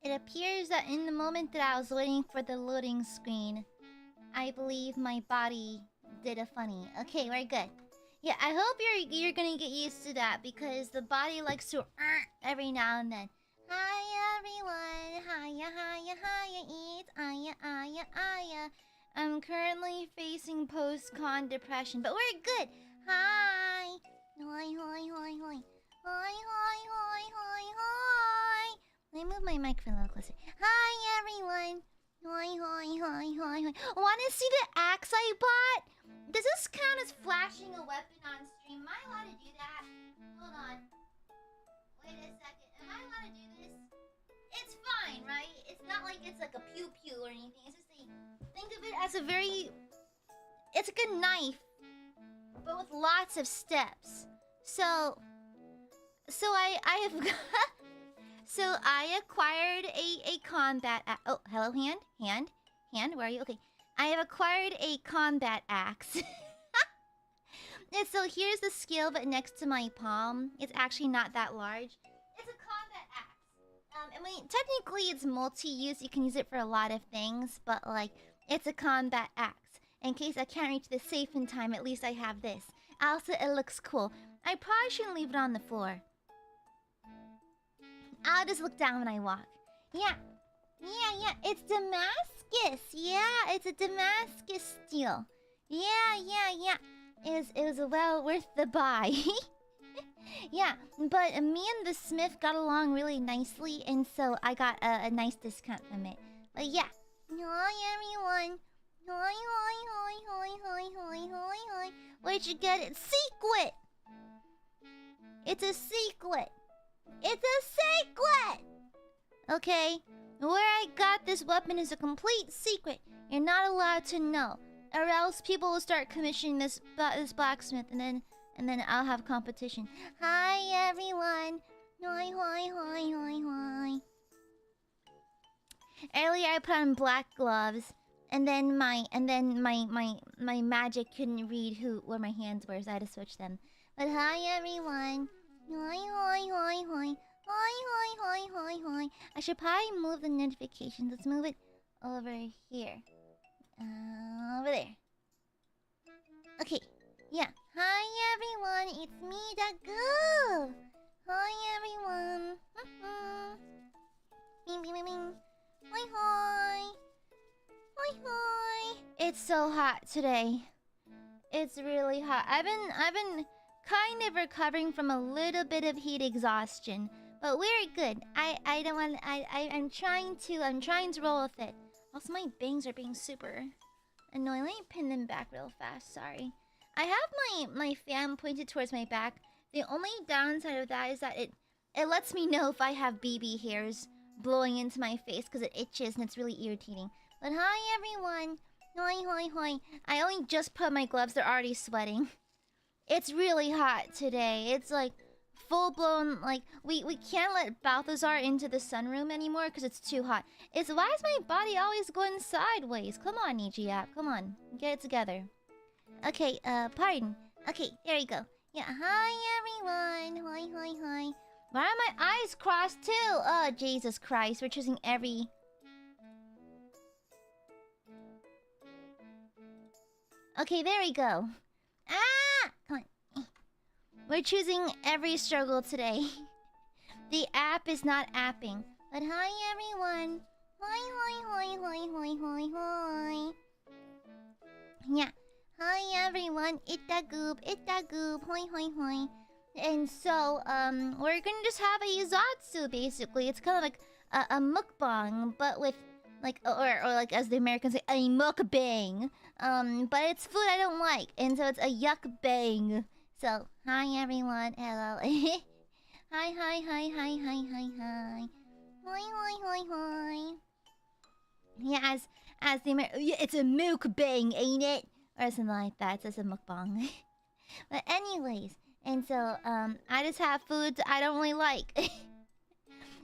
It appears that in the moment that I was waiting for the loading screen, I believe my body did a funny. Okay, we're good. Yeah, I hope you're gonna get used to that because the body likes to every now and then. Hi everyone, hiya, hiya, hiya, it's Aya. I'm currently facing post-con depression, but we're good. Hi, hi, hi, hi, hi, hi, hi, hi, hi, hi. Let me move my microphone a little closer. Hi everyone. Hi, hi, hi, hi, hi. Wanna see the axe I bought? Does this count as flashing a weapon on stream? Am I allowed to do that? Hold on. Wait a second. Am I allowed to do this? It's fine, right? It's not like it's like a pew-pew or anything. It's just a... Think of it as a very... It's like a knife, but with lots of steps. So I have... So I acquired a combat... Oh, hello, hand? Hand, where are you? Okay. I have acquired a combat axe. And so here's the skill but next to my palm. It's actually not that large. It's a combat axe. I mean, technically it's multi-use. You can use it for a lot of things. But, like, it's a combat axe. In case I can't reach the safe in time, at least I have this. Also, it looks cool. I probably shouldn't leave it on the floor. I'll just look down when I walk. Yeah. It's Damascus. Yeah, it's a Damascus steel. Yeah. It was well worth the buy. Yeah, but me and the smith got along really nicely, and so I got a nice discount from it. But yeah. Hi everyone. Hi. Where'd you get it? Secret! It's a secret. It's a secret! Okay, where I got this weapon is a complete secret. You're not allowed to know, or else people will start commissioning this blacksmith, and then I'll have competition. Hi everyone. Hi. Earlier I put on black gloves, and then my magic couldn't read where my hands were, so I had to switch them. But hi everyone. Hi. I should probably move the notifications. Let's move it over here. Over there. Okay. Yeah. Hi everyone. It's me, Dagu. Hi everyone. Bing. Hi. It's so hot today. It's really hot. I've been kind of recovering from a little bit of heat exhaustion, but we're good. I'm trying to roll with it. Also, my bangs are being super annoying. Let me pin them back real fast. Sorry. I have my fan pointed towards my back. The only downside of that is that it lets me know if I have BB hairs blowing into my face because it itches and it's really irritating. But hi everyone. Hi. I only just put my gloves. They're already sweating. It's really hot today. It's like full-blown, like, we can't let Balthazar into the sunroom anymore because it's too hot. Why is my body always going sideways? Come on, Niji app. Come on. Get it together. Okay, pardon. Okay, there you go. Yeah, hi everyone. Hi. Why are my eyes crossed too? Oh, Jesus Christ. We're choosing every... Okay, there we go. Ah! Come on. We're choosing every struggle today. The app is not apping. But hi everyone. Hi. Yeah. Hi everyone. Itagoob. Hi. And so, we're gonna just have a Yuzatsu basically. It's kind of like a mukbang, but with like, or like as the Americans say, a mukbang. But it's food I don't like, and so it's a yuckbang. So, hi everyone, hello. Hi. Hi. Yeah, as the it's a mukbang, ain't it? Or something like that. It's just a mukbang. But anyways, and so I just have foods I don't really like.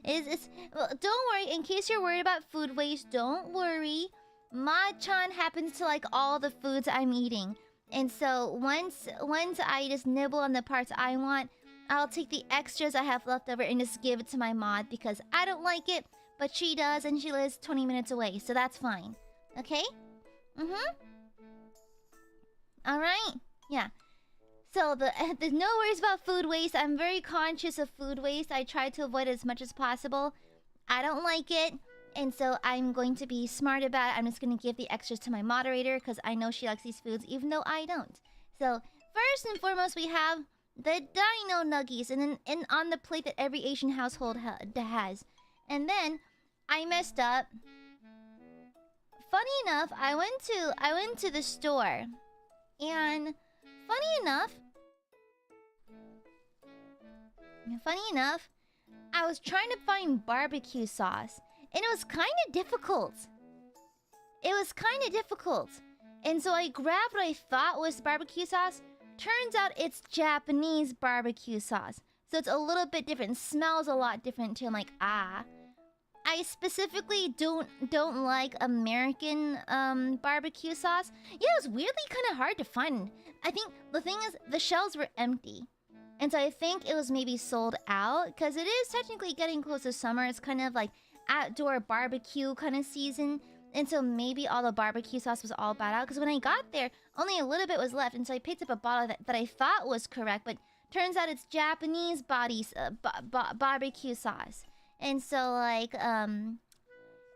Well, don't worry. In case you're worried about food waste, don't worry. Ma-chan happens to like all the foods I'm eating, and so once I just nibble on the parts I want, I'll take the extras I have left over and just give it to my mod because I don't like it, but she does, and she lives 20 minutes away, so that's fine. Okay? Alright? Yeah. So, there's no worries about food waste. I'm very conscious of food waste. I try to avoid it as much as possible. I don't like it, and so I'm going to be smart about it. I'm just going to give the extras to my moderator, because I know she likes these foods, even though I don't. So, first and foremost, we have the dino nuggies, and then on the plate that every Asian household has. And then, I messed up. Funny enough, I went to the store, and funny enough, I was trying to find barbecue sauce, and it was kind of difficult. And so I grabbed what I thought was barbecue sauce. Turns out it's Japanese barbecue sauce. So it's a little bit different. It smells a lot different too. I'm like, ah. I specifically don't like American barbecue sauce. Yeah, it was weirdly kind of hard to find. I think the thing is, the shelves were empty. And so I think it was maybe sold out, because it is technically getting close to summer. It's kind of like outdoor barbecue kind of season. And so maybe all the barbecue sauce was all bought out. Because when I got there, only a little bit was left. And so I picked up a bottle that I thought was correct. But turns out it's Japanese barbecue sauce. And so, like,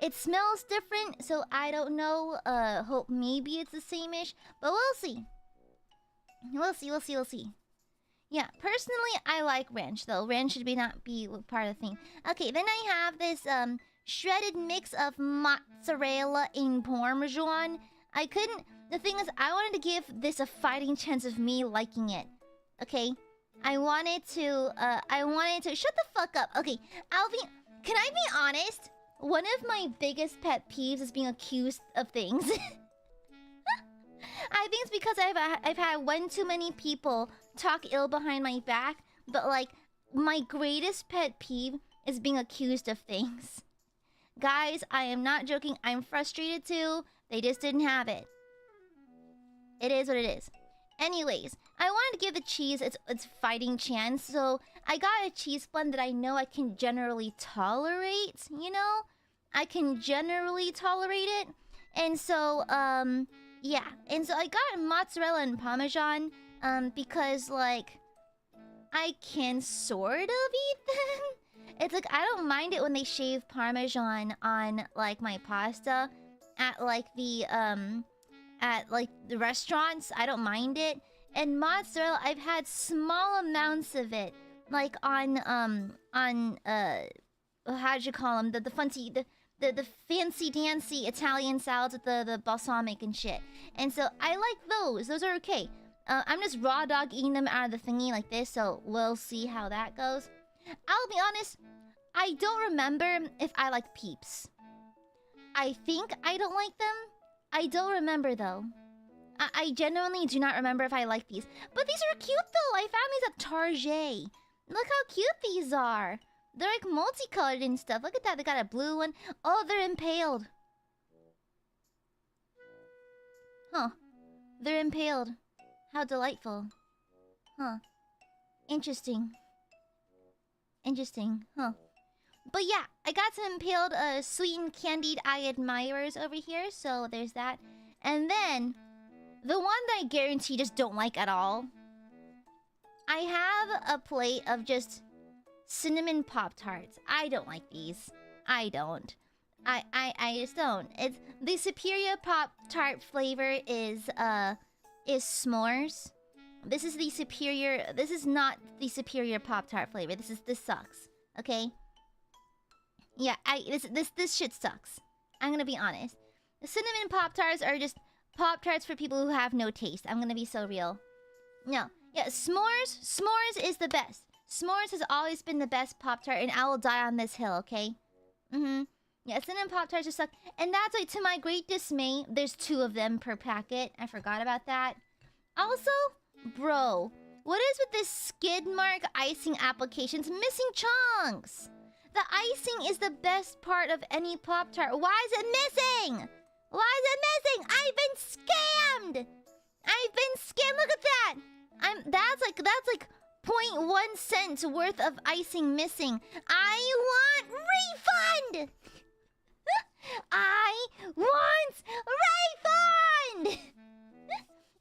it smells different. So I don't know. Hope maybe it's the same-ish. But we'll see. We'll see. Yeah, personally, I like ranch, though. Ranch should not be part of the thing. Okay, then I have this shredded mix of mozzarella and parmesan. The thing is, I wanted to give this a fighting chance of me liking it. Okay? I wanted to... Shut the fuck up. Okay, can I be honest? One of my biggest pet peeves is being accused of things. I think it's because I've had one too many people talk ill behind my back, but like my greatest pet peeve is being accused of things. Guys, I am not joking. I'm frustrated too. They just didn't have it. It is what it is. Anyways, I wanted to give the cheese its fighting chance, so I got a cheese blend that I know I can generally tolerate, you know? I can generally tolerate it. And so, yeah. And so I got mozzarella and parmesan, because, like, I can sort of eat them. It's like, I don't mind it when they shave parmesan on, like, my pasta at, like, the restaurants. I don't mind it. And mozzarella, I've had small amounts of it, like, on how'd you call them? The fancy-dancy Italian salads with the balsamic and shit. And so I like those. Those are okay. I'm just raw dog eating them out of the thingy like this, so we'll see how that goes. I'll be honest, I don't remember if I like Peeps. I think I don't like them. I don't remember, though. I genuinely do not remember if I like these. But these are cute, though. I found these at Target. Look how cute these are. They're like multicolored and stuff. Look at that. They got a blue one. Oh, they're impaled. Huh. They're impaled. How delightful. Huh. Interesting. Huh. But yeah, I got some impaled, sweetened candied Aiadmirers over here. So there's that. And then, the one that I guarantee just don't like at all. I have a plate of just cinnamon Pop-Tarts. I don't like these. I don't. I just don't. It's the superior Pop-Tart flavor is s'mores. This is the superior. This is not the superior Pop-Tart flavor. This sucks. Okay? Yeah, this shit sucks. I'm gonna be honest. The cinnamon Pop-Tarts are just Pop-Tarts for people who have no taste. I'm gonna be so real. No. Yeah, s'mores is the best. S'mores has always been the best Pop-Tart, and I will die on this hill, okay? Yeah, cinnamon Pop-Tarts just suck. And that's why, to my great dismay, there's 2 of them per packet. I forgot about that. Also, bro, what is with this skid mark icing applications missing chunks? The icing is the best part of any Pop-Tart. Why is it missing? Why is it missing? I've been scammed! Look at that! That's like 0.1 cents worth of icing missing. I want refund! I want refund!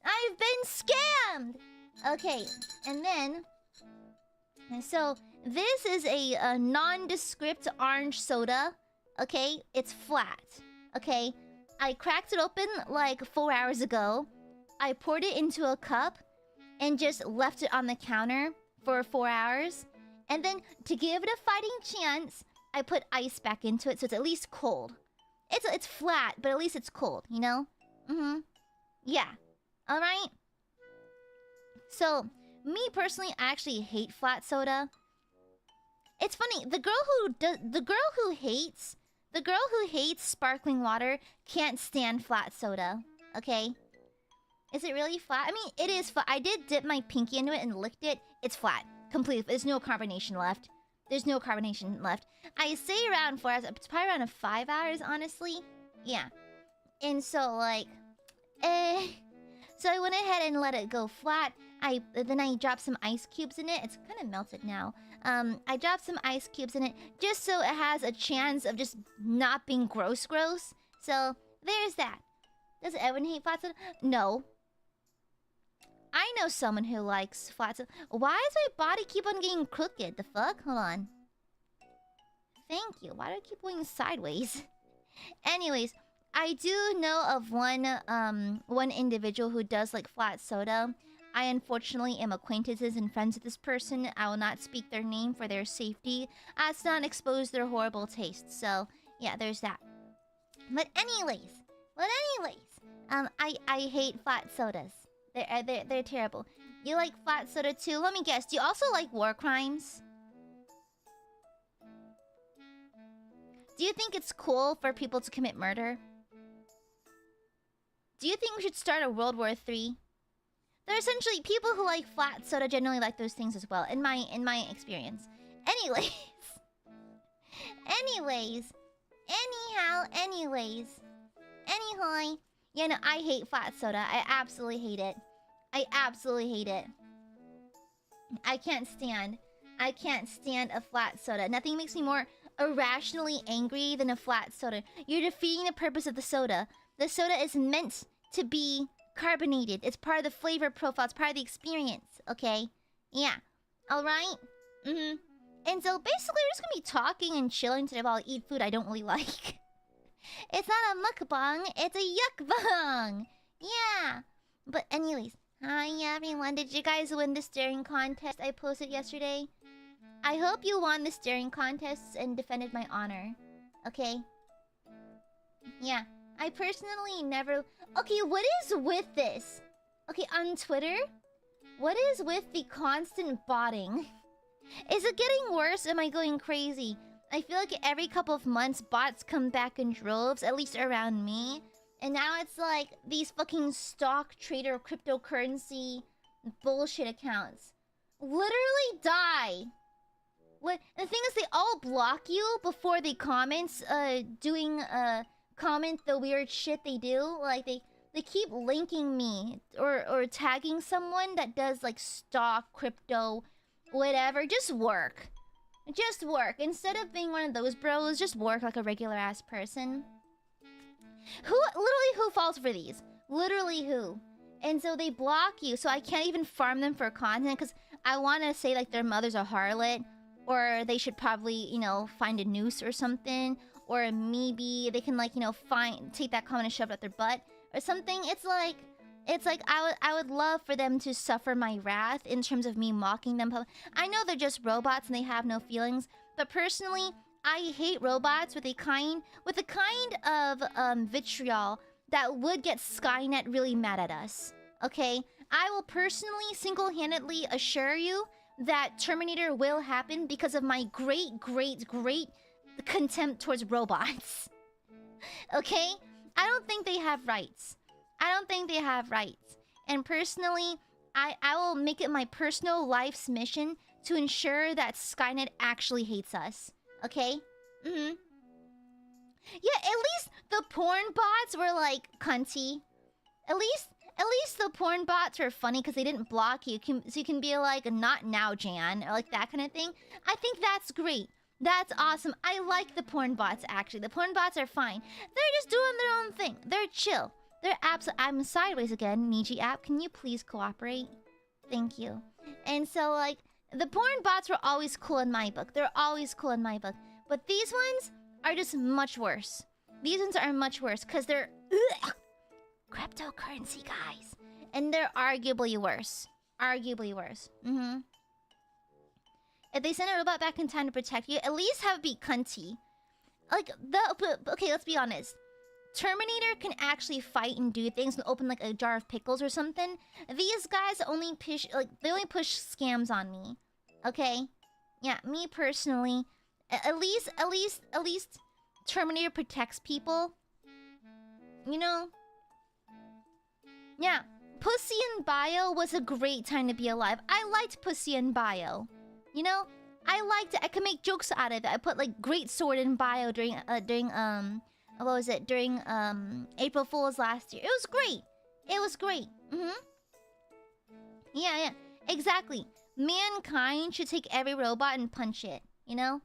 I've been scammed! Okay, and then... So, this is a nondescript orange soda. Okay, it's flat. Okay, I cracked it open like 4 hours ago. I poured it into a cup and just left it on the counter for 4 hours. And then, to give it a fighting chance, I put ice back into it so it's at least cold. It's flat, but at least it's cold, you know? Mm-hmm. Yeah. Alright? So, me personally, I actually hate flat soda. It's funny, the girl who hates sparkling water can't stand flat soda. Okay? Is it really flat? I mean, it is flat. I did dip my pinky into it and licked it. It's flat. Completely. There's no carbonation left. There's no carbonation left. I say around 4 hours. It's probably around 5 hours, honestly. Yeah. And so, like... So I went ahead and let it go flat. Then I dropped some ice cubes in it. It's kind of melted now. I dropped some ice cubes in it just so it has a chance of just not being gross. So, there's that. Does everyone hate flat soda? No. I know someone who likes flat soda. Why does my body keep on getting crooked? The fuck? Hold on. Thank you. Why do I keep going sideways? Anyways, I do know of one individual who does like flat soda. I unfortunately am acquaintances and friends with this person. I will not speak their name for their safety as to not expose their horrible tastes. So, yeah, there's that. But anyways, I hate flat sodas. They're terrible. You like flat soda too? Let me guess. Do you also like war crimes? Do you think it's cool for people to commit murder? Do you think we should start a World War III? They're essentially people who like flat soda generally like those things as well, in my experience. Anyways. Anyhow. Yeah, no, I hate flat soda. I absolutely hate it. I can't stand a flat soda. Nothing makes me more irrationally angry than a flat soda. You're defeating the purpose of the soda. The soda is meant to be carbonated. It's part of the flavor profile. It's part of the experience. Okay? Yeah. Alright? Mm-hmm. And so basically we're just gonna be talking and chilling today while I eat food I don't really like. It's not a mukbang, it's a yuckbang! Yeah! But anyways, hi everyone. Did you guys win the staring contest I posted yesterday? I hope you won the staring contests and defended my honor. Okay? Yeah. I personally never... Okay, what is with this? Okay, on Twitter, what is with the constant botting? Is it getting worse? Am I going crazy? I feel like every couple of months, bots come back in droves, at least around me. And now it's like these fucking stock trader cryptocurrency bullshit accounts literally die. What? The thing is, they all block you before they comment, comment the weird shit they do. Like they keep linking me or tagging someone that does like stock, crypto, whatever. Just work. Instead of being one of those bros, just work like a regular ass person. Who falls for these? Literally who? And so they block you, so I can't even farm them for content because I want to say like their mother's a harlot, or they should probably, you know, find a noose or something, or maybe they can like, you know, take that comment and shove it up their butt or something. It's like I would love for them to suffer my wrath in terms of me mocking them. I know they're just robots and they have no feelings, but personally, I hate robots with a kind of vitriol that would get Skynet really mad at us. Okay? I will personally single-handedly assure you that Terminator will happen because of my great contempt towards robots. Okay? I don't think they have rights. And personally, I will make it my personal life's mission to ensure that Skynet actually hates us. Okay? Mm-hmm. Yeah, at least the porn bots were like cunty. At least At least the porn bots are funny because they didn't block you. So you can be like, not now, Jan, or like that kind of thing. I think that's great. That's awesome. I like the porn bots, actually. The porn bots are fine. They're just doing their own thing. They're chill. They're I'm sideways again. Niji app, can you please cooperate? Thank you. And so, like, the porn bots were always cool in my book. They're always cool in my book. But these ones are just much worse. These ones are much worse because they're cryptocurrency guys. And they're arguably worse. Arguably worse. If they send a robot back in time to protect you, at least have it be cunty. Like, okay, let's be honest. Terminator can actually fight and do things and open like a jar of pickles or something. These guys only push scams on me. Okay? Yeah, me personally. At least Terminator protects people. You know? Yeah. Pussy in Bio was a great time to be alive. I liked Pussy in Bio. You know? I liked it. I could make jokes out of it. I put like great sword in Bio during what was it? During April Fool's last year. It was great. It was great. Yeah. Exactly. Mankind should take every robot and punch it, you know?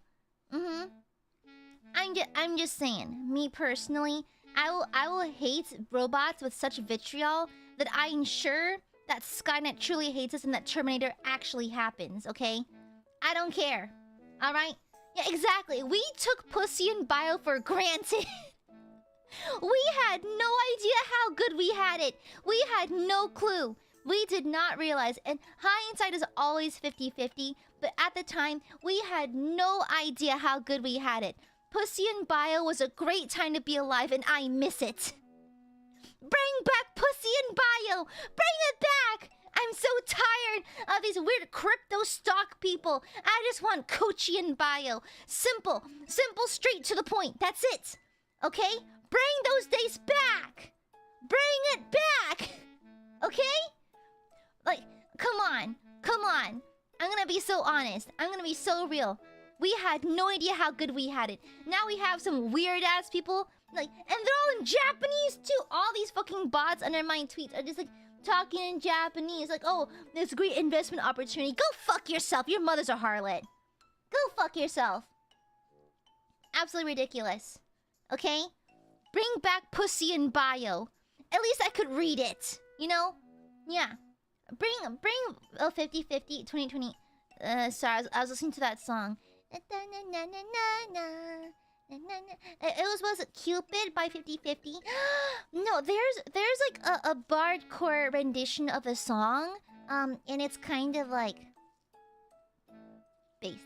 I'm just saying, me personally, I will hate robots with such vitriol that I ensure that Skynet truly hates us and that Terminator actually happens, okay? I don't care. Alright? Yeah, exactly. We took Pussy in Bio for granted. We had no idea how good we had it. We had no clue. We did not realize. And hindsight is always 50-50. But at the time, we had no idea how good we had it. Pussy in Bio was a great time to be alive, and I miss it. Bring back Pussy in Bio! Bring it back! I'm so tired of these weird crypto stock people. I just want Kochi in Bio. Simple, straight to the point. That's it. Okay? Bring those days back! Bring it back! Okay? Like, come on. I'm gonna be so honest. I'm gonna be so real. We had no idea how good we had it. Now we have some weird-ass people, like, and they're all in Japanese, too! All these fucking bots under my tweets are just, like, talking in Japanese. Like, oh, there's a great investment opportunity. Go fuck yourself! Your mother's a harlot. Go fuck yourself. Absolutely ridiculous. Okay? Bring back Pussy in Bio. At least I could read it. You know? Yeah. Bring 50-50 2020. Sorry, I was listening to that song. It was it Cupid by 50-50? No, there's like a bardcore rendition of a song. And it's kind of like based.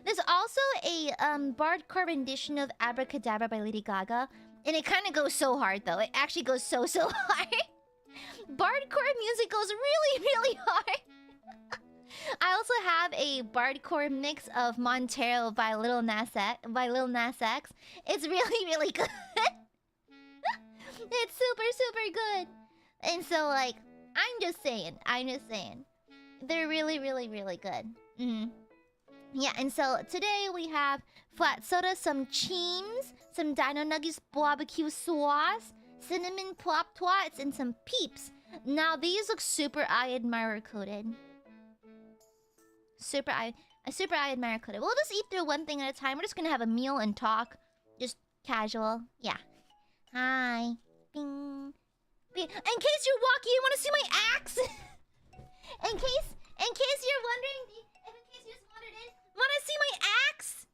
There's also a bardcore rendition of Abracadabra by Lady Gaga. And it kind of goes so hard, though. It actually goes so hard. Bardcore music goes really hard. I also have a bardcore mix of Montero by Lil Nas X. It's really good. It's super good. And so, like, I'm just saying. They're really good. Yeah, and so today we have flat soda, some Cheems, some Dino Nuggies barbecue sauce, cinnamon plop twats, and some Peeps. Now these look super AiaAmareLIVE coded. Super AiaAmareLIVE coded. We'll just eat through one thing at a time. We're just gonna have a meal and talk. Just casual. Yeah. Hi. Bing. Bing. In case you're walking, you wanna see my axe? In case you're wondering, in case you just wandered in, wanna see my axe?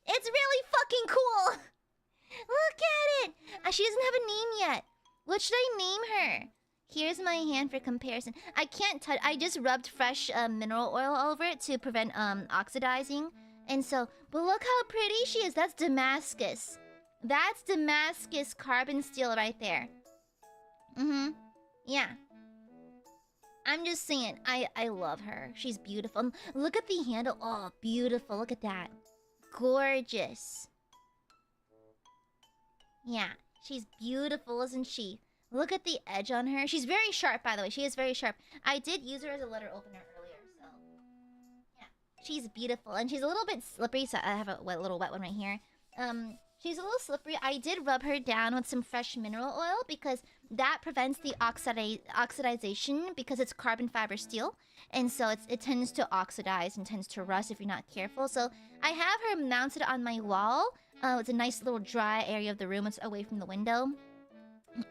It's really fucking cool. Look at it. She doesn't have a name yet. What should I name her? Here's my hand for comparison. I can't touch. I just rubbed fresh mineral oil over it to prevent oxidizing. And so, but look how pretty she is. That's Damascus. That's Damascus carbon steel right there. Yeah. I'm just saying, I love her. She's beautiful. Look at the handle. Oh, beautiful. Look at that. Gorgeous. Yeah, she's beautiful, isn't she? Look at the edge on her. She's very sharp, by the way. She is very sharp. I did use her as a letter opener earlier, so... yeah, she's beautiful. And she's a little bit slippery, so I have a little wet one right here. She's a little slippery. I did rub her down with some fresh mineral oil because that prevents the oxidization because it's carbon fiber steel. And so it tends to oxidize and tends to rust if you're not careful. So I have her mounted on my wall. It's a nice little dry area of the room. It's away from the window.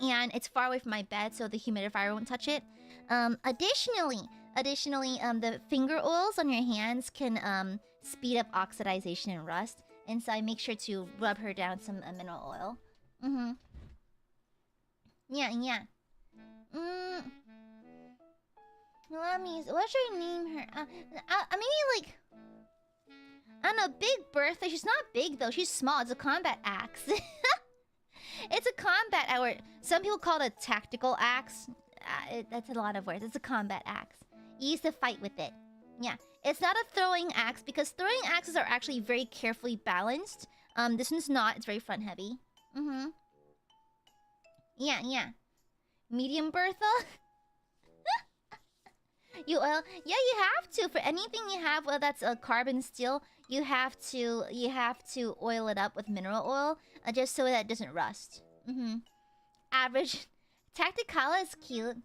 And it's far away from my bed, so the humidifier won't touch it. Additionally, the finger oils on your hands can speed up oxidization and rust. And so I make sure to rub her down with some mineral oil. Yeah. Let me... What should I name her? Maybe like... I don't know, Big Bertha. She's not big though. She's small. It's a combat axe. It's a combat axe. Some people call it a tactical axe. That's a lot of words. It's a combat axe. You used to fight with it. Yeah. It's not a throwing axe because throwing axes are actually very carefully balanced. This one's not. It's very front heavy. Yeah. Medium Bertha? You oil? Yeah, you have to. For anything you have, well, that's a carbon steel. You have to oil it up with mineral oil, just so that it doesn't rust. Average. Tacticala is cute.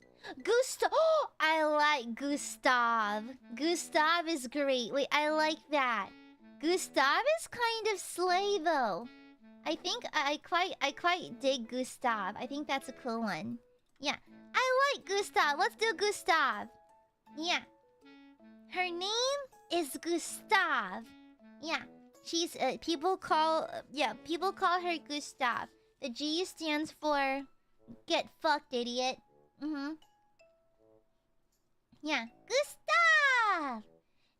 Gustav. Oh, I like Gustav. Gustav is great. Wait, I like that. Gustav is kind of slay though. I think I quite dig Gustav. I think that's a cool one. Yeah, I like Gustav. Let's do Gustav. Yeah. Her name is Gustav. Yeah. She's people call her Gustav. The G stands for get fucked, idiot. Yeah. Gustav!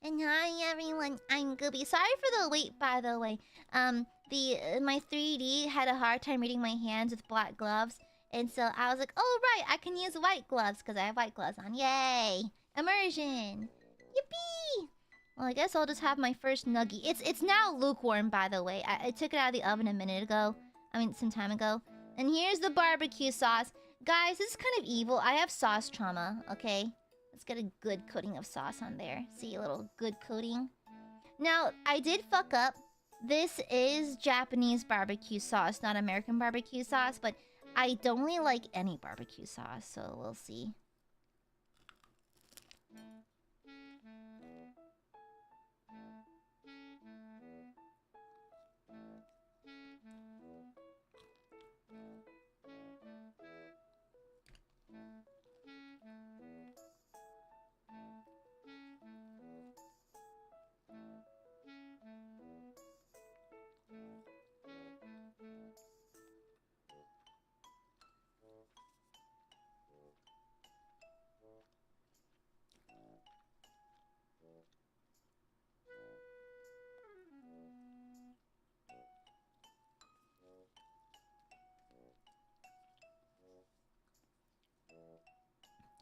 And hi everyone, I'm Gooby. Sorry for the wait, by the way. My 3D had a hard time reading my hands with black gloves. And so I was like, oh right, I can use white gloves because I have white gloves on. Yay! Immersion! Yippee! Well, I guess I'll just have my first nuggie. It's now lukewarm, by the way. I took it out of the oven a minute ago. Some time ago. And here's the barbecue sauce. Guys, this is kind of evil. I have sauce trauma, okay? Let's get a good coating of sauce on there. See, a little good coating. Now, I did fuck up. This is Japanese barbecue sauce, not American barbecue sauce. But I don't really like any barbecue sauce, so we'll see.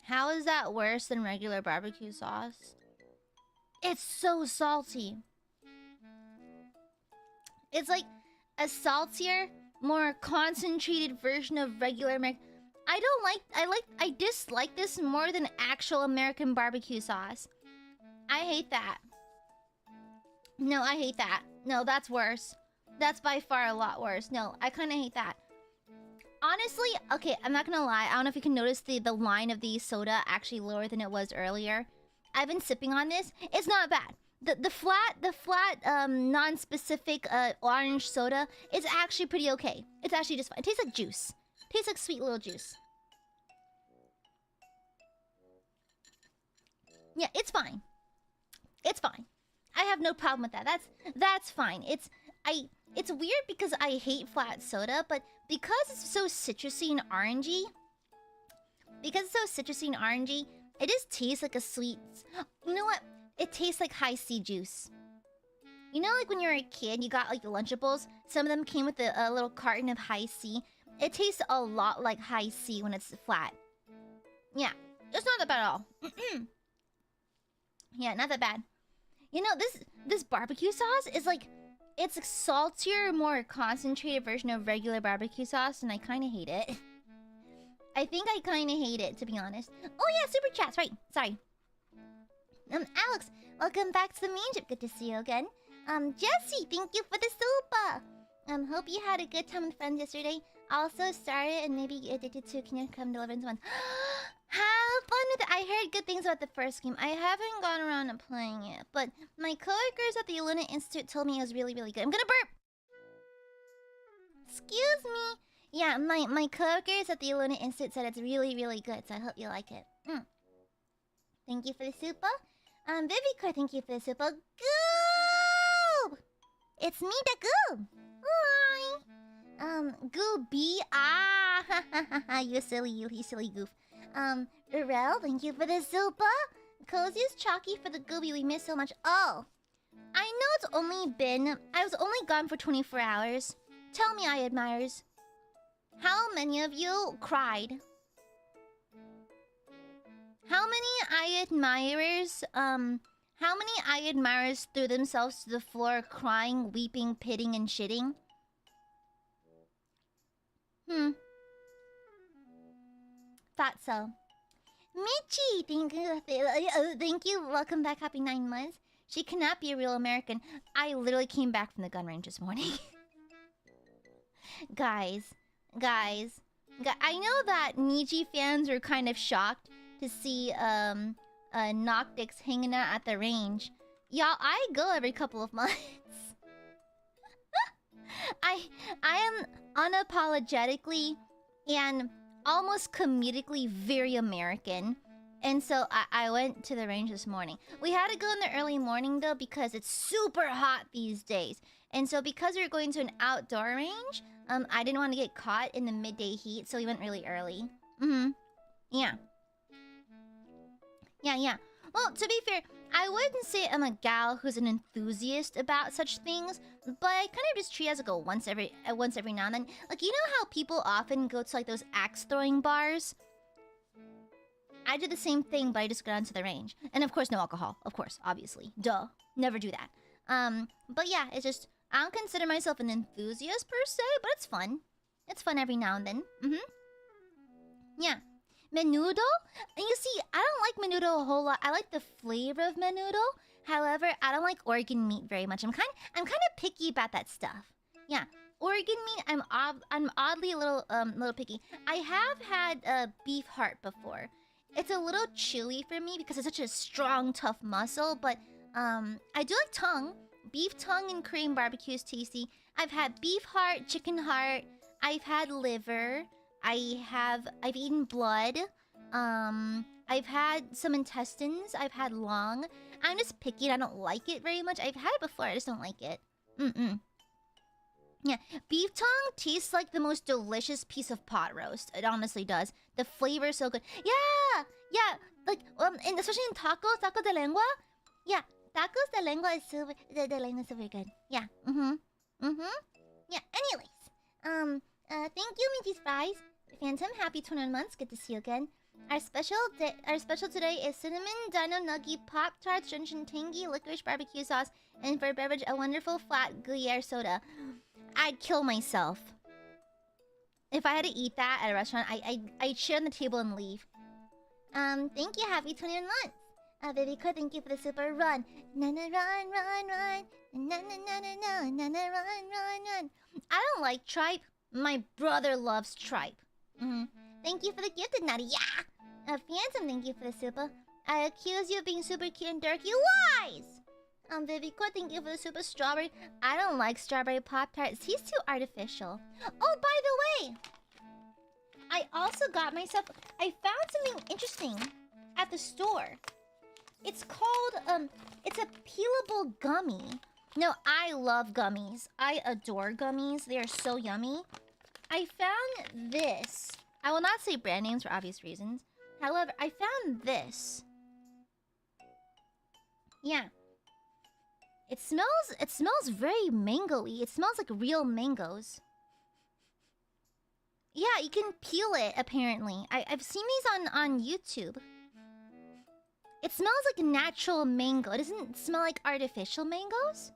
How is that worse than regular barbecue sauce? It's so salty. It's like a saltier, more concentrated version of regular American. I dislike this more than actual American barbecue sauce. I hate that. No, I hate that. No, that's worse. That's by far a lot worse. No, I kind of hate that. Honestly, okay, I'm not gonna lie. I don't know if you can notice the line of the soda actually lower than it was earlier. I've been sipping on this. It's not bad. The flat non-specific orange soda is actually pretty okay. It's actually just fine. It tastes like juice. It tastes like sweet little juice. Yeah, it's fine. It's fine. I have no problem with that. That's fine. It's weird because I hate flat soda, but because it's so citrusy and orangey, it just tastes like a sweet... You know what? It tastes like high C juice. You know, like when you were a kid, you got like the Lunchables? Some of them came with a little carton of high C. It tastes a lot like high C when it's flat. Yeah, it's not that bad at all. Yeah, not that bad. You know, this barbecue sauce is like... It's a saltier, more concentrated version of regular barbecue sauce, and I kind of hate it. I think I kind of hate it, to be honest. Oh yeah, super chats, right? Sorry. Alex, welcome back to the main ship. Good to see you again. Jesse, thank you for the super. Hope you had a good time with friends yesterday. Also started and maybe addicted to Can You Come Deliverance 1. Have fun with it. I heard good things about the first game. I haven't gone around and playing it, but my coworkers at the ILUNA Institute told me it was really, really good. I'm gonna burp! Excuse me. Yeah, my coworkers at the ILUNA Institute said it's really, really good, so I hope you like it. Thank you for the super. Vivicore, thank you for the super. Goob! It's me, the Goob! Hi! Gooby, you silly goof. Urel, thank you for the super. Cozy's Chalky for the Gooby we miss so much. Oh! I know it's only been... I was only gone for 24 hours. Tell me, Aiadmirers. How many of you cried? How many Aiadmirers, threw themselves to the floor crying, weeping, pitting, and shitting? Thought so. Michi, thank you. Welcome back. Happy 9 months. She cannot be a real American. I literally came back from the gun range this morning. Guys, I know that Niji fans were kind of shocked to see Noctix hanging out at the range. Y'all, I go every couple of months. I am unapologetically and almost comedically very American. And so I went to the range this morning. We had to go in the early morning though because it's super hot these days. And so because we were going to an outdoor range, I didn't want to get caught in the midday heat, so we went really early. Yeah. Well, to be fair, I wouldn't say I'm a gal who's an enthusiast about such things, but I kind of just treat it as like a once every now and then. Like, you know how people often go to like those axe throwing bars? I do the same thing, but I just go down to the range. And of course, no alcohol. Of course, obviously. Duh. Never do that. But yeah, it's just... I don't consider myself an enthusiast per se, but it's fun. It's fun every now and then. Yeah. Menudo? And you see, I don't like menudo a whole lot. I like the flavor of menudo. However, I don't like organ meat very much. I'm kind of picky about that stuff. Yeah. Organ meat, I'm oddly a little picky. I have had beef heart before. It's a little chewy for me because it's such a strong, tough muscle, but I do like tongue. Beef tongue and Korean barbecue is tasty. I've had beef heart, chicken heart. I've had liver. I've eaten blood. I've had some intestines. I've had lung. I'm just picky and I don't like it very much. I've had it before, I just don't like it. Yeah, beef tongue tastes like the most delicious piece of pot roast. It honestly does. The flavor is so good. Yeah, like and especially in taco de lengua. Yeah, tacos de lengua is super. The lengua is super good. Yeah. Yeah. Anyways, thank you, Mickey's Fries. Phantom, happy 21 months. Good to see you again. Our special today is cinnamon dino nugget pop tarts, drenched in tangy licorice barbecue sauce, and for beverage a wonderful flat Gruyere soda. I'd kill myself if I had to eat that at a restaurant. I'd shit on the table and leave. Thank you, happy 21 months. Baby Core, thank you for the super run. Nana run. Nana run. I don't like tripe. My brother loves tripe. Thank you for the gifted Natty. Yeah. Phantom, thank you for the super. I accuse you of being super cute and dark. You lies. Vivicore, thank you for the super strawberry. I don't like strawberry Pop-Tarts. He's too artificial. Oh, by the way, I also got myself... I found something interesting at the store. It's called, it's a peelable gummy. No, I love gummies. I adore gummies. They are so yummy. I found this. I will not say brand names for obvious reasons. However, I found this. Yeah. It smells very mango-y. It smells like real mangoes. Yeah, you can peel it, apparently. I've seen these on YouTube. It smells like natural mango. It doesn't smell like artificial mangoes.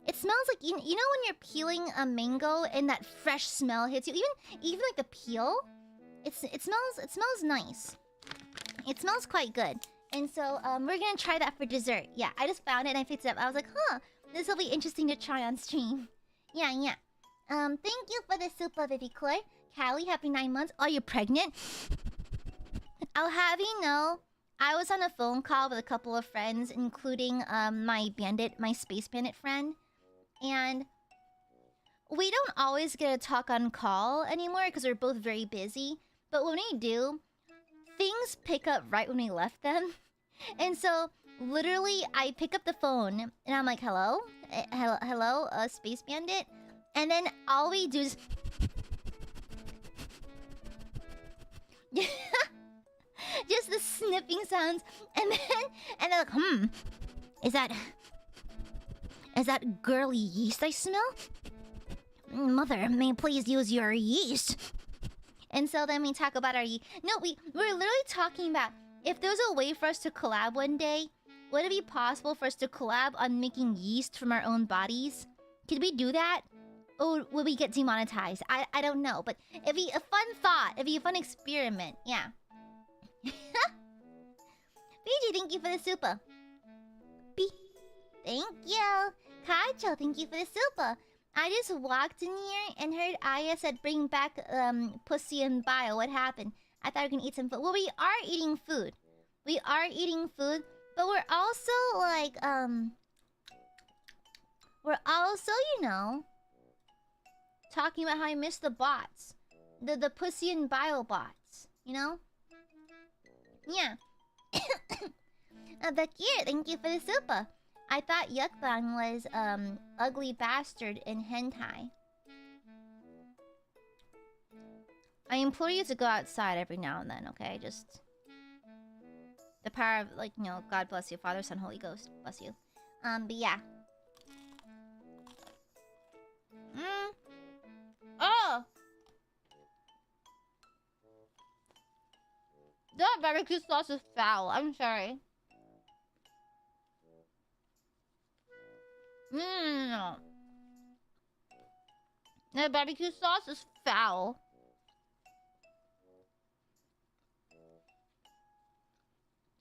It smells like, you know when you're peeling a mango and that fresh smell hits you? Even like the peel, it smells nice. It smells quite good. And so, we're gonna try that for dessert. Yeah, I just found it and I picked it up. I was like, huh, this will be interesting to try on stream. Yeah, yeah. Thank you for the super, Vivicor. Callie, happy 9 months. Are you pregnant? I'll have you know, I was on a phone call with a couple of friends, including my space bandit friend, and we don't always get to talk on call anymore because we're both very busy. But when we do, things pick up right when we left them. And so, literally, I pick up the phone and I'm like, hello? Hello, Space Bandit? And then all we do is... just the sniffing sounds. And they're like, Is that girly yeast I smell? Mother, may I please use your yeast? And so then we talk about our yeast. No, we're literally talking about if there's a way for us to collab one day, would it be possible for us to collab on making yeast from our own bodies? Could we do that? Or would we get demonetized? I don't know, but it'd be a fun thought. It'd be a fun experiment. Yeah. Fiji, thank you for the super. B. Thank you. Kaicho, thank you for the super. I just walked in here and heard Aya said bring back pussy and bio. What happened? I thought we were gonna eat some food. Well, we are eating food. We are eating food, but we're also like we're also, you know, talking about how I miss the bots. The pussy and bio bots, you know? Yeah. Bakir, thank you for the super. I thought yuckbang was ugly bastard in hentai. I implore you to go outside every now and then, okay? Just the power of, like, you know, God bless you, Father, Son, Holy Ghost, bless you. But yeah. Oh! That barbecue sauce is foul. I'm sorry. No. That barbecue sauce is foul.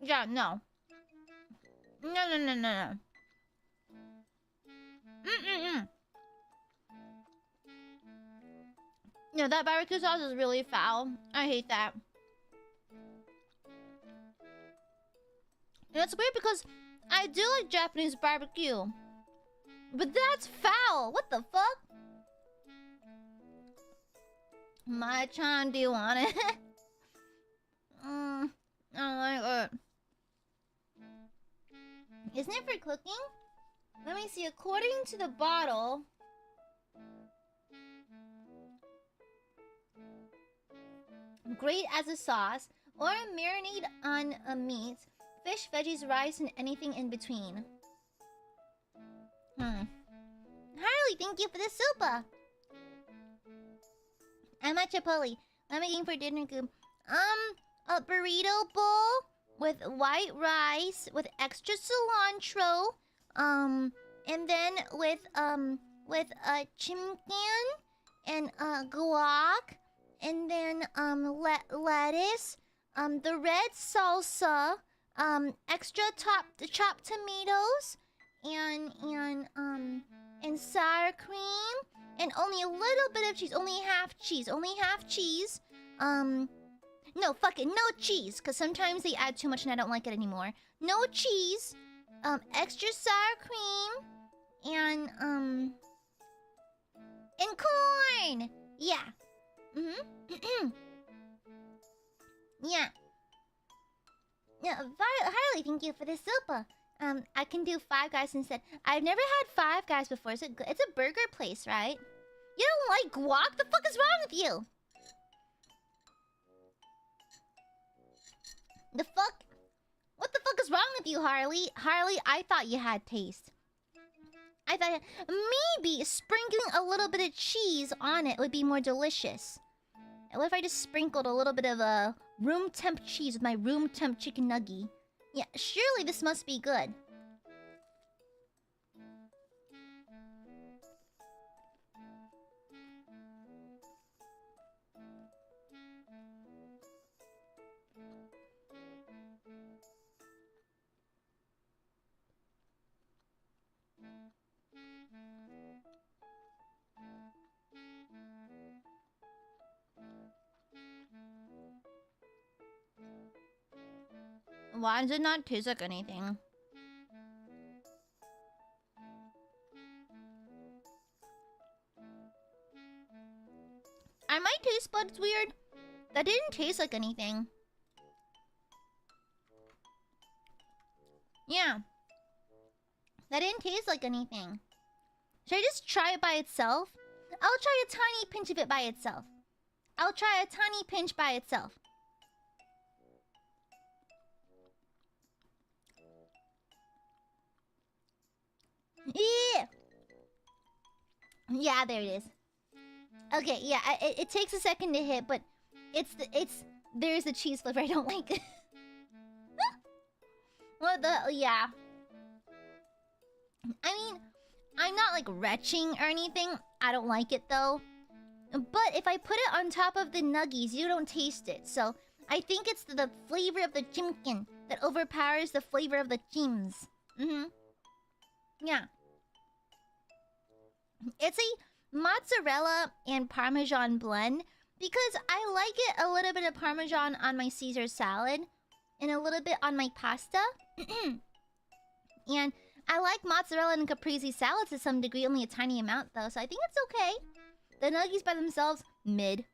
Yeah, no. No. No, that barbecue sauce is really foul. I hate that. And it's weird because I do like Japanese barbecue. But that's foul! What the fuck? My-chan, do you want it? I don't like it. Isn't it for cooking? Let me see. According to the bottle... great as a sauce, or a marinade on a meat, fish, veggies, rice, and anything in between. Harley, thank you for the super. I'm at Chipotle. I'm making for dinner goop. A burrito bowl with white rice with extra cilantro. And then with a chimcan and guac. And then lettuce, the red salsa, extra chopped tomatoes, and sour cream, and only a little bit of cheese, only half cheese. No, fuck it, no cheese, cause sometimes they add too much and I don't like it anymore. No cheese, extra sour cream, and corn. Yeah. Yeah. Yeah, Harley, thank you for the super. I can do Five Guys instead. I've never had Five Guys before. Is it good? It's a burger place, right? You don't like guac? The fuck is wrong with you? The fuck? What the fuck is wrong with you, Harley? Harley, I thought you had taste. I thought maybe sprinkling a little bit of cheese on it would be more delicious. What if I just sprinkled a little bit of room temp cheese with my room temp chicken nugget? Yeah, surely this must be good. Why does it not taste like anything? Are my taste buds weird? That didn't taste like anything. Yeah. That didn't taste like anything. Should I just try it by itself? I'll try a tiny pinch of it by itself. I'll try a tiny pinch by itself. Yeah. Yeah, there it is. Okay, yeah, it takes a second to hit, but there's the cheese flavor I don't like. What the, yeah. I mean, I'm not like retching or anything. I don't like it though. But if I put it on top of the nuggies, you don't taste it. So I think it's the flavor of the chimkin that overpowers the flavor of the chims. Yeah. It's a mozzarella and parmesan blend because I like it a little bit of parmesan on my Caesar salad and a little bit on my pasta. And I like mozzarella and caprese salad to some degree, only a tiny amount though, so I think it's okay. The nuggies by themselves, mid.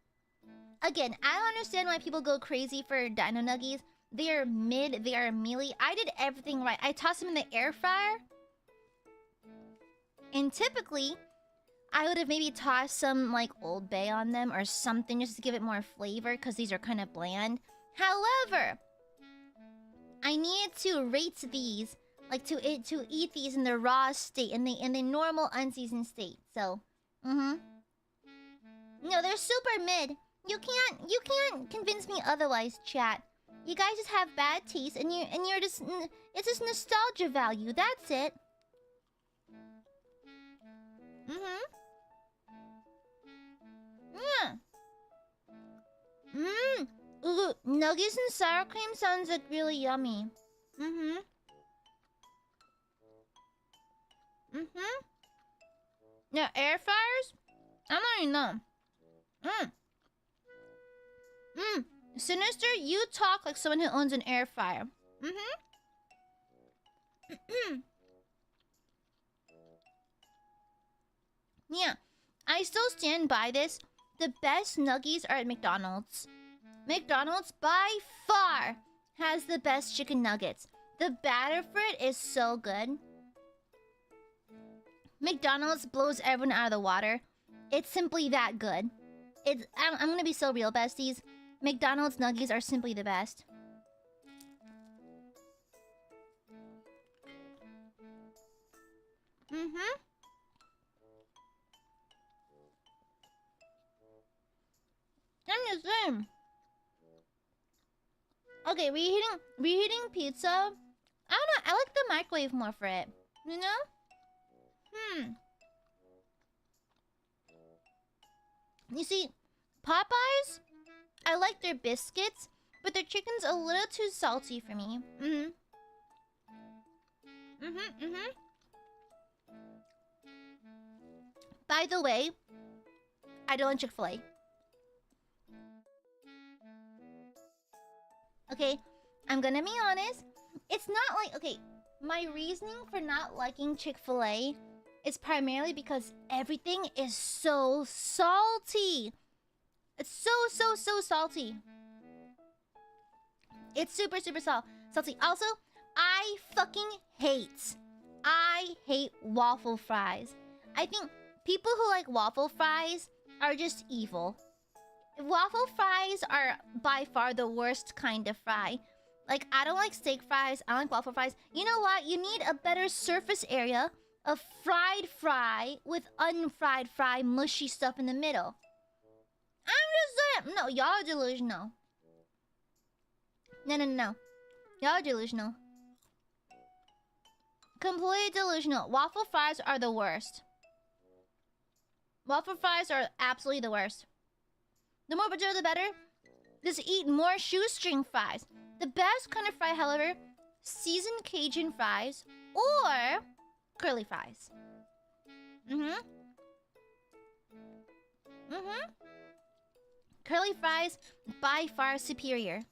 Again, I don't understand why people go crazy for dino nuggies. They are mid, they are mealy. I did everything right. I tossed them in the air fryer. And typically, I would have maybe tossed some like Old Bay on them or something just to give it more flavor because these are kind of bland. However, I needed to rate these, like to eat these in the raw state, in the normal unseasoned state. So, no, they're super mid. You can't convince me otherwise, chat. You guys just have bad taste, and you're just it's just nostalgia value. That's it. Yeah. Ooh, nuggets and sour cream sounds like really yummy. Now, air fryers? I don't even know. Sinister, you talk like someone who owns an air fryer. Yeah, I still stand by this. The best nuggies are at McDonald's. McDonald's by far has the best chicken nuggets. The batter for it is so good. McDonald's blows everyone out of the water. It's simply that good. I'm gonna be so real, besties. McDonald's nuggies are simply the best. I'm just saying. Okay, reheating pizza. I don't know. I like the microwave more for it. You know? You see, Popeyes, I like their biscuits, but their chicken's a little too salty for me. By the way, I don't like Chick-fil-A. Okay, I'm gonna be honest. It's not like... Okay, my reasoning for not liking Chick-fil-A is primarily because everything is so salty. It's so salty. It's super salty. Also, I fucking hate waffle fries. I think people who like waffle fries are just evil. Waffle fries are by far the worst kind of fry. Like, I don't like steak fries. I don't like waffle fries. You know what? You need a better surface area of fried fry with unfried fry, mushy stuff in the middle. I'm just saying. No, y'all are delusional. No. Y'all are delusional. Completely delusional. Waffle fries are the worst. Waffle fries are absolutely the worst. The more potato, the better. Just eat more shoestring fries. The best kind of fry, however, seasoned Cajun fries or curly fries. Curly fries, by far superior.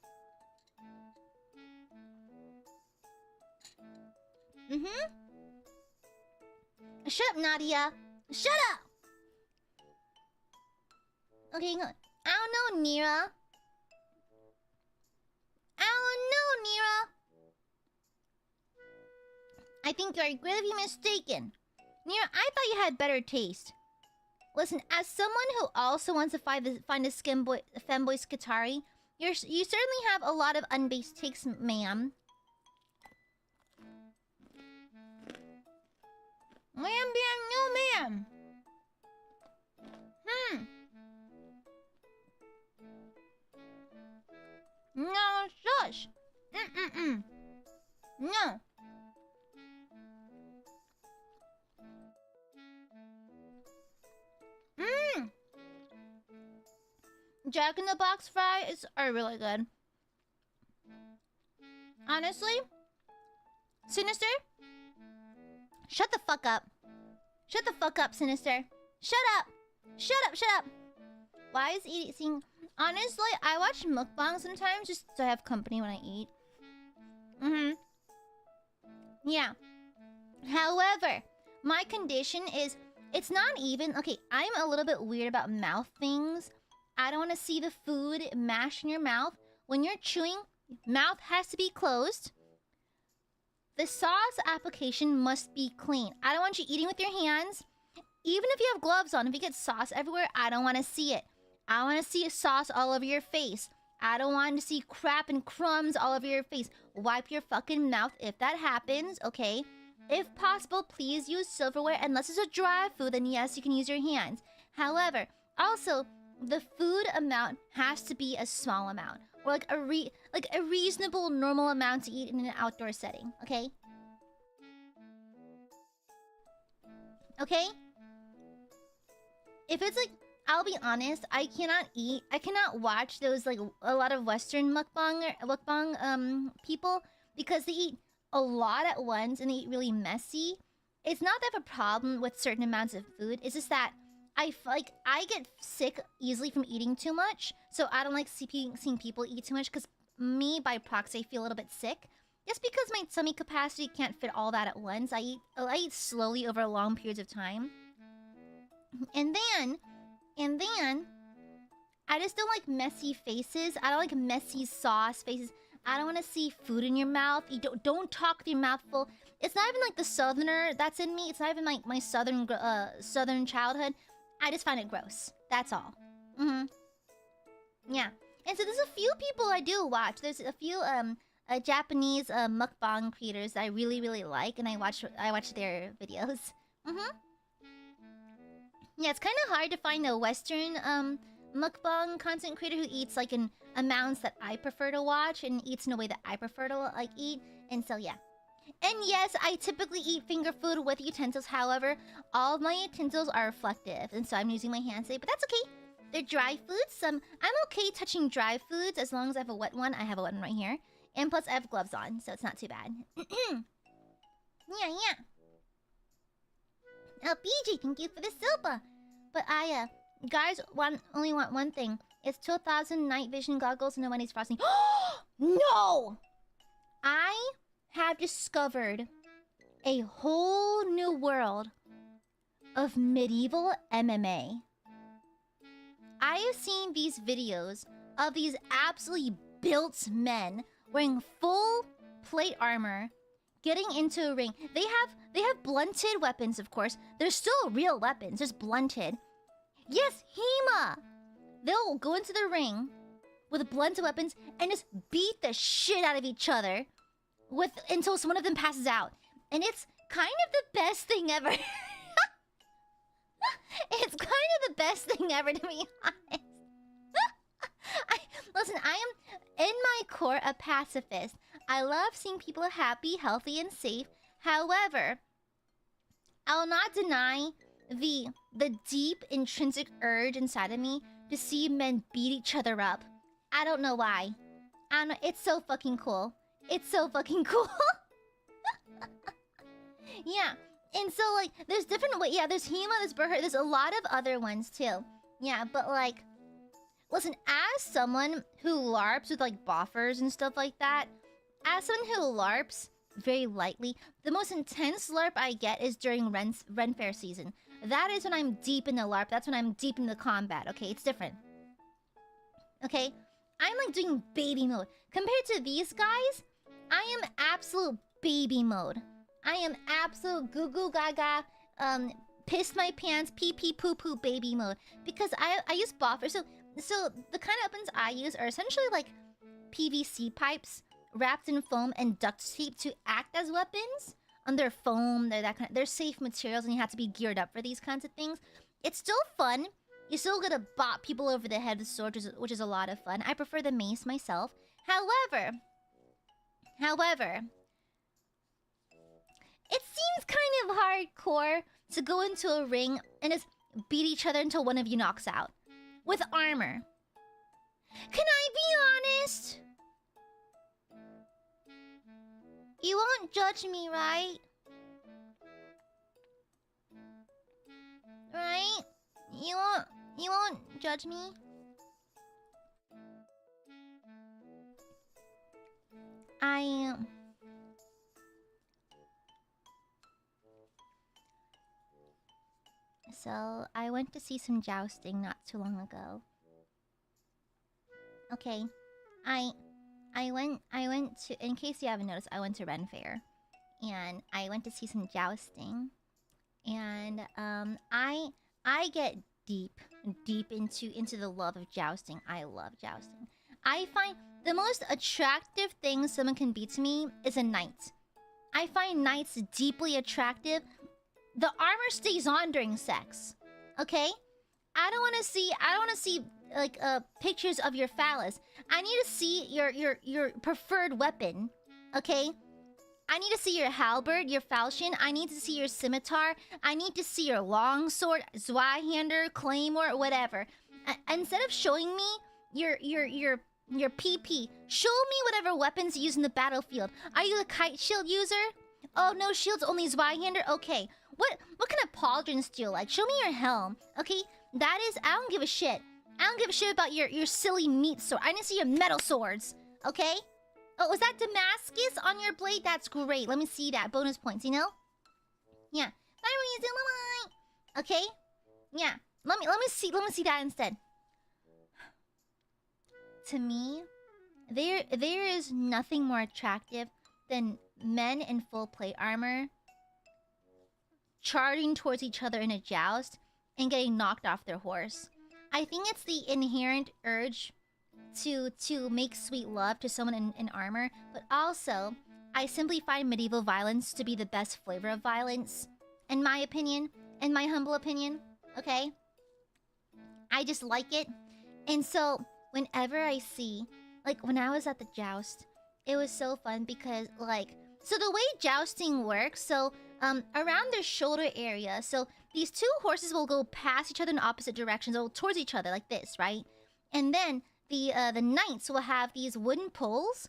Mm-hmm. Shut up, Nadia. Shut up! Okay, I don't know, Nira. I don't know, Nira. I think you're gravely mistaken. Nira, I thought you had better taste. Listen, as someone who also wants to find a femboy Skitari, you certainly have a lot of unbased takes, ma'am. Ma'am, no, ma'am. No, shush. No. Jack in the Box fries are really good. Honestly, Sinister, shut the fuck up. Shut the fuck up, Sinister. Shut up. Shut up. Shut up. Why is eating? Honestly, I watch mukbang sometimes just to have company when I eat. Yeah. However, my condition is it's not even okay. I'm a little bit weird about mouth things. I don't want to see the food mash in your mouth. When you're chewing, mouth has to be closed. The sauce application must be clean. I don't want you eating with your hands. Even if you have gloves on, if you get sauce everywhere, I don't want to see it. I want to see sauce all over your face. I don't want to see crap and crumbs all over your face. Wipe your fucking mouth if that happens, okay? If possible, please use silverware. Unless it's a dry food, then yes, you can use your hands. However, also, the food amount has to be a small amount. Or like a reasonable, normal amount to eat in an outdoor setting, okay? Okay? If it's like, I'll be honest, I cannot watch those like a lot of Western mukbang people because they eat a lot at once and they eat really messy. It's not that I have a problem with certain amounts of food. It's just that I get sick easily from eating too much, so I don't like seeing people eat too much because me, by proxy, I feel a little bit sick. Just because my tummy capacity can't fit all that at once, I eat slowly over long periods of time. And then, I just don't like messy faces. I don't like messy sauce faces. I don't want to see food in your mouth. You don't talk with your mouth full. It's not even like the southerner that's in me. It's not even like my southern childhood. I just find it gross. That's all. Yeah. And so there's a few people I do watch. There's a few Japanese mukbang creators that I really, really like, and I watch their videos. Yeah, it's kind of hard to find a Western mukbang content creator who eats like in amounts that I prefer to watch and eats in a way that I prefer to like eat. And so yeah. And yes, I typically eat finger food with utensils. However, all of my utensils are reflective, and so I'm using my hands today. But that's okay. They're dry foods. I'm okay touching dry foods as long as I have a wet one. I have a wet one right here, and plus I have gloves on, so it's not too bad. Yeah. Oh, BJ, thank you for the silver. But guys only want one thing. It's 2000 night vision goggles and nobody's frosting. No! I have discovered a whole new world of medieval MMA. I have seen these videos of these absolutely built men wearing full plate armor, getting into a ring. They have blunted weapons, of course. They're still real weapons, just blunted. Yes, Hema! They'll go into the ring with blunted weapons and just beat the shit out of each other until one of them passes out. And it's kind of the best thing ever. It's kind of the best thing ever, to be honest. Listen, I am, in my core, a pacifist. I love seeing people happy, healthy, and safe. However, I will not deny the deep, intrinsic urge inside of me to see men beat each other up. I don't know why. I don't know. It's so fucking cool. It's so fucking cool. Yeah. And so, like, there's different ways. Yeah, there's Hema, there's Burher, there's a lot of other ones, too. Yeah, but, like, listen, as someone who LARPs with, like, boffers and stuff like that, as someone who LARPs, very lightly. The most intense LARP I get is during Ren Fair season. That is when I'm deep in the LARP. That's when I'm deep in the combat. Okay, it's different. Okay, I'm like doing baby mode compared to these guys. I am absolute baby mode. I am absolute goo goo gaga, piss my pants, pee pee poo poo baby mode because I use buffers. So the kind of weapons I use are essentially like PVC pipes wrapped in foam and duct tape to act as weapons. And they're foam, they're safe materials, and you have to be geared up for these kinds of things. It's still fun. You still gotta bop people over the head with swords, which is a lot of fun. I prefer the mace myself. However, it seems kind of hardcore to go into a ring and just beat each other until one of you knocks out with armor. Can I be honest? You won't judge me, right? Right? You won't judge me? So, I went to see some jousting not too long ago. Okay. I went to, in case you haven't noticed, I went to Ren Fair. And I went to see some jousting. And I get deep into the love of jousting. I love jousting. I find the most attractive thing someone can be to me is a knight. I find knights deeply attractive. The armor stays on during sex. Okay? I don't want to see like pictures of your phallus. I need to see your preferred weapon. Okay? I need to see your halberd, your falchion. I need to see your scimitar. I need to see your longsword, Zweihander, claymore, whatever. Instead of showing me your PP, show me whatever weapons you use in the battlefield. Are you a kite shield user? Oh, no shields, only Zweihander? Okay. What kind of pauldrons do you like? Show me your helm. Okay? That is, I don't give a shit. I don't give a shit about your silly meat sword. I need to see your metal swords. Okay? Oh, was that Damascus on your blade? That's great. Let me see that. Bonus points, you know? Yeah. Bye. Okay? Yeah. Let me see that instead. To me, there is nothing more attractive than men in full plate armor charging towards each other in a joust and getting knocked off their horse. I think it's the inherent urge to make sweet love to someone in armor, but also I simply find medieval violence to be the best flavor of violence, in my opinion, in my humble opinion. Okay, I just like it. And so whenever I see, like when I was at the joust, it was so fun because like, so the way jousting works, so around their shoulder area, so these two horses will go past each other in opposite directions, or towards each other like this, right? And then the knights will have these wooden poles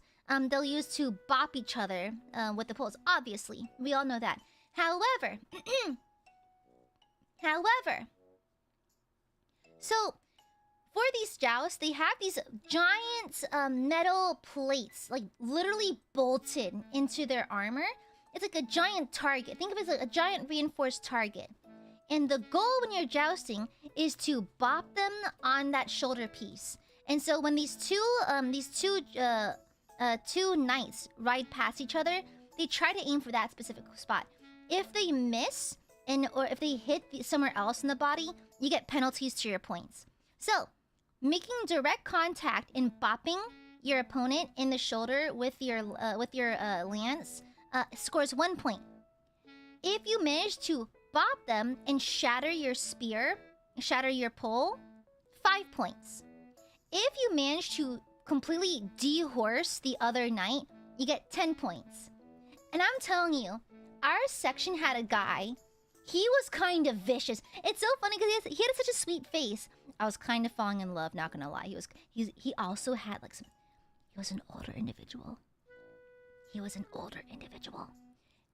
they'll use to bop each other with the poles. Obviously, we all know that. However, so for these jousts, they have these giant metal plates, like literally bolted into their armor. It's like a giant target. Think of it as a giant reinforced target. And the goal when you're jousting is to bop them on that shoulder piece. And so when these two knights ride past each other, they try to aim for that specific spot. If they miss, or if they hit somewhere else in the body, you get penalties to your points. So, making direct contact and bopping your opponent in the shoulder with your lance scores 1 point. If you manage to bop them and shatter your spear, shatter your pole, 5 points. If you manage to completely dehorse the other knight, you get 10 points. And I'm telling you, our section had a guy. He was kind of vicious. It's so funny because he had such a sweet face. I was kind of falling in love, not gonna lie. He also had like some. He was an older individual.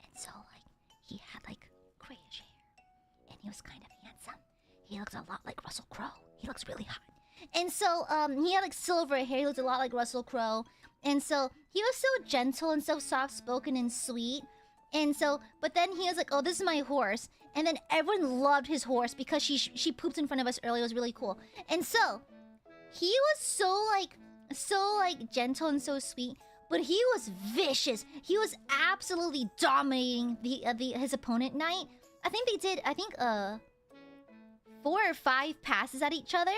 And so like he had like grayish hair, and he was kind of handsome. He looked a lot like Russell Crowe. He looks really hot. And so he had like silver hair. He looked a lot like Russell Crowe. And so he was so gentle and so soft-spoken and sweet. And so, but then he was like, "Oh, this is my horse." And then everyone loved his horse because she pooped in front of us earlier. It was really cool. And so, he was so like gentle and so sweet, but he was vicious. He was absolutely dominating his opponent knight. I think they did 4 or 5 passes at each other,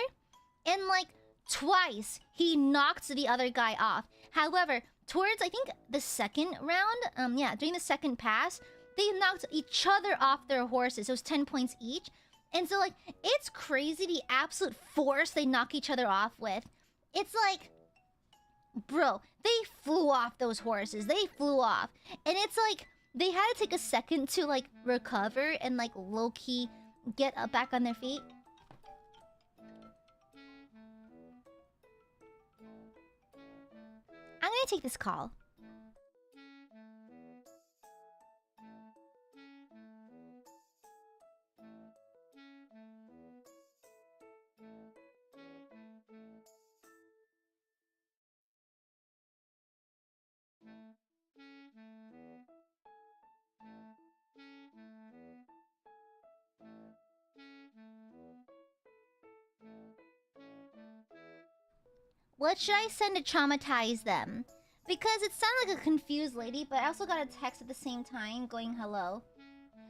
and like twice he knocked the other guy off. However, towards I think the second round, during the second pass, they knocked each other off their horses. It was 10 points each. And so, like, it's crazy the absolute force they knock each other off with. It's like, bro, they flew off those horses. They flew off. And it's like, they had to take a second to, like, recover and, like, low-key get back on their feet. I'm gonna take this call. What should I send to traumatize them? Because it sounded like a confused lady, but I also got a text at the same time going hello.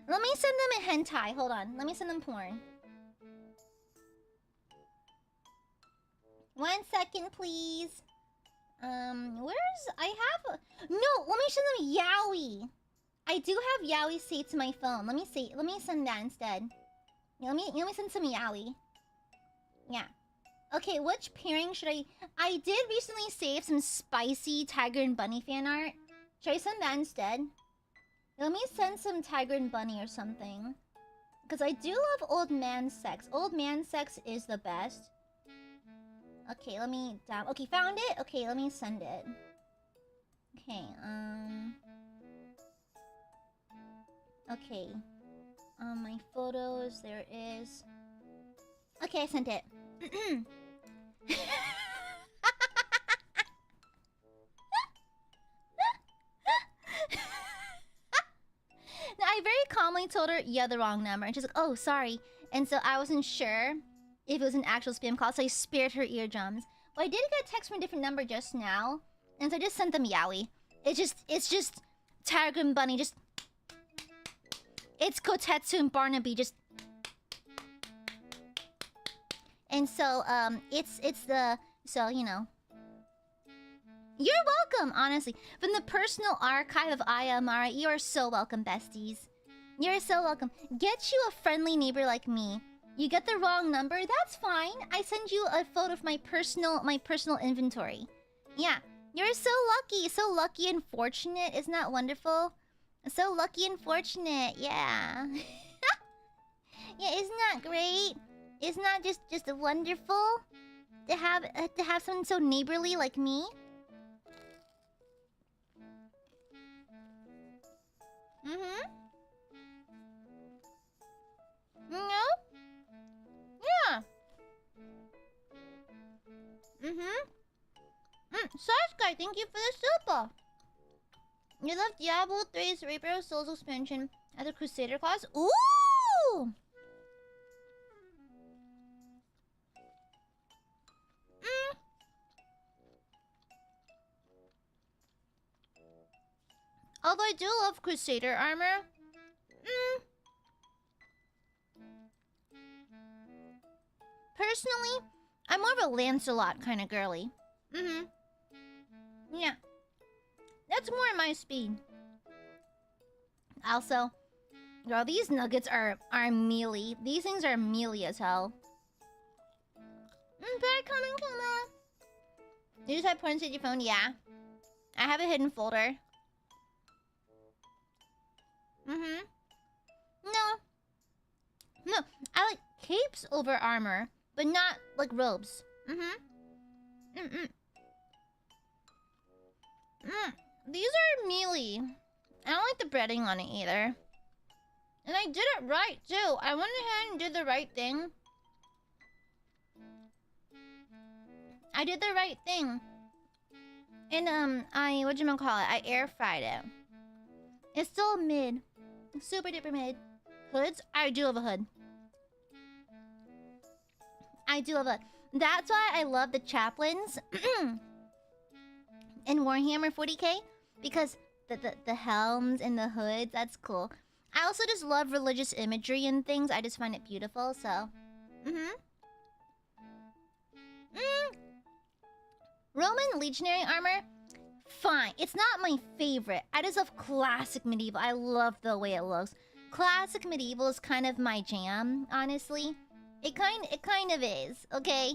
Let me send them a hentai. Hold on. Let me send them porn. 1 second, please. I have a... No, let me send them yaoi. I do have yaoi saved to my phone. Let me see. Let me send that instead. Let me send some yaoi. Yeah. Okay, which pairing should I did recently save some spicy Tiger and Bunny fan art. Should I send that instead? Let me send some Tiger and Bunny or something. Because I do love old man sex. Old man sex is the best. Okay, let me down. Okay, found it. Okay, let me send it. Okay, okay. My photos, there it is. Okay, I sent it. I very calmly told her, "Yeah, the wrong number." And she's like, "Oh, sorry." And so I wasn't sure if it was an actual spam call, so I spared her eardrums. But I did get a text from a different number just now, and so I just sent them yaoi. It's just Tiger and Bunny, just... It's Kotetsu and Barnaby, just... And so, it's the... So, you know. You're welcome, honestly. From the personal archive of AiaAmare, you are so welcome, besties. You're so welcome. Get you a friendly neighbor like me. You get the wrong number, that's fine. I send you a photo of my personal inventory. Yeah, you're so lucky and fortunate. Isn't that wonderful? So lucky and fortunate, yeah. Yeah, isn't that great? Isn't that just wonderful to have someone so neighborly like me? No? Yeah. Sasuke, thank you for the super. You love Diablo 3's Reaper of Souls expansion at the Crusader class? Ooh! Although I do love Crusader armor. Personally, I'm more of a Lancelot kind of girly. Yeah. That's more my speed. Also, girl, these nuggets are mealy. These things are mealy as hell. Come on. You just have porn to your phone? Yeah. I have a hidden folder. No, I like capes over armor, but not like robes. These are mealy. I don't like the breading on it either. And I did it right too. I went ahead and did the right thing. I did the right thing. And I air fried it. It's still mid. Super duper mid. Hoods? I do have a hood. I do have a... That's why I love the chaplains in Warhammer 40k. Because the helms and the hoods, that's cool. I also just love religious imagery and things. I just find it beautiful, so... Roman legionary armor? Fine. It's not my favorite. I just love classic medieval. I love the way it looks. Classic medieval is kind of my jam, honestly. It kind of is, okay?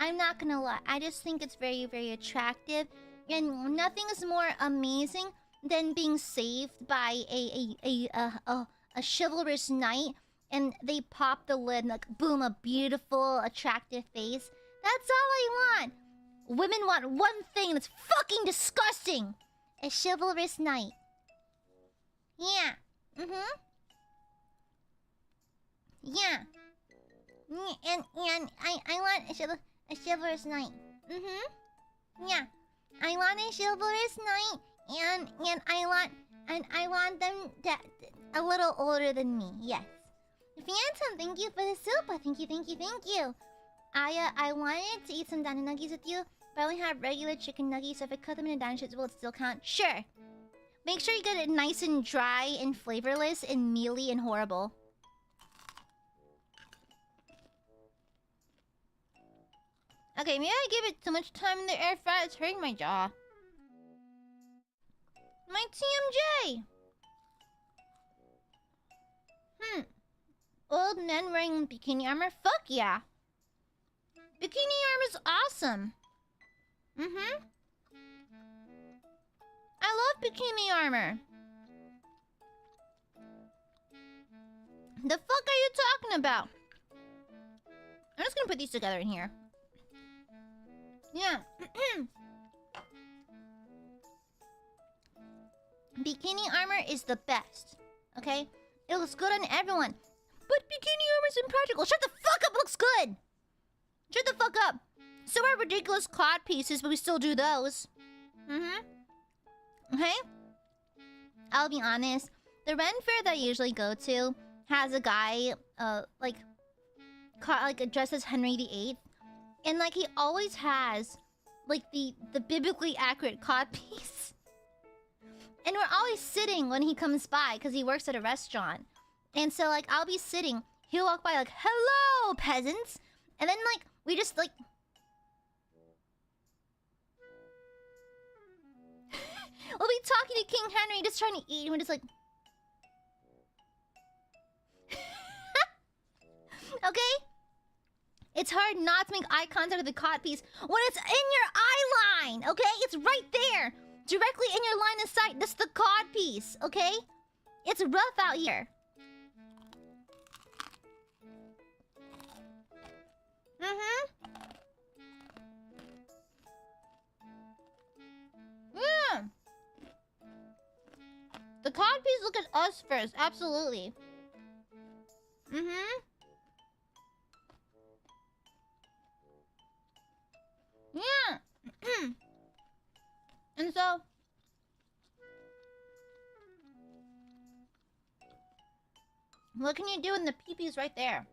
I'm not gonna lie. I just think it's very, very attractive. And nothing is more amazing than being saved by a chivalrous knight. And they pop the lid and like, boom, a beautiful, attractive face. That's all I want. Women want one thing that's fucking disgusting. A chivalrous knight. Yeah. Yeah. And I want a chivalrous knight. Yeah. I want a chivalrous knight, and I want them that a little older than me. Yes. Phantom, thank you for the soup. Thank you. I wanted to eat some dino nuggies with you, but I only have regular chicken nuggies, so if I cut them into dino chips, will it still count? Sure. Make sure you get it nice and dry and flavorless and mealy and horrible. Okay, maybe I give it too much time in the air fryer. It's hurting my jaw. My TMJ! Old men wearing bikini armor? Fuck yeah! Bikini armor's awesome! I love bikini armor! The fuck are you talking about? I'm just gonna put these together in here. Yeah. Bikini armor is the best. Okay? It looks good on everyone. But bikini armor's impractical. Shut the fuck up, it looks good! Shut the fuck up! So are ridiculous cod pieces, but we still do those. Okay? I'll be honest. The Ren Fair that I usually go to has a guy, like dressed as Henry VIII. And, like, he always has, like, the biblically accurate cod piece. And we're always sitting when he comes by, because he works at a restaurant. And so, like, I'll be sitting. He'll walk by, like, hello, peasants! And then, like, we just, like... we'll be talking to King Henry, just trying to eat, and we're just like... Okay? It's hard not to make eye contact with the cod piece when it's in your eye line, okay? It's right there, directly in your line of sight. This is the cod piece, okay? It's rough out here. Yeah. The cod piece look at us first, absolutely. Yeah. And so what can you do when the pee-pee's right there?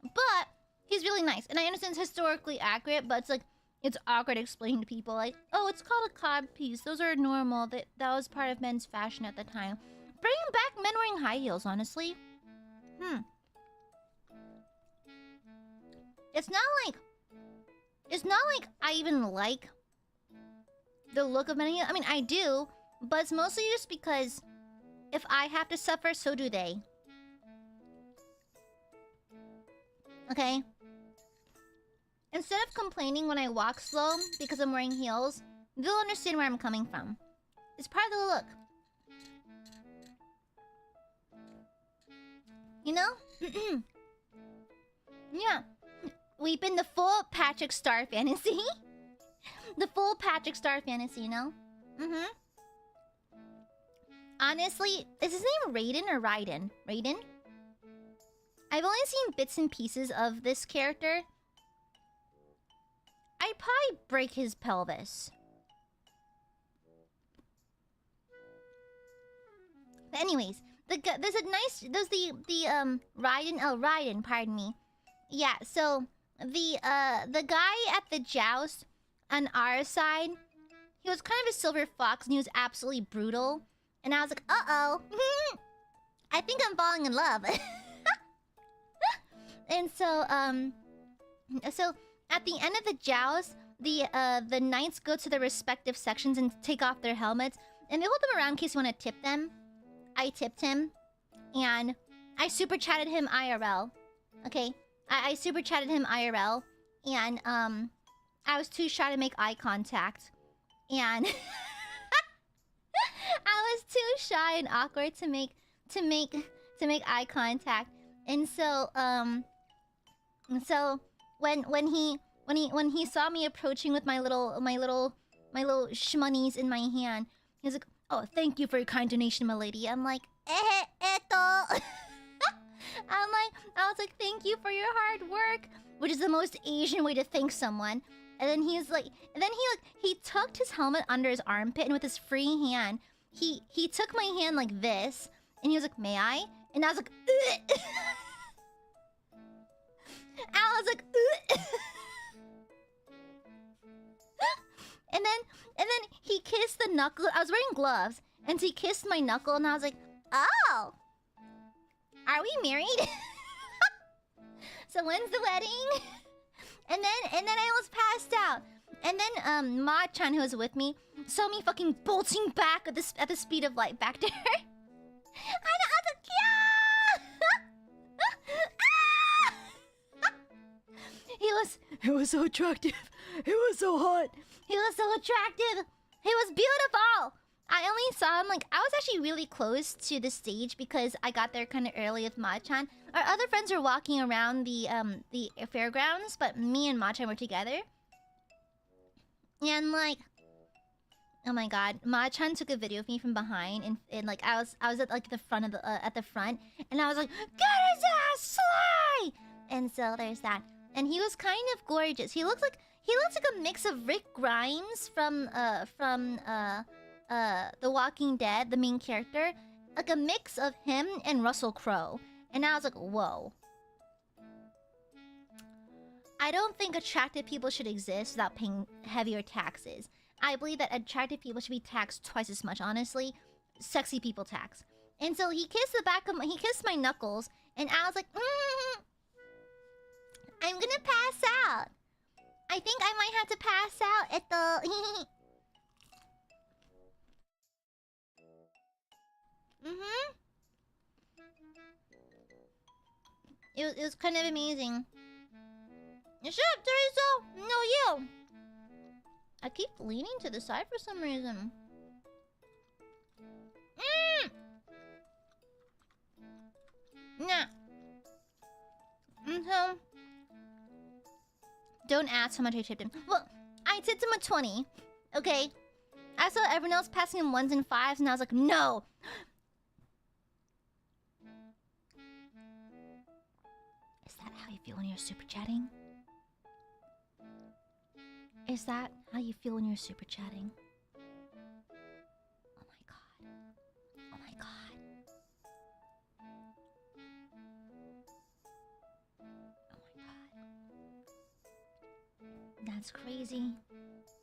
But he's really nice. And I understand it's historically accurate, but it's like it's awkward explaining to people like, oh, it's called a cod piece. Those are normal. That was part of men's fashion at the time. Bringing back men wearing high heels, honestly. It's not like I even like the look of men. I mean, I do, but it's mostly just because if I have to suffer, so do they. Okay? Instead of complaining when I walk slow because I'm wearing heels, they'll understand where I'm coming from. It's part of the look. You know? Yeah. We've been the full Patrick Star fantasy. The full Patrick Star fantasy, you know? Honestly, is his name Raiden or Raiden? Raiden? I've only seen bits and pieces of this character. I'd probably break his pelvis. But anyways, there's the Raiden, pardon me. Yeah, so the guy at the joust on our side, he was kind of a silver fox and he was absolutely brutal. And I was like, uh-oh. I think I'm falling in love. And so at the end of the joust, the knights go to their respective sections and take off their helmets. And they hold them around in case you want to tip them. I tipped him. And I super chatted him IRL. Okay? I super chatted him IRL. And I was too shy to make eye contact. And I was too shy and awkward to make eye contact. And so when he saw me approaching with my little shmonies in my hand, he was like, "Oh, thank you for your kind donation, my lady." I'm like, eto. I was like, "Thank you for your hard work," which is the most Asian way to thank someone. And then he tucked his helmet under his armpit, and with his free hand, he took my hand like this, and he was like, "May I?" And I was like, ugh. I was like, ugh. And then he kissed the knuckle. I was wearing gloves, and he kissed my knuckle, and I was like, "Oh, are we married?" So when's the wedding? And then I almost passed out. And then Ma-chan, who was with me, saw me fucking bolting back at the speed of light back to her. And I was like, yeah! He was so attractive. He was so hot. He was so attractive. He was beautiful. I only saw him, like, I was actually really close to the stage because I got there kind of early with Ma-chan. Our other friends were walking around the fairgrounds, but me and Ma-chan were together. And, like, oh my god, Ma-chan took a video of me from behind, and like, I was at, like, the front of the, at the front, and I was like, "Get his ass, slay!" And so there's that. And he was kind of gorgeous. He looks like a mix of Rick Grimes from The Walking Dead, the main character, like a mix of him and Russell Crowe. And I was like, whoa. I don't think attractive people should exist without paying heavier taxes. I believe that attractive people should be taxed twice as much, honestly. Sexy people tax. And so he kissed he kissed my knuckles, and I was like, I'm gonna pass out. I think I might have to pass out at the... It was kind of amazing. Shut up, Teresa! No, you! I keep leaning to the side for some reason. Nah. So... Don't ask how much I tipped him. Well, I tipped him a 20. Okay? I saw everyone else passing him 1s and 5s, and I was like, no! Is that how you feel when you're super chatting? Is that how you feel when you're super chatting? Oh my god. Oh my god. Oh my god. That's crazy.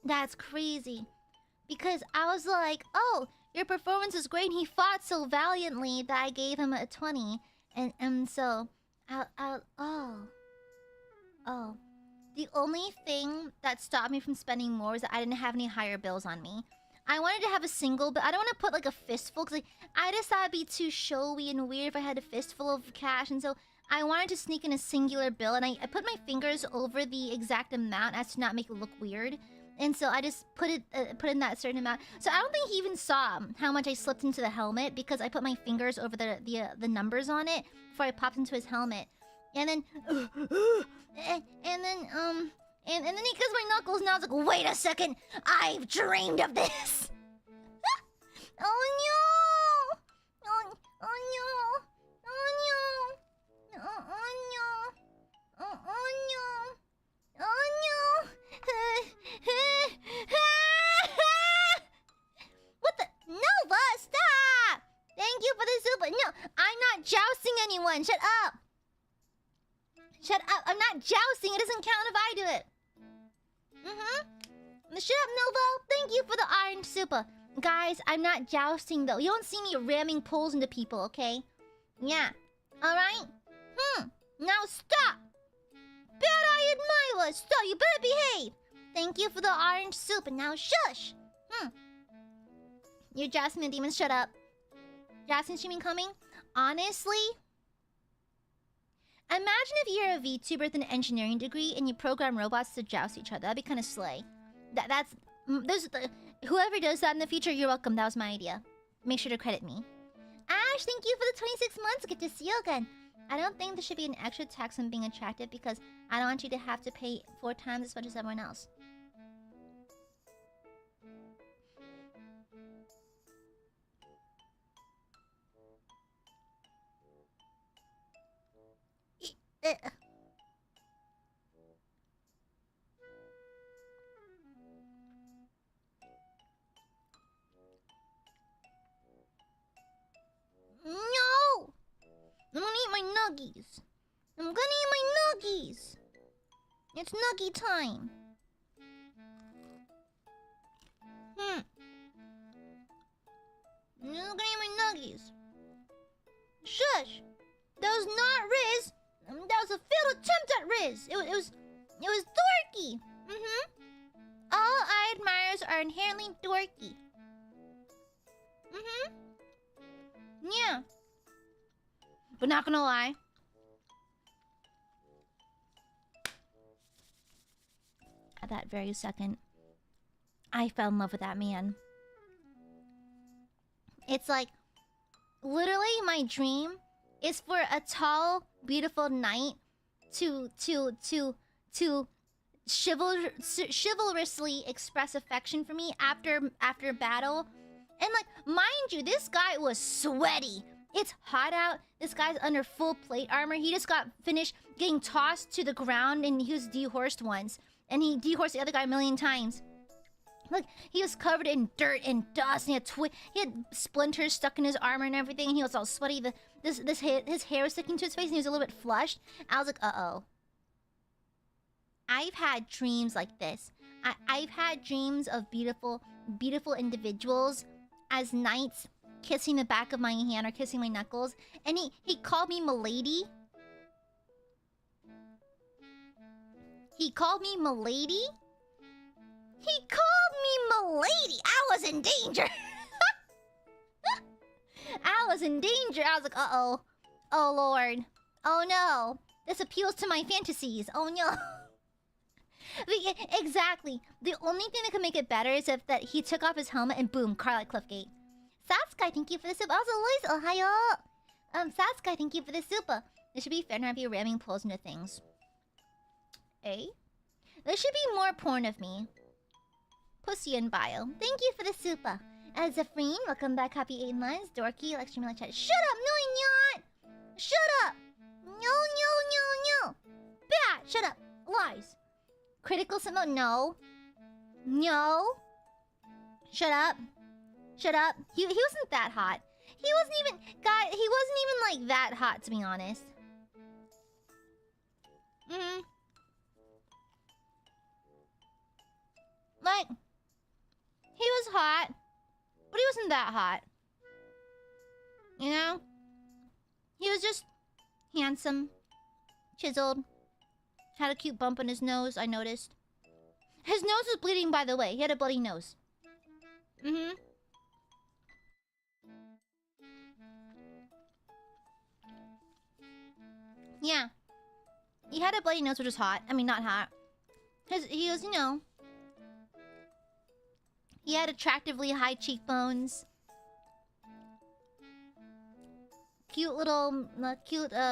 That's crazy. Because I was like, oh, your performance is great. He fought so valiantly that I gave him a 20. And so, oh. The only thing that stopped me from spending more was that I didn't have any higher bills on me. I wanted to have a single, but I don't want to put like a fistful, because like, I just thought it'd be too showy and weird if I had a fistful of cash, and so I wanted to sneak in a singular bill, and I put my fingers over the exact amount as to not make it look weird. And so I just put in that certain amount. So I don't think he even saw how much I slipped into the helmet, because I put my fingers over the numbers on it before I popped into his helmet. And then and then he kissed my knuckles, and I was like, wait a second, I've dreamed of this. Oh no! Oh no! Oh no! Oh no! Oh no! Oh no! What the? Nova, stop! Thank you for on, shut up! Shut up, I'm not jousting, it doesn't count if I do it. Shut up, Nova, thank you for the orange super. Guys, I'm not jousting though. You don't see me ramming poles into people, okay? Yeah, alright? Now stop! Bad Aiadmirers, stop, you better behave! Thank you for the orange soup, and now shush! You're Jasmine Demon, shut up. Jasmine streaming coming? Honestly? Imagine if you're a VTuber with an engineering degree and you program robots to joust each other. That'd be kind of slay. Whoever does that in the future, you're welcome. That was my idea. Make sure to credit me. Ash, thank you for the 26 months. Good to see you again. I don't think there should be an extra tax on being attractive because I don't want you to have to pay 4 times as much as everyone else. No! I'm gonna eat my nuggies. I'm gonna eat my nuggies. It's nuggie time. I'm gonna eat my nuggies. Shush! That was not Riz. That was a failed attempt at Riz. It was dorky. All Aiadmirers are inherently dorky. Yeah. But not gonna lie. At that very second, I fell in love with that man. It's like, literally my dream is for a tall, beautiful knight to chivalrously express affection for me after battle. And like, mind you, this guy was sweaty. It's hot out. This guy's under full plate armor. He just got finished getting tossed to the ground and he was dehorsed once. And he dehorsed the other guy a million times. Look, he was covered in dirt and dust, and he had splinters stuck in his armor and everything, and he was all sweaty. His hair was sticking to his face, and he was a little bit flushed. I was like, uh-oh. I've had dreams like this. I've had dreams of beautiful, beautiful individuals as knights kissing the back of my hand or kissing my knuckles, and he called me Milady. He called me Milady? He called me Milady! I was in danger! I was in danger! I was like, uh-oh. Oh, Lord. Oh, no. This appeals to my fantasies. Oh, no. Exactly. The only thing that could make it better is if that he took off his helmet and boom, car like Cliffgate. Sasuke, thank you for the soup. Also, Lois, ohayo! Sasuke, thank you for the soup. It should be fair to have you ramming pulls into things. Eh? There should be more porn of me. Pussy in bio. Thank you for the super. As a friend, welcome back. Happy 8 lines. Dorky, like streaming, like chat. Shut up! No, I'm not! Shut up! No! Bad! Shut up! Lies. Critical symbol? No. No. Shut up. Shut up. He wasn't that hot. He wasn't even... Guy, he wasn't even, like, that hot, to be honest. Like... He was hot, but he wasn't that hot. You know? He was just handsome, chiseled, had a cute bump on his nose, I noticed. His nose was bleeding, by the way. He had a bloody nose. Yeah. He had a bloody nose, which was hot. I mean, not hot. He was, you know... He had attractively high cheekbones. Cute little,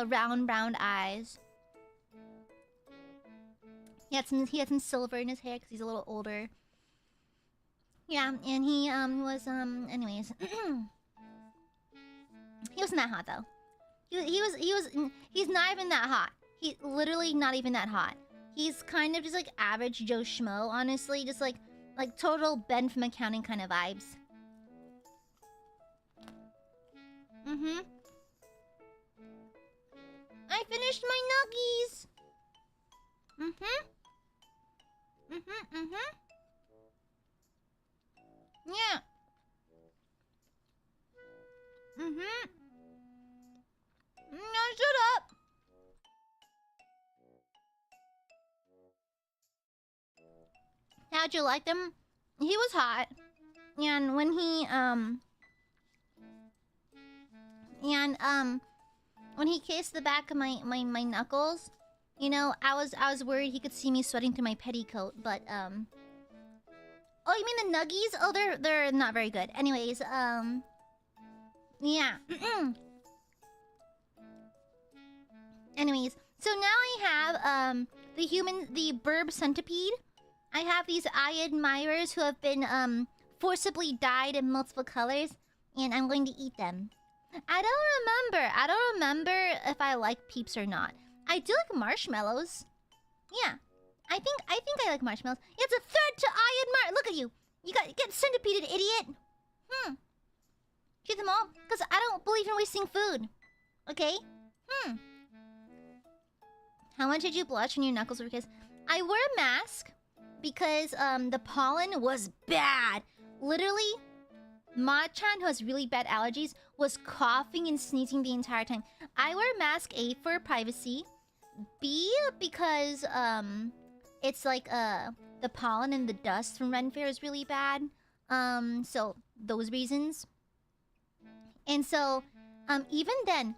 round brown eyes. He had some silver in his hair because he's a little older. Yeah, and he was anyways. He wasn't that hot though. He's not even that hot. He literally not even that hot. He's kind of just like average Joe Schmo, honestly, just like total Ben from accounting kind of vibes. I finished my nuggies. Yeah. No, shut up. How'd you like them? He was hot. And when when he kissed the back of my knuckles, you know, I was worried he could see me sweating through my petticoat, but oh, you mean the nuggies? Oh, they're not very good. Anyways, yeah. Anyways, so now I have the burb centipede. I have these Aiadmirers who have been forcibly dyed in multiple colors, and I'm going to eat them. I don't remember if I like peeps or not. I do like marshmallows. Yeah. I think I like marshmallows. It's a threat to Aiadmire. Look at you. You get centipeded, idiot. Shoot them all? Because I don't believe in wasting food. Okay? How much did you blush when your knuckles were kissed? I wore a mask because the pollen was bad. Literally, Ma-chan, who has really bad allergies, was coughing and sneezing the entire time. I wear a mask, A, for privacy. B, because it's like the pollen and the dust from Ren Fair is really bad. So those reasons. And so even then,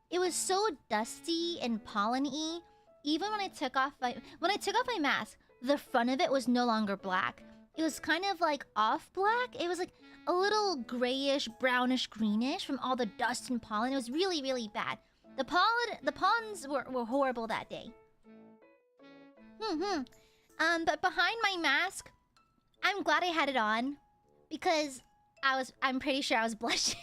it was so dusty and pollen-y. Even when I took off my mask, the front of it was no longer black. It was kind of like off black. It was like a little grayish, brownish, greenish from all the dust and pollen. It was really, really bad. The pollens were horrible that day. But behind my mask, I'm glad I had it on because I'm pretty sure I was blushing.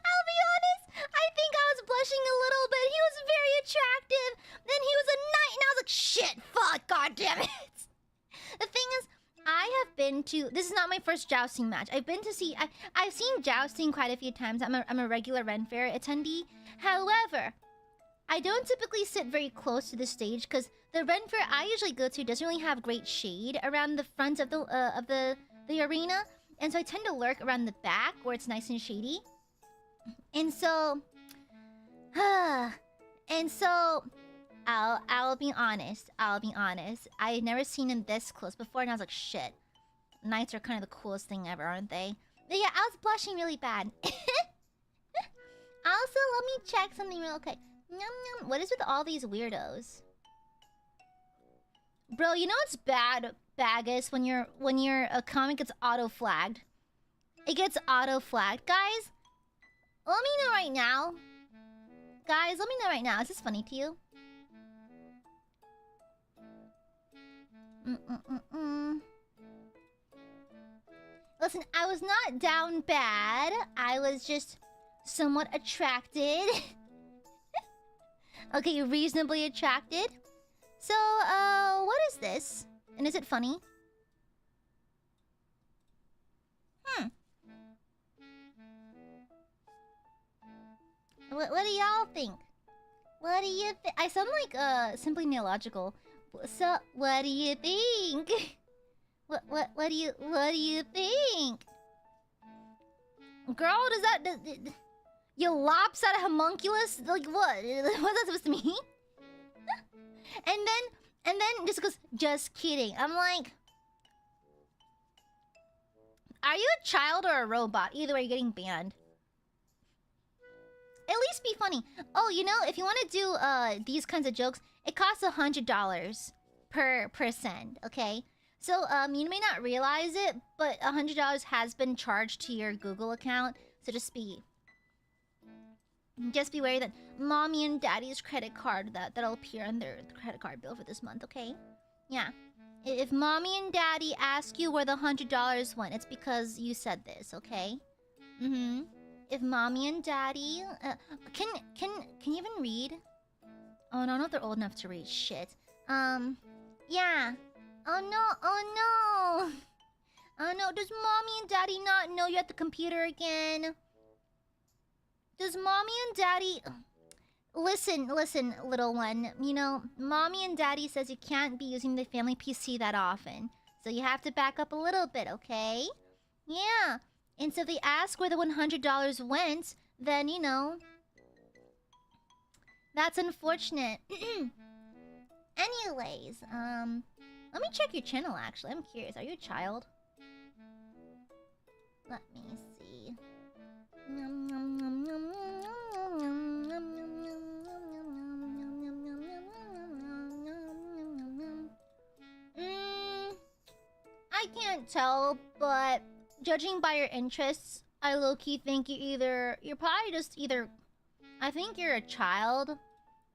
I'll be honest. I think I was blushing a little bit. He was very attractive. Then he was a knight, and I was like, shit, fuck, god damn it. The thing is, I have been to. This is not my first jousting match. I've been to see. I've seen jousting quite a few times. I'm a regular Ren Fair attendee. However, I don't typically sit very close to the stage because the Ren Fair I usually go to doesn't really have great shade around the front of the arena, and so I tend to lurk around the back where it's nice and shady. And so, I'll be honest. I had never seen him this close before, and I was like, shit. Knights are kind of the coolest thing ever, aren't they? But yeah, I was blushing really bad. Also, let me check something real quick. Nom, nom. What is with all these weirdos? Bro, you know what's bad, Bagus, when your comic gets auto-flagged? It gets auto-flagged. Guys, let me know right now. Guys, let me know right now. Is this funny to you? Listen, I was not down bad. I was just somewhat attracted. Okay, reasonably attracted. So, what is this? And is it funny? What do y'all think? What do you think? I sound like simply neological. So, what do you think? What do you think? Girl, does that you lopsided homunculus? Like what? What's that supposed to mean? and then just goes, just kidding. I'm like, are you a child or a robot? Either way, you're getting banned. At least be funny. Oh, you know, if you want to do these kinds of jokes, it costs $100 per send. Okay, so you may not realize it, but $100 has been charged to your Google account. So just be wary that mommy and daddy's credit card that'll appear on their credit card bill for this month. Okay, yeah. If mommy and daddy ask you where the $100 went, it's because you said this. Okay. If mommy and daddy can you even read? Oh no, not they're old enough to read. Shit. Yeah. Oh no. No, does mommy and daddy not know you're at the computer again? Does mommy and daddy... Listen, little one. You know, mommy and daddy says you can't be using the family PC that often. So you have to back up a little bit, okay? Yeah. And so if they ask where the $100 went, then, you know... That's unfortunate. Anyways, let me check your channel, actually. I'm curious. Are you a child? Let me see. I can't tell, but judging by your interests, I low-key think you're probably just either... I think you're a child.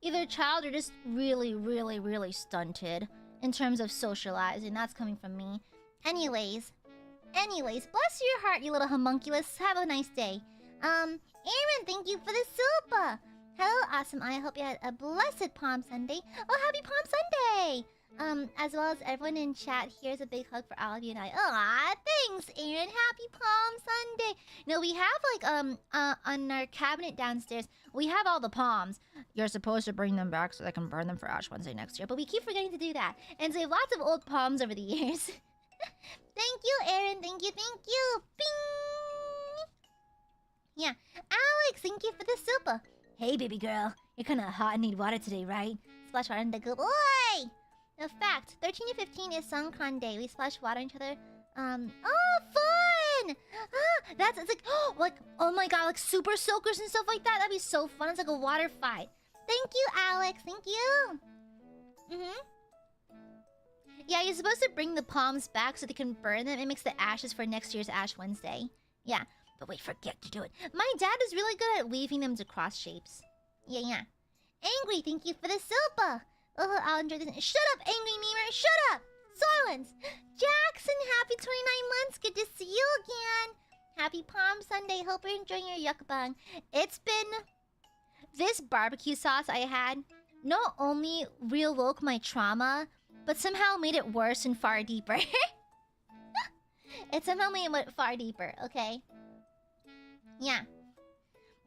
Either a child or just really, really, really stunted in terms of socializing. That's coming from me. Anyways, bless your heart, you little homunculus. Have a nice day. Aaron, thank you for the super. Hello, awesome. I hope you had a blessed Palm Sunday. Oh, happy Palm Sunday! As well as everyone in chat, here's a big hug for all of you and I. Aw, thanks, Aaron. Happy Palm Sunday. No, we have like on our cabinet downstairs, we have all the palms. You're supposed to bring them back so I can burn them for Ash Wednesday next year, but we keep forgetting to do that. And so we have lots of old palms over the years. Thank you, Aaron. Thank you. Bing! Yeah. Alex, thank you for the super. Hey, baby girl. You're kind of hot and need water today, right? Splash water in the good boy. In fact, 13 to 15 is Songkran Day. We splash water on each other. Oh, fun! It's like, oh my god, like super soakers and stuff like that. That'd be so fun. It's like a water fight. Thank you, Alex. Thank you. Yeah, you're supposed to bring the palms back so they can burn them. It makes the ashes for next year's Ash Wednesday. Yeah, but we forget to do it. My dad is really good at weaving them to cross shapes. Yeah. Angry, thank you for the super. Oh, I'll enjoy this. Shut up, angry memer. Shut up. Silence. Jackson, happy 29 months. Good to see you again. Happy Palm Sunday. Hope you're enjoying your yuckbang. It's been... This barbecue sauce I had not only reawoke my trauma, but somehow made it worse and far deeper. It somehow made it far deeper, okay? Yeah.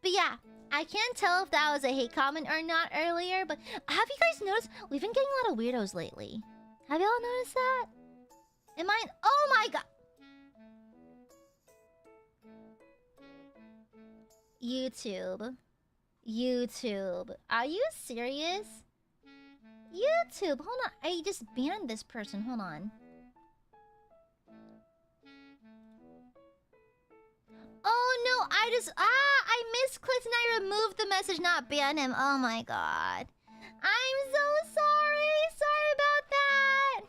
But yeah, I can't tell if that was a hate comment or not earlier, but have you guys noticed we've been getting a lot of weirdos lately? Have y'all noticed that? Am I... Oh my god! YouTube. Are you serious? YouTube, hold on. I just banned this person. Hold on. Oh no, I misclicked and I removed the message, not ban him. Oh my god. I'm so sorry. Sorry about that.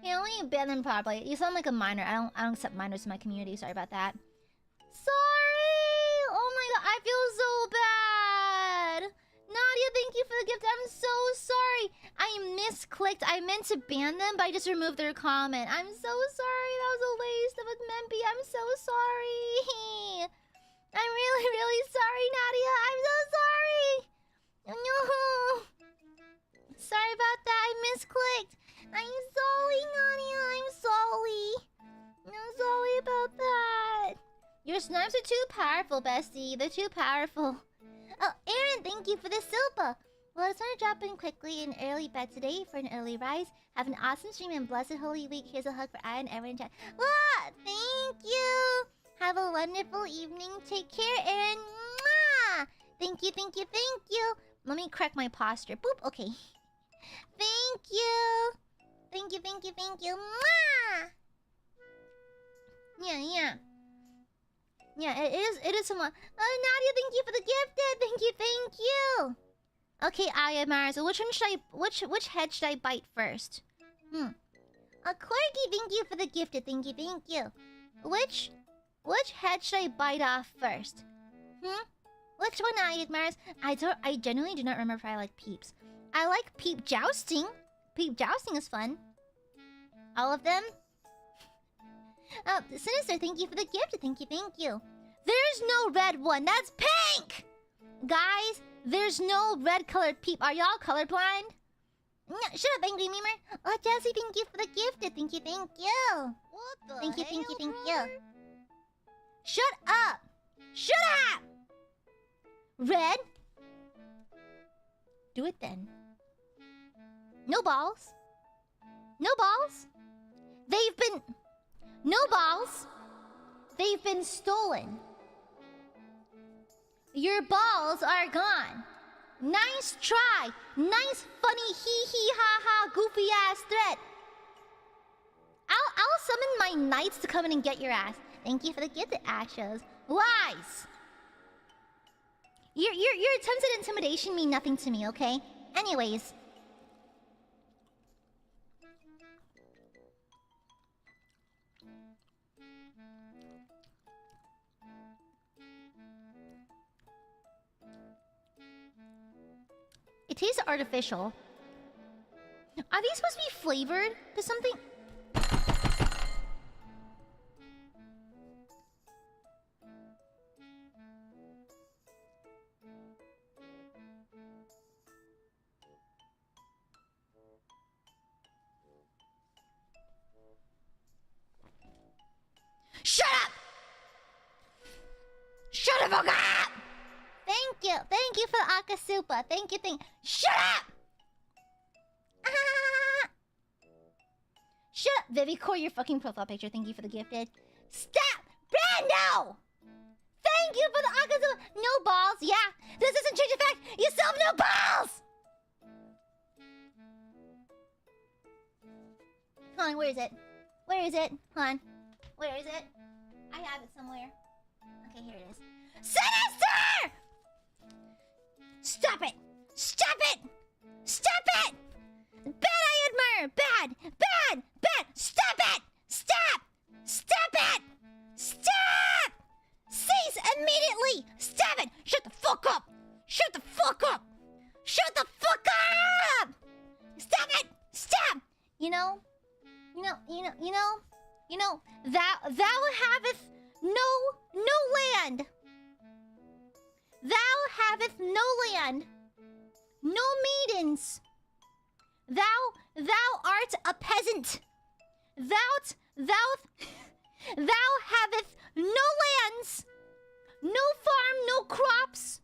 Hey, only ban them properly. You sound like a minor. I don't accept minors in my community. Sorry about that. Sorry. Oh my god, I feel so bad. Nadia, thank you for the gift. I'm so sorry. I misclicked. I meant to ban them, but I just removed their comment. I'm so sorry. That was a waste of a Memby. I'm so sorry. I'm really, really sorry, Nadia. I'm so sorry. No. Sorry about that. I misclicked. I'm sorry, Nadia. I'm sorry. I'm sorry about that. Your snipes are too powerful, bestie. They're too powerful. Oh, Aaron, thank you for the super. Well, I just want to drop in quickly in early bed today for an early rise. Have an awesome stream and blessed Holy Week. Here's a hug for I and everyone in chat. Ah, thank you. Have a wonderful evening. Take care, Aaron. Mwah! Thank you. Let me correct my posture. Boop. Okay. Thank you. Thank you. Mwah! Yeah, it is someone. Oh, Nadia, thank you for the gifted. Thank you. Okay, Aiadmirers, which head should I bite first? Corgi, thank you for the gifted. Thank you. Which head should I bite off first? Which one, Aiadmirers? I genuinely do not remember if I like peeps. I like peep jousting. Peep jousting is fun. All of them? Sinister, thank you for the gift. Thank you. There's no red one. That's pink! Guys, there's no red colored peep. Are y'all colorblind? No! Shut up, angry memer. Oh, Jesse, thank you for the gift. Thank you, thank you. What the Thank you, thank you, thank you. brother? Shut up! Shut up! Red? Do it then. No balls. No balls. They've been... No balls. They've been stolen. Your balls are gone. Nice try. Nice funny hee hee ha ha goofy ass threat. I'll summon my knights to come in and get your ass. Thank you for the gift, Ashos. Lies. Your attempts at intimidation mean nothing to me, okay? Anyways. It tastes artificial. Are these supposed to be flavored to something? Shut up! Shut the fuck up! Thank you. Thank you for the Akasupa. Thank you, Shut up! Ah! Shut up! Vivicore, your fucking profile picture. Thank you for the gifted. Stop! Brando! Thank you for the Akasupa. No balls. Yeah. This doesn't change the fact you still have no balls! Hold on, where is it? Where is it? Hold on. Where is it? I have it somewhere. Okay, here it is. Sinister! Stop it! Stop it! Stop it! Bad I admire! Bad! Bad! Bad! Stop it! Stop! Stop it! Stop! Cease immediately! Stop it! Shut the fuck up! Shut the fuck up! Shut the fuck up! Stop it! Stop! Thou haveth no land. Thou haveth no land, no maidens. Thou art a peasant. Thou haveth no lands, no farm, no crops.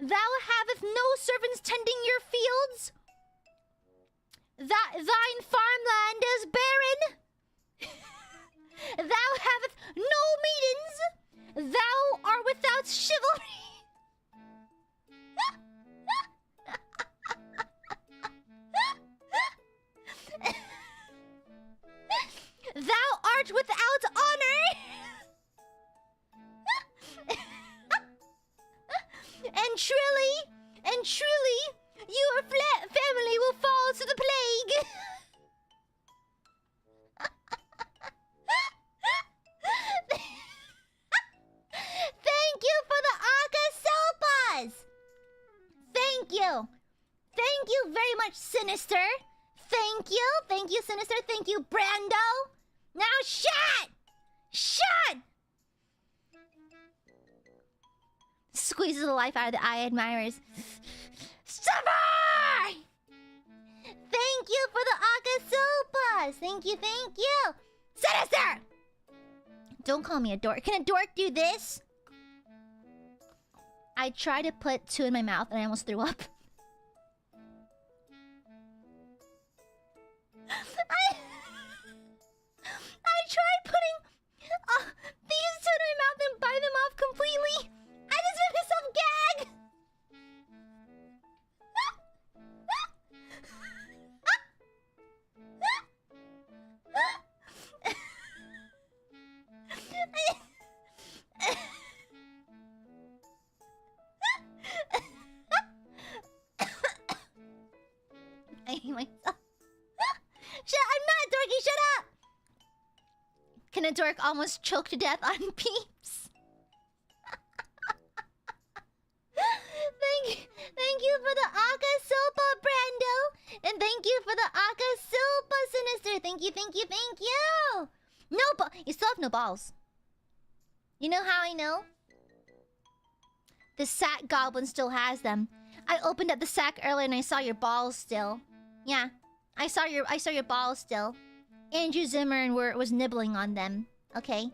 Thou haveth no servants tending your fields. Thine farmland is barren. Thou haveth no maidens. Thou art without chivalry. Thou art without honor. And truly, your family will fall to the plague. Thank you for the Akasopas! Thank you! Thank you very much, Sinister! Thank you! Thank you, Sinister! Thank you, Brando! Now shut! Shut! Squeezes the life out of the AiaAmareLIVE. Summer! Thank you for the Akasopas! Thank you, thank you! Sinister! Don't call me a dork. Can a dork do this? I tried to put 2 in my mouth and I almost threw up. I tried putting these 2 in my mouth and bite them off completely. I just made myself gag. I hate myself. I'm not a dorky, shut up! Can a dork almost choke to death on peeps? Thank you for the Akasopa, Brando! And thank you for the Akasopa, Sinister! Thank you, thank you, thank you! No you still have no balls. You know how I know? The sack goblin still has them. I opened up the sack earlier and I saw your balls still. Yeah. I saw your balls still. Andrew Zimmern was nibbling on them. Okay.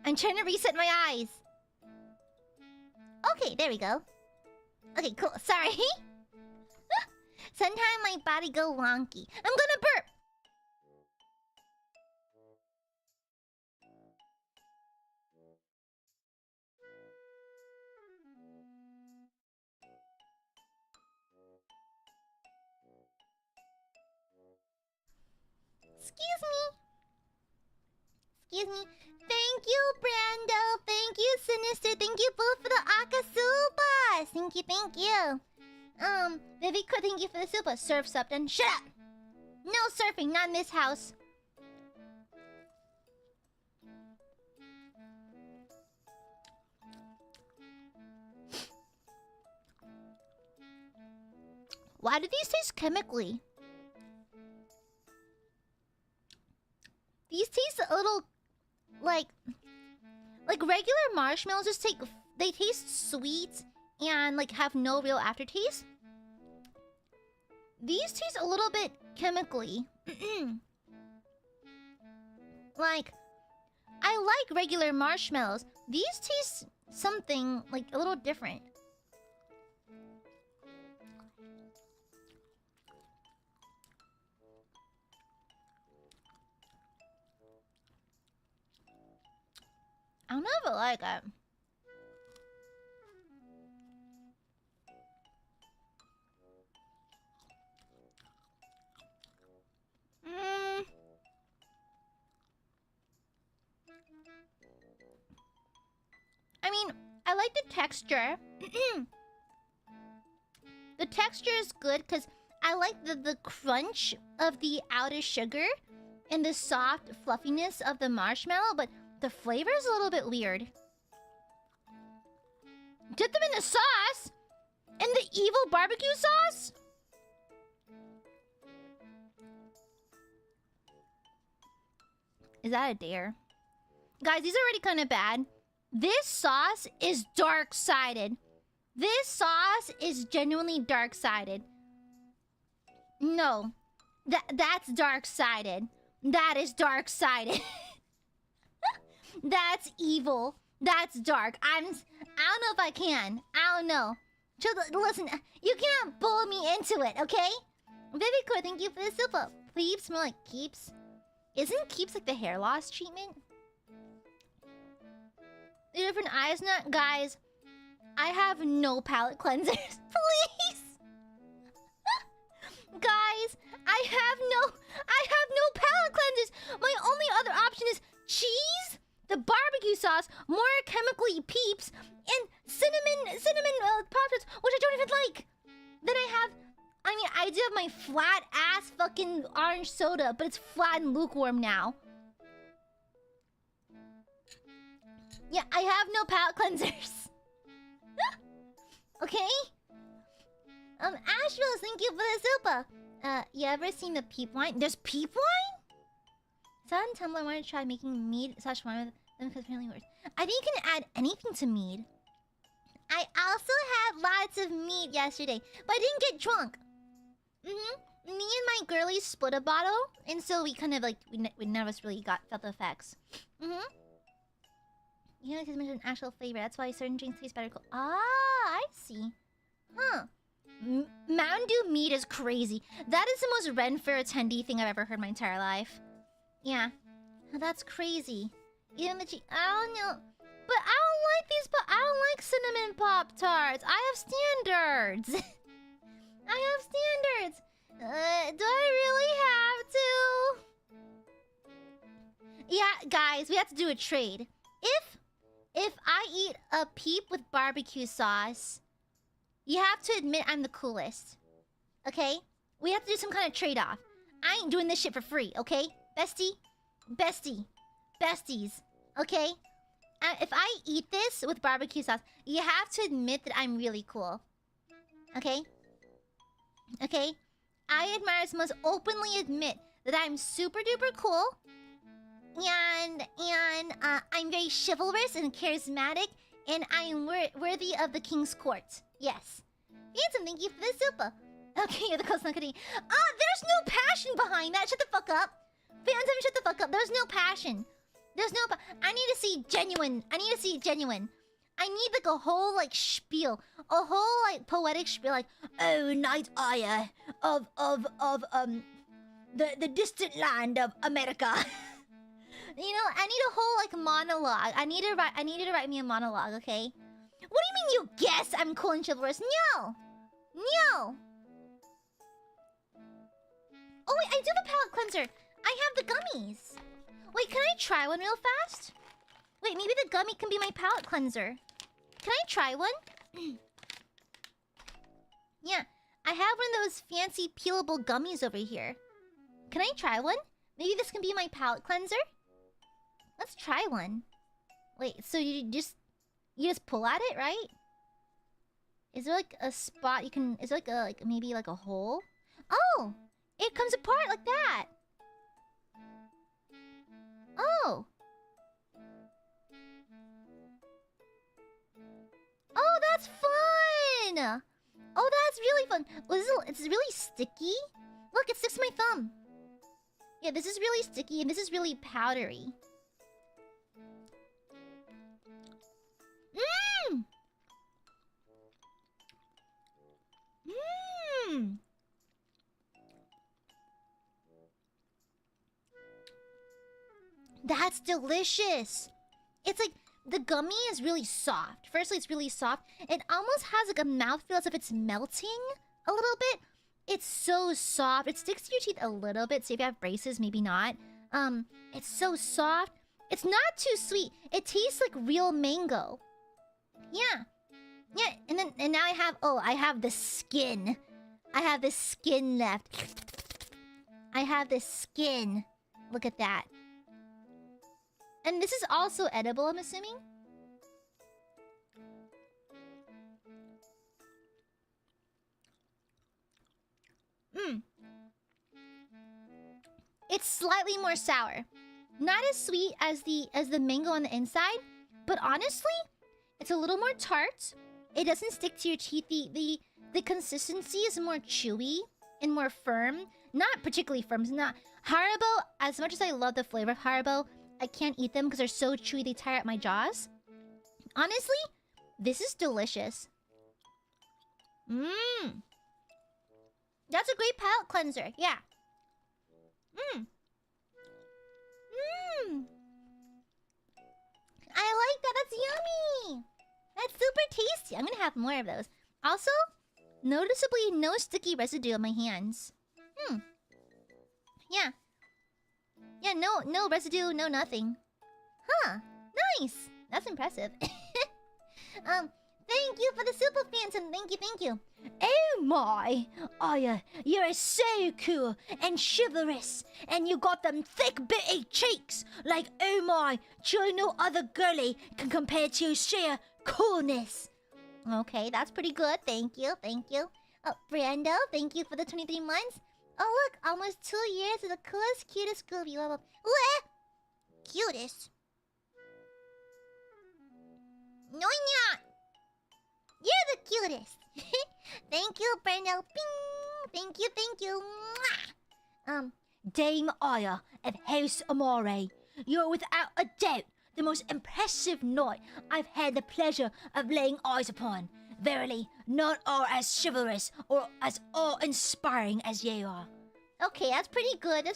I'm trying to reset my eyes. Okay, there we go. Okay, cool. Sorry. Sometimes my body go wonky. I'm gonna burp. Excuse me. Excuse me. Thank you, Brando. Thank you, Sinister. Thank you both for the Akasubas. Thank you, thank you. Viviko, thank you for the super. Surf's up then. Shut up! No surfing, not in this house. Why do these taste chemically? These taste a little like regular marshmallows. They taste sweet and like have no real aftertaste. These taste a little bit chemically. Like, I like regular marshmallows. These taste something like a little different. I don't know if I like it. I mean, I like the texture. The texture is good because I like the crunch of the outer sugar and the soft fluffiness of the marshmallow, but the flavor is a little bit weird. Dip them in the sauce? In the evil barbecue sauce? Is that a dare? Guys, these are already kind of bad. This sauce is dark-sided. This sauce is genuinely dark-sided. No. That's dark-sided. That is dark-sided. That's evil. That's dark. I don't know if I can. I don't know. Listen, you can't bull me into it, okay? Vivico, thank you for the super. Please smell like Keeps. Isn't Keeps like the hair loss treatment? The different eyes nut? Guys, I have no palate cleansers. Please! Guys, I have no palate cleansers! My only other option is cheese, the barbecue sauce, more chemically Peeps, and cinnamon Pop-Tarts, which I don't even like. Then I mean, I do have my flat-ass fucking orange soda, but it's flat and lukewarm now. Yeah, I have no palate cleansers. Okay? Asheville, thank you for the super. You ever seen the peep wine? There's peep wine? Saw on Tumblr, I want to try making mead / wine with them because apparently it works. I think you can add anything to mead. I also had lots of mead yesterday, but I didn't get drunk. Me and my girlies split a bottle, and so we kind of like, we none of us really felt the effects. You know, because mentioned actual flavor. That's why certain drinks taste better. Ah, I see. Huh. Mountain Dew mead is crazy. That is the most Ren Fair attendee thing I've ever heard my entire life. Yeah. That's crazy. Even the I don't know. But I don't like these, but I don't like cinnamon Pop-Tarts. I have standards. I have standards. Do I really have to? Yeah, guys, we have to do a trade. If I eat a peep with barbecue sauce, you have to admit I'm the coolest. Okay? We have to do some kind of trade-off. I ain't doing this shit for free, okay? Bestie? Bestie. Besties. Okay? If I eat this with barbecue sauce, you have to admit that I'm really cool. Okay? Okay? Aiadmirers must openly admit that I'm super duper cool. And I'm very chivalrous and charismatic and I am worthy of the king's court. Yes. Phantom, thank you for the super. Okay, you're the close not kidding. There's no passion behind that. Shut the fuck up. Phantom, shut the fuck up. There's no passion. There's no I need to see genuine. I need to see genuine. I need like a whole like spiel. A whole like poetic spiel like, oh Knight Aya of the distant land of America. You know, I need a whole like monologue. I need to write me a monologue, okay? What do you mean you guess I'm cool and chivalrous? No! No! Oh wait, I do have a palate cleanser. I have the gummies. Wait, can I try one real fast? Wait, maybe the gummy can be my palate cleanser. Can I try one? Yeah, I have one of those fancy peelable gummies over here. Can I try one? Maybe this can be my palate cleanser? Let's try one. Wait, so you just pull at it, right? Is there like a spot you can... Is there like a maybe like a hole? Oh! It comes apart like that! Oh! Oh, that's fun! Oh, that's really fun. It's really sticky. Look, it sticks to my thumb. Yeah, this is really sticky and this is really powdery. Mmm! Mmm! That's delicious! It's like, the gummy is really soft. Firstly, it's really soft. It almost has like a mouthfeel as if it's melting a little bit. It's so soft. It sticks to your teeth a little bit, so if you have braces, maybe not. It's so soft. It's not too sweet. It tastes like real mango. Yeah. Yeah, and now I have the skin. I have the skin left. I have the skin. Look at that. And this is also edible, I'm assuming? Mmm. It's slightly more sour. Not as sweet as the mango on the inside, but honestly, it's a little more tart. It doesn't stick to your teeth. The consistency is more chewy and more firm. Not particularly firm. It's not Haribo. As much as I love the flavor of Haribo, I can't eat them because they're so chewy they tire out my jaws. Honestly, this is delicious. Mmm. That's a great palate cleanser. Yeah. Mmm. Mmm. I like that. That's yummy. That's super tasty. I'm gonna have more of those. Also, noticeably no sticky residue on my hands. Yeah. Yeah, no residue, no nothing. Huh. Nice. That's impressive. Thank you for the super phantom. Thank you. Oh my! Aya, you're so cool and chivalrous, and you got them thick bitty cheeks. Like, oh my, sure no other girlie can compare to your sheer coolness. Okay, that's pretty good. Thank you. Oh, Brando, thank you for the 23 months. Oh look, almost 2 years of the coolest, cutest Scooby. What? Cutest? No, not. You're the cutest. Thank you, Brando. Bing. Thank you. Mwah. Dame Aya of House Amare, you're without a doubt the most impressive knight I've had the pleasure of laying eyes upon. Verily, none are as chivalrous or as awe-inspiring as you are. Okay, that's pretty good.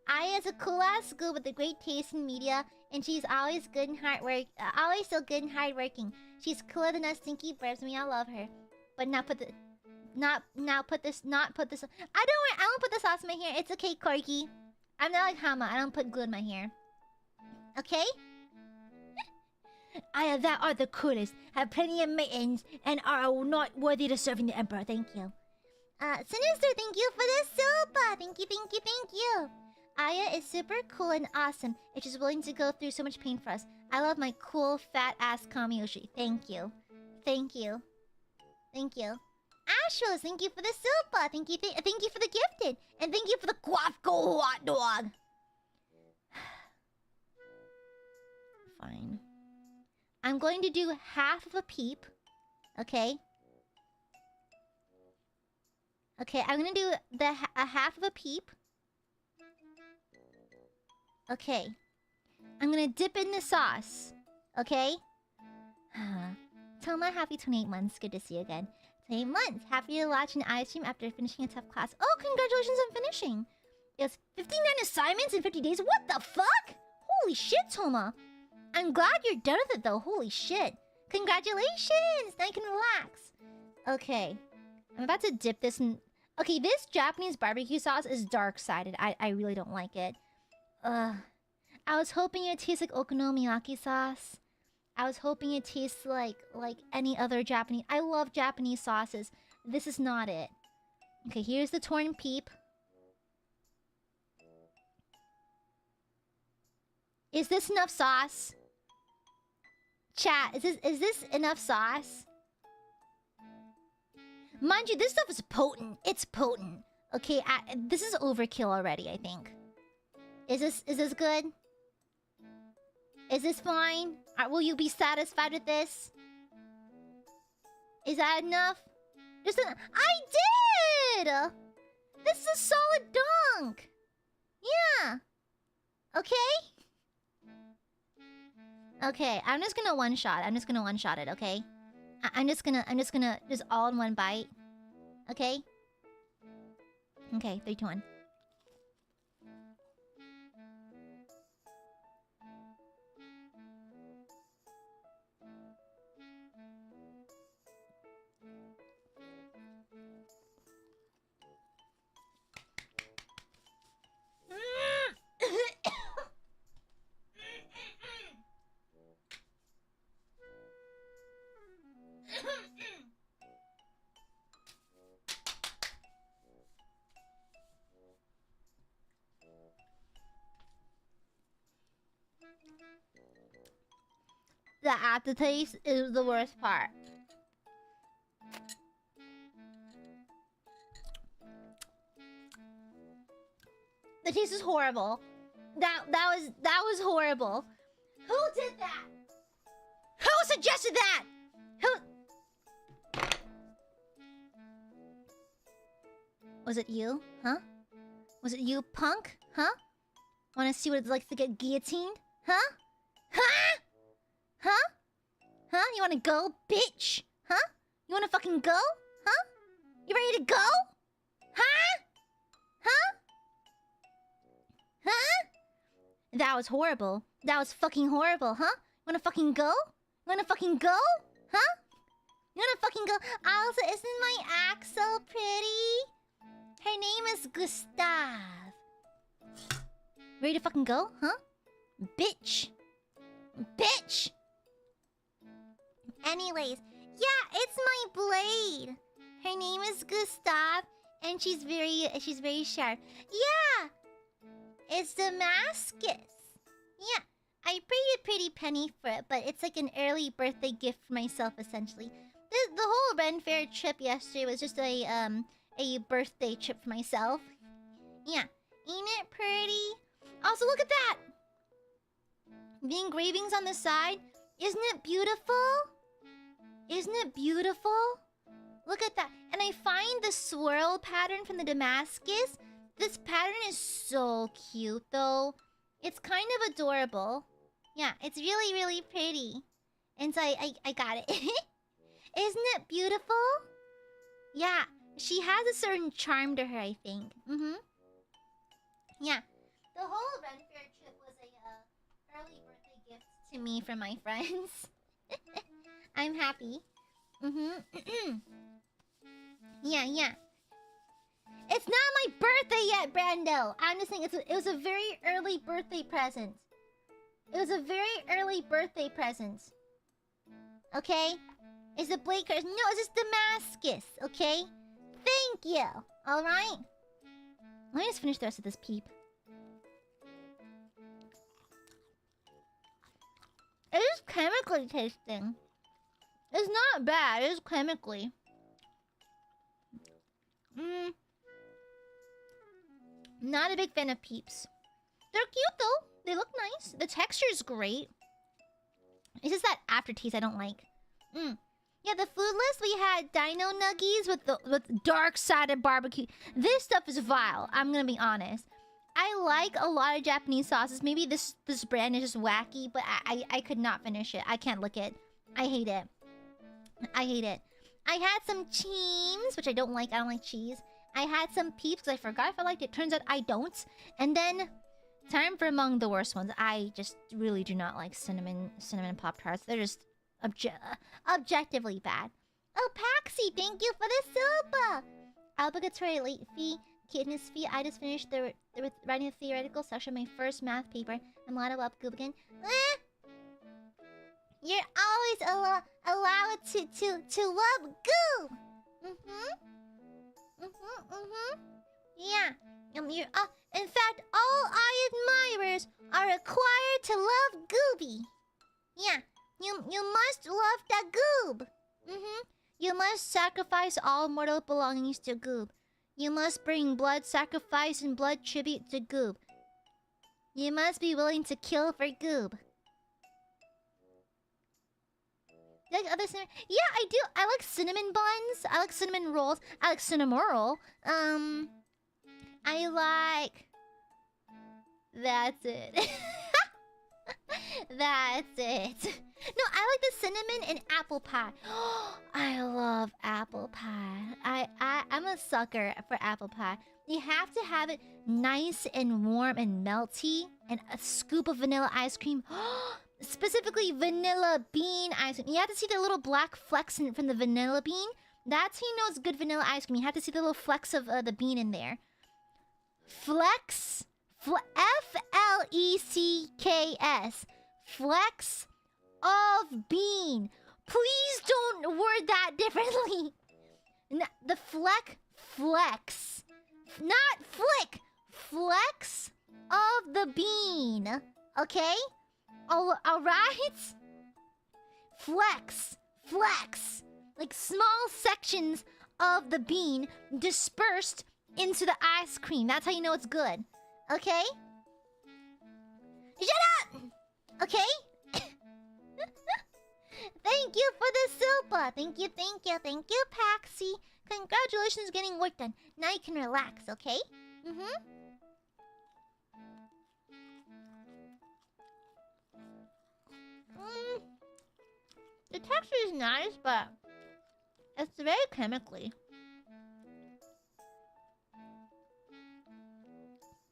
Aya's a cool-ass school with a great taste in media, and she's always good and always so good and hardworking. She's cooler than us stinky birds, and we all love her. But not put this. I don't put the sauce in my hair. It's okay, Corky. I'm not like Hama. I don't put glue in my hair. Okay? Aya, thou art the coolest. Have plenty of mittens and are not worthy to serving the emperor. Thank you. Sinister, thank you for the super. Thank you. Aya is super cool and awesome. And she's willing to go through so much pain for us. I love my cool fat ass Kamiyoshi. Thank you. Ashros, thank you for the super. Thank you for the gifted. And thank you for the Guafco hot dog. Fine. I'm going to do half of a peep. Okay? Okay, I'm gonna do a half of a peep. Okay. I'm gonna dip in the sauce. Okay? Toma, happy 28 months. Good to see you again. 28 months. Happy to watch an iStream after finishing a tough class. Oh, congratulations on finishing. It was 59 assignments in 50 days. What the fuck? Holy shit, Toma. I'm glad you're done with it, though. Holy shit. Congratulations. Now you can relax. Okay. I'm about to dip this in... Okay, this Japanese barbecue sauce is dark-sided. I really don't like it. I was hoping it tastes like okonomiyaki sauce. I was hoping it tastes like any other Japanese... I love Japanese sauces. This is not it. Okay, here's the torn peep. Is this enough sauce? Chat, is this enough sauce? Mind you, this stuff is potent. It's potent. Okay, this is overkill already, I think. Is this good? Is this fine? Will you be satisfied with this? Is that enough? I did! This is a solid dunk! Yeah. Okay? Okay, I'm just gonna one-shot. I'm just gonna one-shot it, okay? I'm just gonna just all in one bite. Okay? Okay, 3, 2, 1. The aftertaste is the worst part. The taste is horrible. That was horrible. Who did that? Who suggested that? Who? Was it you? Huh? Was it you, punk? Huh? Wanna see what it's like to get guillotined? Huh? Huh? Huh? Huh? You wanna go, bitch? Huh? You wanna fucking go? Huh? You ready to go? Huh? Huh? Huh? That was horrible. That was fucking horrible, huh? You wanna fucking go? You wanna fucking go? Huh? You wanna fucking go? Also, isn't my act so pretty? Her name is Gustav. Ready to fucking go? Huh? Bitch. Bitch! Anyways, yeah, it's my blade. Her name is Gustav, and she's very sharp. Yeah! It's Damascus. Yeah, I paid a pretty penny for it, but it's like an early birthday gift for myself, essentially. The whole Ren Fair trip yesterday was just a birthday trip for myself. Yeah, ain't it pretty? Also, look at that! The engravings on the side. Isn't it beautiful? Isn't it beautiful? Look at that. And I find the swirl pattern from the Damascus. This pattern is so cute, though. It's kind of adorable. Yeah, it's really, really pretty. And so I got it. Isn't it beautiful? Yeah, she has a certain charm to her, I think. Yeah. The whole Ren Fair trip was a early birthday gift to me from my friends. I'm happy. Yeah. It's not my birthday yet, Brando. I'm just saying it was a very early birthday present. It was a very early birthday present. Okay? Is it Blake or... No, it's just Damascus, okay? Thank you. Alright? Let me just finish the rest of this peep. It is chemically tasting. It's not bad. It is chemically. Not a big fan of peeps. They're cute though. They look nice. The texture is great. It's just that aftertaste I don't like. Yeah, the food list, we had dino nuggies with dark-sided barbecue. This stuff is vile, I'm gonna be honest. I like a lot of Japanese sauces. Maybe this brand is just wacky, but I could not finish it. I can't lick it. I hate it. I hate it. I had some cheems, which I don't like. I don't like cheese. I had some peeps because I forgot if I liked it. Turns out I don't. And then, time for among the worst ones. I just really do not like cinnamon Pop-Tarts. They're just objectively bad. Oh, Paxi, thank you for the silver! Obligatory late fee. Kidness fee. I just finished the writing the theoretical section of my first math paper. I'm allowed to love Goob again. You're always allowed to love Goob. Yeah. You're in fact, all Aiadmirers are required to love Gooby. Yeah. You must love the Goob. You must sacrifice all mortal belongings to Goob. You must bring blood sacrifice and blood tribute to Goob. You must be willing to kill for Goob. You like other cinnamon? Yeah, I do. I like cinnamon buns. I like cinnamon rolls. I like cinnamoroll. I like... That's it. That's it. No, I like the cinnamon and apple pie. I love apple pie. I'm a sucker for apple pie. You have to have it nice and warm and melty, and a scoop of vanilla ice cream. Specifically vanilla bean ice cream. You have to see the little black flecks from the vanilla bean. That's how you know it's good vanilla ice cream. You have to see the little flecks of the bean in there. Flecks. F-L-E-C-K-S. Flecks of bean. Please don't word that differently. The flecks. Not flick. Flecks of the bean. Okay? Alright? Flecks. Like small sections of the bean dispersed into the ice cream. That's how you know it's good. Okay? Shut up! Okay? Thank you for the silver. Thank you, Paxi. Congratulations getting work done. Now you can relax, okay? The texture is nice, but it's very chemically.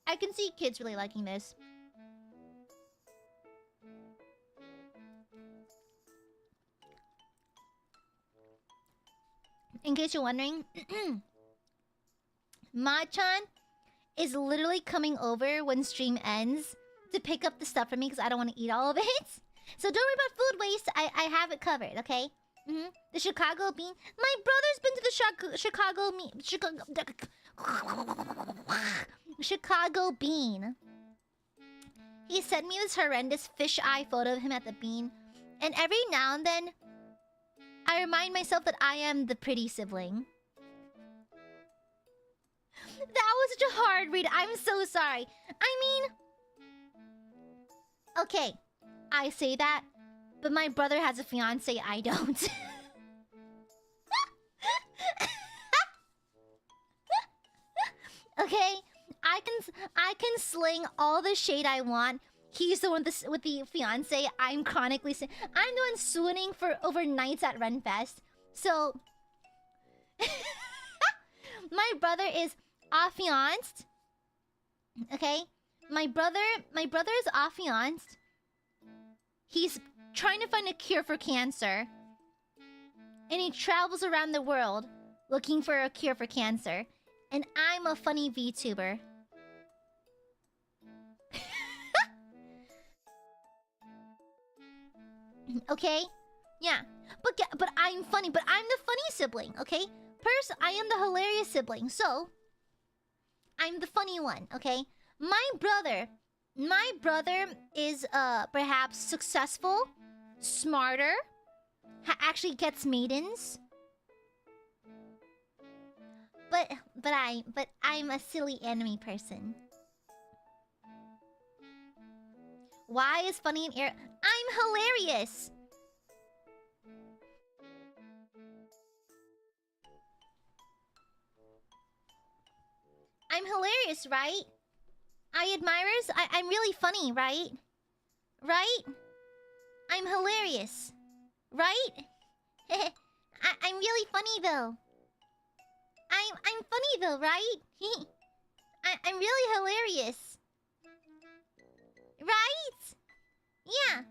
I can see kids really liking this. In case you're wondering, Ma-chan is literally coming over when stream ends to pick up the stuff for me because I don't want to eat all of it. So don't worry about food waste. I have it covered, okay? The Chicago bean. My brother's been to the Chicago bean. He sent me this horrendous fisheye photo of him at the bean. And every now and then, I remind myself that I am the pretty sibling. That was such a hard read. I'm so sorry. I mean... Okay, I say that, but my brother has a fiance, I don't. Okay? I can sling all the shade I want. He's the one with the fiance. I'm chronically sick. I'm the one swooning for overnights at Renfest. So... my brother is affianced. Okay? My brother is affianced. He's trying to find a cure for cancer. And he travels around the world looking for a cure for cancer. And I'm a funny VTuber. Okay? Yeah. But I'm funny. But I'm the funny sibling, okay? I am the hilarious sibling. So, I'm the funny one, okay? My brother is perhaps successful, smarter, actually gets maidens. But I'm a silly anime person. Why is funny in air? I'm hilarious. I'm hilarious, right? Aiadmirers, I'm really funny, right? Right? I'm hilarious. Right? I'm really funny though. I'm funny though, right? I'm really hilarious. Right? Yeah.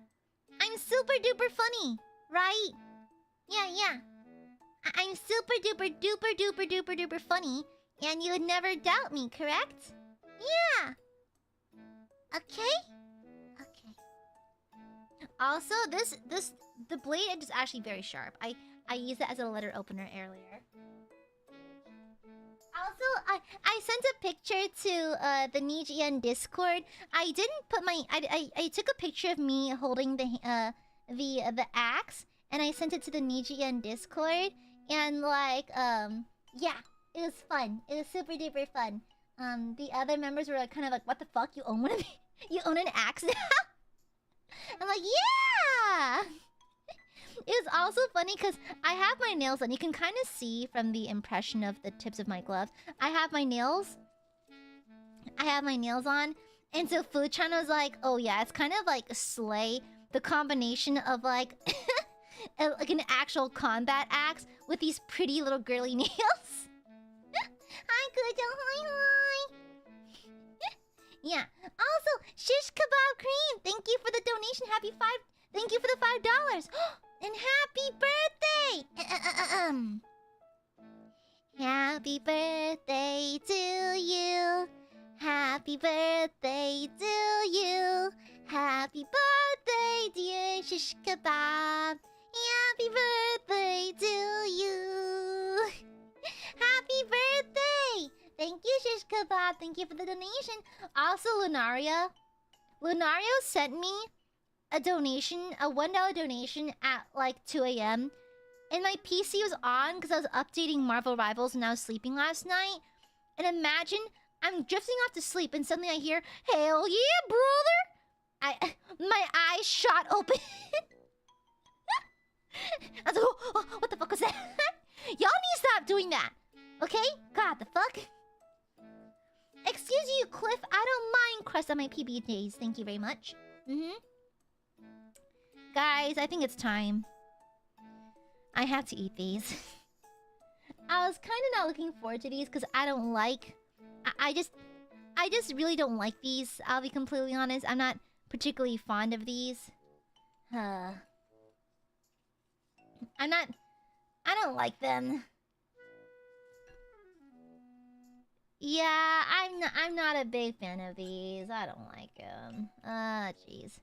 I'm super duper funny. Right? Yeah. I'm super duper duper duper duper duper funny. And you would never doubt me, correct? Yeah. Okay? Okay. Also, the blade edge is actually very sharp. I used it as a letter opener earlier. Also, I sent a picture to the Nijisanji Discord. I didn't put my I took a picture of me holding the axe, and I sent it to the Nijisanji Discord, and like yeah, it was fun. It was super duper fun. The other members were kind of like, "What the fuck? You own one of these? You own an axe now?" I'm like, "Yeah." It was also funny because I have my nails on. You can kind of see from the impression of the tips of my gloves. I have my nails on. And so Fu-chan was like, oh yeah, it's kind of like a slay. The combination of like, like an actual combat axe with these pretty little girly nails. Hi, Kujo. Hi. Yeah. Also, Shish Kebab Cream. Thank you for the donation. Thank you for the $5. And happy birthday! Happy birthday to you. Happy birthday to you. Happy birthday, dear Shish Kebab. Happy birthday to you. Happy birthday! Thank you, Shish Kebab. Thank you for the donation. Also, Lunaria sent me a donation, a $1 donation at like 2 a.m. And my PC was on because I was updating Marvel Rivals and I was sleeping last night. And imagine I'm drifting off to sleep and suddenly I hear, "Hell yeah, brother!" My eyes shot open. I was like, oh, what the fuck was that? Y'all need to stop doing that. Okay? God, the fuck? Excuse you, Cliff. I don't mind crust on my PB days. Thank you very much. Guys, I think it's time. I have to eat these. I was kind of not looking forward to these because I don't like... I just really don't like these. I'll be completely honest. I'm not particularly fond of these. I don't like them. Yeah, I'm not a big fan of these. I don't like them. Jeez.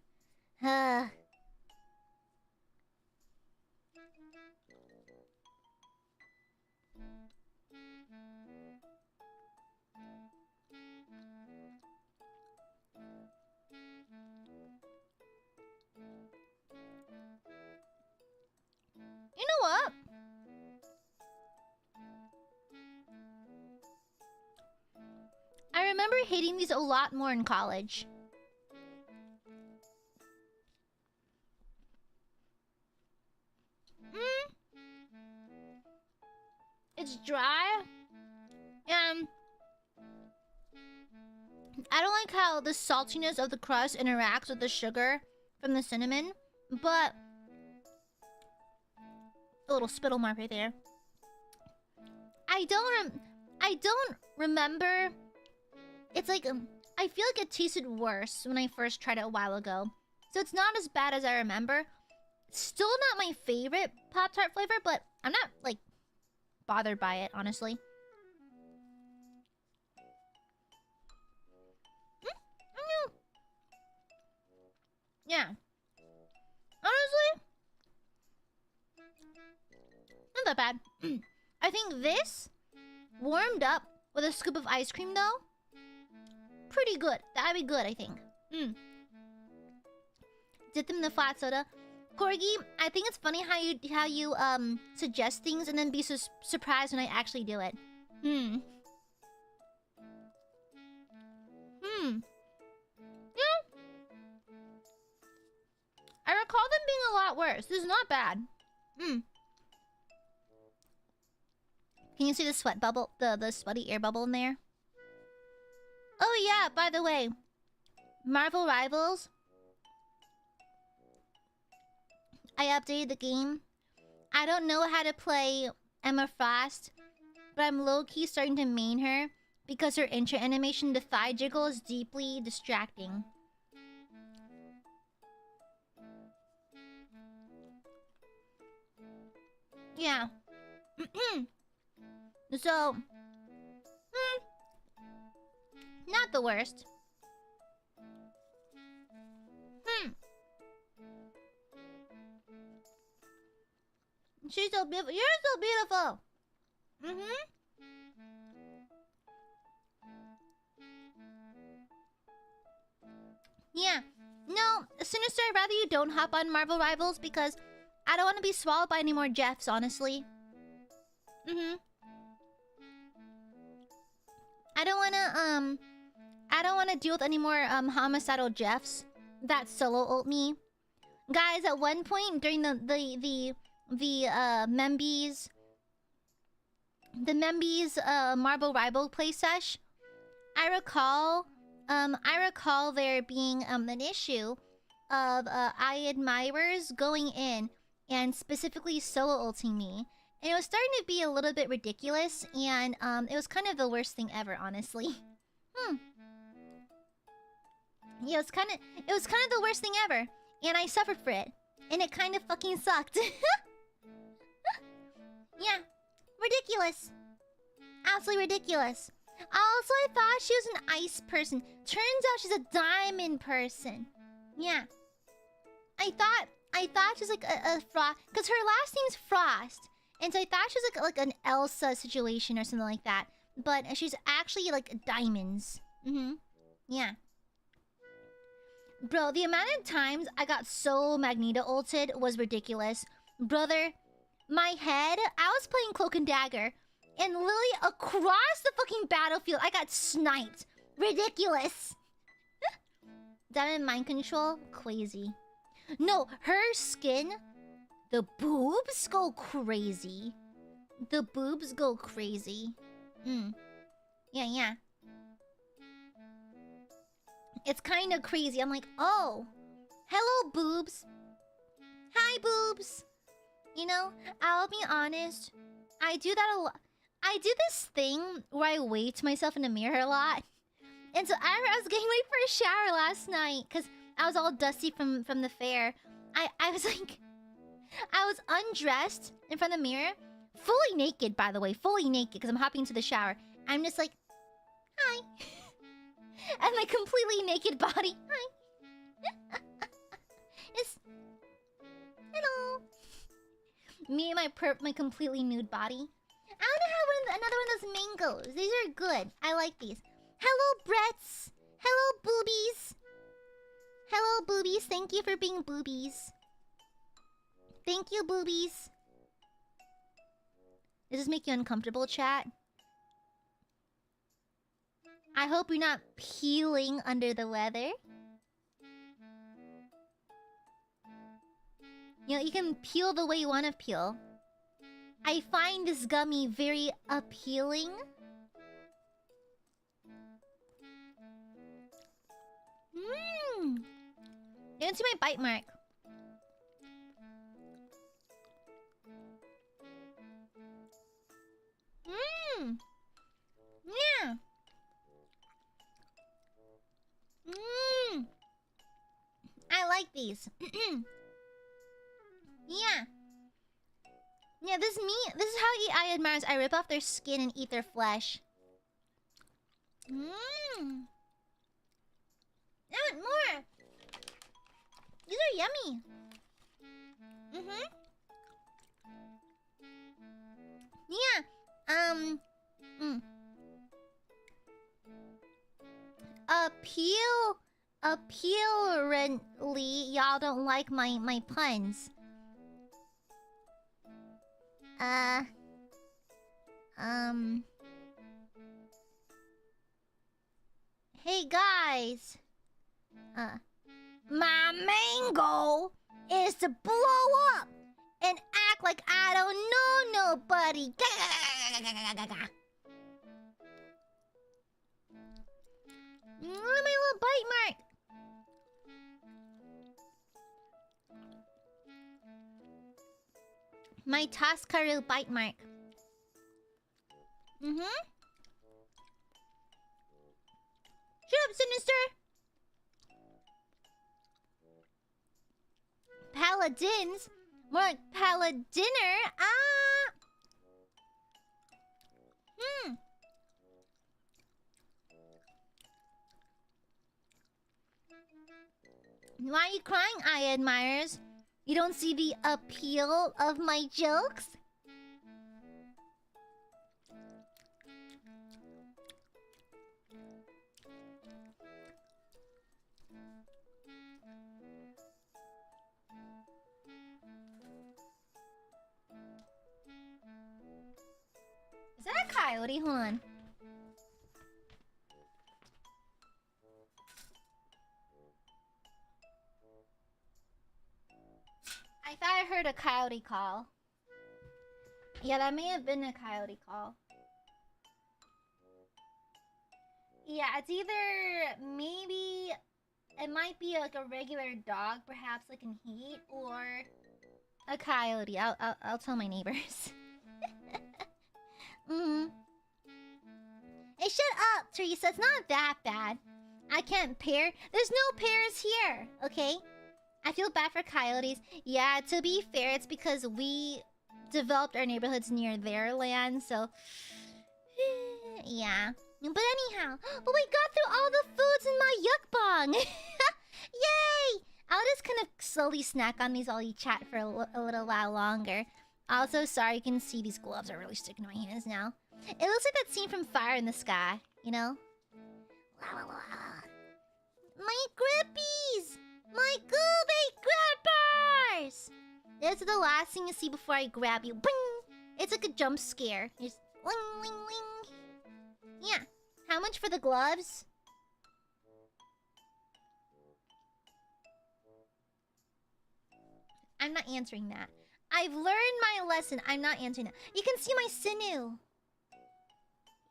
You know what? I remember hating these a lot more in college. It's dry. And I don't like how the saltiness of the crust interacts with the sugar from the cinnamon. But a little spittle mark right there. I don't remember. It's like I feel like it tasted worse when I first tried it a while ago. So it's not as bad as I remember. It's still not my favorite Pop-Tart flavor, but I'm not like bothered by it, honestly. Yeah. Honestly, not that bad. I think this, warmed up with a scoop of ice cream, though, pretty good. That'd be good, I think. Dip them in the flat soda. Corgi, I think it's funny how you suggest things and then be surprised when I actually do it. Yeah. I recall them being a lot worse. This is not bad. Can you see the sweat bubble, the sweaty air bubble in there? Oh yeah, by the way, Marvel Rivals. I updated the game. I don't know how to play Emma Frost, but I'm low-key starting to main her because her intro animation, the thigh jiggle, is deeply distracting. Yeah. So, not the worst. She's so beautiful. You're so beautiful. Yeah. No, Sinister, I'd rather you don't hop on Marvel Rivals because I don't want to be swallowed by any more Jeffs, honestly. I don't wanna deal with any more homicidal Jeffs that solo ult me. Guys, at one point during the Membies Marble Rival play sesh, I recall there being an issue of Aiadmirers going in and specifically solo ulting me. And it was starting to be a little bit ridiculous, and it was kind of the worst thing ever, honestly. Yeah, it was kind of the worst thing ever, and I suffered for it, and it kind of fucking sucked. Yeah, ridiculous, absolutely ridiculous. Also, I thought she was an ice person. Turns out she's a diamond person. Yeah, I thought she was like a Frost, because her last name's Frost. And so I thought she was like an Elsa situation or something like that. But she's actually like diamonds. Yeah. Bro, the amount of times I got so Magneto ulted was ridiculous. Brother, my head, I was playing Cloak and Dagger. And literally across the fucking battlefield, I got sniped. Ridiculous. Diamond mind control? Crazy. No, her skin... The boobs go crazy. The boobs go crazy. Yeah. It's kind of crazy. I'm like, oh, hello, boobs. Hi, boobs. You know, I'll be honest. I do that a lot. I do this thing where I wait to myself in the mirror a lot. And so I was getting ready for a shower last night because I was all dusty from the fair. I was like... I was undressed in front of the mirror. Fully naked, by the way. Fully naked, because I'm hopping into the shower. I'm just like, hi. And my completely naked body. Hi. It's... Hello. Me and my completely nude body. I want to have another one of those mangoes. These are good. I like these. Hello, Bretts. Hello, boobies. Hello, boobies. Thank you for being boobies. Thank you, boobies. Does this make you uncomfortable, chat? I hope you're not peeling under the weather. You know, you can peel the way you want to peel. I find this gummy very appealing. You can see my bite mark. Yeah. I like these. Yeah. Yeah, this is me. This is how I eat Aiadmirers. I rip off their skin and eat their flesh. I want more. These are yummy. Yeah. Apparently, y'all don't like my puns. Hey guys. My mango is to blow up and act like I don't know nobody. Look at my little bite mark. My Toskaru bite mark. Shut up, Sinister! Paladins? More like paladiner? Ah! Why are you crying, Aiadmirers? You don't see the appeal of my jokes? Is that a coyote? Hold on. I thought I heard a coyote call. Yeah, that may have been a coyote call. Yeah, it's either maybe it might be like a regular dog, perhaps like in heat, or a coyote. I'll tell my neighbors. Hey, shut up, Teresa. It's not that bad. I can't pair. There's no pairs here, okay? I feel bad for coyotes. Yeah, to be fair, it's because we developed our neighborhoods near their land, so... yeah. But anyhow, but we got through all the foods in my yuckbang! Yay! I'll just kind of slowly snack on these while you chat for a little while longer. Also, sorry, you can see these gloves are really sticking to my hands now. It looks like that scene from Fire in the Sky, you know? My grippies! My gooby grippers! This is the last thing you see before I grab you. Bing! It's like a jump scare. Just wing, wing, wing. Yeah. How much for the gloves? I'm not answering that. I've learned my lesson. I'm not answering that. You can see my sinew.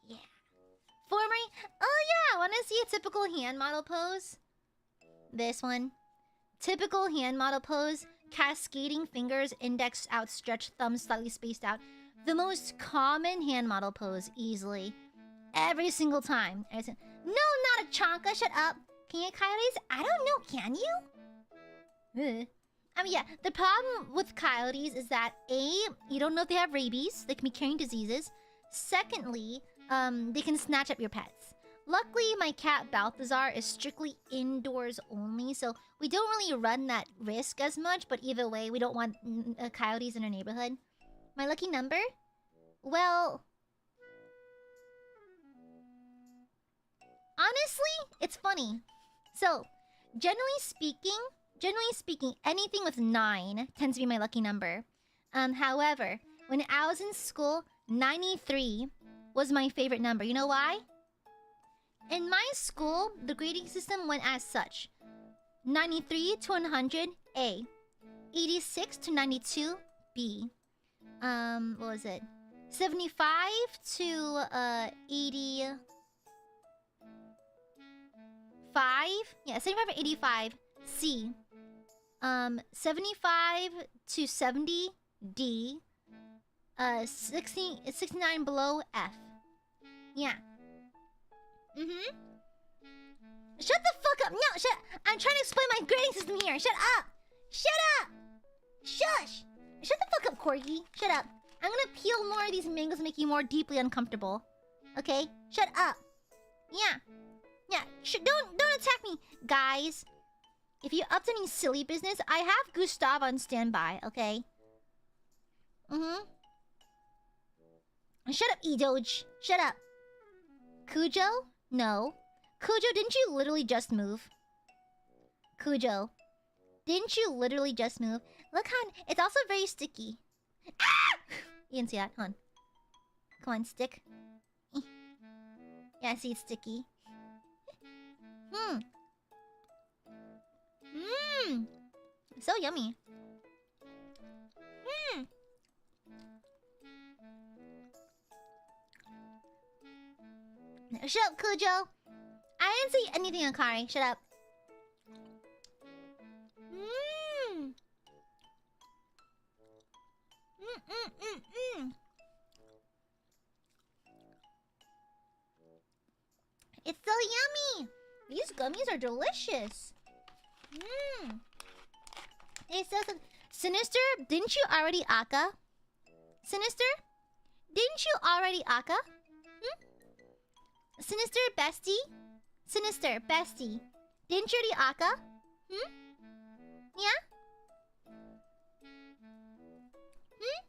Yeah. For my... oh yeah, want to see a typical hand model pose? This one. Typical hand model pose. Cascading fingers, index outstretched, thumbs slightly spaced out. The most common hand model pose, easily. Every single time. No, not a chonka, shut up. Can you get coyotes? I don't know, can you? I mean, yeah, the problem with coyotes is that A, you don't know if they have rabies. They can be carrying diseases. Secondly, they can snatch up your pets. Luckily, my cat Balthazar is strictly indoors only, so we don't really run that risk as much, but either way, we don't want coyotes in our neighborhood. My lucky number? Well... honestly, it's funny. So, generally speaking, anything with 9 tends to be my lucky number. However, when I was in school, 93 was my favorite number. You know why? In my school, the grading system went as such. 93 to 100, A. 86 to 92, B. What was it? 75 to 85? Yeah, 75 to 85, C. 75 to 70, D. 69 below, F. Yeah. Shut the fuck up! No, shut up! I'm trying to explain my grading system here. Shut up! Shut up! Shush! Shut the fuck up, Corgi. Shut up. I'm gonna peel more of these mangoes, make you more deeply uncomfortable. Okay? Shut up. Yeah. Yeah. Don't attack me, guys. If you're up to any silly business, I have Gustav on standby. Okay? Shut up, Edoge. Shut up. Cujo? No. Cujo, didn't you literally just move? Cujo, didn't you literally just move? Look how... it's also very sticky. Ah! You can see that. Hold on. Come on, stick. Yeah, see, it's sticky. So yummy. Shut up, Cujo. I didn't say anything, Akari. Shut up. Mmm. It's so yummy. These gummies are delicious. Mmm. It's so... Sinister, didn't you already Aka? Sinister? Didn't you already Aka? Hmm? Sinister, bestie? Sinister, bestie. Didn't you already Aka? Hmm? Yeah? Hmm?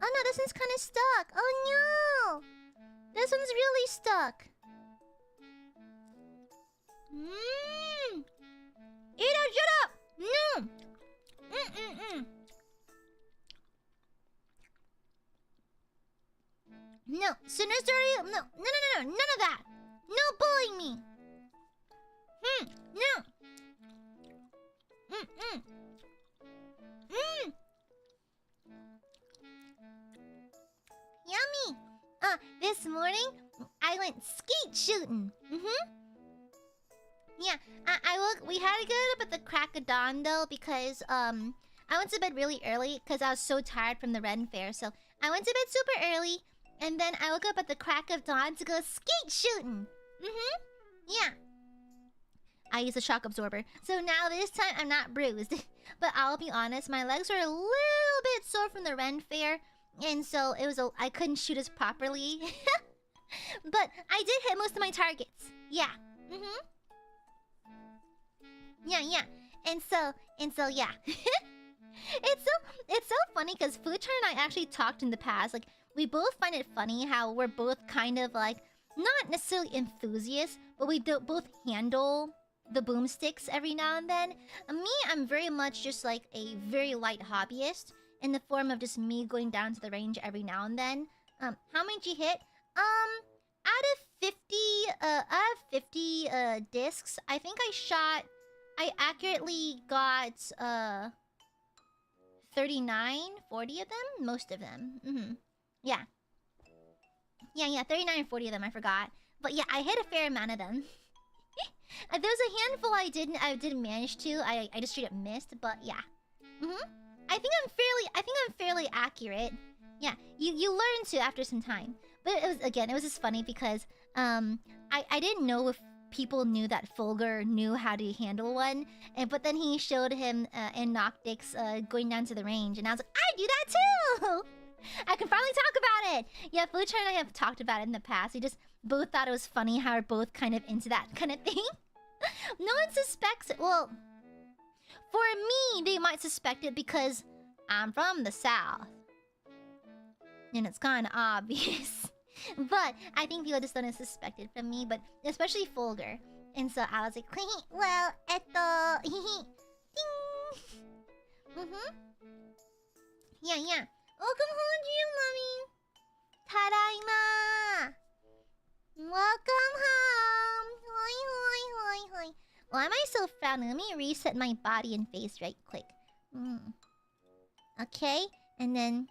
Oh no, this one's kind of stuck. Oh no! This one's really stuck. Mmm! Eat up, shut up! No! No, Sinister, no, none of that. No bullying me. No. Yummy. This morning I went skeet shooting. Yeah, we had to get up at the crack of dawn though because I went to bed really early because I was so tired from the Ren Fair. So I went to bed super early and then I woke up at the crack of dawn to go skeet shooting. Yeah. I used a shock absorber. So now this time I'm not bruised. But I'll be honest, my legs were a little bit sore from the Ren Fair. And so it was I couldn't shoot as properly. But I did hit most of my targets. Yeah. Yeah. And so yeah. It's so funny because Fuchan and I actually talked in the past. Like, we both find it funny how we're both kind of like not necessarily enthusiasts, but we both handle the boomsticks every now and then. Me, I'm very much just like a very light hobbyist in the form of just me going down to the range every now and then. How many did you hit? Out of 50 discs, I think I accurately got 39, 40 of them, most of them. Yeah, 39 and 40 of them, I forgot. But yeah, I hit a fair amount of them. There was a handful I didn't manage to. I just straight up missed, but yeah. I think I'm fairly accurate. Yeah, you learn to after some time. But it was just funny because I didn't know if people knew that Fulgur knew how to handle one, but then he showed him in Noctix going down to the range, and I was like, I do that too. I can finally talk about it. Yeah, Fuchan and I have talked about it in the past. We just both thought it was funny how we're both kind of into that kind of thing. No one suspects it. Well, for me, they might suspect it because I'm from the South, and it's kind of obvious. But I think people just don't suspect it from me, but especially Fulgur. And so I was like, well, ding. Yeah. Welcome home, Dream Mommy. Tadaima. Welcome home. Hoi. Why am I so frowny? Let me reset my body and face right quick. Okay, and then...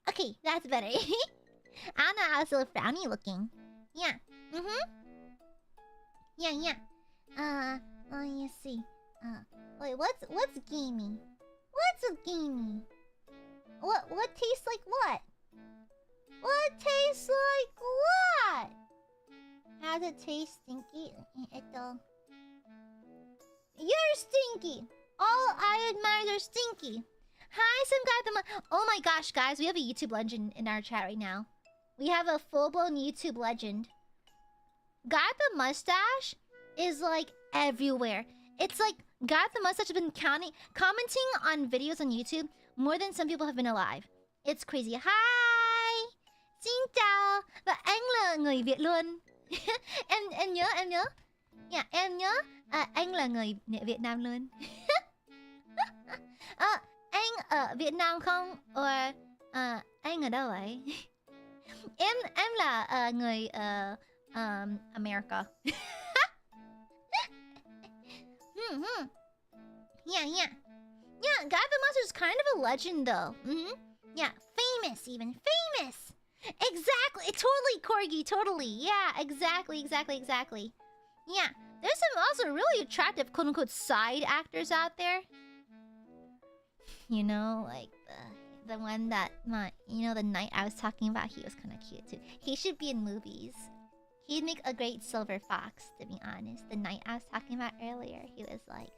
Okay, that's better. I don't know how so frowny looking. Yeah. Yeah. Let me see. Wait, what's gamey? What's a gamey? What tastes like what? What tastes like what? How does it taste stinky? You're stinky. All Aiadmirers are stinky. Hi, some guy from... Oh my gosh, guys, we have a YouTube legend in our chat right now. We have a full-blown YouTube legend. Guy with the mustache is like everywhere. It's like guy with the mustache has been commenting on videos on YouTube more than some people have been alive. It's crazy. Hi, xin chào. Và anh là người Việt luôn. Em nhớ. Yeah, em nhớ. Anh là người Việt Nam luôn. Anh ở Việt Nam không? Or anh ở đâu vậy? Em là người America. Yeah. Yeah, Guy the Monster is kind of a legend though. Yeah, famous even. Famous! Exactly! Totally, Corgi, totally. Yeah, exactly. Yeah, there's some also really attractive quote-unquote side actors out there. You know, like the one that the knight I was talking about, he was kind of cute too. He should be in movies. He'd make a great silver fox, to be honest. The knight I was talking about earlier, he was like...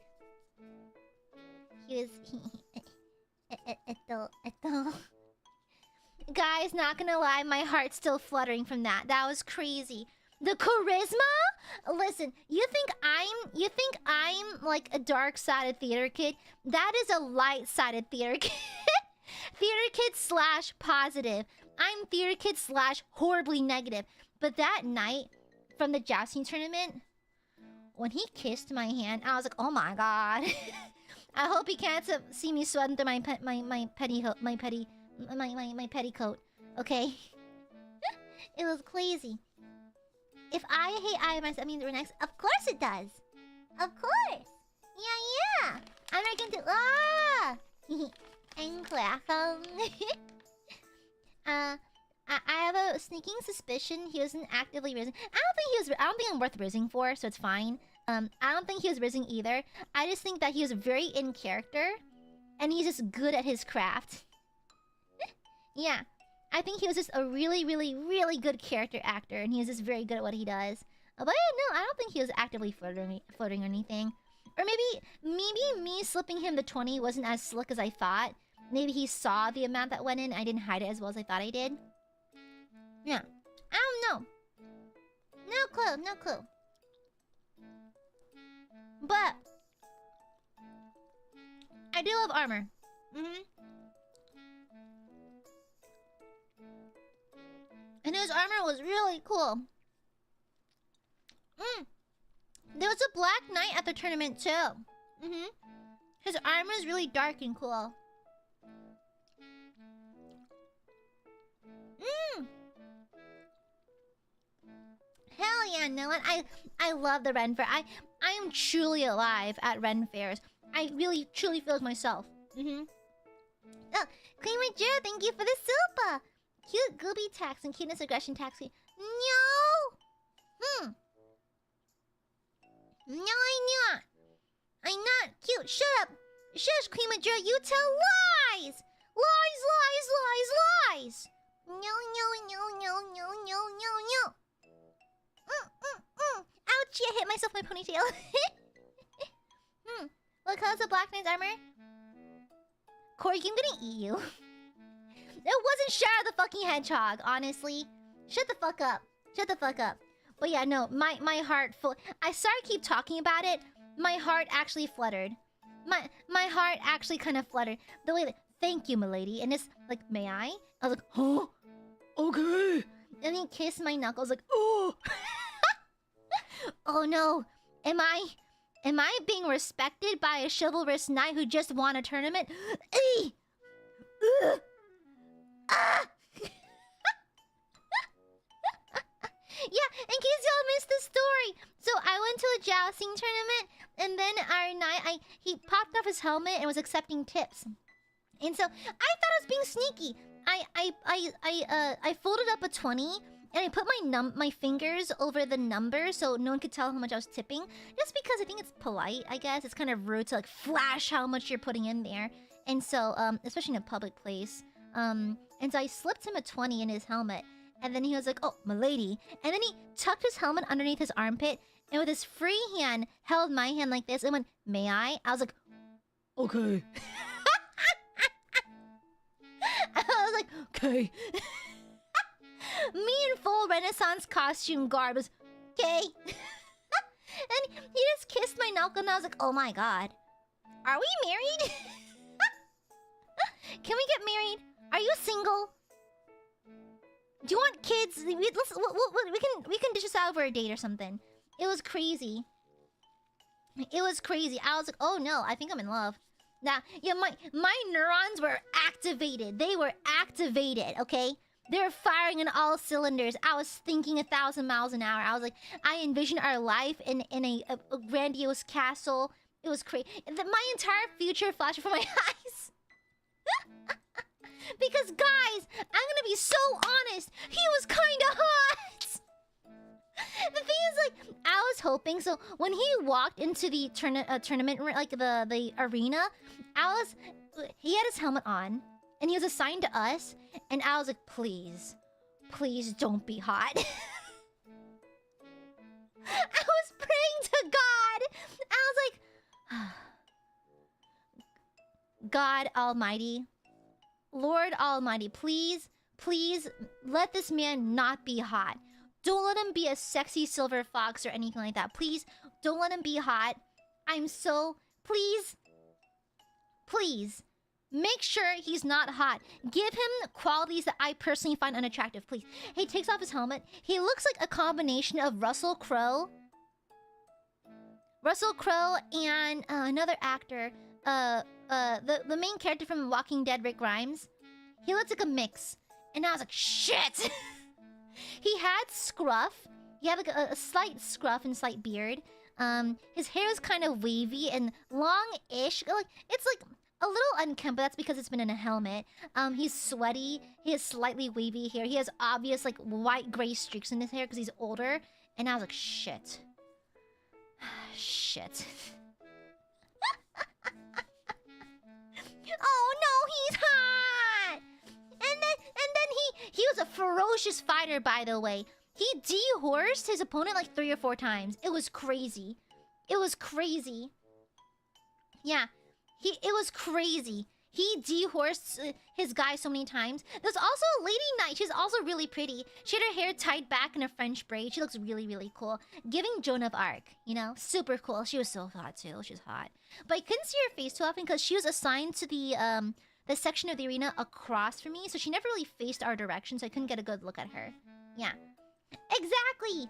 Guys, not gonna lie, my heart's still fluttering from that. That was crazy. The charisma? Listen, you think I'm like a dark-sided theater kid? That is a light-sided theater kid. Theater kid slash positive. I'm theater kid slash horribly negative. But that night from the jousting tournament, when he kissed my hand, I was like, oh my god. I hope he can't see me sweating through my petticoat. Okay? It was crazy. If I hate AiaAmareLIVE, that means we're next. Of course it does. Of course. Yeah. I'm not going to. Ah. I have a sneaking suspicion he wasn't actively rizzing. I don't think I'm worth rizzing for, so it's fine. I don't think he was rizzing either. I just think that he was very in character, and he's just good at his craft. Yeah. I think he was just a really, really, really good character actor, and he was just very good at what he does. But yeah, no, I don't think he was actively flirting or anything. Or maybe me slipping him the 20 wasn't as slick as I thought. Maybe he saw the amount that went in. I didn't hide it as well as I thought I did. Yeah. I don't know. No clue. But I do love armor. And his armor was really cool. There was a black knight at the tournament too. His armor is really dark and cool. Hell yeah, no one. I love the Ren Fair. I am truly alive at Ren Fairs. I really truly feel like myself. Oh, Queen Major, thank you for the super. Cute gooby tax and cuteness aggression tax. No! No, I'm not cute. Shut up. Shush, Queen Major, you tell lies! Lies! No. Ouchie, I hit myself with my ponytail. What color's the Black Knight's armor? Corey, I'm gonna eat you. It wasn't Shadow the fucking Hedgehog, honestly. Shut the fuck up. But yeah, no, my heart I sorry I keep talking about it. My heart actually fluttered. My heart actually kind of fluttered. The way that, thank you, milady. And it's like, may I? I was like, huh? Okay. And he kissed my knuckles like, oh. Oh no. Am I being respected by a chivalrous knight who just won a tournament? Yeah, in case y'all missed the story. So I went to a jousting tournament, and then our knight, he popped off his helmet and was accepting tips. And so I thought I was being sneaky. I folded up a 20 and I put my fingers over the number so no one could tell how much I was tipping. Just because I think it's polite, I guess. It's kind of rude to like flash how much you're putting in there. And so, especially in a public place. And so I slipped him a 20 in his helmet. And then he was like, oh, milady. And then he tucked his helmet underneath his armpit. And with his free hand, held my hand like this and went, may I? I was like, okay. I was like, okay. Me in full Renaissance costume garb was, okay. And he just kissed my knuckle and I was like, oh my god. Are we married? Can we get married? Are you single? Do you want kids? We can dish this out for a date or something. It was crazy. I was like, oh no, I think I'm in love. Now, yeah, my neurons were activated. They were activated, okay? They were firing on all cylinders. I was thinking 1,000 miles an hour. I was like, I envisioned our life in a grandiose castle. It was crazy. My entire future flashed before my eyes. Because guys, I'm gonna be so honest. He was kind of hot. The thing is, like, I was hoping. So when he walked into the tournament, like the arena, he had his helmet on, and he was assigned to us, and I was like, please, please don't be hot. I was praying to God. I was like, God Almighty, Lord Almighty, please, please let this man not be hot. Don't let him be a sexy silver fox or anything like that. Please, don't let him be hot. Please, please, make sure he's not hot. Give him qualities that I personally find unattractive, please. He takes off his helmet. He looks like a combination of Russell Crowe and another actor. The main character from Walking Dead, Rick Grimes. He looks like a mix. And I was like, shit! He had scruff. He had like a slight scruff and slight beard. His hair is kind of wavy and long-ish. Like, it's like a little unkempt, but that's because it's been in a helmet. He's sweaty. He has slightly wavy hair. He has obvious like white-gray streaks in his hair because he's older. And I was like, shit. Shit. Oh no, he's hot! And then he was a ferocious fighter, by the way. He dehorsed his opponent like 3 or 4 times. It was crazy. It was crazy. Yeah, it was crazy. He dehorsed his guy so many times. There's also a lady knight. She's also really pretty. She had her hair tied back in a French braid. She looks really, really cool. Giving Joan of Arc, you know? Super cool. She was so hot, too. She's hot. But I couldn't see her face too often because she was assigned to the section of the arena across from me. So she never really faced our direction, so I couldn't get a good look at her. Yeah. Exactly!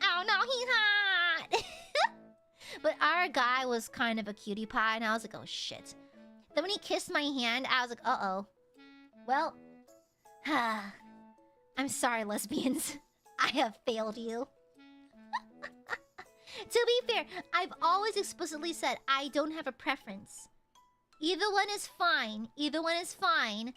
Oh, no, he's hot! But our guy was kind of a cutie pie, and I was like, oh, shit. Then when he kissed my hand, I was like, uh-oh. Well, I'm sorry, lesbians. I have failed you. To be fair, I've always explicitly said I don't have a preference. Either one is fine. Either one is fine.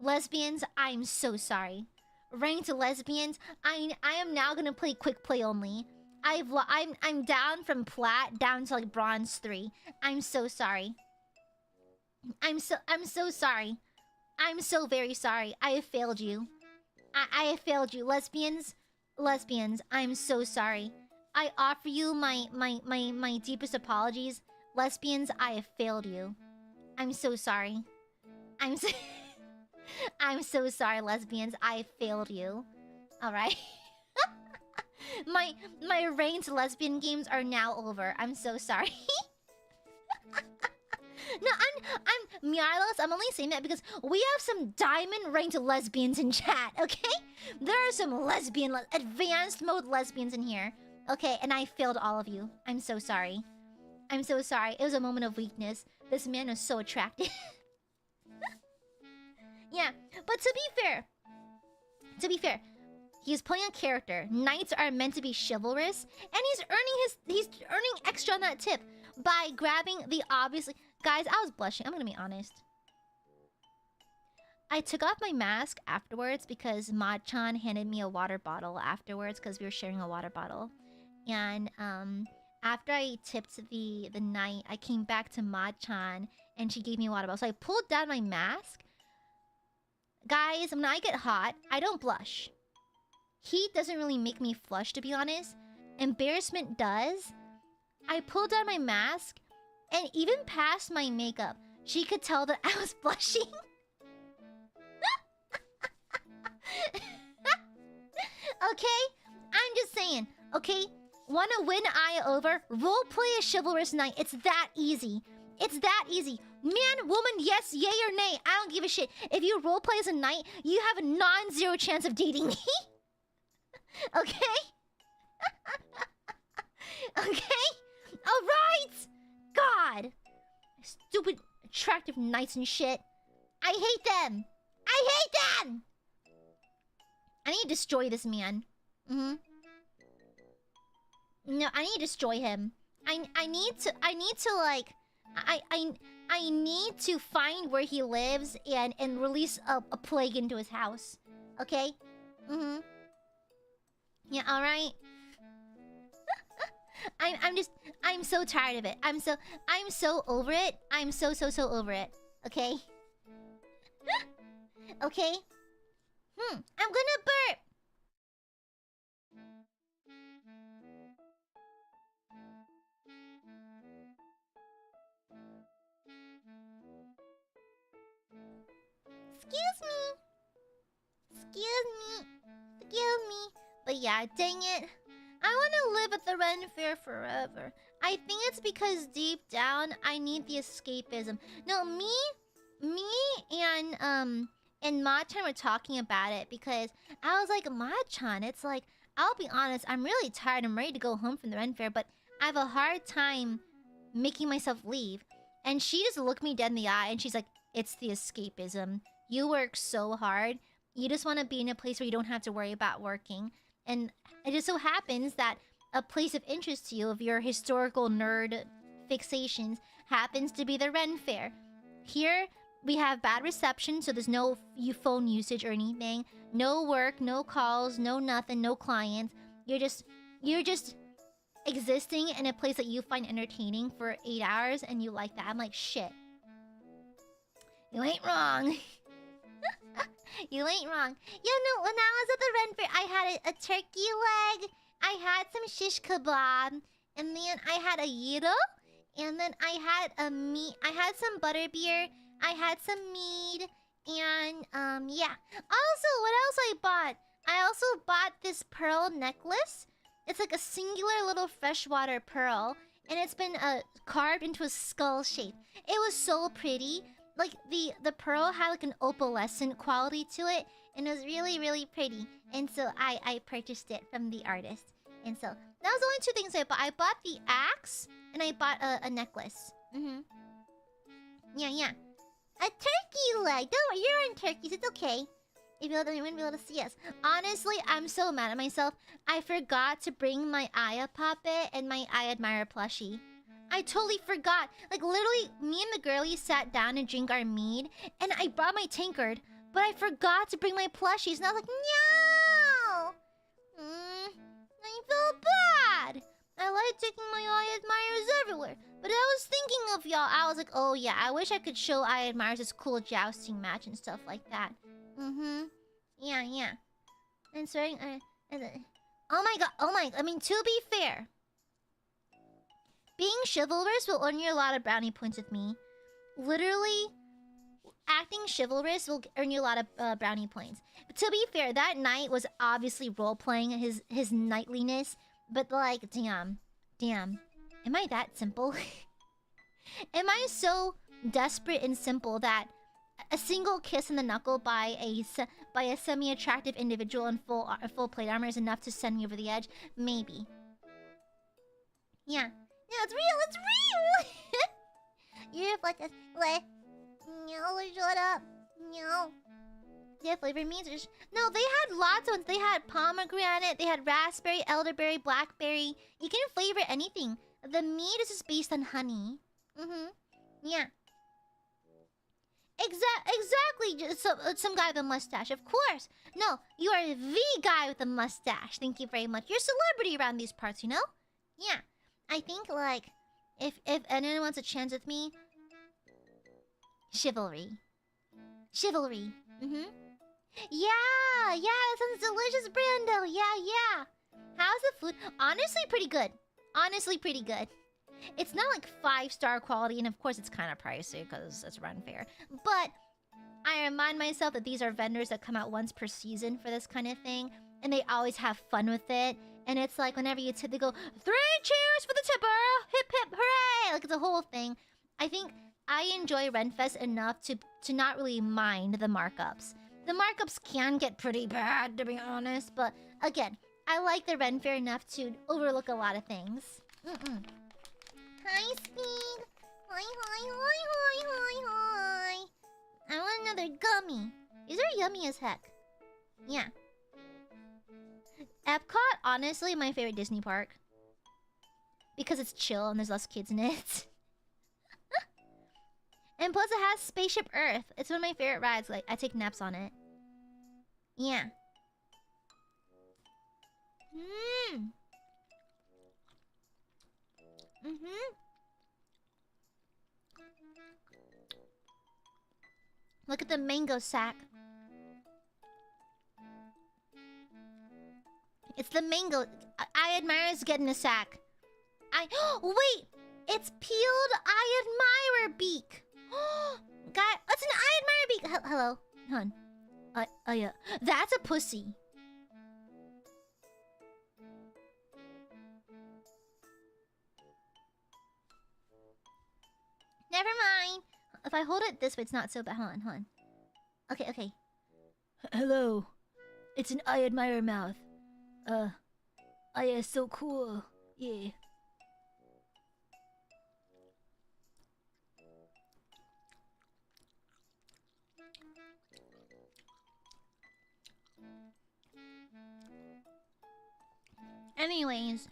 Lesbians, I'm so sorry. Ranked lesbians, I am now gonna play quick play only. I'm down from plat down to like bronze 3. I'm so sorry. I'm so sorry. I'm so very sorry. I have failed you. I have failed you. Lesbians, I'm so sorry. I offer you my deepest apologies. Lesbians, I have failed you. I'm so sorry. I'm so sorry, lesbians. I have failed you. Alright. My ranked lesbian games are now over. I'm so sorry. No, I'm Mialos, I'm only saying that because we have some diamond ranked lesbians in chat, okay? There are some advanced mode lesbians in here. Okay, and I failed all of you. I'm so sorry. I'm so sorry. It was a moment of weakness. This man was so attractive. Yeah, but to be fair, he's playing a character. Knights are meant to be chivalrous, and he's earning extra on that tip by grabbing the obviously. Guys, I was blushing. I'm gonna be honest. I took off my mask afterwards because Mod-chan handed me a water bottle afterwards because we were sharing a water bottle. And after I tipped the knight, I came back to Mod-chan and she gave me a water bottle. So I pulled down my mask. Guys, when I get hot, I don't blush. Heat doesn't really make me flush, to be honest. Embarrassment does. I pulled down my mask, and even past my makeup, she could tell that I was blushing. Okay? I'm just saying, okay? Wanna win Aya over? Roleplay a chivalrous knight. It's that easy. It's that easy. Man, woman, yes, yay or nay. I don't give a shit. If you roleplay as a knight, you have a non-zero chance of dating me. Okay? Okay? Alright! God! Stupid, attractive knights and shit. I hate them! I hate them! I need to destroy this man. No, I need to destroy him. I need to like... I I need to find where he lives and release a plague into his house. Okay? Mm-hmm. Yeah, alright. I'm so tired of it. I'm so over it. I'm so over it. Okay? Okay? I'm gonna burp! Excuse me. Excuse me. But yeah, dang it. I want to live at the Ren Fair forever. I think it's because deep down I need the escapism. No, me and Ma-chan were talking about it because I was like, Ma-chan, it's like, I'll be honest, I'm really tired. I'm ready to go home from the Ren Fair, but I have a hard time making myself leave. And she just looked me dead in the eye and she's like, it's the escapism. You work so hard. You just want to be in a place where you don't have to worry about working. And it just so happens that a place of interest to you, of your historical nerd fixations, happens to be the Ren Fair. Here, we have bad reception, so there's no phone usage or anything. No work, no calls, no nothing, no clients. You're just existing in a place that you find entertaining for 8 hours, and you like that. I'm like, shit. You ain't wrong. You ain't wrong. Yeah, no, when I was at the Ren Fair, I had a turkey leg, I had some shish kebab, and then I had a gyro, and then I had a meat. I had some butterbeer, I had some mead, and yeah. Also, what else I bought? I also bought this pearl necklace. It's like a singular little freshwater pearl, and it's been carved into a skull shape. It was so pretty. Like, the pearl had like an opalescent quality to it, and it was really pretty. And so I purchased it from the artist. And so that was the only two things I bought. I bought the axe, and I bought a necklace. Yeah. A turkey leg! Don't worry, you're in turkeys, it's okay. If you wouldn't be able to see us. Honestly, I'm so mad at myself. I forgot to bring my Aya puppet and my Aiadmirer plushie. I totally forgot. Like, literally, me and the girlies sat down and drink our mead, and I brought my tankard, but I forgot to bring my plushies, and I was like, no! I feel bad. I like taking my Aiadmirers everywhere, but I was thinking of y'all. I was like, oh yeah, I wish I could show Aiadmirers this cool jousting match and stuff like that. Yeah. And so, oh my, I mean, to be fair, being chivalrous will earn you a lot of brownie points with me. Literally, acting chivalrous will earn you a lot of brownie points. But to be fair, that night was obviously role-playing his knightliness. But like, damn. Am I that simple? Am I so desperate and simple that a single kiss in the knuckle by a semi-attractive individual in full plate armor is enough to send me over the edge? Maybe. Yeah. Yeah, it's real! You're like a... What? No, shut up. No. Yeah, flavored means... No, they had lots of ones. They had pomegranate, they had raspberry, elderberry, blackberry. You can flavor anything. The meat is just based on honey. Yeah. Exactly. Some guy with a mustache, of course. No, you are the guy with a mustache. Thank you very much. You're a celebrity around these parts, you know? Yeah. I think, like, if anyone wants a chance with me, chivalry. Yeah, that sounds delicious, Brando. Yeah. How's the food? Honestly, pretty good. It's not like 5-star quality, and of course it's kind of pricey because it's Ren Fair. But I remind myself that these are vendors that come out once per season for this kind of thing, and they always have fun with it. And it's like whenever you tip, they go, 3 cheers for the tipper! Hip hip hooray! Like, it's a whole thing. I think I enjoy Renfest enough to not really mind the markups. The markups can get pretty bad, to be honest, but again, I like the Ren Fair enough to overlook a lot of things. Hi, Speed! Hi! I want another gummy. These are yummy as heck. Yeah. Epcot, honestly, my favorite Disney park. Because it's chill and there's less kids in it. And plus it has Spaceship Earth. It's one of my favorite rides. Like, I take naps on it. Yeah. Look at the mango sack. It's the mango. Aiadmirers getting a sack. Wait! It's peeled Aiadmirer beak. God, that's an Aiadmirer beak. Hello, hon. Yeah. That's a pussy. Never mind. If I hold it this way, it's not so bad. Hold on. Okay. Hello. It's an Aiadmirer mouth. Aya is so cool. Yeah. Anyways.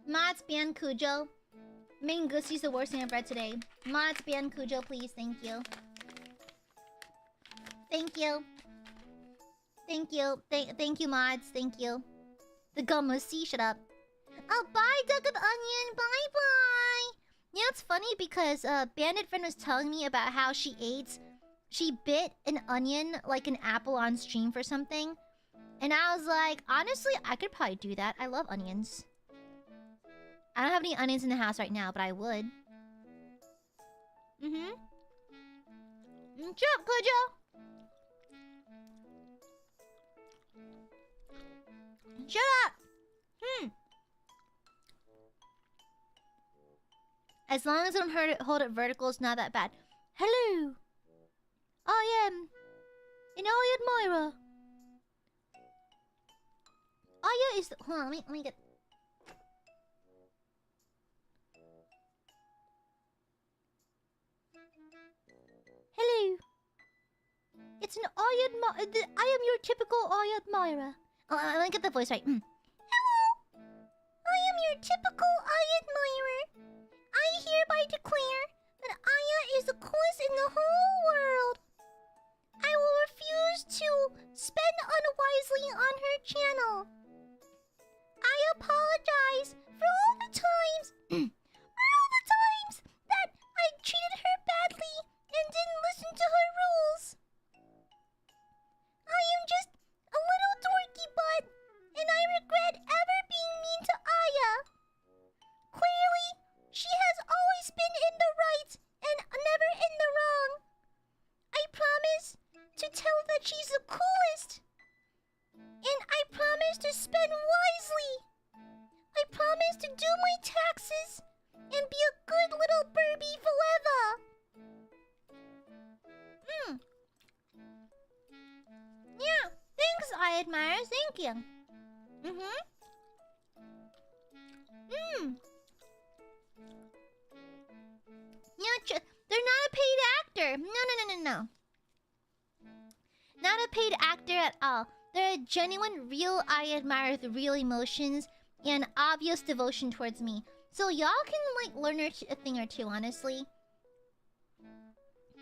Mods Bian Cujo. Main Gussy's the worst thing I've read today. Mods Bian Cujo, please. Thank you. Thank you. Thank you. Thank you, mods. Thank you. The Gummussy, shut up. Oh, bye, Duck of Onion. Bye-bye. You know, it's funny because Bandit Friend was telling me about how she bit an onion like an apple on stream for something. And I was like, honestly, I could probably do that. I love onions. I don't have any onions in the house right now, but I would. Shut up, Cujo. Shut up! As long as I don't hold it vertical, it's not that bad. Hello! I am an Aiadmirer. Aya is the... Hold on, let me get... Hello! It's an Aiadmirer. I am your typical Aiadmirer. Oh, let me get the voice right. Hello! I am your typical Aiadmirer. I hereby declare that Aya is the coolest in the whole world. I will refuse to spend unwisely on her channel. I apologize for all the times that I treated her badly and didn't listen to her rules. I am just a little dorky butt, and I regret ever being mean to Aya. Clearly, she has always been in the right and never in the wrong. I promise to tell that she's the coolest. And I promise to spend wisely. I promise to do my taxes and be a good little Burby forever. Yeah, thanks, Aiadmirers. Thank you. Yeah, they're not a paid actor. No. Not a paid actor at all. They're a genuine, real Aiadmirer with real emotions and obvious devotion towards me. So y'all can, like, learn a thing or two, honestly.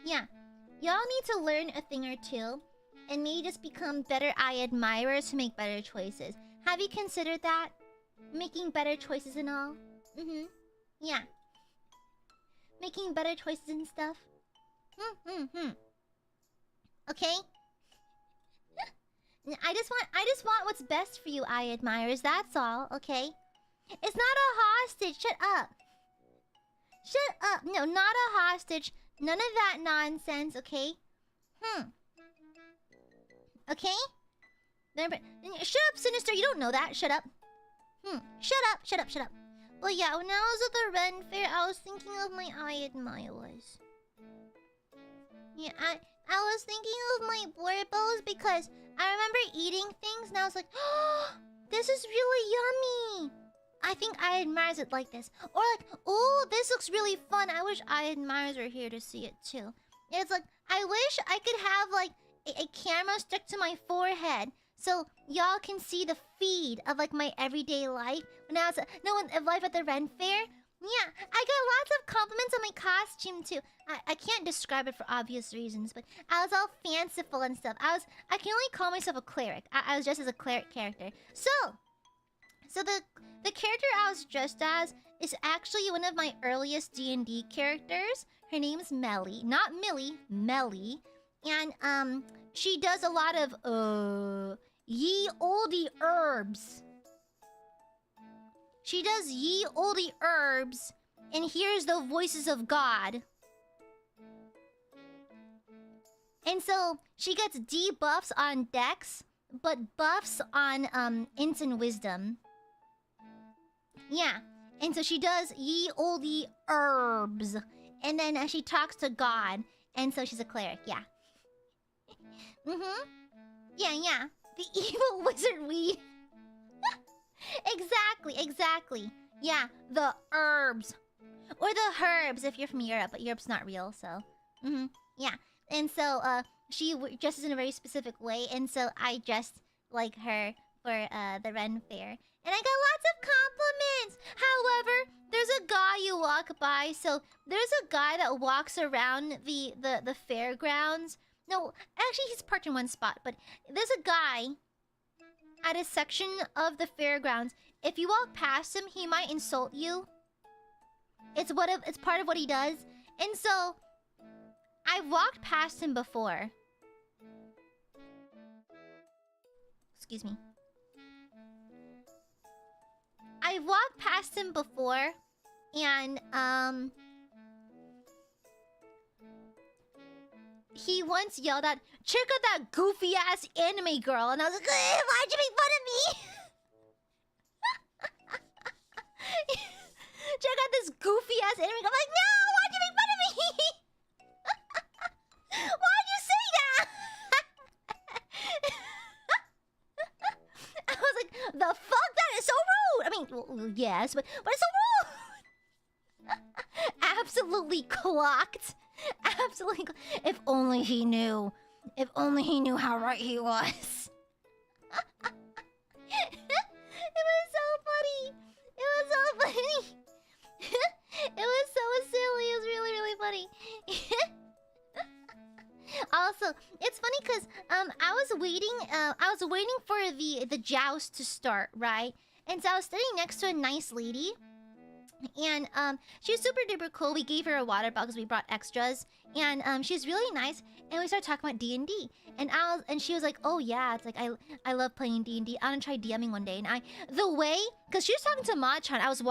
Yeah. Y'all need to learn a thing or two. And maybe just become better Aiadmirers to make better choices. Have you considered that? Making better choices and all? Yeah. Making better choices and stuff? Okay? I just want what's best for you, Aiadmirers, that's all, okay? It's not a hostage, shut up. Shut up. No, not a hostage. None of that nonsense, okay? Okay? Shut up, Sinister, you don't know that. Shut up. Shut up. But yeah, when I was at the Ren Fair, I was thinking of my Aiadmirers. Yeah, I was thinking of my Borbos because I remember eating things and I was like, oh, this is really yummy. I think Aiadmirers would like this. Or like, oh, this looks really fun. I wish Aiadmirers were here to see it too. It's like, I wish I could have like a camera stuck to my forehead so y'all can see the feed of like my everyday life when I was life at the Ren Fair. Yeah, I got lots of costume too. I can't describe it for obvious reasons, but I was all fanciful and stuff. I can only call myself a cleric. I was dressed as a cleric character. So the character I was dressed as is actually one of my earliest D&D characters. Her name's Melly, not Millie, Melly, and she does a lot of ye olde herbs. She does ye olde herbs and hears the voices of God. And so she gets debuffs on Dex, but buffs on Int and Wisdom. Yeah. And so she does ye olde herbs. And then she talks to God. And so she's a cleric, yeah. Mm-hmm. Yeah. The evil wizard weed. Exactly. Yeah, the herbs. Or the herbs if you're from Europe, but Europe's not real, so. Mm-hmm. Yeah. And so she dresses in a very specific way, and so I dressed like her for the Ren Fair. And I got lots of compliments! However, there's a guy you walk by, so there's a guy that walks around the fairgrounds. No, actually he's parked in one spot, but there's a guy at a section of the fairgrounds. If you walk past him, he might insult you. It's part of what he does. And so I've walked past him before. Excuse me. I've walked past him before, and he once yelled out, "Check out that goofy ass anime girl," and I was like, "Why'd you make fun of me?" Check out this goofy ass anime girl. I'm like, no, why'd you make fun of me? Why'd you say that? I was like, the fuck? That is so rude. I mean, well, yes, but it's so rude. Absolutely clocked. Absolutely. If only he knew. If only he knew how right he was. It was so funny. It was so funny. It was so silly. It was really, really funny. Also, it's funny because I was waiting for the joust to start, right? And so I was sitting next to a nice lady. And she was super duper cool. We gave her a water bottle because we brought extras. And she's really nice. And we started talking about D&D. And she was like, "Oh yeah, it's like I love playing D&D. I want to try DMing one day." And because she was talking to Machan, I was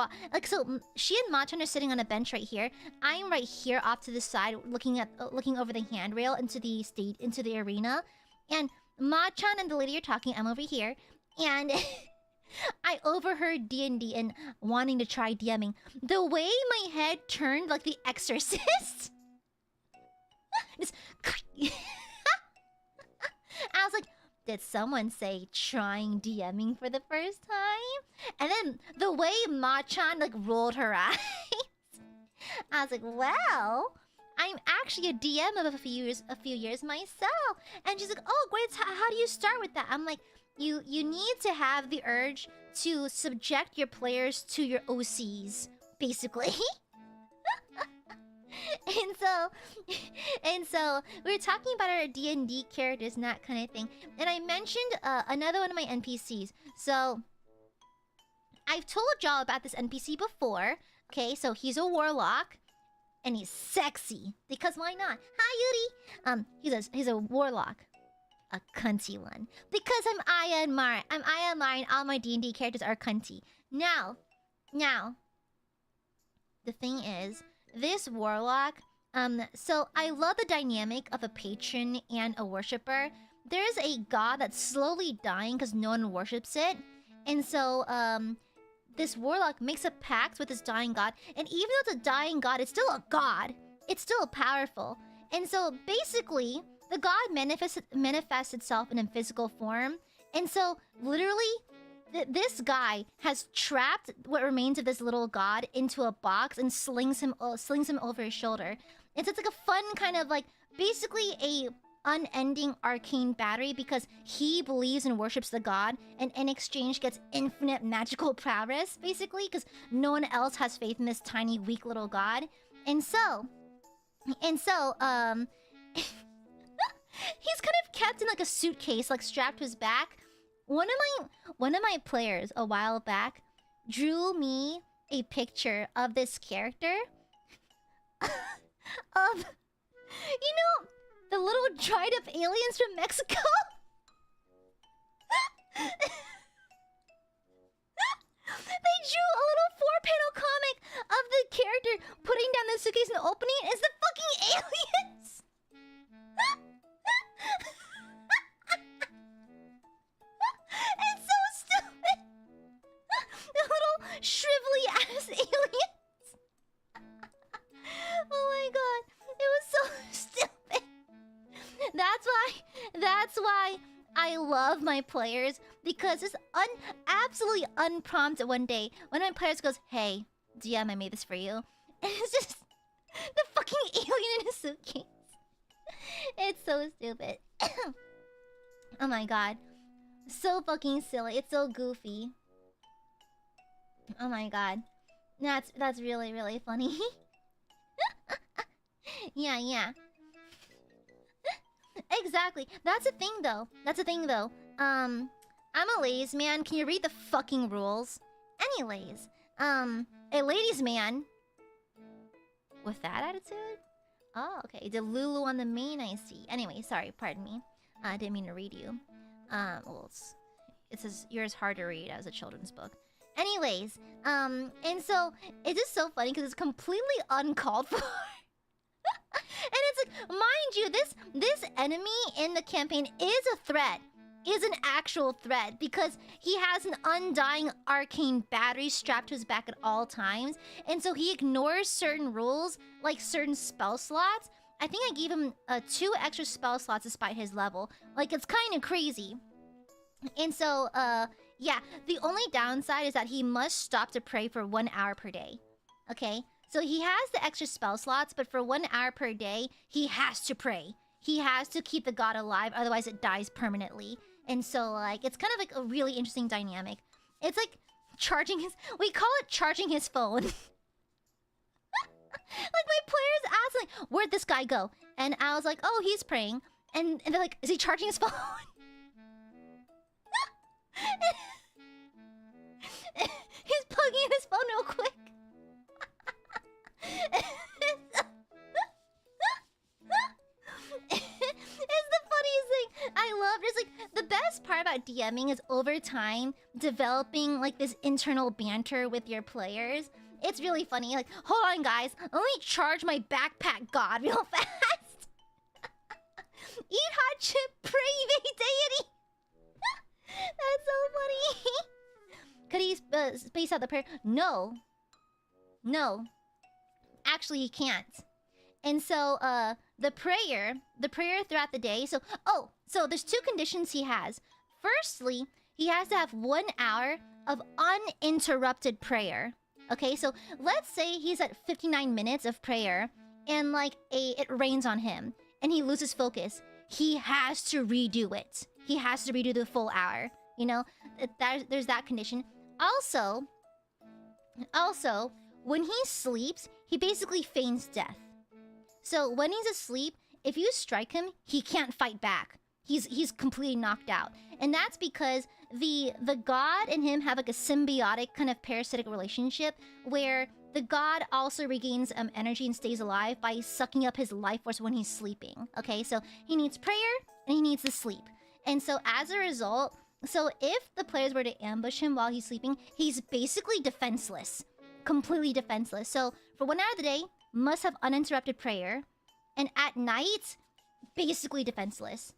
so she and Machan are sitting on a bench right here. I'm right here off to the side, looking over the handrail into the arena. And Machan and the lady are talking. I'm over here, and I overheard D&D and wanting to try DMing. The way my head turned like the Exorcist. Just I was like, did someone say trying DMing for the first time? And then the way Machan like rolled her eyes, I was like, well, I'm actually a DM of a few years myself. And she's like, oh great, how do you start with that? I'm like, you need to have the urge to subject your players to your OCs, basically. And so we were talking about our D&D characters and that kind of thing. And I mentioned another one of my NPCs. So I've told y'all about this NPC before. Okay, so he's a warlock. And he's sexy. Because why not? Hi, Yuri! He's a warlock. A cunty one. Because I'm AiaAmare. I'm AiaAmare and all my D&D characters are cunty. Now, the thing is, this warlock, so I love the dynamic of a patron and a worshipper. There's a god that's slowly dying because no one worships it. And so, this warlock makes a pact with this dying god. And even though it's a dying god, it's still a god. It's still powerful. And so, basically, the god manifests itself in a physical form. And so, literally, this guy has trapped what remains of this little god into a box and slings him over his shoulder. It's like a fun kind of like, basically a unending arcane battery because he believes and worships the god, and in exchange gets infinite magical prowess, basically, because no one else has faith in this tiny, weak little god. And so, And so, he's kind of kept in like a suitcase, like strapped to his back. One of my players a while back drew me a picture of this character of, you know, the little dried up aliens from Mexico. They drew a little 4-panel comic of the character putting down the suitcase and opening it as the fucking aliens. It's so stupid. The little shrivelly ass aliens. Oh my god, it was so stupid. That's why I love my players, because it's absolutely unprompted. One day, one of my players goes, "Hey, DM, I made this for you," and it's just the fucking alien in a suitcase. It's so stupid. Oh my god, so fucking silly. It's so goofy. Oh my god, that's really funny. Yeah. Exactly. That's a thing though. I'm a ladies man. Can you read the fucking rules? Anyways, a ladies man with that attitude? Oh, okay. The Lulu on the main, I see. Anyway, sorry, pardon me. I didn't mean to read you. Well, it says yours hard to read as a children's book. Anyways, and so it's just so funny because it's completely uncalled for. And it's like, mind you, this enemy in the campaign is a threat. Is an actual threat, because he has an undying arcane battery strapped to his back at all times. And so he ignores certain rules, like certain spell slots. I think I gave him 2 extra spell slots despite his level. Like, it's kind of crazy. And so, yeah, the only downside is that he must stop to pray for 1 hour per day. Okay? So he has the extra spell slots, but for 1 hour per day, he has to pray. He has to keep the god alive, otherwise it dies permanently. And so, like, it's kind of like a really interesting dynamic. It's like charging his... We call it charging his phone. Like, my players ask, like, where'd this guy go? And I was like, oh, he's praying. And they're like, is he charging his phone? He's plugging in his phone real quick. It's the funniest thing. I love just like the best part about DMing is over time developing like this internal banter with your players. It's really funny. Like, hold on, guys. Let me charge my backpack god real fast. Eat hot chip, pray deity. That's so funny. Could he space out the prayer? No. Actually, he can't. And so, the prayer throughout the day. So there's 2 conditions he has. Firstly, he has to have 1 hour of uninterrupted prayer. Okay, so let's say he's at 59 minutes of prayer, and like it rains on him, and he loses focus. He has to redo it. He has to redo the full hour. You know, there's that condition. Also, when he sleeps, he basically feigns death. So when he's asleep, if you strike him, he can't fight back. He's completely knocked out. And that's because the god and him have like a symbiotic kind of parasitic relationship where the god also regains energy and stays alive by sucking up his life force when he's sleeping. Okay, so he needs prayer and he needs to sleep. And so as a result, so if the players were to ambush him while he's sleeping, he's basically defenseless. Completely defenseless. So for 1 hour of the day, must have uninterrupted prayer. And at night, basically defenseless.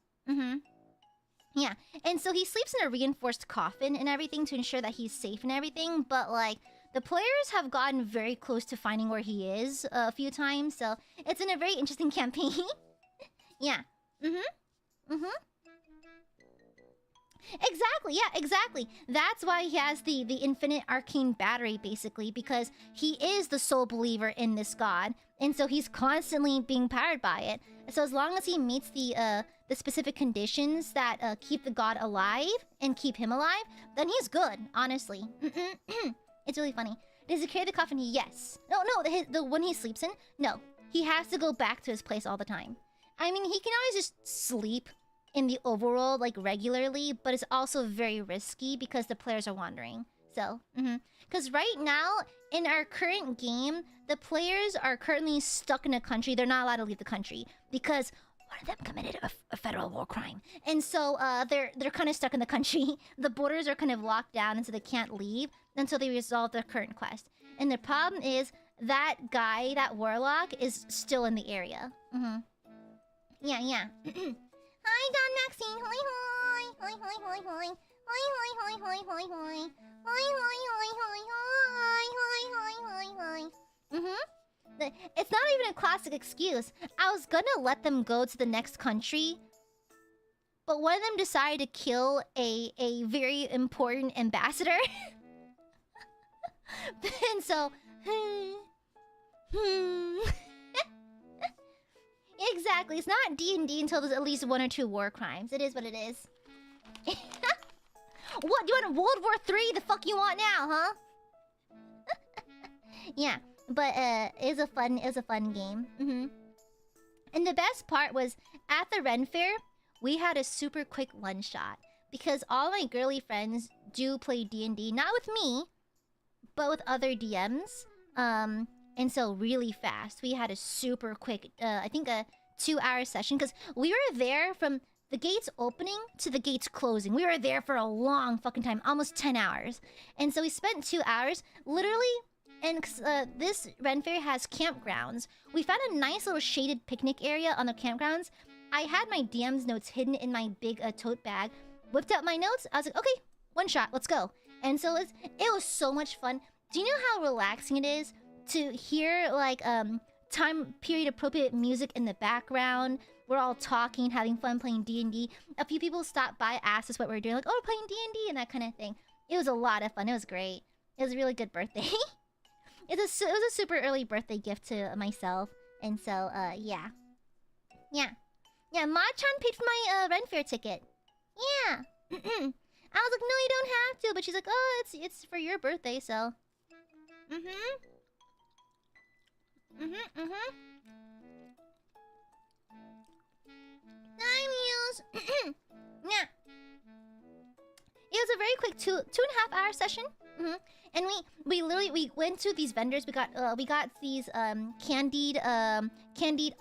Yeah. And so he sleeps in a reinforced coffin and everything to ensure that he's safe and everything. But like, the players have gotten very close to finding where he is a few times. So it's in a very interesting campaign. Yeah. Exactly, yeah, exactly. That's why he has the infinite arcane battery, basically, because he is the sole believer in this god, and so he's constantly being powered by it. So as long as he meets the specific conditions that keep the god alive and keep him alive, then he's good, honestly. It's really funny. Does he carry the coffin? Yes. No, the one he sleeps in? No. he has to go back to his place all the time. I mean, he can always just sleep in the overworld, like, regularly, but it's also very risky because the players are wandering. So, because right now, in our current game, the players are currently stuck in a country. They're not allowed to leave the country because one of them committed a federal war crime. And so, they're kind of stuck in the country. The borders are kind of locked down, and so they can't leave until they resolve their current quest. And the problem is, that guy, that warlock, is still in the area. Yeah, yeah. Hi, Don Maxine. Hoi, hoi. Hoi, hoi, hoi, hoi. Hoi, hoi, hoi, hoi, hoi, hoi. Hoi, hoi, hoi, hoi, hoi. Hoi, hoi, hoi, hoi. It's not even a classic excuse. I was gonna let them go to the next country, but one of them decided to kill a very important ambassador. And so... Exactly. It's not D&D until there's at least 1 or 2 war crimes. It is what it is. What? You want World War III? The fuck you want now, huh? Yeah, but it was a fun game. And the best part was at the Ren Fair, we had a super quick one-shot because all my girly friends do play D&D, not with me, but with other DMs. And so really fast. We had a super quick, I think a 2-hour session because we were there from the gates opening to the gates closing. We were there for a long fucking time, almost 10 hours. And so we spent 2 hours, literally, and this Ren Fair has campgrounds. We found a nice little shaded picnic area on the campgrounds. I had my DM's notes hidden in my big tote bag. Whipped out my notes. I was like, okay, one shot, let's go. And so it was so much fun. Do you know how relaxing it is to hear, like, time period appropriate music in the background? We're all talking, having fun playing D&D. A few people stopped by, asked us what we were doing, like, oh, we're playing D&D and that kind of thing. It was a lot of fun. It was great. It was a really good birthday. It was a super early birthday gift to myself. And so, yeah. Yeah. Yeah, Ma-chan paid for my Ren Fair ticket. Yeah. I was like, no, you don't have to. But she's like, oh, it's for your birthday, so... Hi, Muse. Yeah. It was a very quick 2.5-hour session. And we literally went to these vendors. We got these candied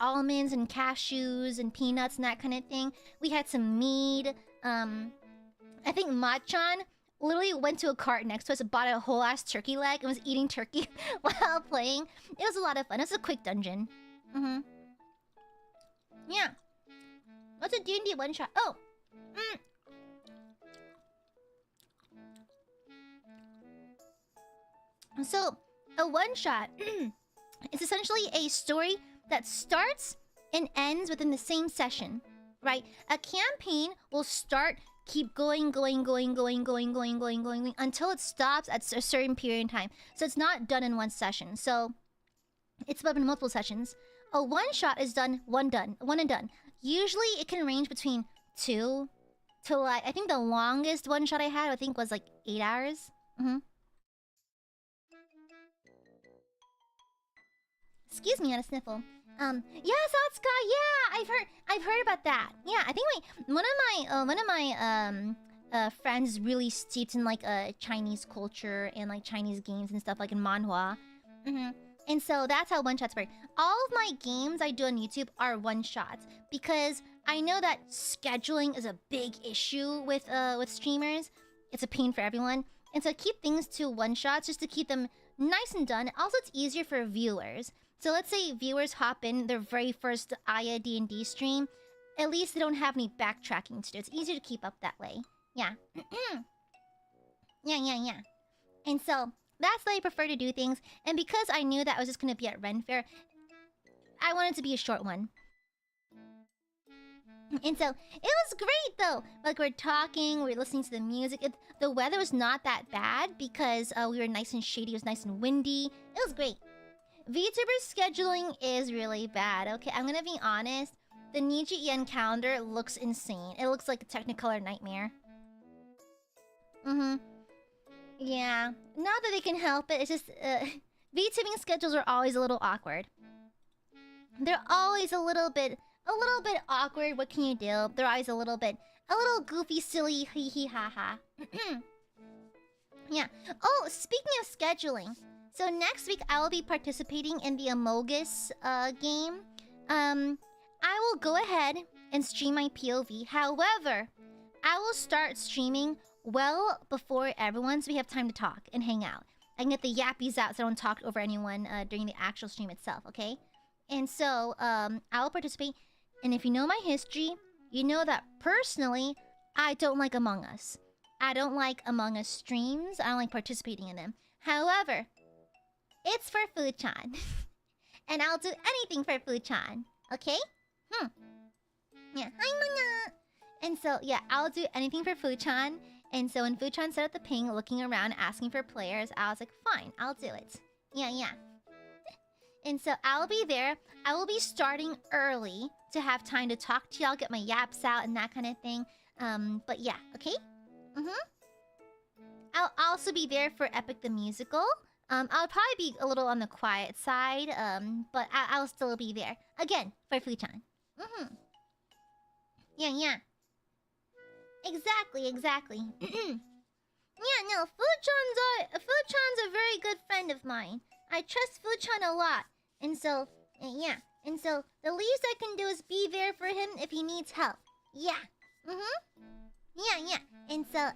almonds and cashews and peanuts and that kind of thing. We had some mead. I think Ma-chan literally went to a cart next to us and bought a whole ass turkey leg and was eating turkey while playing. It was a lot of fun. It was a quick dungeon. Yeah. What's a D&D one shot? Oh. So, a one-shot is essentially a story that starts and ends within the same session, right? A campaign will start, keep going until it stops at a certain period in time. So it's not done in one session. So it's split up in multiple sessions. A one-shot is done, one and done. Usually it can range between 2 to, like, I think the longest one-shot I had, I think, was like 8 hours. Excuse me, I had a sniffle. Yeah, Satsuka, yeah, I've heard about that. Yeah, I think one of my friends is really steeped in, like, Chinese culture and, like, Chinese games and stuff, like in manhwa. And so that's how one-shots work. All of my games I do on YouTube are one-shots because I know that scheduling is a big issue with streamers. It's a pain for everyone. And so I keep things to one-shots just to keep them nice and done. Also, it's easier for viewers. So let's say viewers hop in their very first Aya D&D stream. At least they don't have any backtracking to do. It's easier to keep up that way. Yeah. Yeah. And so that's the way I prefer to do things. And because I knew that I was just going to be at Ren Fair, I wanted to be a short one. And so it was great though. Like, we're talking, we're listening to the music. The weather was not that bad because we were nice and shady. It was nice and windy. It was great. VTuber scheduling is really bad. Okay, I'm gonna be honest. The Nijisanji calendar looks insane. It looks like a Technicolor nightmare. Yeah. Not that they can help it. It's just VTubing schedules are always a little awkward. they're always a little bit awkward. What can you do? They're always a little goofy, silly, hee hee ha ha. Yeah. Oh, speaking of scheduling, so next week I will be participating in the Amogus game. I will go ahead and stream my POV. However, I will start streaming well before everyone, so we have time to talk and hang out. I can get the yappies out so I don't talk over anyone during the actual stream itself, okay? And so, I will participate. And if you know my history, you know that personally, I don't like Among Us. I don't like Among Us streams. I don't like participating in them. However, it's for Fuchan. And I'll do anything for Fuchan. Okay? Yeah. Hi, Mana! And so, yeah, I'll do anything for Fuchan. And so when Fuchan set up the ping, looking around, asking for players, I was like, fine, I'll do it. Yeah. And so I'll be there. I will be starting early to have time to talk to y'all, get my yaps out and that kind of thing. But yeah, okay? I'll also be there for Epic the Musical. I'll probably be a little on the quiet side, but I'll still be there. Again, for Fuchan. Yeah. Exactly. Yeah, no, Fuchan's a very good friend of mine. I trust Fuchan a lot. And so, yeah. And so, the least I can do is be there for him if he needs help. Yeah. Yeah. And so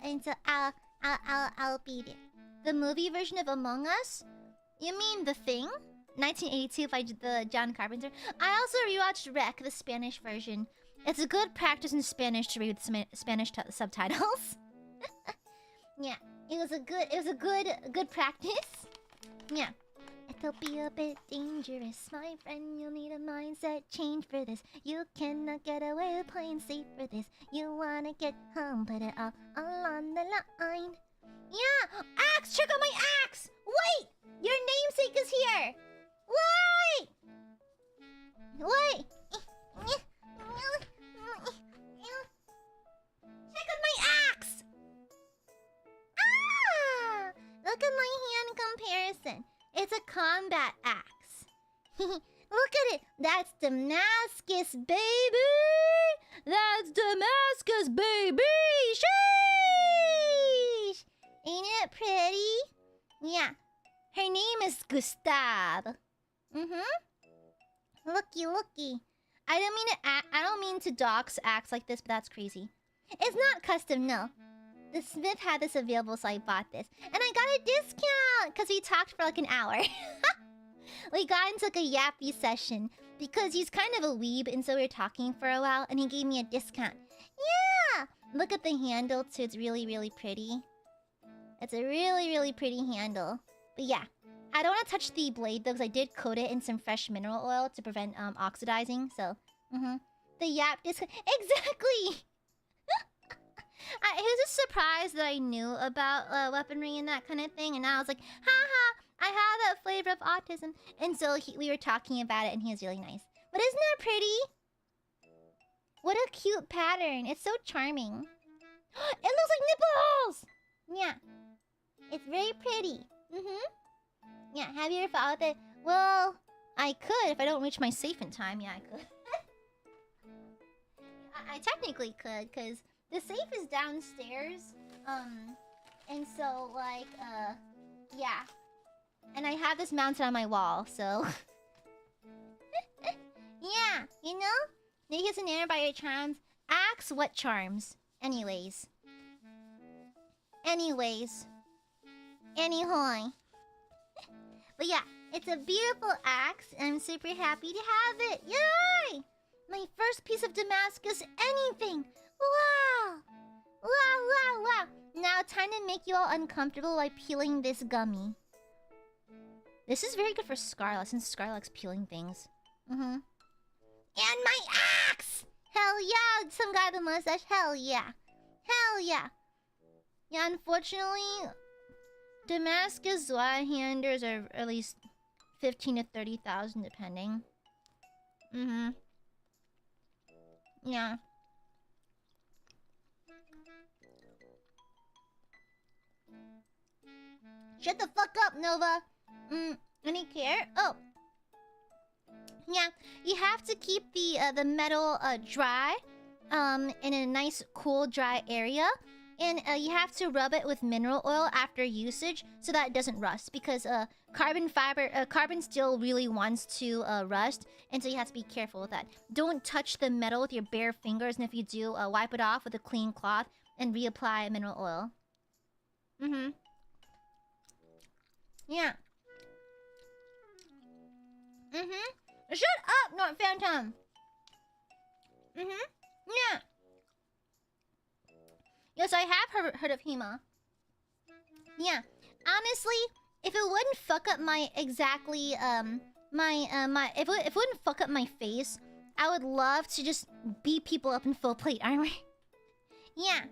I'll be there. The movie version of Among Us? You mean The Thing? 1982 by the John Carpenter. I also rewatched Rec, the Spanish version. It's a good practice in Spanish to read Spanish subtitles. Yeah, it was a good practice. Yeah. It'll be a bit dangerous, my friend. You'll need a mindset change for this. You cannot get away with playing safe for this. You wanna get home, put it all on the line. Yeah! Axe! Check out my axe! Wait! Your namesake is here! Wait! Check out my axe! Ah! Look at my hand comparison. It's a combat axe. Look at it. That's Damascus, baby! That's Damascus, baby! Sheesh! Ain't it pretty? Yeah. Her name is Gustav. Looky. I don't mean to dox acts like this, but that's crazy. It's not custom, no. The Smith had this available, so I bought this. And I got a discount! Because we talked for like an hour. We got into like a yappy session. Because he's kind of a weeb, and so we were talking for a while, and he gave me a discount. Yeah! Look at the handle, too. It's really, really pretty. It's a really, really pretty handle. But yeah. I don't want to touch the blade, though, because I did coat it in some fresh mineral oil to prevent oxidizing, so... The yap discount... Exactly! He was just surprised that I knew about weaponry and that kind of thing, and I was like, haha, I have that flavor of autism. And so we were talking about it, and he was really nice. But isn't that pretty? What a cute pattern. It's so charming. It looks like nipples! Yeah. It's very pretty. Yeah, have you ever thought with it? Well, I could if I don't reach my safe in time. Yeah, I could. I technically could, because... The safe is downstairs, and so, like, yeah. And I have this mounted on my wall, so... Yeah, you know? Maybe it's an error by your charms. Axe what charms? Anyways. Anyhoy. But yeah, it's a beautiful axe, and I'm super happy to have it. Yay! My first piece of Damascus anything! Wow! Now, time to make you all uncomfortable by peeling this gummy. This is very good for Scarlet, since Scarlet likes peeling things. And my axe! Hell yeah! Some guy with a mustache. Hell yeah! Yeah, unfortunately, Damascus Zweihanders are at least 15 to 30,000, depending. Yeah. Shut the fuck up, Nova. Any care? Oh. Yeah, you have to keep the metal dry, in a nice, cool, dry area. And you have to rub it with mineral oil after usage so that it doesn't rust. Because carbon steel really wants to rust, and so you have to be careful with that. Don't touch the metal with your bare fingers, and if you do, wipe it off with a clean cloth and reapply mineral oil. Yeah. Shut up, not Phantom. Yeah. Yes, I have heard of Hema. Yeah. Honestly, if it wouldn't fuck up my exactly if it wouldn't fuck up my face, I would love to just beat people up in full plate armor. Yeah.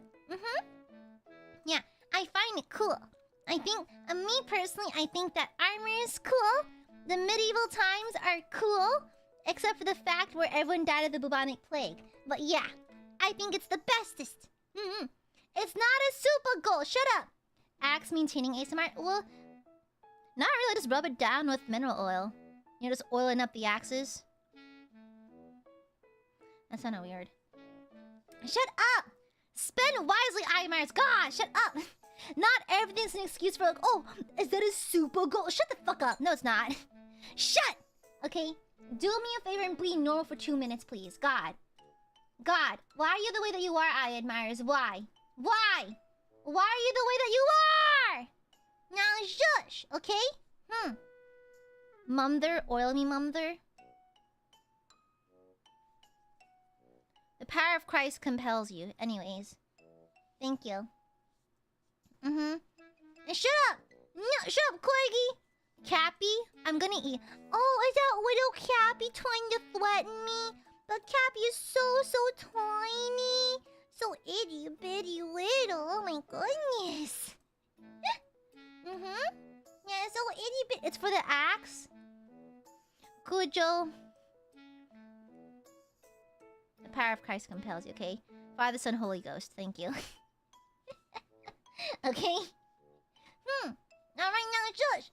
Yeah. I find it cool. I think, me personally, I think that armor is cool. The medieval times are cool, except for the fact where everyone died of the bubonic plague. But yeah, I think it's the bestest. It's not a super goal. Shut up. Axe maintaining ASMR. Well, not really. Just rub it down with mineral oil. You're just oiling up the axes. That sounded weird. Shut up. Spend wisely, Aiadmirers. God, shut up. Not everything's an excuse for like, oh, is that a super goal? Shut the fuck up. No, it's not. Shut. Okay. Do me a favor and be normal for 2 minutes, please. God. God. Why are you the way that you are, Aiadmirers? Why? Why? Why are you the way that you are? Now shush, okay? Mumther, oil me mumther. The power of Christ compels you. Anyways. Thank you. And shut up! No, shut up, Corgi! Cappy, I'm gonna eat. Oh, is that little Cappy trying to threaten me? But Cappy is so tiny. So itty bitty little. Oh my goodness. Yeah, so itty bit. It's for the axe. Cujo. The power of Christ compels you, okay? Father, Son, Holy Ghost. Thank you. Okay? Alright, now shush.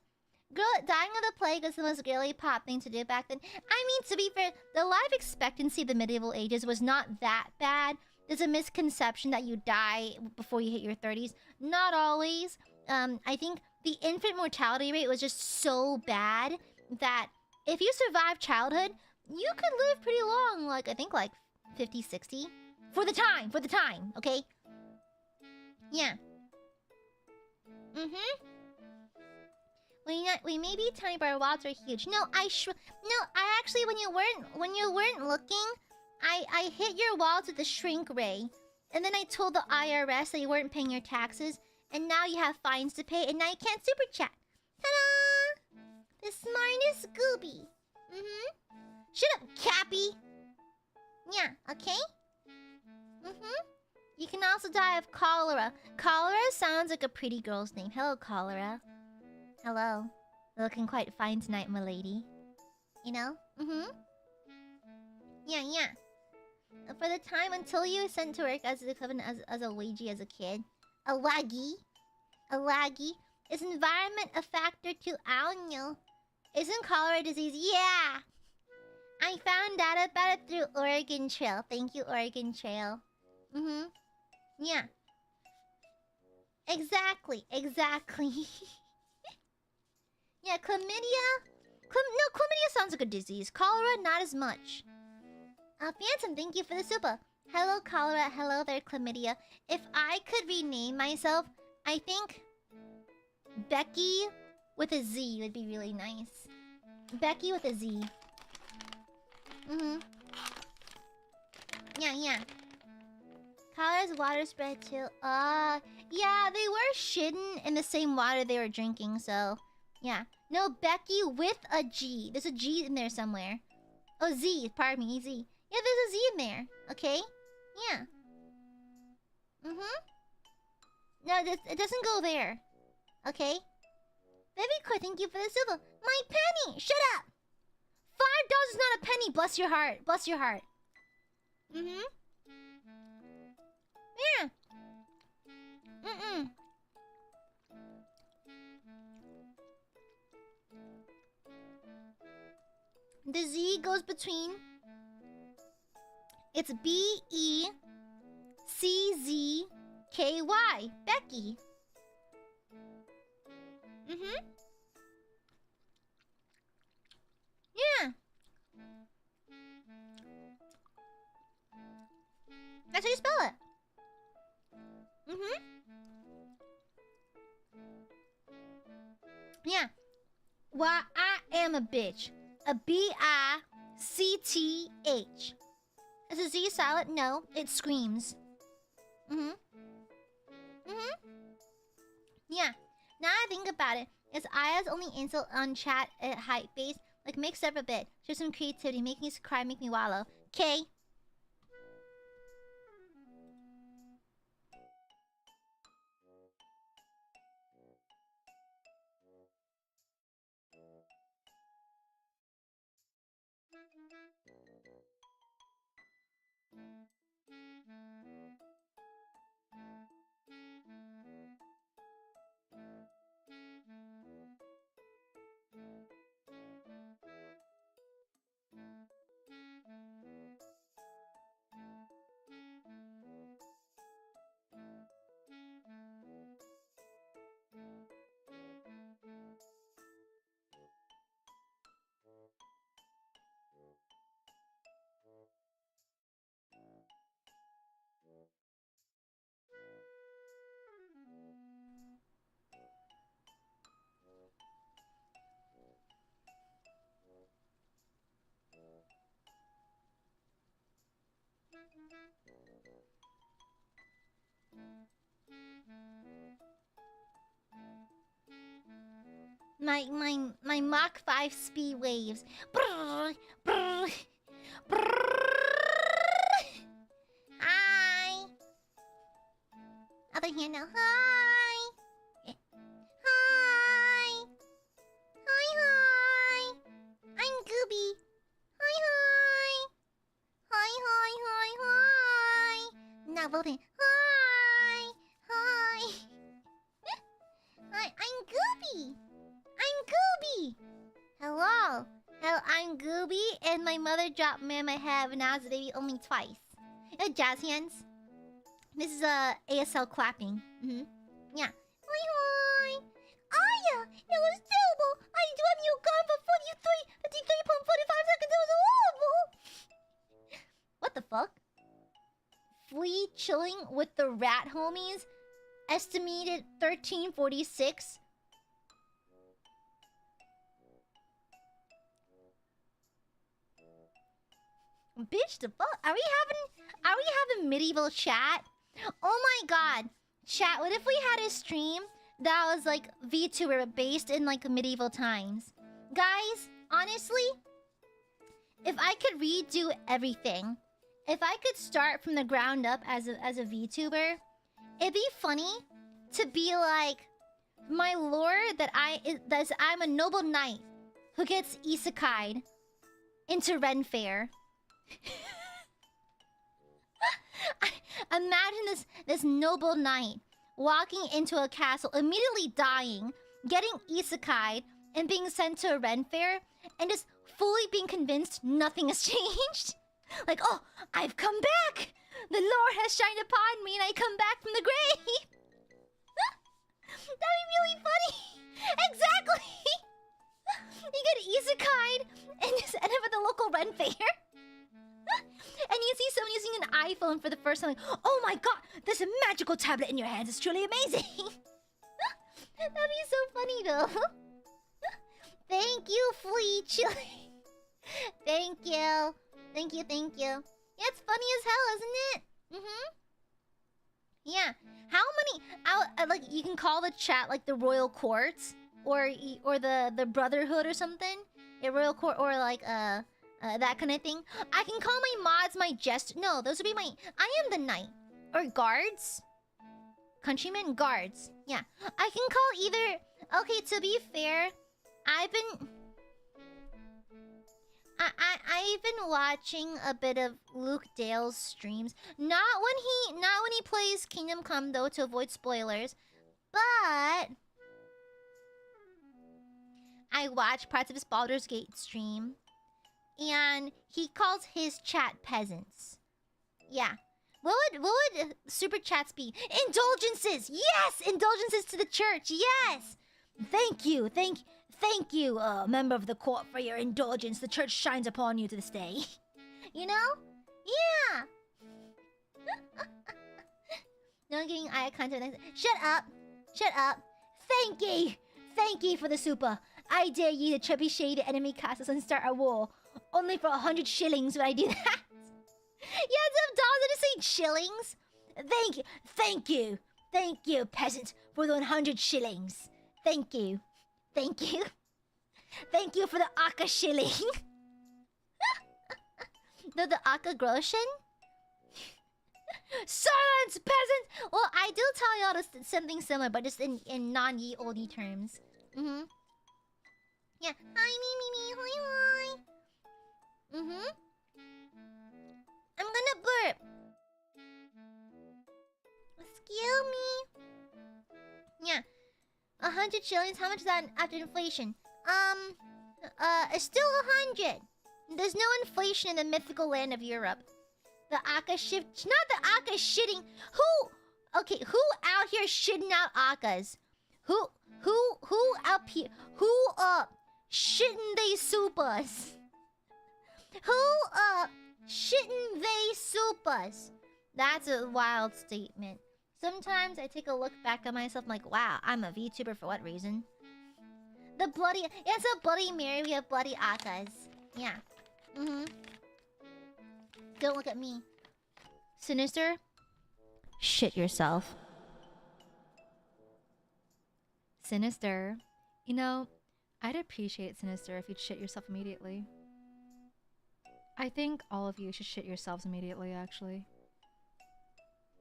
Girl, dying of the plague was the most girly pop thing to do back then. I mean, to be fair, the life expectancy of the medieval ages was not that bad. There's a misconception that you die before you hit your 30s. Not always. I think the infant mortality rate was just so bad that if you survive childhood, you could live pretty long. Like, I think like 50, 60. For the time, okay? Yeah. We may be tiny, but our wilds are huge. No, I actually, when you weren't looking, I hit your wilds with the shrink ray, and then I told the IRS that you weren't paying your taxes, and now you have fines to pay, and now you can't super chat. Ta-da! The smartest Scooby. Shut up, Cappy. Yeah, okay. You can also die of cholera. Cholera sounds like a pretty girl's name. Hello, cholera. Hello. Looking quite fine tonight, milady. You know? Yeah. For the time until you were sent to work as the equivalent as a wagey as a kid. A waggy. Is environment a factor too? I don't know. Isn't cholera disease? Yeah! I found out about it through Oregon Trail. Thank you, Oregon Trail. Yeah. Exactly. Yeah, chlamydia. No, chlamydia sounds like a disease. Cholera, not as much. Phantom, thank you for the super. Hello, cholera. Hello there, chlamydia. If I could rename myself, I think Becky with a Z would be really nice. Becky with a Z. Yeah. Cholera's water spread too. Yeah, they were shitting in the same water they were drinking, so... Yeah. No, Becky with a G. There's a G in there somewhere. Oh, Z. Pardon me, Z. Yeah, there's a Z in there. Okay? Yeah. No, it doesn't go there. Okay? Very cool. Thank you for the silver. My penny! Shut up! $5 is not a penny. Bless your heart. Bless your heart. Yeah. The Z goes between. It's BECZKY. Becky. Yeah. That's how you spell it. Yeah. Why I am a bitch. A BICTH. Is a Z silent? No, it screams. Yeah. Now I think about it, is Aya's only insult on chat at hype base? Like, mix up a bit. Show some creativity. Make me cry, make me wallow. Okay. My Mach 5 speed waves. Brrr, brrr, brrr. Hi. Other hand now. Hi. Hi. Hi. I'm Gooby. Hi. Hi. Not voting. Hi. Hi. I'm Gooby. Hello. I'm Gooby, and my mother dropped me in my head when I was a baby only twice. Jazz hands. This is ASL clapping. Yeah. Hi. Aya, it was terrible. I dreamt you gone for 53.45 seconds. It was horrible. What the fuck? Flea chilling with the rat homies. Estimated 1346. Bitch, the fuck? Are we having medieval chat? Oh my god. Chat, what if we had a stream that was like VTuber based in like medieval times? Guys, honestly, if I could redo everything, if I could start from the ground up as a VTuber, it'd be funny to be like, my lore that I'm a noble knight who gets isekai'd into Ren Fair. Imagine this noble knight walking into a castle, immediately dying, getting isekai'd, and being sent to a Ren Fair, and just fully being convinced nothing has changed. Like, oh, I've come back! The Lord has shined upon me, and I come back from the grave! That'd be really funny! Exactly! You get isekai'd and just end up at the local Ren Fair. And you see someone using an iPhone for the first time, like, oh my god, there's a magical tablet in your hands, it's truly amazing! That'd be so funny though. Thank you, Flea Chili. Thank you. Yeah, it's funny as hell, isn't it? Yeah. How many like you can call the chat like the royal courts or the brotherhood or something? Yeah, royal court or like that kind of thing. I can call my mods my jest. No, those would be my. I am the knight or guards. Countrymen, guards. Yeah, I can call either. Okay, to be fair, I've been watching a bit of Luke Dale's streams. Not when he plays Kingdom Come though, to avoid spoilers. But I watch parts of his Baldur's Gate stream. and he calls his chat peasants. Yeah. What would super chats be? Indulgences! Yes! Indulgences to the church! Yes! Thank you, thank you, member of the court, for your indulgence. The church shines upon you to this day. You know? Yeah! No one getting eye contact. Shut up! Shut up! Thank ye for the super. I dare ye to trebuchet the enemy castles and start a war. Only for 100 shillings would I do that. Yeah, some dollars to say shillings. Thank you, peasant, for the 100 shillings. Thank you for the Aka shilling. No, the Aka groschen. Silence, peasant. Well, I do tell y'all something similar, but just in non-ye oldie terms. Yeah. Hi, me. Hi. I'm gonna burp. Excuse me. Yeah. 100 shillings. How much is that after inflation? It's still 100. There's no inflation in the mythical land of Europe. The Aka shift. Not the Aka shitting. Who out here shitting out Akas? Who up here? Who shitting they supers? Who shitting they supers? That's a wild statement. Sometimes I take a look back at myself, I'm like, wow, I'm a VTuber for what reason? The bloody... Yeah, it's a bloody Mary, we have bloody Akas. Yeah. Don't look at me. Sinister? Shit yourself. Sinister. You know, I'd appreciate, Sinister, if you'd shit yourself immediately. I think all of you should shit yourselves immediately, actually.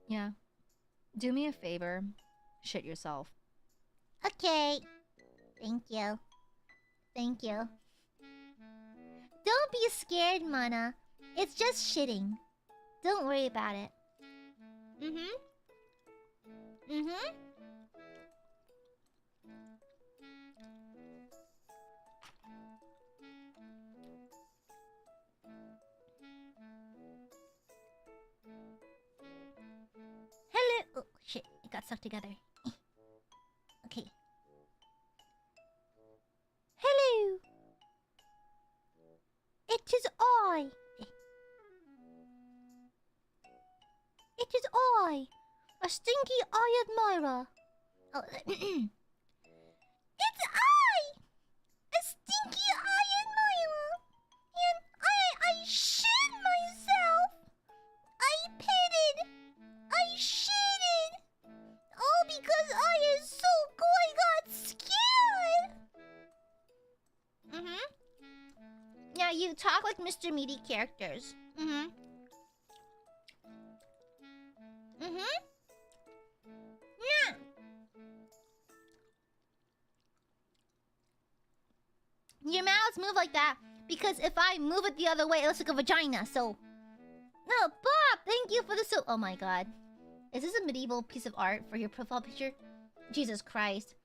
Yeah. Do me a favor. Shit yourself. Okay. Thank you. Thank you. Don't be scared, Mana. It's just shitting. Don't worry about it. Hello. Oh shit! It got stuck together. Okay. Hello. It is I. It is I, a stinky Aiadmirer. Oh, it's I, a stinky Aiadmirer, and I shit myself. I pitted. I shitted. All because I is so good. I got scared. Yeah, you talk like Mr. Meaty characters. Yeah. Your mouths move like that because if I move it the other way, it looks like a vagina, so... No, Bob, thank you for the soup. Oh my god. Is this a medieval piece of art for your profile picture? Jesus Christ.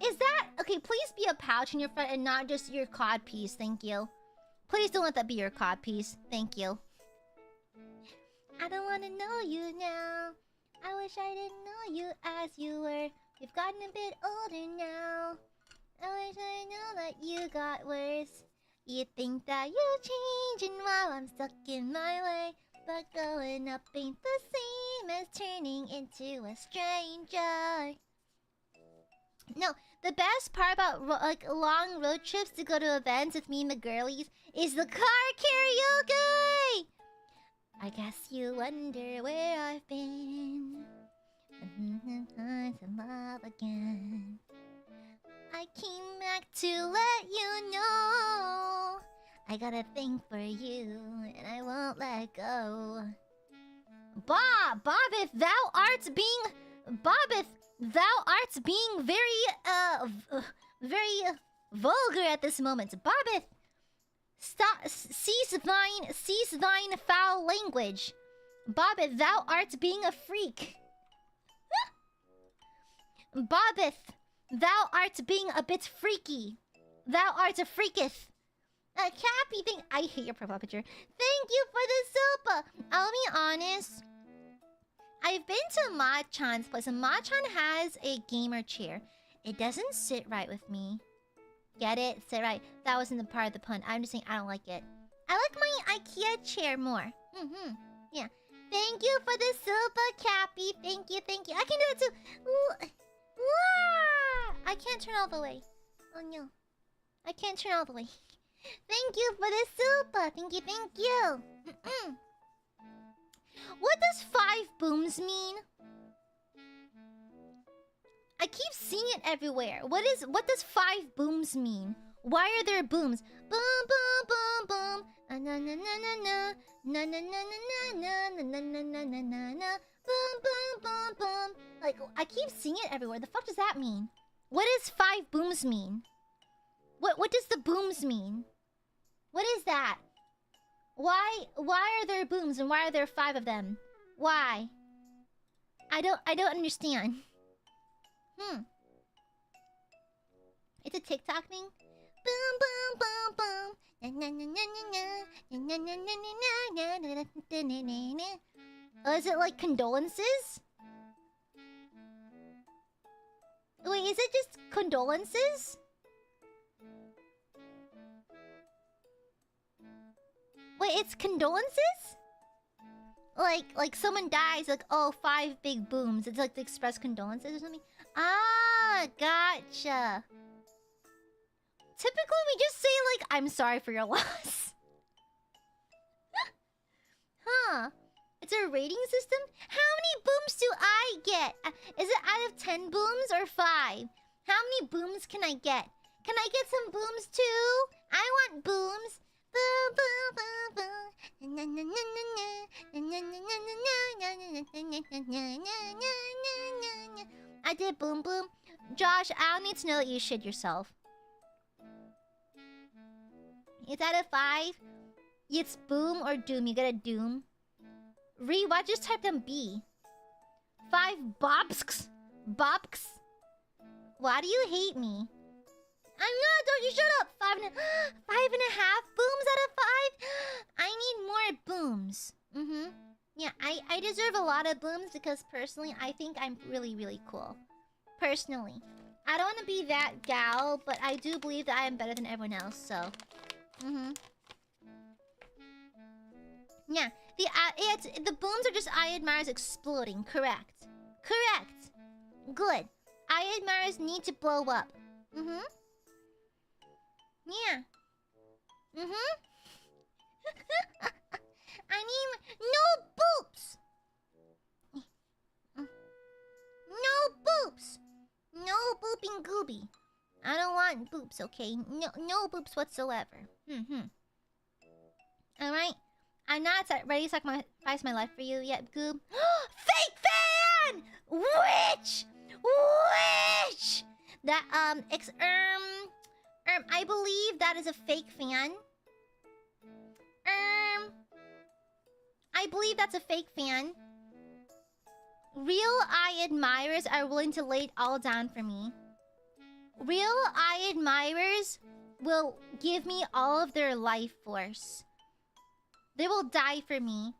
Is that... Okay, please be a pouch in your front and not just your cod piece, thank you. Please don't let that be your cod piece, thank you. I don't want to know you now. I wish I didn't know you as you were. You've gotten a bit older now. I wish I know that you got worse. You think that you changing while I'm stuck in my way. But going up ain't the same as turning into a stranger. No, the best part about like long road trips to go to events with me and the girlies is the car karaoke! I guess you wonder where I've been. Times in love again. I came back to let you know I got a thing for you, and I won't let go. Bobbeth, thou art being very vulgar at this moment. Bobbeth, stop, cease thine foul language. Bobbeth, thou art being a freak. Bobbeth, thou art being a bit freaky. Thou art a freaketh. Cappy, I hate your profile picture. Thank you for the super. I'll be honest. I've been to Ma-chan's place, and Ma-chan has a gamer chair. It doesn't sit right with me. Get it? Sit right. That wasn't the part of the pun. I'm just saying I don't like it. I like my IKEA chair more. Yeah. Thank you for the super, Cappy. Thank you. I can do it too. Ooh. I can't turn all the way. Oh no. I can't turn all the way. Thank you for the super. Thank you. What does 5 booms mean? I keep seeing it everywhere. What does 5 booms mean? Why are there booms? Boom boom boom boom. Na na na na na na na na na na na na na na na na. Boom boom boom boom. Like I keep seeing it everywhere. The fuck does that mean? What does 5 booms mean? What does the booms mean? What is that? Why are there booms and why are there 5 of them? Why? I don't understand. It's a TikTok thing. Boom boom boom boom. Oh, is it like condolences? Wait, is it just condolences? Wait, it's condolences? Like someone dies, like, oh, 5 big booms. It's like to express condolences or something. Ah, gotcha. Typically, we just say, like, I'm sorry for your loss. Huh. It's a rating system? How many booms do I get? Is it out of 10 booms or 5? How many booms can I get? Can I get some booms too? I want booms. Boom, boom, boom, boom. I did boom, boom. Josh, I'll need to know that you shit yourself. It's out of 5. It's boom or doom. You get a doom. Why just type them B? 5 bobsks. Bobks. Why do you hate me? I'm not, don't you shut up! 5.5 booms out of 5? I need more booms. Yeah, I deserve a lot of booms because personally, I think I'm really, really cool. Personally. I don't want to be that gal, but I do believe that I am better than everyone else, so... Yeah, the booms are just Aiadmirers exploding, correct. Correct! Good. Aiadmirers need to blow up. Yeah. I need... No boops! No boops! No booping gooby. I don't want boops, okay? No boops whatsoever. Alright? I'm not ready to sacrifice my life for you yet, goob. Fake fan! Which? That, I believe that is a fake fan. I believe that's a fake fan. Real Aiadmirers are willing to lay it all down for me. Real Aiadmirers will give me all of their life force. They will die for me.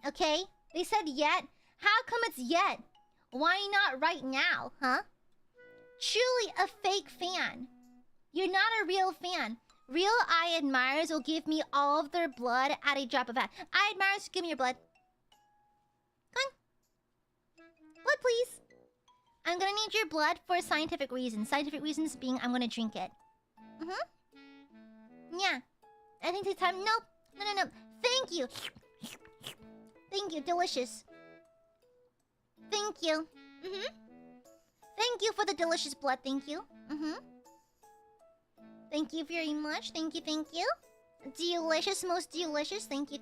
Okay? They said yet. How come it's yet? Why not right now, huh? Truly a fake fan. You're not a real fan. Real Aiadmirers will give me all of their blood at a drop of a hat. Aiadmirers, give me your blood. Come on. Blood, please. I'm gonna need your blood for scientific reasons. Scientific reasons being I'm gonna drink it. Yeah. I think it's time. Nope. No. Thank you. Thank you. Delicious. Thank you. Thank you for the delicious blood. Thank you. Thank you very much. Thank you. Delicious, most delicious. Thank you.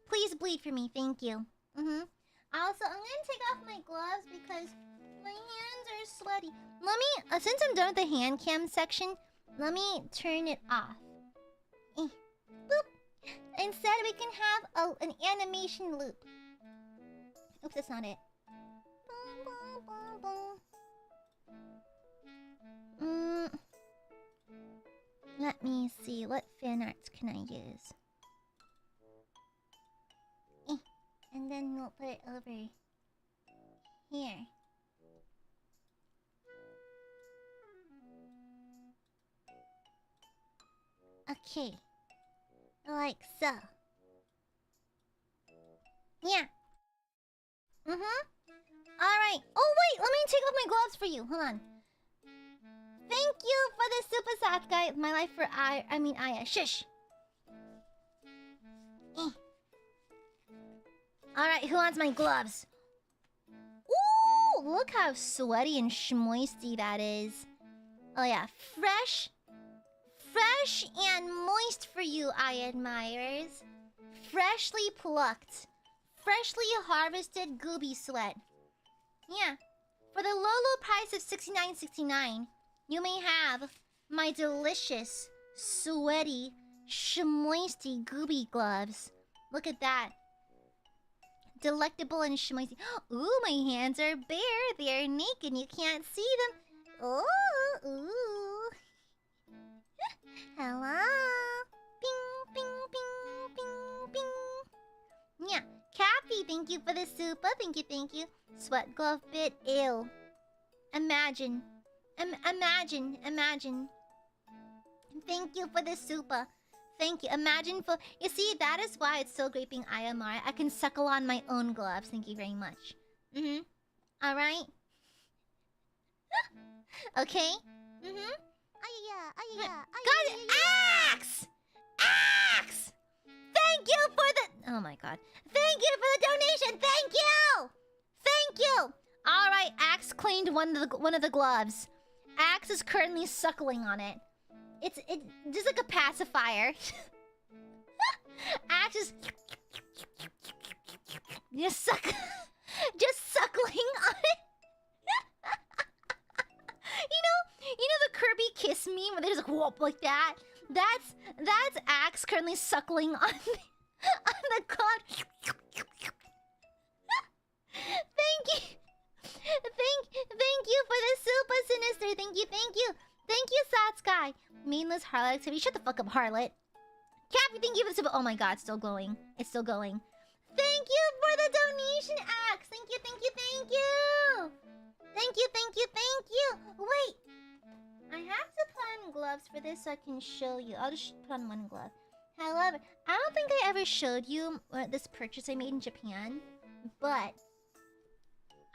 Please bleed for me. Thank you. Also, I'm gonna take off my gloves because my hands are sweaty. Let me, since I'm done with the hand cam section, let me turn it off. Boop. Instead, we can have an animation loop. Oops, that's not it. Let me see, what fan arts can I use? And then we'll put it over here. Okay. Like so. Yeah. Alright. Oh wait, let me take off my gloves for you. Hold on. Thank you for the super sat, guy. My life for Aya. Shush. Alright, who wants my gloves? Ooh, look how sweaty and schmoisty that is. Oh yeah, fresh and moist for you, Aiadmirers. Freshly plucked. Freshly harvested gooby sweat. Yeah. For the low price of $69.69, you may have my delicious, sweaty, schmoisty gooby gloves. Look at that. Delectable and schmoisty. Ooh, my hands are bare. They're naked. You can't see them. Ooh. Hello. Bing, bing, bing, bing, bing. Yeah. Cappy, thank you for the super. Thank you. Sweat glove bit. Ew. Imagine. Imagine. Thank you for the super. Thank you. Imagine for... You see, that is why it's so great being AiaAmare. I can suckle on my own gloves. Thank you very much. Alright? Okay? God, Axe! Axe! Thank you for the... Oh my god. Thank you for the donation! Thank you! Alright, Axe claimed one of the gloves. Axe is currently suckling on it. It's just like a pacifier. Axe is... Just suckling on it. You know the Kirby Kiss meme where they just like whoop like that? That's Axe currently suckling on the cloud. Thank you for the super sinister. Thank you, Satsky. Mainless harlot activity. Shut the fuck up, harlot. Cappy, thank you for the super. Oh my god, it's still going. Thank you for the donation, Axe. Thank you. Wait. I have to put on gloves for this so I can show you. I'll just put on one glove. However, I don't think I ever showed you this purchase I made in Japan, but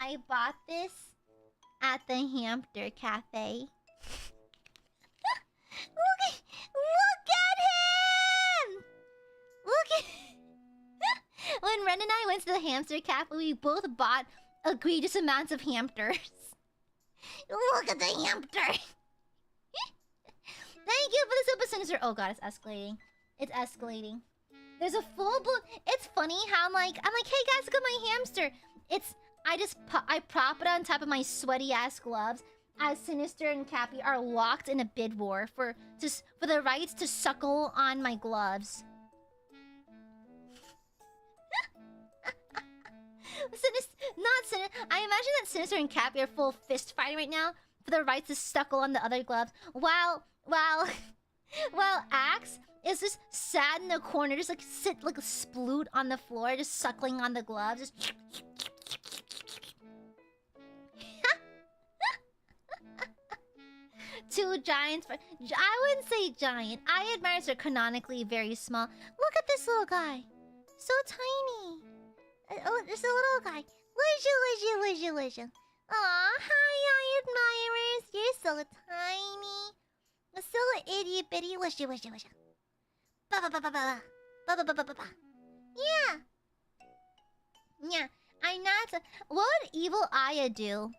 I bought this at the hamster cafe. Look at him! When Ren and I went to the hamster cafe, we both bought egregious amounts of hamsters. Look at the hamster! Thank you for the super sinister. Oh god, it's escalating. There's a full blown... It's funny how I'm like, hey guys, look at my hamster. I prop it on top of my sweaty ass gloves as Sinister and Cappy are locked in a bid war for the rights to suckle on my gloves. I imagine that Sinister and Cappy are full fist fighting right now for the rights to suckle on the other gloves, while Axe is just sad in the corner, just like sit like a sploot on the floor, just suckling on the gloves. Just... Two giants. I wouldn't say giant. Aiadmirers are canonically very small. Look at this little guy. So tiny. Oh, there's a little guy. Wishu. Aw, hi, Aiadmirers. You're so tiny. So itty bitty. Wishu. Yeah. I'm not. What would evil Aya do?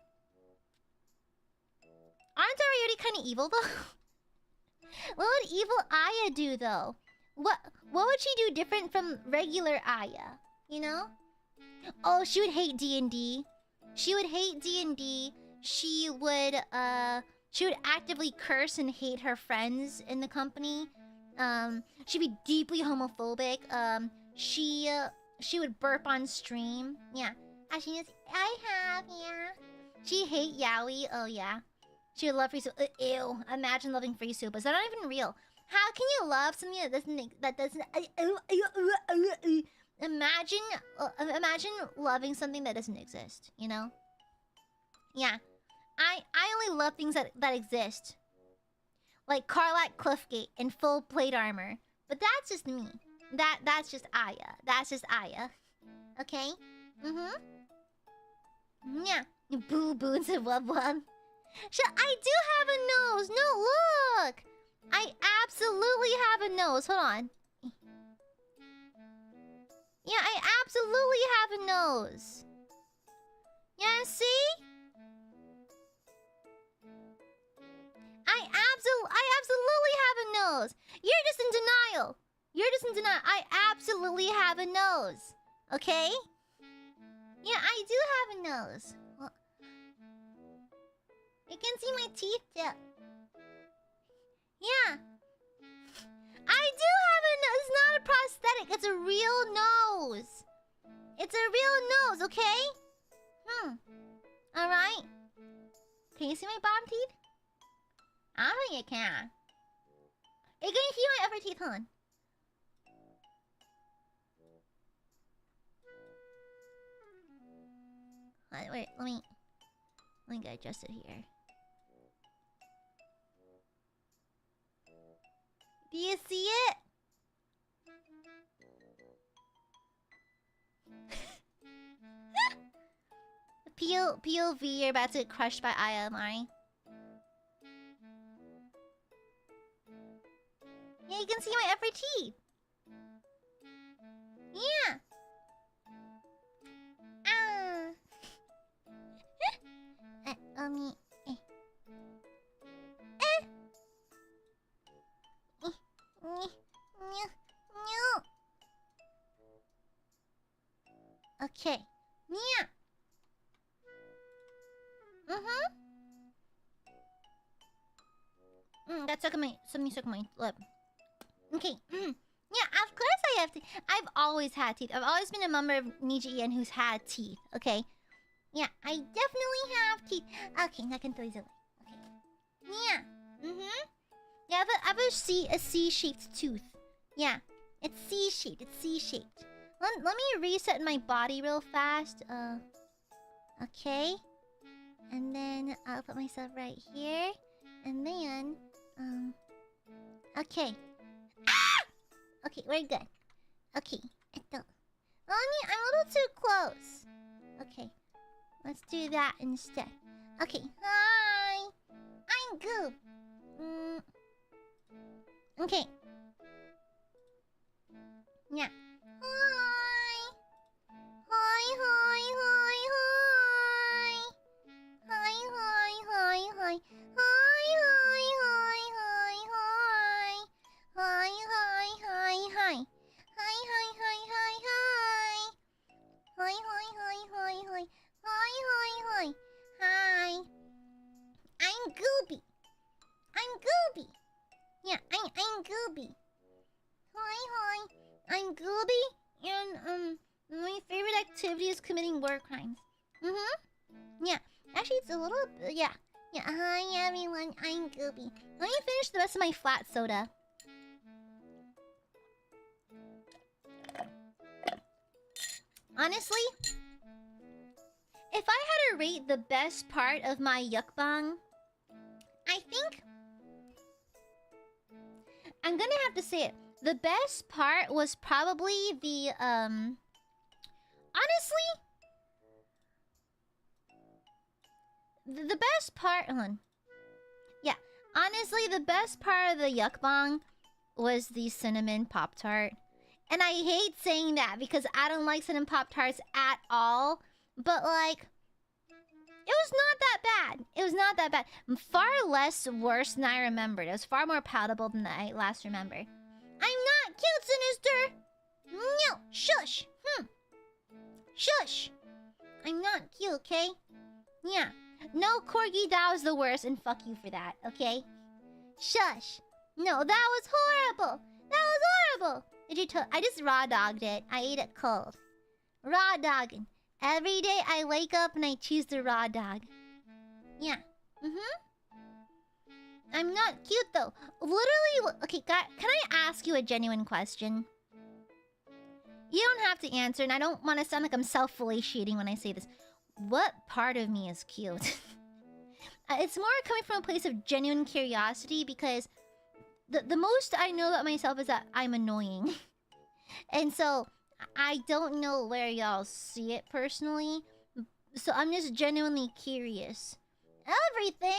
Aren't I already kind of evil though? What would evil Aya do though? What would she do different from regular Aya? You know? Oh, she would hate D&D. She would actively curse and hate her friends in the company. She'd be deeply homophobic. She would burp on stream. Yeah. Actually, She hate yaoi. Oh yeah. She would love free soup. Ew. Imagine loving free soup. Is that not even real? How can you love something that doesn't imagine loving something that doesn't exist, you know? Yeah. I only love things that exist. Like Karlak Cliffgate in full plate armor. But that's just me. That's just Aya. That's just Aya. Okay? Yeah. Boo boo and said wub wub. I do have a nose. No, look. I absolutely have a nose. Hold on. Yeah, I absolutely have a nose. Yeah, see? I absolutely have a nose. You're just in denial. You're just in denial. I absolutely have a nose. Okay? Yeah, I do have a nose. Well, you can see my teeth too. Yeah. I do have a nose. It's not a prosthetic. It's a real nose. It's a real nose, okay? Alright. Can you see my bottom teeth? I don't think you can. You can see my upper teeth, hon. Wait, let me get adjusted here. Do you see it? POV, you're about to get crushed by AiaAmare. Yeah, you can see my upper teeth. Yeah. Okay. Yeah. That's something stuck on my lip. Okay. Yeah, of course I have teeth. I've always had teeth. I've always been a member of Nijisanji who's had teeth. Okay. Yeah, I definitely have teeth. Okay, now I can throw these away. Okay. Yeah. Yeah, I have a C-shaped tooth. Yeah. It's C-shaped. It's C-shaped. Let me reset my body real fast. Okay. And then I'll put myself right here. And then, okay. Ah! Okay, we're good. Okay. I'm a little too close. Okay. Let's do that instead. Okay. Hi. I'm Goop. Okay. Yeah. Hi. Hi, hi, hi, hi. Hi, hi, hi, hi. Hi, hi, hi, hi, hi. Hi, hi, hi, hi. Hi, hi, hi, hi, hi. Hi, hi, hi, hi, hi. Hi, hi, hi. Hi. I'm Gooby. I'm Gooby. Yeah, I'm Gooby. Hi, hi. I'm Gooby, and my favorite activity is committing war crimes. Yeah. Actually, it's a little... yeah. Yeah, hi everyone, I'm Gooby. Let me finish the rest of my flat soda. Honestly, if I had to rate the best part of my yuckbang, I think... I'm gonna have to say it. The best part was probably the, honestly... The best part... Hold on. Yeah. Honestly, the best part of the yuckbang was the cinnamon Pop-Tart. And I hate saying that because I don't like cinnamon Pop-Tarts at all. But, like... It was not that bad. It was not that bad. Far less worse than I remembered. It was far more palatable than I last remembered. I'm not cute, Sinister! No! Shush! Shush! I'm not cute, okay? Yeah. No, Corgi, that was the worst, and fuck you for that, okay? Shush! No, that was horrible! That was horrible! I just raw dogged it. I ate it cold. Raw dogging. Every day I wake up and I choose the raw dog. Yeah. I'm not cute though. Literally, okay, can I ask you a genuine question? You don't have to answer, and I don't want to sound like I'm self-fellatiating when I say this. What part of me is cute? It's more coming from a place of genuine curiosity because the most I know about myself is that I'm annoying. And so, I don't know where y'all see it personally. So I'm just genuinely curious. Everything!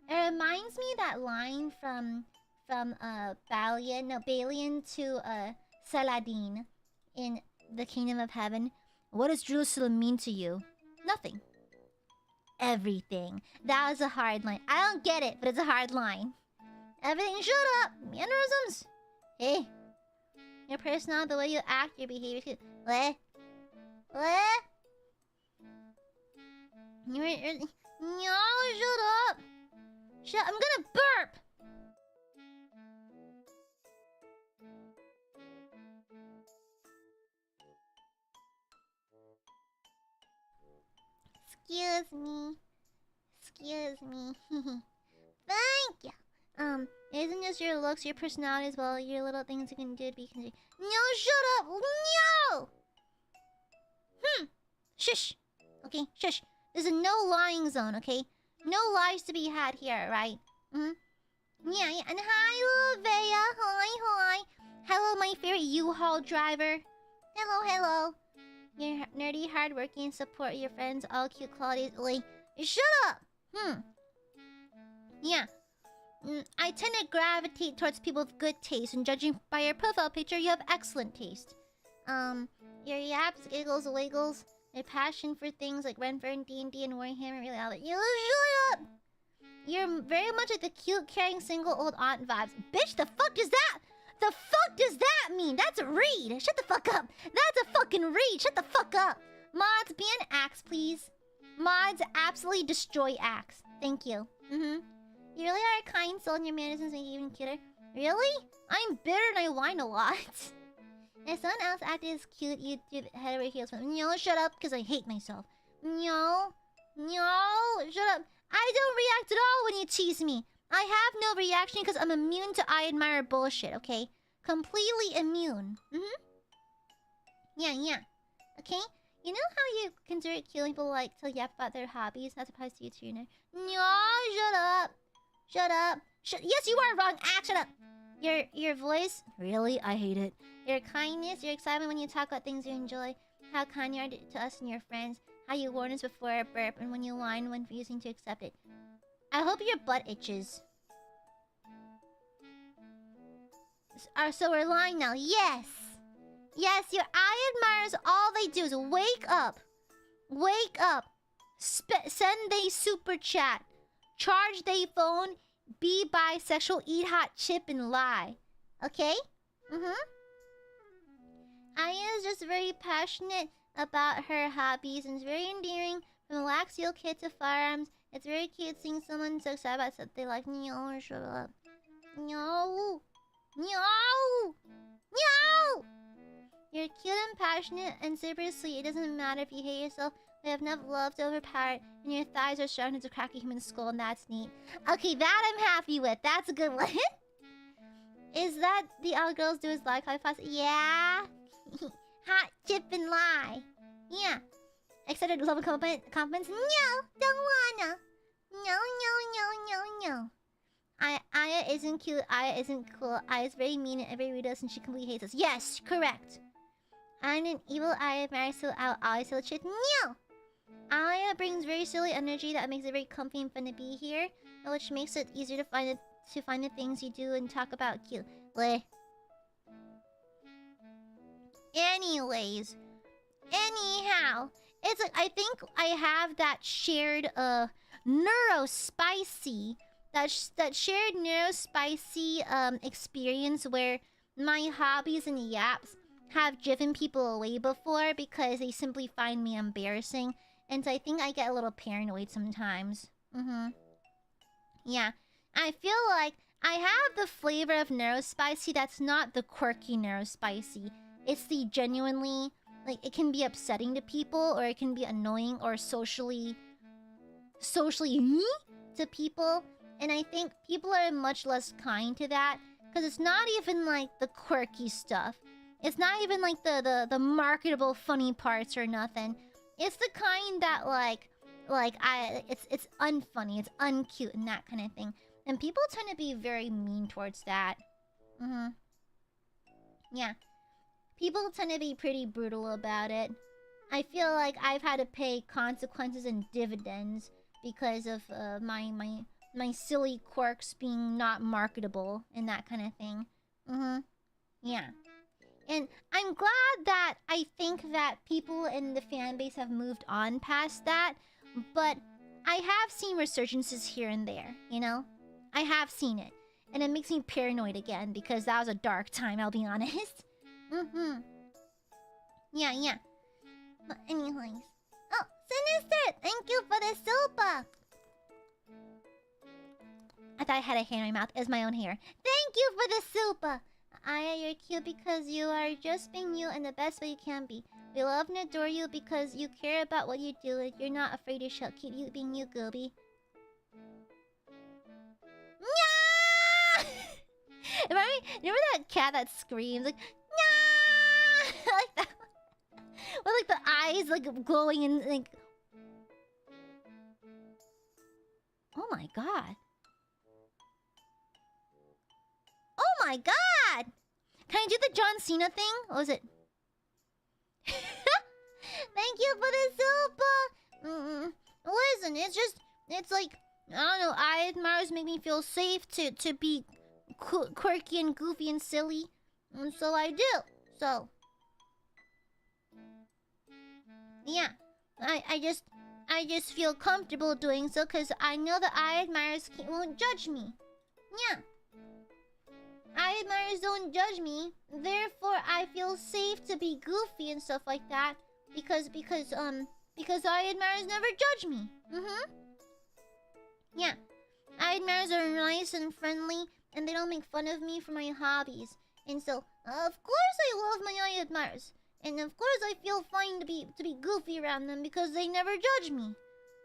It reminds me of that line from Balian to Saladin in the Kingdom of Heaven. What does Jerusalem mean to you? Nothing. Everything. That was a hard line. I don't get it, but it's a hard line. Everything, shut up! Mannerisms! Hey. Your personality, the way you act, your behavior. What? What? No, shut up! I'm gonna burp! Excuse me. Excuse me. Thank you. Isn't just your looks, your personality as well, your little things you can do to be considered. No, shut up! No! Shush! Okay, shush. There's a no lying zone, okay? No lies to be had here, right? Yeah, and hi, Vea. Hi. Hello, my favorite U-Haul driver. Hello. You're nerdy, hardworking, support your friends, all cute qualities. Like, shut up! Yeah. I tend to gravitate towards people with good taste, and judging by your profile picture, you have excellent taste. Your yaps, giggles, wiggles, your passion for things like Renfern, D&D, and Warhammer really out. You shut up! You're very much like the cute, caring, single old aunt vibes. Bitch, the fuck does that? The fuck does that mean? That's a read. Shut the fuck up. That's a fucking read. Shut the fuck up. Mods, be an axe, please. Mods, absolutely destroy axe. Thank you. You really are a kind soul, and your mannerisms make you even cuter. Really? I'm bitter and I whine a lot. If someone else acted as cute, you'd do head over heels for them. No, shut up, because I hate myself. No, shut up. I don't react at all when you tease me. I have no reaction because I'm immune to Aiadmirer bullshit, okay? Completely immune. Yeah. Okay? You know how you consider it cute when people like to yap about their hobbies? That applies to you too, no? No, shut up. Yes, you are wrong. Shut up. Your voice, really? I hate it. Your kindness, your excitement when you talk about things you enjoy, how kind you are to us and your friends, how you warn us before a burp, and when you whine when refusing to accept it. I hope your butt itches. So we're lying now. Yes, your Aiadmirers, all they do is wake up, send they super chat, charge they phone, be bisexual, eat hot chip, and lie. Okay? Aya is just very passionate about her hobbies and is very endearing. From Laxial kid to firearms, it's very cute seeing someone so excited about something like no, shut up. No. You're cute and passionate and super sweet. It doesn't matter if you hate yourself. We have enough love to overpower it, and your thighs are strong as a cracky human skull, and that's neat. Okay, that I'm happy with. That's a good one. Is that the all girls do is like high fives? Yeah. Hot chip and lie. Yeah. Excited love and compliments? No, don't wanna. No. Aya isn't cute. Aya isn't cool. Aya is very mean and everybody read us and she completely hates us. Yes, correct. I'm an evil Aiadmire, so I'll always tell the truth. No! Aya brings very silly energy that makes it very comfy and fun to be here, which makes it easier to find the things you do and talk about cute. Anyways. Anyhow. It's like, I think I have that shared, neurospicy... That shared neurospicy, experience where my hobbies and yaps have driven people away before because they simply find me embarrassing. And so I think I get a little paranoid sometimes. Yeah. I feel like I have the flavor of neurospicy that's not the quirky neurospicy. It's the genuinely... Like, it can be upsetting to people, or it can be annoying or socially to people, and I think people are much less kind to that because it's not even like the quirky stuff. It's not even like the marketable funny parts or nothing. It's the kind that it's unfunny, it's uncute and that kind of thing. And people tend to be very mean towards that. Yeah. People tend to be pretty brutal about it. I feel like I've had to pay consequences and dividends because of my silly quirks being not marketable and that kind of thing. Yeah. And I'm glad that I think that people in the fan base have moved on past that. But I have seen resurgences here and there, you know? I have seen it. And it makes me paranoid again because that was a dark time, I'll be honest. Yeah. But anyways. Oh, Sinister! Thank you for the super! I thought I had a hair in my mouth. It was my own hair. Thank you for the super! Aya, you're cute because you are just being you in the best way you can be. We love and adore you because you care about what you do and you're not afraid to show. Keep you being you, Gooby. Remember that cat that screams like Nya! Like that. With like the eyes like glowing and like. Oh my god. Oh my god! Can I do the John Cena thing? What was it? Thank you for the super! Listen, it's like, I don't know, Aiadmirers make me feel safe to be quirky and goofy and silly. And so I do. So. Yeah. I just feel comfortable doing so because I know that Aiadmirers won't judge me. Yeah. Aiadmirers don't judge me, therefore I feel safe to be goofy and stuff like that because Aiadmirers never judge me. Yeah. Aiadmirers are nice and friendly and they don't make fun of me for my hobbies. And so, of course I love my Aiadmirers. And of course I feel fine to be goofy around them because they never judge me.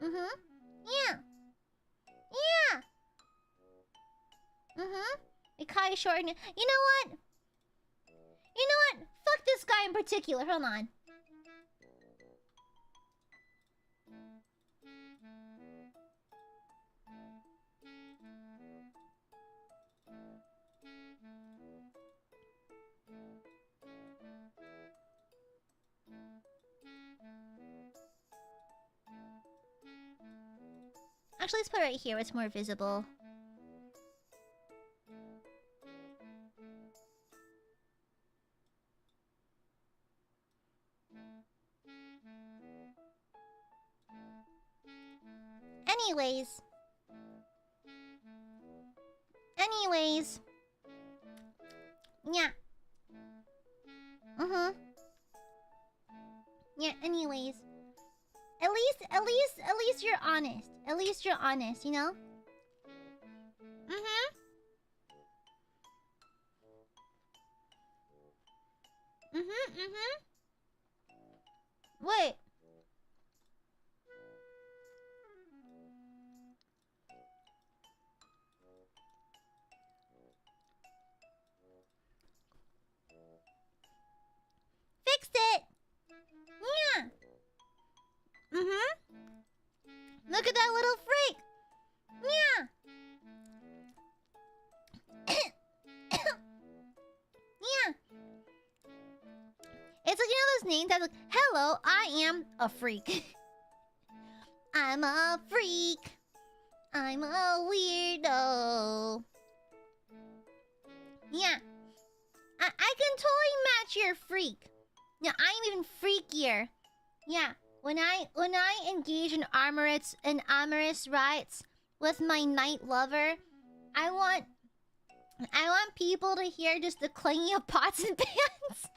Yeah. Kai Short. You know what? Fuck this guy in particular. Hold on. Actually, let's put it right here. It's more visible. Anyways. Yeah. Yeah, anyways. At least you're honest. At least you're honest, you know? Wait. Fixed it! Yeah. Look at that little freak! Yeah. Yeah. It's like, you know those names that's like, hello, I am a freak. I'm a freak. I'm a weirdo. Yeah. I can totally match your freak. Yeah, I'm even freakier. Yeah. When I engage in amorous rights with my night lover, I want people to hear just the clanging of pots and pans.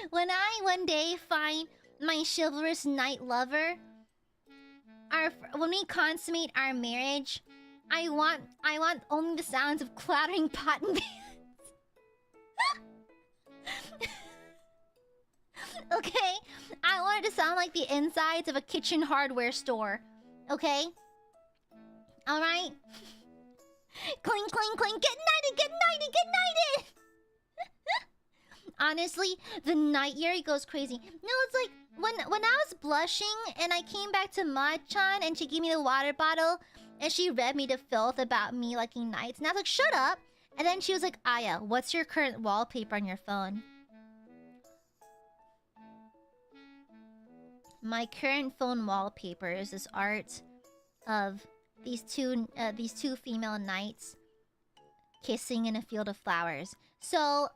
When I one day find my chivalrous night lover, when we consummate our marriage, I want only the sounds of clattering pot and pans. Okay? I to sound like the insides of a kitchen hardware store. Okay? Alright? Cling, cling, cling. Get knighted, get knighted, get knighted! Honestly, the night Yuri goes crazy. No, it's like when I was blushing and I came back to Ma-chan and she gave me the water bottle and she read me to filth about me liking knights. And I was like, shut up! And then she was like, Aya, what's your current wallpaper on your phone? My current phone wallpaper is this art of these two female knights kissing in a field of flowers. So,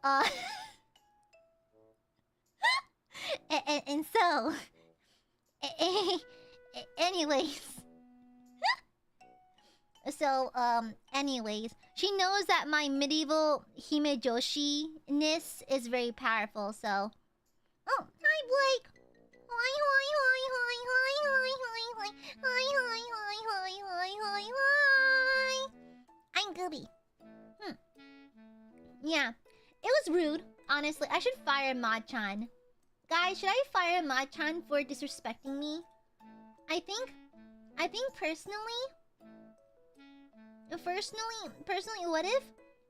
and so, anyways, anyways, she knows that my medieval himejoshi-ness is very powerful. So, oh, hi Blake. Hi, hi, hi, hi, hi, hi, hi, hi, hi, hi, hi, hi, hi, hi. I'm Gooby. Yeah, it was rude. Honestly, I should fire Ma-chan. Guys, should I fire Ma-chan for disrespecting me? I think personally,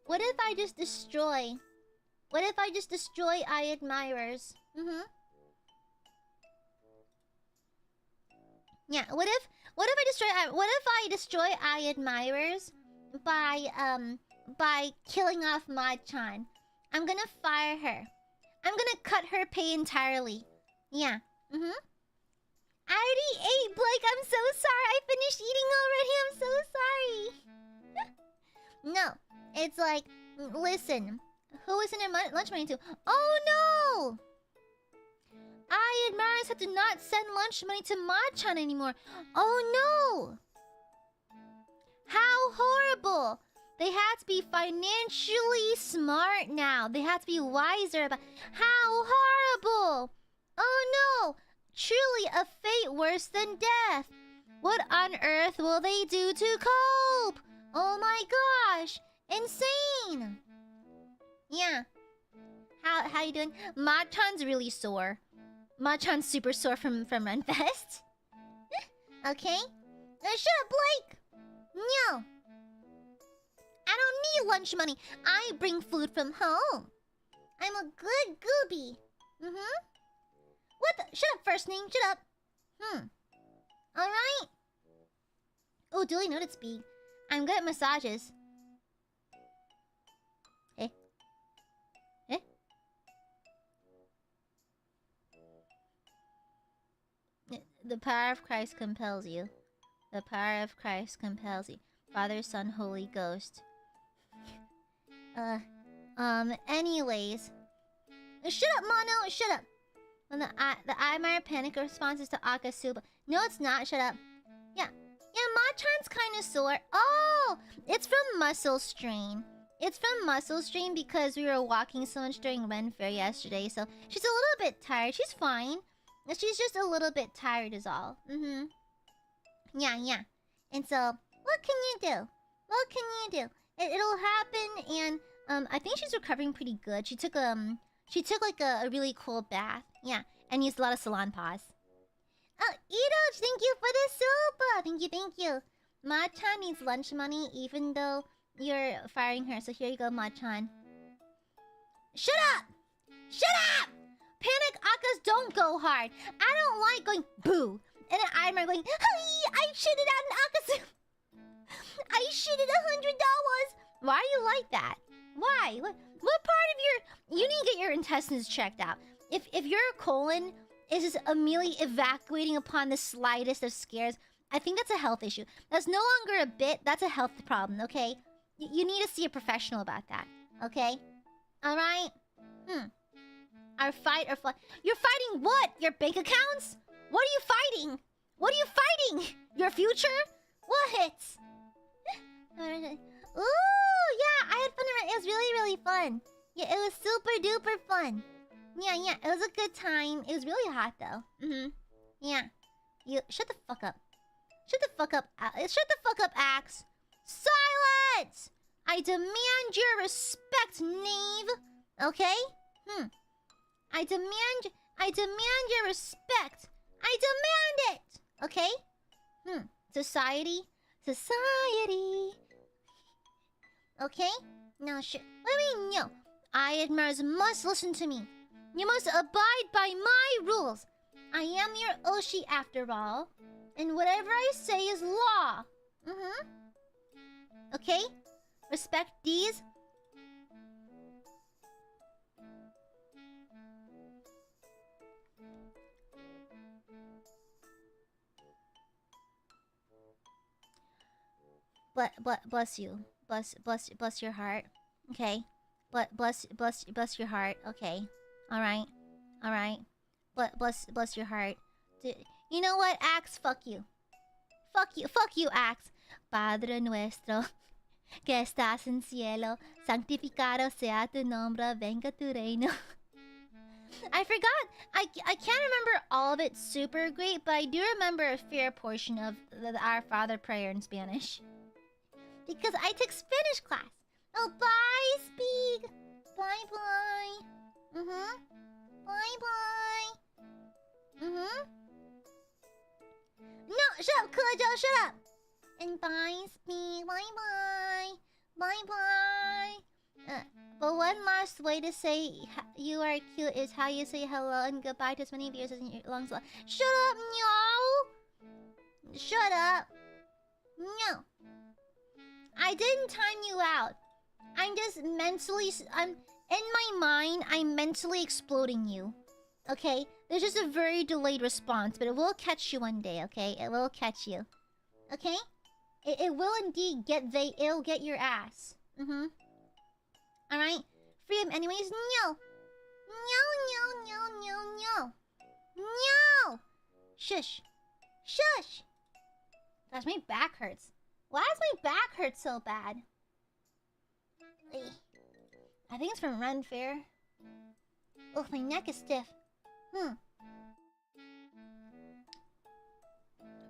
what if I just destroy? What if I just destroy Aiadmirers? Yeah, what if I destroy Aiadmirers by killing off Ma-chan? I'm gonna fire her. I'm gonna cut her pay entirely. Yeah. I already ate, Blake. I'm so sorry. I finished eating already. I'm so sorry. No, it's like, listen. Who is in her lunch money to? Oh no! Aiadmirers have to not send lunch money to Ma-chan anymore. Oh no! How horrible! They have to be financially smart now. They have to be wiser about... How horrible! Oh no! Truly a fate worse than death. What on earth will they do to cope? Oh my gosh! Insane! Yeah. How you doing? Ma-chan's really sore. Ma-chan's super sore from Runfest. Okay? Shut up, Blake! No! I don't need lunch money. I bring food from home. I'm a good gooby. What the? Shut up, first name. Shut up. Alright. Oh, duly noted, Speed. I'm good at massages. Eh? Eh? The power of Christ compels you. The power of Christ compels you. Father, Son, Holy Ghost. Anyways. Shut up, Mono! Shut up! When the Aiamare panic responses to Akasuba. No, it's not. Shut up. Yeah. Yeah, Ma-chan's kind of sore. Oh! It's from muscle strain. It's from muscle strain because we were walking so much during Ren Fair yesterday. So she's a little bit tired. She's fine. She's just a little bit tired is all. Yeah, yeah. And so, what can you do? What can you do? It'll happen, and I think she's recovering pretty good. She took like a really cold bath. Yeah, and used a lot of salon paws. Oh, Ito, thank you for the super. Thank you. Ma-chan needs lunch money, even though you're firing her. So here you go, Ma-chan. Shut up! Shut up! Panic Akkas don't go hard. I don't like going boo. And then I'm going, hey, I shitted out an Akkasu. I shitted $100. Why do you like that? Why? What part of your... You need to get your intestines checked out. If your colon is just immediately evacuating upon the slightest of scares, I think that's a health issue. That's no longer a bit. That's a health problem, okay? You need to see a professional about that, okay? Alright? Our fight or flight... You're fighting what? Your bank accounts? What are you fighting? What are you fighting? Your future? What? Ooh, yeah, I had fun. It was really fun. Yeah, it was super duper fun. Yeah, it was a good time. It was really hot though. Yeah. You shut the fuck up. Shut the fuck up. Shut the fuck up, Axe. Silence! I demand your respect, knave. Okay? I demand I demand your respect. I demand it. Okay? Society. Society. Okay? No shit. What do you mean, no? Aiadmirers must listen to me. You must abide by my rules. I am your Oshi after all. And whatever I say is law. Okay? Respect these. Bless you. Bless your heart. Okay. Bless your heart. Okay. All right. Bless your heart. You know what, Axe? Fuck you. Fuck you, Axe. Padre nuestro, que estás en cielo, santificado sea tu nombre, venga tu reino. I forgot. I can't remember all of it super great, but I do remember a fair portion of the Our Father prayer in Spanish. Because I took Spanish class. Oh, bye, Speak. Bye. Bye. No, shut up, Kujo, shut up. And bye, Speak. Bye. But one last way to say you are cute is how you say hello and goodbye to as many viewers as your lungs allow. Shut up, no. Shut up. No. I didn't time you out. I'm just mentally... in my mind, I'm mentally exploding you. Okay? There's just a very delayed response, but it will catch you one day, okay? It will catch you. Okay? It will indeed it'll get your ass. Alright? Freedom anyways? No! No! Shush! Gosh, my back hurts. Why does my back hurt so bad? I think it's from Run Fair. Oh, my neck is stiff.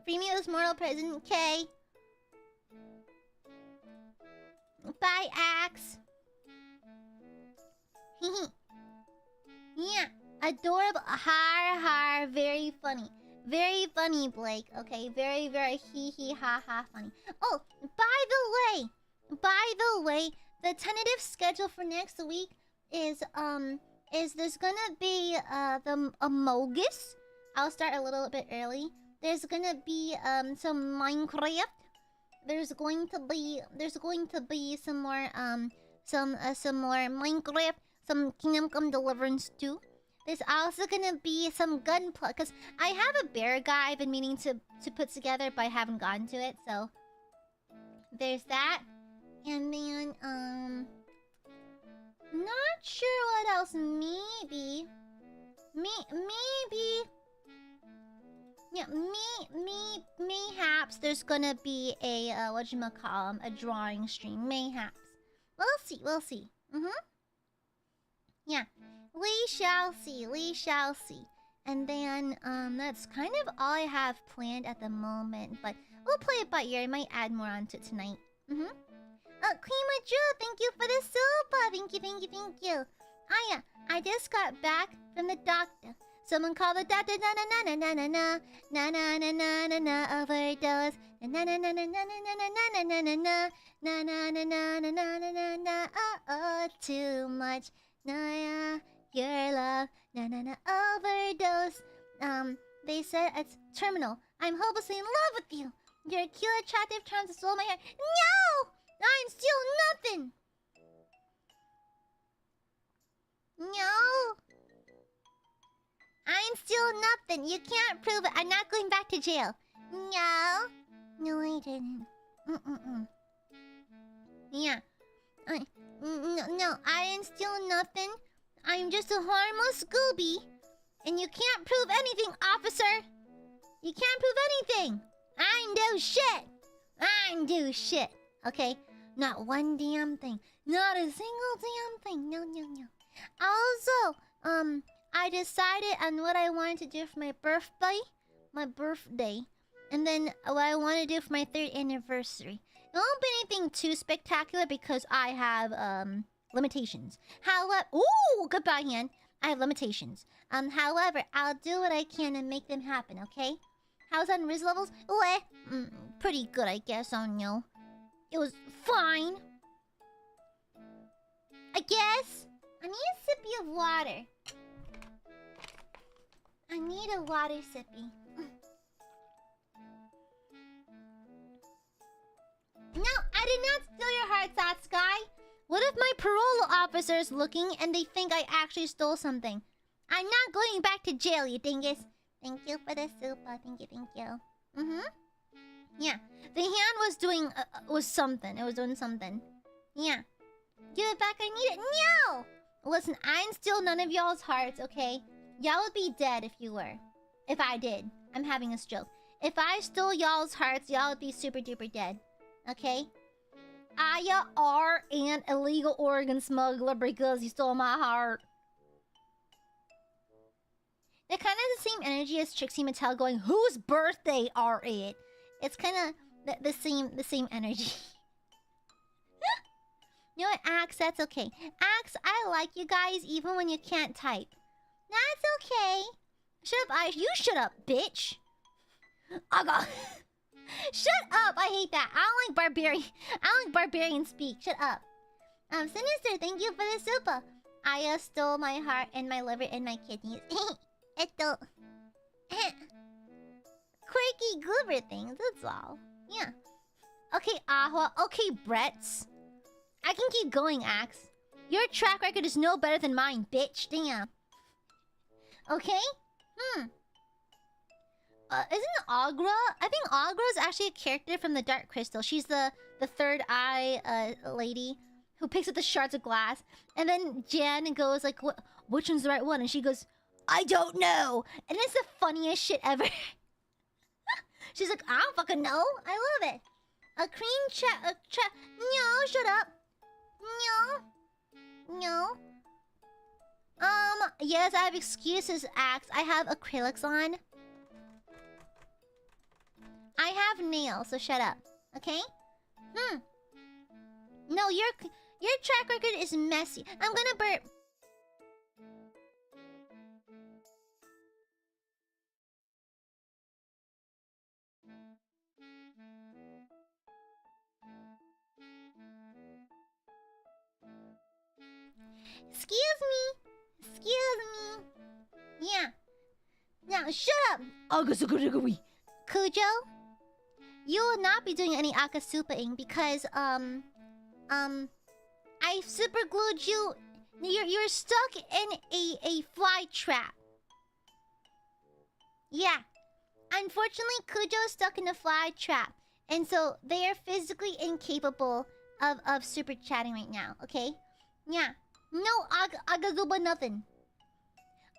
Free me this mortal prison, K. Bye, Axe. Yeah, adorable. Har. Very funny. Very funny, Blake. Okay, very hee ha funny. Oh, by the way, the tentative schedule for next week is there's gonna be the emojis. I'll start a little bit early. There's gonna be some Minecraft. There's going to be some more Minecraft, some Kingdom Come Deliverance 2. There's also gonna be some gunplay, because I have a bear guy I've been meaning to put together, but I haven't gotten to it, so there's that. And then not sure what else. Maybe mayhaps there's gonna be a a drawing stream. Mayhaps. We'll see. Yeah. We shall see. And then, that's kind of all I have planned at the moment. But we'll play it by ear. I might add more onto it tonight. Queen Joe, thank you for the super. Thank you. Aya, I just got back from the doctor. Someone call the doctor. Na overdose. Na oh, too much. Your love, overdose. They said it's terminal. I'm hopelessly in love with you. Your cute, attractive charms stole my heart. No! I'm still nothing. No. I'm still nothing. You can't prove it. I'm not going back to jail. No. No, I didn't. Yeah. No, I ain't steal nothing. I'm just a harmless Scooby. And you can't prove anything, officer. You can't prove anything. I do shit. Okay? Not one damn thing. Not a single damn thing. No. Also, I decided on what I wanted to do for my birthday. And then what I want to do for my 3rd anniversary. It won't be anything too spectacular because I have limitations. However, ooh, goodbye, hand. I have limitations. However, I'll do what I can to make them happen, okay? How's on Riz levels? Pretty good, I guess. I don't know. It was fine. I guess. I need a sippy of water. I need a water sippy. No, I did not steal your heart, Satsukai. What if my parole officer's looking and they think I actually stole something? I'm not going back to jail, you dingus. Thank you for the soup. Thank you. Yeah. The hand was doing... was something. It was doing something. Yeah. Give it back, I need it. No! Listen, I didn't steal none of y'all's hearts, okay? Y'all would be dead if you were. If I did. I'm having a stroke. If I stole y'all's hearts, y'all would be super duper dead. Okay? Aya are an illegal organ smuggler because you stole my heart. They're kind of the same energy as Trixie Mattel going, whose birthday are it? It's kind of the same energy. You know what, Axe? That's okay. Axe, I like you guys even when you can't type. That's okay. Shut up, you shut up, bitch. Oh god. Shut up! I hate that. I don't like barbarian speak. Shut up. Sinister, thank you for the super. Aya stole my heart and my liver and my kidneys. Eto. Quirky goober things, that's all. Yeah. Okay, Ahua. Okay, Bretts. I can keep going, Axe. Your track record is no better than mine, bitch. Damn. Okay? Isn't Agra? I think Agra is actually a character from the Dark Crystal. She's the third eye lady who picks up the shards of glass. And then Jan goes like, which one's the right one? And she goes, I don't know. And it's the funniest shit ever. She's like, I don't fucking know. I love it. A cream chat. No, shut up. No. Yes, I have excuses, Axe. I have acrylics on. I have nails, so shut up. Okay? No, your track record is messy. I'm gonna burp. Excuse me. Yeah. Now, shut up. Kujo, you will not be doing any akasupa-ing because, I super glued you. You're stuck in a fly trap. Yeah. Unfortunately, Kujo is stuck in a fly trap. And so, they are physically incapable of super chatting right now, okay? Yeah. No agazuba nothing.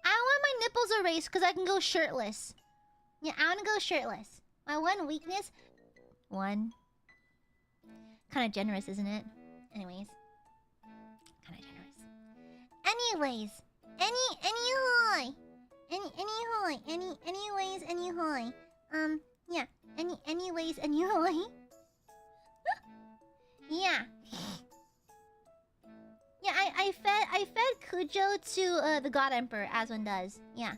I want my nipples erased because I can go shirtless. Yeah, I want to go shirtless. My one weakness... One. Kind of generous, isn't it? Anyways. Kind of generous. Anyways. Yeah. Anyways. Yeah. Yeah, I fed Kujo to the God Emperor, as one does. Yeah.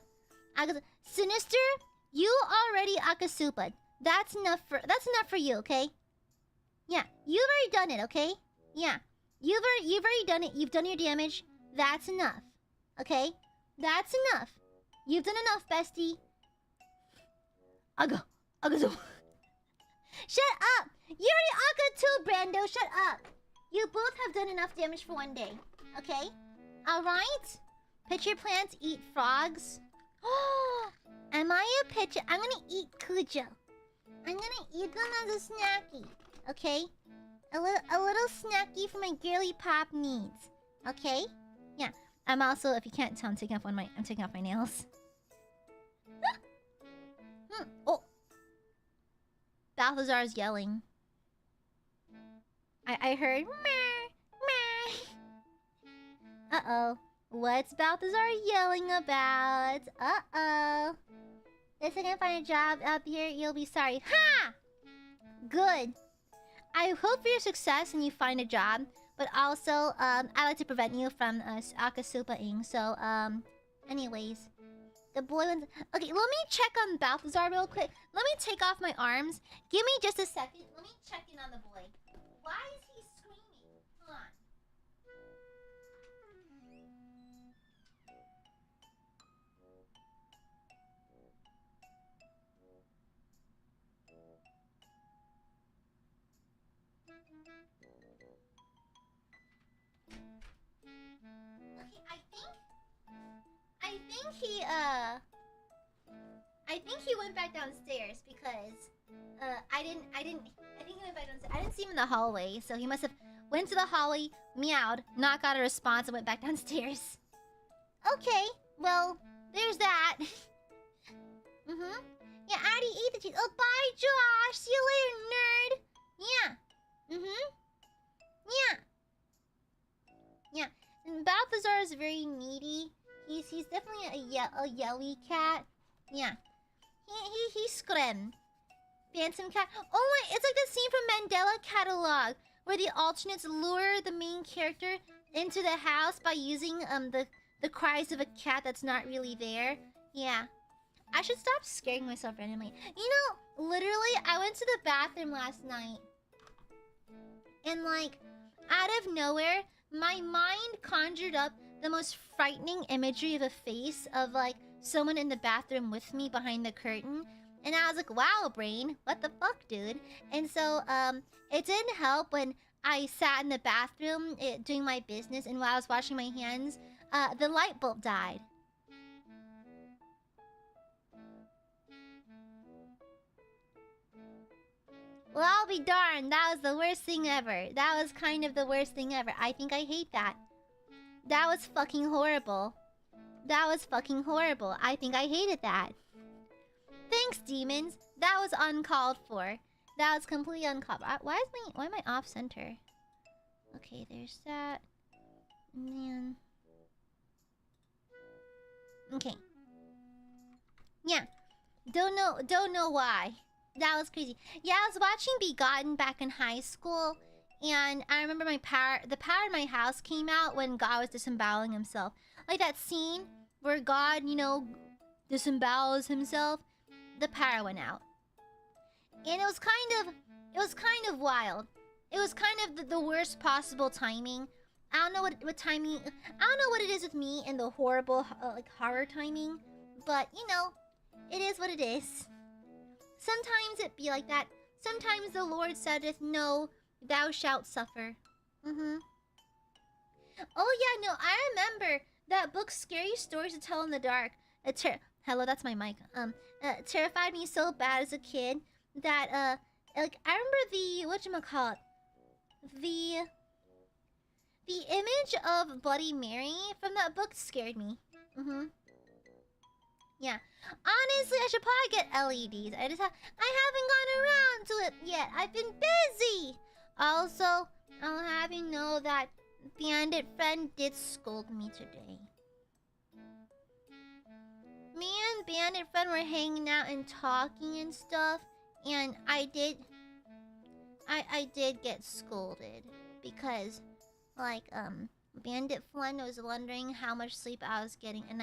Sinister, you already akasupa'd. That's enough for you, okay? Yeah, you've already done it, okay? Yeah. You've already done it. You've done your damage. That's enough. Okay? That's enough. You've done enough, bestie. Agazo. Shut up! You already akka too, Brando. Shut up. You both have done enough damage for one day. Okay? Alright? Pitcher plants eat frogs. Am I a pitcher? I'm gonna eat Kujo. I'm gonna eat them as a snacky. Okay? A little snacky for my girly pop needs. Okay? Yeah. I'm also, if you can't tell, I'm taking off my nails. Oh! Balthazar's yelling. I heard meh. Uh-oh. What's Balthazar yelling about? Uh-oh. If I can find a job up here, you'll be sorry. Ha! Good. I hope for your success and you find a job, but also, I like to prevent you from akasupaing. So, anyways. The boy went... Okay, let me check on Balthazar real quick. Let me take off my arms. Give me just a second. Let me check in on the boy. Why is he screaming? Hold on. Okay, I think he went back downstairs because I think he went back downstairs. I didn't see him in the hallway, so he must have went to the hallway, meowed, not got a response, and went back downstairs. Okay, well, there's that. Yeah, I already ate the cheese. Oh, bye, Josh. See you later, nerd. Yeah. Yeah. And Balthazar is very needy. He's definitely a yelly cat. Yeah. He scream. Phantom cat. Oh my, it's like the scene from Mandela Catalog where the alternates lure the main character into the house by using the cries of a cat that's not really there. Yeah. I should stop scaring myself randomly. You know, literally, I went to the bathroom last night. And like, out of nowhere, my mind conjured up the most frightening imagery of a face of like someone in the bathroom with me behind the curtain. And I was like, wow, brain, what the fuck, dude? And so, it didn't help when I sat in the bathroom doing my business, and while I was washing my hands, the light bulb died. Well, I'll be darned. That was the worst thing ever. That was kind of the worst thing ever. I think I hate that. That was fucking horrible. That was fucking horrible. I think I hated that. Thanks, demons. That was uncalled for. That was completely uncalled for. Why am I off center? Okay, there's that. Man. Okay. Yeah. Don't know why. That was crazy. Yeah, I was watching Begotten back in high school, and I remember the power in my house came out when God was disemboweling himself. Like that scene where God, you know, disembowels himself. The power went out. And it was kind of wild. It was kind of the worst possible timing. I don't know what timing. I don't know what it is with me and the horrible like horror timing, but you know, it is what it is. Sometimes it be like that. Sometimes the Lord saideth, no, thou shalt suffer. Oh yeah, no, I remember that book, Scary Stories to Tell in the Dark. Hello, that's my mic. Terrified me so bad as a kid that like I remember the the image of Bloody Mary from that book scared me. Yeah. Honestly, I should probably get LEDs. I haven't gone around to it yet. I've been busy. Also, I'll have you know that Bandit friend did scold me today. Me and Bandit friend were hanging out and talking and stuff, and I did get scolded because like Bandit friend was wondering how much sleep I was getting, and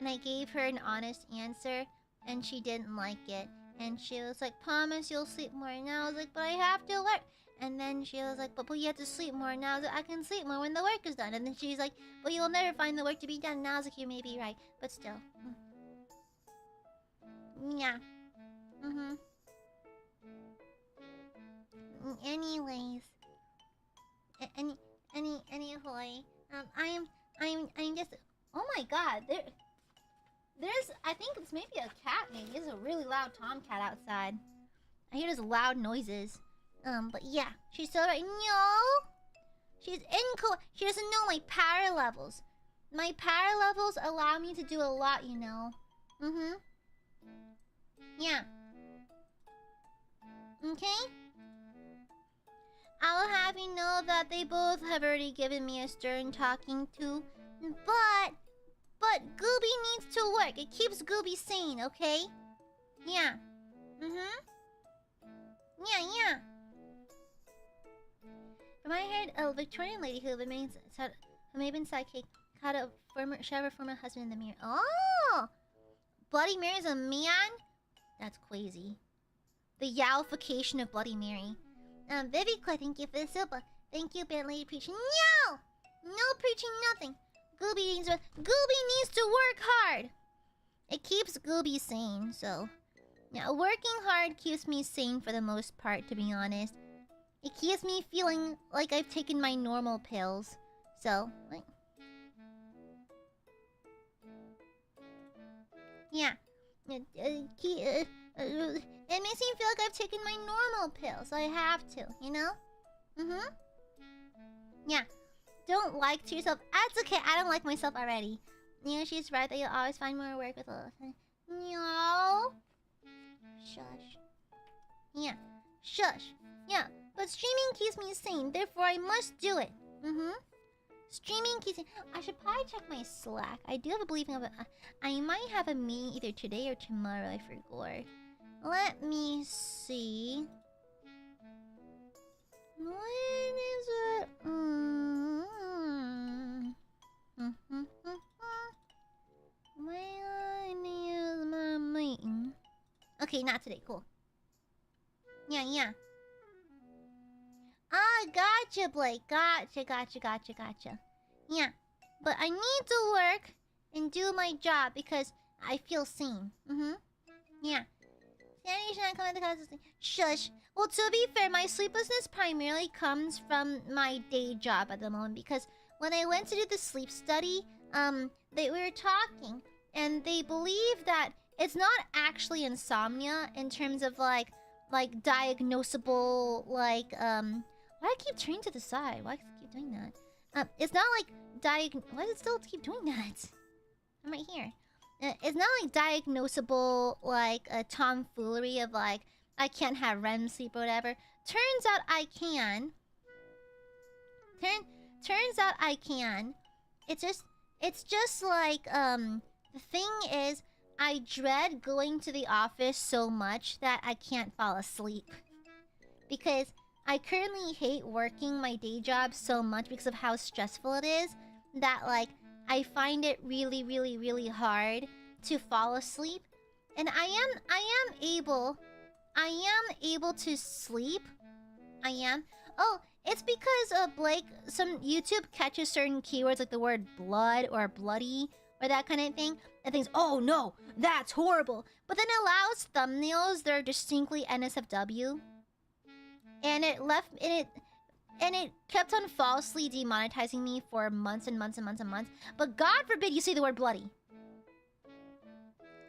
I gave her an honest answer, and she didn't like it. And she was like, promise you'll sleep more. And I was like, but I have to work. And then she was like, but you have to sleep more. And I was like, I can sleep more when the work is done. And then she's like, but you'll never find the work to be done. And I was like, you may be right. But still. Yeah. Anyways. Anyway. I'm just... Oh my god, there's, I think it's maybe a cat, maybe. There's a really loud tomcat outside. I hear those loud noises. But yeah, she's still right. No! She's she doesn't know my power levels. My power levels allow me to do a lot, you know. Yeah. Okay? I'll have you know that they both have already given me a stern talking to. But Gooby needs to work. It keeps Gooby sane, okay? Yeah. Yeah. From what I heard, a Victorian lady who may have been sidekick caught a former husband in the mirror. Oh! Bloody Mary's a man? That's crazy. The yowfication of Bloody Mary. Viviqua, thank you for the super. Thank you, Band Lady Preaching. No! No preaching nothing. Gooby needs to work hard. It keeps Gooby sane, so... Yeah, working hard keeps me sane for the most part, to be honest. It keeps me feeling like I've taken my normal pills. So, like... Yeah. It makes me feel like I've taken my normal pills, so I have to, you know? Mm-hmm. Yeah. Don't like to yourself. That's okay, I don't like myself already. You know, she's right that you'll always find more work with a... No. Shush. Yeah. Shush. Yeah. But streaming keeps me sane, therefore I must do it. Mm-hmm. Streaming keeps me... I should probably check my Slack. I do have a believing of it. I might have a meeting either today or tomorrow, I forgot. Let me see. When is it? When is my meeting? Okay, not today. Cool. Yeah, yeah. Ah, gotcha, Blake. Gotcha. Yeah. But I need to work and do my job because I feel sane. Mm-hmm. Yeah. Sandy should not come at the cost of... Shush. Well, to be fair, my sleeplessness primarily comes from my day job at the moment because when I went to do the sleep study, we were talking and they believe that it's not actually insomnia in terms of like diagnosable why do I keep turning to the side? Why does it keep doing that? It's not like why does it still keep doing that? I'm right here. It's not like diagnosable like a tomfoolery of like I can't have REM sleep or whatever. Turns out I can. Turns out I can. It's just like the thing is I dread going to the office so much that I can't fall asleep. Because I currently hate working my day job so much because of how stressful it is that like I find it really, really, really hard to fall asleep. And I am able to sleep. I am. Oh, it's because Blake, some YouTube catches certain keywords like the word blood or bloody or that kind of thing and thinks, oh no, that's horrible. But then it allows thumbnails that are distinctly NSFW. And it kept on falsely demonetizing me for months and months and months and months. But God forbid you say the word bloody.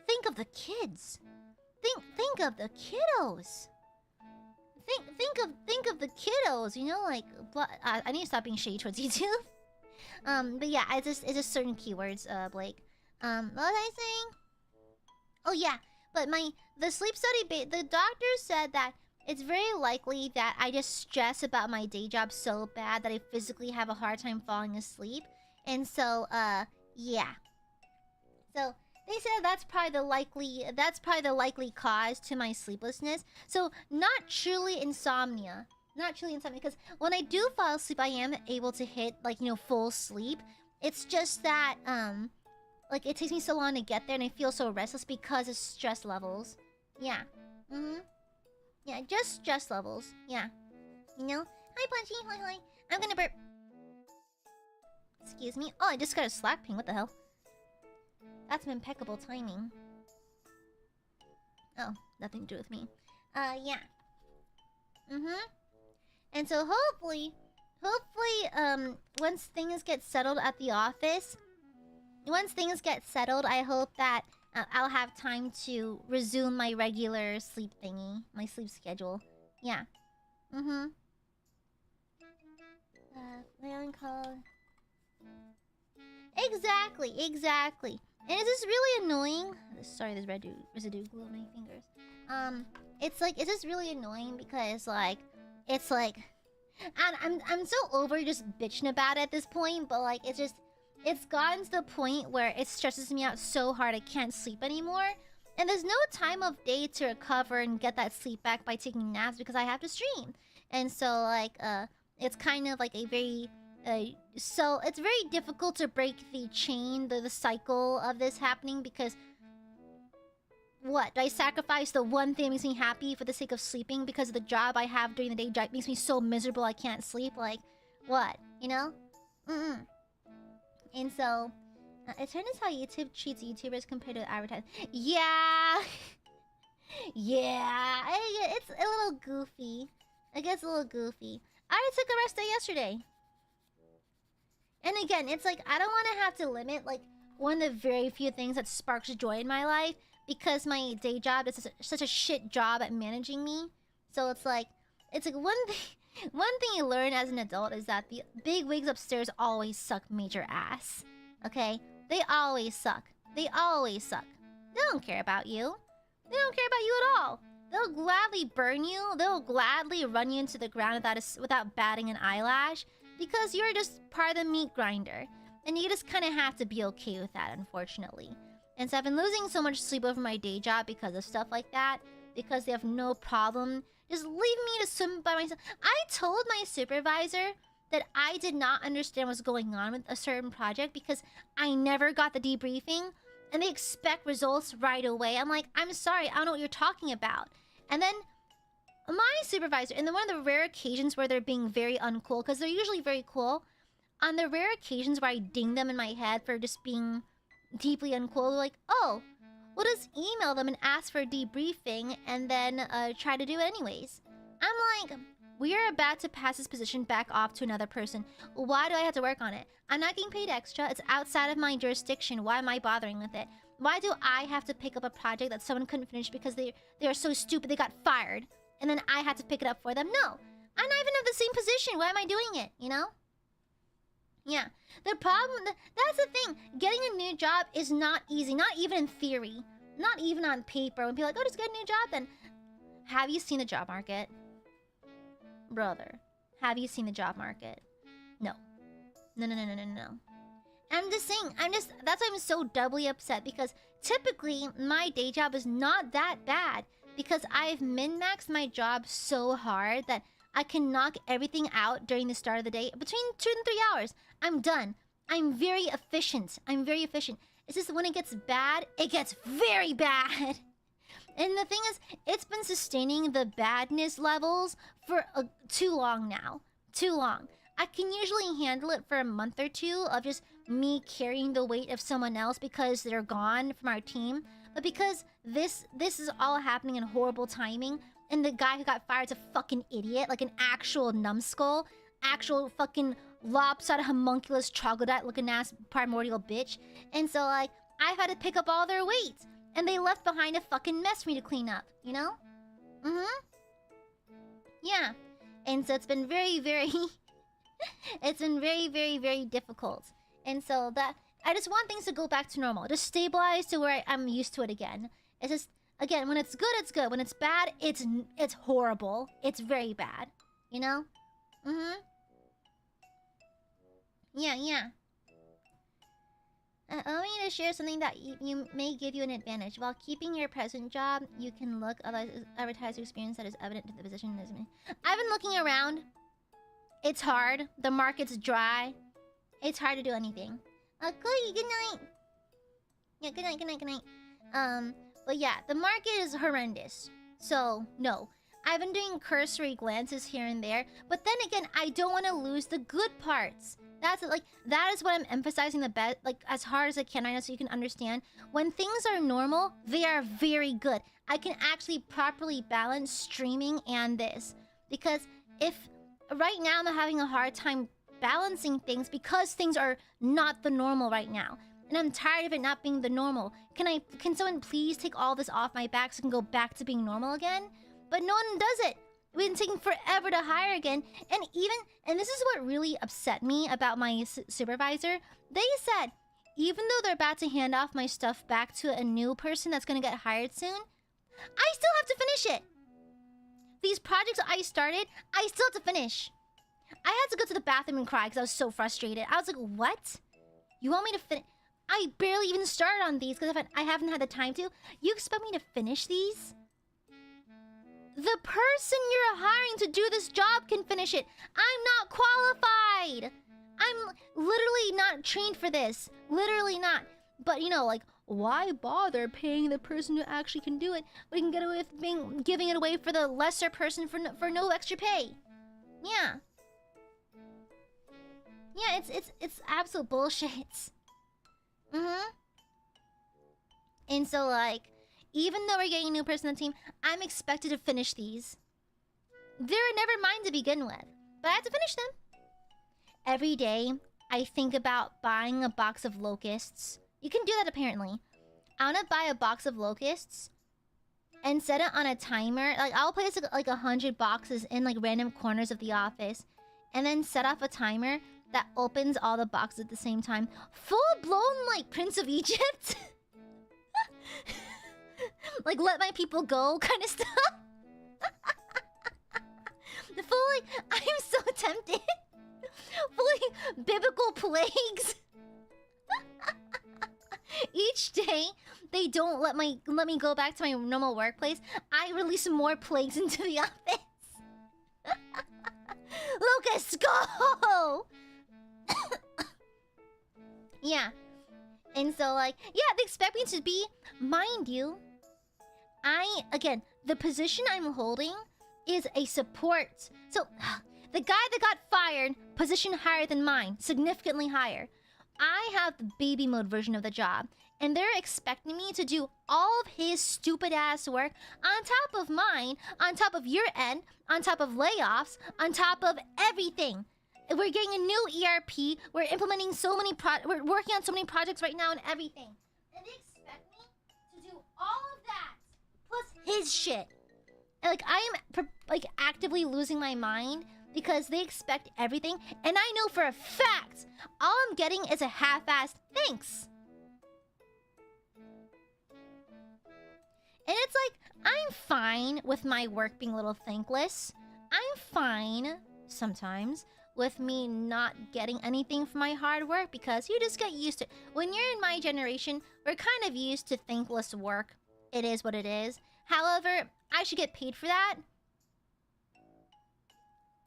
Think of the kids. Think of the kiddos. Think of the kiddos. You know, like I need to stop being shady towards YouTube. But yeah, it's just certain keywords, Blake. What was I saying? Oh yeah, but the sleep study, the doctor said that it's very likely that I just stress about my day job so bad that I physically have a hard time falling asleep. And so, yeah. So they said that's probably the likely cause to my sleeplessness. So not truly insomnia. Not truly insomnia, because when I do fall asleep, I am able to hit, like, you know, full sleep. It's just that, like, it takes me so long to get there and I feel so restless because of stress levels. Yeah. Mm-hmm. Yeah, just stress levels. Yeah. You know? Hi, Punchy. Hi. I'm gonna burp. Excuse me. Oh, I just got a Slack ping. What the hell? That's some impeccable timing. Oh, nothing to do with me. Yeah. Mm-hmm. And so hopefully, once things get settled at the office, I hope that I'll have time to resume my regular sleep thingy, my sleep schedule. Yeah. Mm-hmm. Leon called. Exactly. And it's just really annoying. Sorry, there's residue glue on my fingers. It's just really annoying because like, it's like, and I'm so over just bitching about it at this point, but like, it's gotten to the point where it stresses me out so hard I can't sleep anymore. And there's no time of day to recover and get that sleep back by taking naps because I have to stream. And so like, It's kind of like a very so it's very difficult to break the chain, the cycle of this happening, because what? Do I sacrifice the one thing that makes me happy for the sake of sleeping because of the job I have during the day makes me so miserable I can't sleep? Like, what? You know? And so, it turns out how YouTube treats YouTubers compared to advertising. Yeah! Yeah! It's a little goofy. It gets a little goofy. I already took a rest day yesterday. And again, it's like, I don't want to have to limit, like, one of the very few things that sparks joy in my life, because my day job is such a shit job at managing me. So it's like one thing you learn as an adult is that the big wigs upstairs always suck major ass. Okay? They always suck. They always suck. They don't care about you. They don't care about you at all. They'll gladly burn you. They'll gladly run you into the ground without batting an eyelash, because you're just part of the meat grinder. And you just kind of have to be okay with that, unfortunately. And so I've been losing so much sleep over my day job because of stuff like that. Because they have no problem just leaving me to swim by myself. I told my supervisor that I did not understand what's going on with a certain project because I never got the debriefing. And they expect results right away. I'm like, I'm sorry, I don't know what you're talking about. And then my supervisor, and then one of the rare occasions where they're being very uncool, because they're usually very cool, on the rare occasions where I ding them in my head for just being deeply uncool, they're like, oh, we'll just email them and ask for a debriefing and then try to do it anyways. I'm like, we are about to pass this position back off to another person. Why do I have to work on it? I'm not getting paid extra. It's outside of my jurisdiction. Why am I bothering with it? Why do I have to pick up a project that someone couldn't finish because they are so stupid they got fired? And then I had to pick it up for them? No. I'm not even in the same position. Why am I doing it? You know? Yeah. The problem... That's the thing. Getting a new job is not easy. Not even in theory. Not even on paper. When people are like, oh, just get a new job then. Have you seen the job market? Brother. Have you seen the job market? No. No. I'm just saying, that's why I'm so doubly upset, because typically my day job is not that bad, because I've min-maxed my job so hard that I can knock everything out during the start of the day. Between 2 and 3 hours, I'm done. I'm very efficient. It's just when it gets bad, it gets very bad. And the thing is, it's been sustaining the badness levels for too long now. Too long. I can usually handle it for a month or two of just me carrying the weight of someone else because they're gone from our team. But because this is all happening in horrible timing, and the guy who got fired is a fucking idiot, like an actual numbskull, actual fucking lopsided homunculus troglodyte looking ass primordial bitch. And so like, I've had to pick up all their weight. And they left behind a fucking mess for me to clean up, you know? Yeah. And so it's been very, very... it's been very, very, very difficult. And so that... I just want things to go back to normal. Just stabilize to where I'm used to it again. It's just... Again, when it's good, it's good. When it's bad, it's horrible. It's very bad. You know? Yeah. Allow me to share something that you may give you an advantage. While keeping your present job, you can look at advertiser experience that is evident to the position. I've been looking around. It's hard. The market's dry. It's hard to do anything. Good night. Yeah, good night. But yeah, the market is horrendous. So, no. I've been doing cursory glances here and there. But then again, I don't want to lose the good parts. That's like, that is what I'm emphasizing the best, like as hard as I can right now, so you can understand. When things are normal, they are very good. I can actually properly balance streaming and this, because if right now I'm having a hard time balancing things because things are not the normal right now, and I'm tired of it not being the normal. Can someone please take all this off my back so I can go back to being normal again? But no one does it. It's been taking forever to hire again. And this is what really upset me about my supervisor. They said, even though they're about to hand off my stuff back to a new person that's going to get hired soon, I still have to finish it. These projects I started, I still have to finish. I had to go to the bathroom and cry because I was so frustrated. I was like, what? You want me to finish? I barely even started on these because I haven't had the time to. You expect me to finish these? the person you're hiring to do this job can finish it. I'm not qualified. I'm literally not trained for this. Literally not. But you know, like, why bother paying the person who actually can do it? We can get away with giving it away for the lesser person for no extra pay. Yeah. Yeah, it's absolute bullshit. And so, like, even though we're getting a new person on the team, I'm expected to finish these. They're never mine to begin with, but I have to finish them. Every day, I think about buying a box of locusts. You can do that, apparently. I want to buy a box of locusts and set it on a timer. Like, I'll place like 100 boxes in like random corners of the office, and then set off a timer that opens all the boxes at the same time. Full-blown, like, Prince of Egypt. Like, let my people go kind of stuff. Fully, I'm so tempted. Fully biblical plagues. Each day they don't let me go back to my normal workplace, I release more plagues into the office. Lucas, go! Yeah. And so, like, yeah, they expect me to be, mind you, again, the position I'm holding is a support. So, the guy that got fired, position higher than mine, significantly higher. I have the baby mode version of the job, and they're expecting me to do all of his stupid ass work on top of mine, on top of your end, on top of layoffs, on top of everything. We're getting a new ERP. We're implementing we're working on so many projects right now and everything. And they expect me to do all of that plus his shit. And, like, I am like actively losing my mind because they expect everything, and I know for a fact all I'm getting is a half-assed thanks. And it's like, I'm fine with my work being a little thankless. I'm fine sometimes with me not getting anything for my hard work because you just get used to it. When you're in my generation, we're kind of used to thankless work. It is what it is. However, I should get paid for that.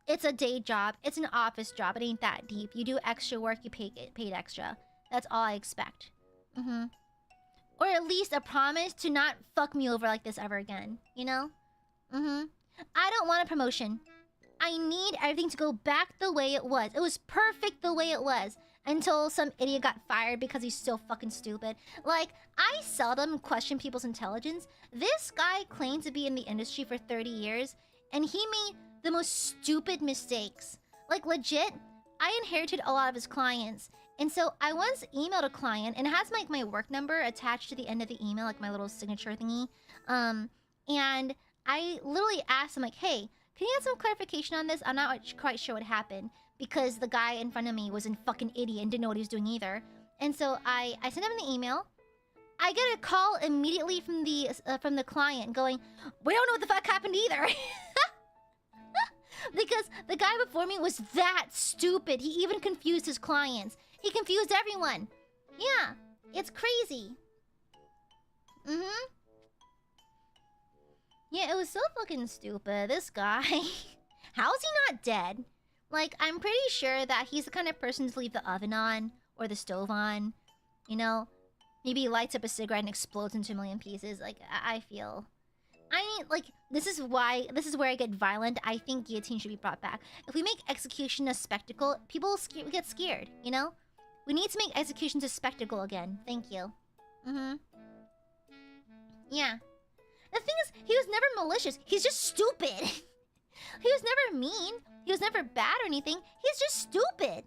It's a day job. It's an office job. It ain't that deep. You do extra work, you get paid extra. That's all I expect. Or at least a promise to not fuck me over like this ever again. You know? I don't want a promotion. I need everything to go back the way it was. It was perfect the way it was. Until some idiot got fired because he's so fucking stupid. Like, I seldom question people's intelligence. This guy claimed to be in the industry for 30 years, and he made the most stupid mistakes. Like, legit, I inherited a lot of his clients. And so I once emailed a client, and it has like my work number attached to the end of the email, like my little signature thingy. And I literally asked him, like, hey, can you get some clarification on this? I'm not quite sure what happened. Because the guy in front of me was a fucking idiot and didn't know what he was doing either. And so I sent him an email. I get a call immediately from the client going, we don't know what the fuck happened either. Because the guy before me was that stupid. He even confused his clients. He confused everyone. Yeah, it's crazy. Yeah, it was so fucking stupid. This guy. How is he not dead? Like, I'm pretty sure that he's the kind of person to leave the oven on or the stove on. You know? Maybe he lights up a cigarette and explodes into a million pieces. Like, I feel... I mean, like, this is where I get violent. I think guillotine should be brought back. If we make execution a spectacle, people get scared, you know? We need to make executions a spectacle again. Thank you. Yeah. The thing is, he was never malicious. He's just stupid. He was never mean. He was never bad or anything. He's just stupid.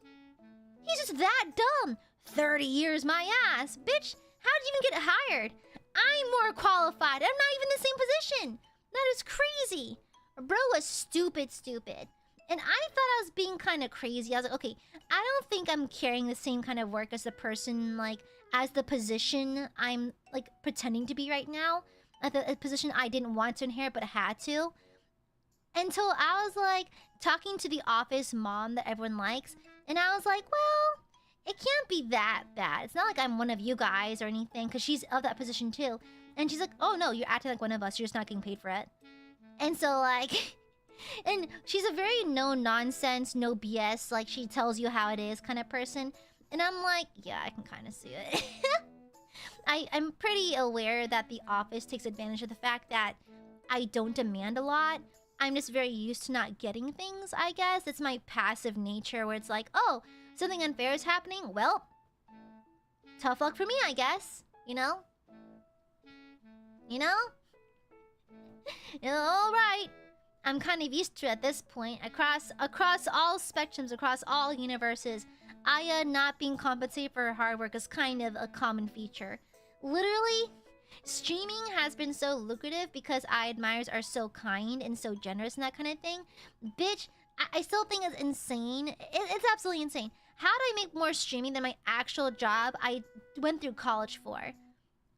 He's just that dumb. 30 years my ass. Bitch, how did you even get hired? I'm more qualified. I'm not even in the same position. That is crazy. Bro was stupid. And I thought I was being kind of crazy. I was like, okay, I don't think I'm carrying the same kind of work as the person, like, as the position I'm, like, pretending to be right now. A position I didn't want to inherit but had to. Until I was, like, talking to the office mom that everyone likes. And I was like, well, it can't be that bad. It's not like I'm one of you guys or anything. Because she's of that position too. And she's like, oh no, you're acting like one of us. You're just not getting paid for it. And so like, and she's a very no nonsense, no BS, like she tells you how it is kind of person. And I'm like, yeah, I can kind of see it. I'm pretty aware that the office takes advantage of the fact that I don't demand a lot. I'm just very used to not getting things, I guess. It's my passive nature where it's like, oh, something unfair is happening? Well, tough luck for me, I guess. You know? You know? Alright. I'm kind of used to it at this point. Across all spectrums, across all universes, Aya not being compensated for her hard work is kind of a common feature. Literally, streaming has been so lucrative because Aiadmirers are so kind and so generous and that kind of thing. Bitch, I still think it's insane. It's absolutely insane. How do I make more streaming than my actual job I went through college for?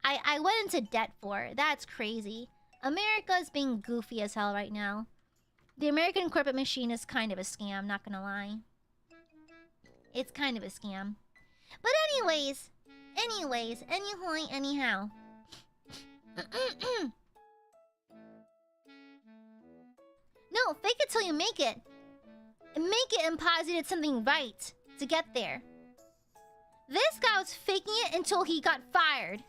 I went into debt for. That's crazy. America's being goofy as hell right now. The American corporate machine is kind of a scam, not gonna lie. It's kind of a scam. But anyways, anyhow. No, fake it till you make it. Make it and pause you did something right to get there. This guy was faking it until he got fired.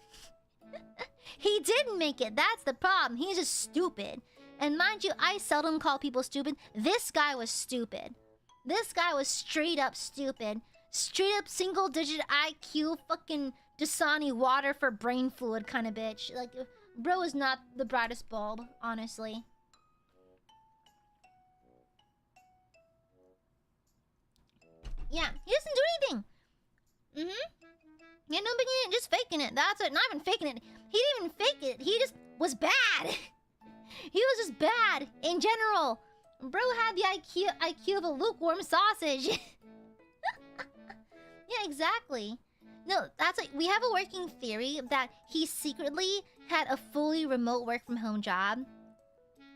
He didn't make it, that's the problem. He's just stupid. And mind you, I seldom call people stupid. This guy was stupid. This guy was straight up stupid. Straight up single digit IQ fucking Dasani water for brain fluid kind of bitch. Like, bro is not the brightest bulb, honestly. Yeah, he doesn't do anything. Yeah, no big, just faking it. That's it. Not even faking it. He didn't even fake it. He just was bad. He was just bad in general. Bro had the IQ of a lukewarm sausage. Yeah, exactly. No, that's like, we have a working theory that he secretly had a fully remote work from home job.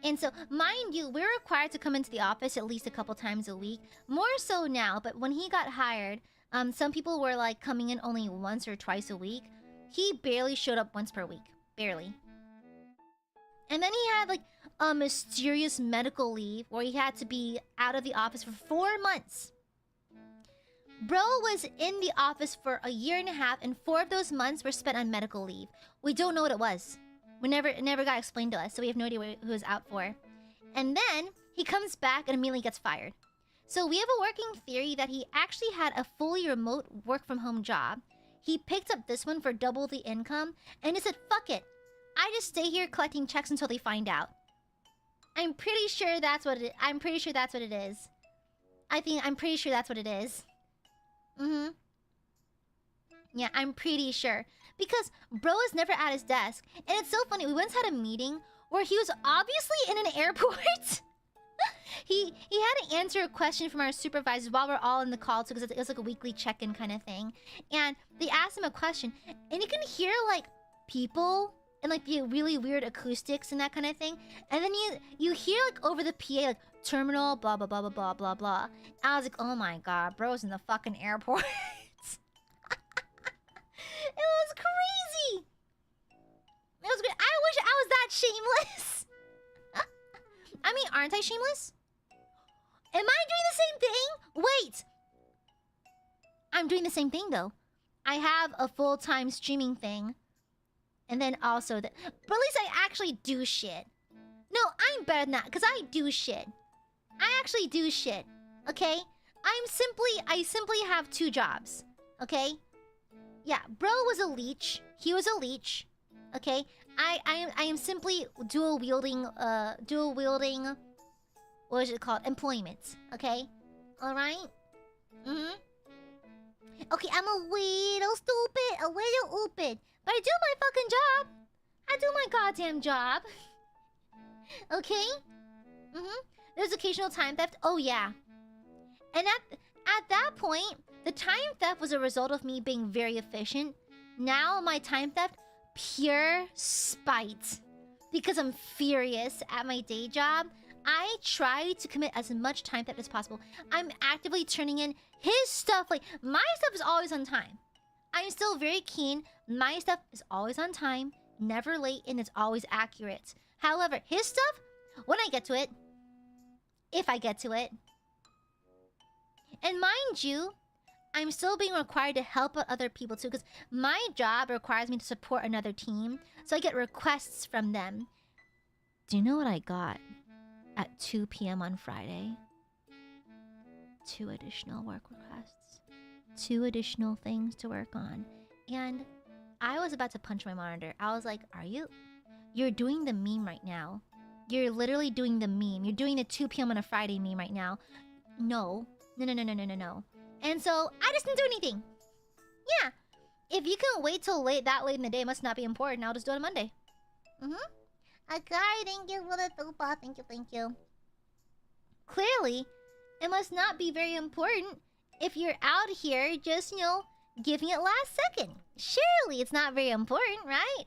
And so, mind you, we're required to come into the office at least a couple times a week. More so now, but when he got hired, some people were like coming in only once or twice a week. He barely showed up once per week. Barely. And then he had like a mysterious medical leave where he had to be out of the office for 4 months. Bro was in the office for a year and a half, and 4 of those months were spent on medical leave. We don't know what it was. It never got explained to us, so we have no idea what he was out for. And then he comes back and immediately gets fired. So we have a working theory that he actually had a fully remote work from home job. He picked up this one for double the income and he said, fuck it. I just stay here collecting checks until they find out. I'm pretty sure that's what it is. I'm pretty sure that's what it is. I'm pretty sure that's what it is. Yeah, I'm pretty sure. Because bro is never at his desk. And it's so funny, we once had a meeting where he was obviously in an airport. He had to answer a question from our supervisors while we're all in the call too, because it was like a weekly check-in kind of thing. And they asked him a question, and you can hear like people and like the really weird acoustics and that kind of thing. And then you hear like over the PA like terminal blah blah blah blah blah blah blah. I was like, oh my god, bro's in the fucking airport. It was crazy. It was great. I wish I was that shameless. I mean, aren't I shameless? Am I doing the same thing? Wait. I'm doing the same thing though. I have a full-time streaming thing. And then also but at least I actually do shit. No, I'm better than that, because I do shit. I actually do shit. Okay? I simply have 2 jobs. Okay? Yeah, bro was a leech. He was a leech. Okay? I am simply dual wielding what is it called? Employment. Okay? Alright? Okay, I'm a little stupid. But I do my fucking job. I do my goddamn job. Okay? There's occasional time theft. Oh yeah. And at that point, the time theft was a result of me being very efficient. Now my time theft, pure spite. Because I'm furious at my day job, I try to commit as much time theft as possible. I'm actively turning in his stuff. Like, my stuff is always on time. I'm still very keen. My stuff is always on time, never late, and it's always accurate. However, his stuff when I get to it. If I get to it. And mind you, I'm still being required to help out other people too, because my job requires me to support another team. So I get requests from them. Do you know what I got at 2 p.m. on Friday? 2 additional work requests. 2 additional things to work on. And I was about to punch my monitor. I was like, are you? You're doing the meme right now. You're literally doing the meme. You're doing the 2 p.m. on a Friday meme right now. No. No. And so, I just didn't do anything. Yeah. If you can wait till that late in the day, it must not be important. I'll just do it on Monday. Akari, thank you for the tupa. Thank you. Clearly, it must not be very important if you're out here just, giving it last second. Surely it's not very important, right?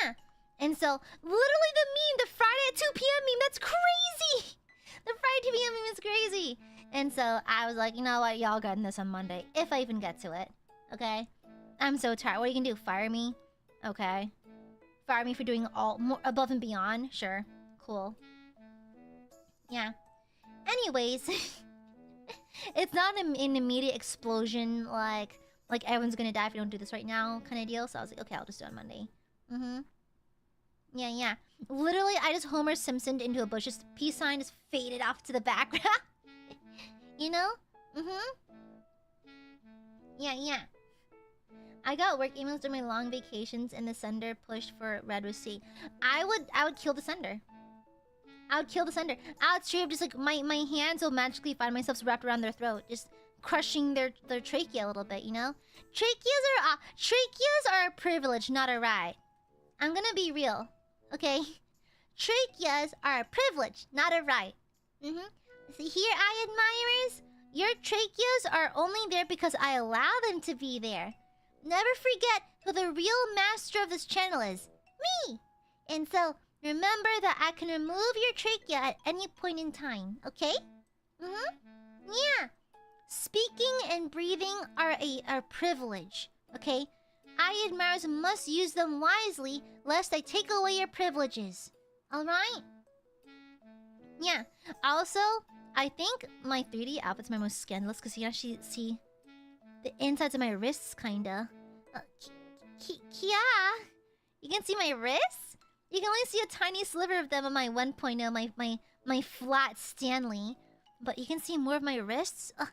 Yeah. And so, literally the Friday at 2 p.m. meme, that's crazy! The Friday 2 p.m. meme is crazy! And so, I was like, you know what, y'all getting this on Monday, if I even get to it. Okay? I'm so tired. What are you gonna do, fire me? Okay. Fire me for doing more above and beyond? Sure. Cool. Yeah. Anyways, it's not an immediate explosion, like everyone's gonna die if you don't do this right now kind of deal. So I was like, okay, I'll just do it on Monday. Yeah. Literally, I just Homer Simpsoned into a bush. Just peace sign just faded off to the background. You know? Yeah. I got work emails during my long vacations and the sender pushed for red receipt. I would kill the sender. I would kill the sender. I would straight up just like my hands will magically find myself wrapped around their throat, just crushing their trachea a little bit, you know? Tracheas are a privilege, not a right. I'm gonna be real, okay? Tracheas are a privilege, not a right. See here, Aiadmirers, your tracheas are only there because I allow them to be there. Never forget who the real master of this channel is. Me! And so, remember that I can remove your trachea at any point in time, okay? Yeah. Speaking and breathing are a privilege, okay? Aiadmirers must use them wisely, lest I take away your privileges. Alright? Yeah. Also, I think my 3D outfit's my most scandalous, because you can actually see the insides of my wrists, kinda. Kia! You can see my wrists? You can only see a tiny sliver of them on my 1.0, my flat Stanley. But you can see more of my wrists? A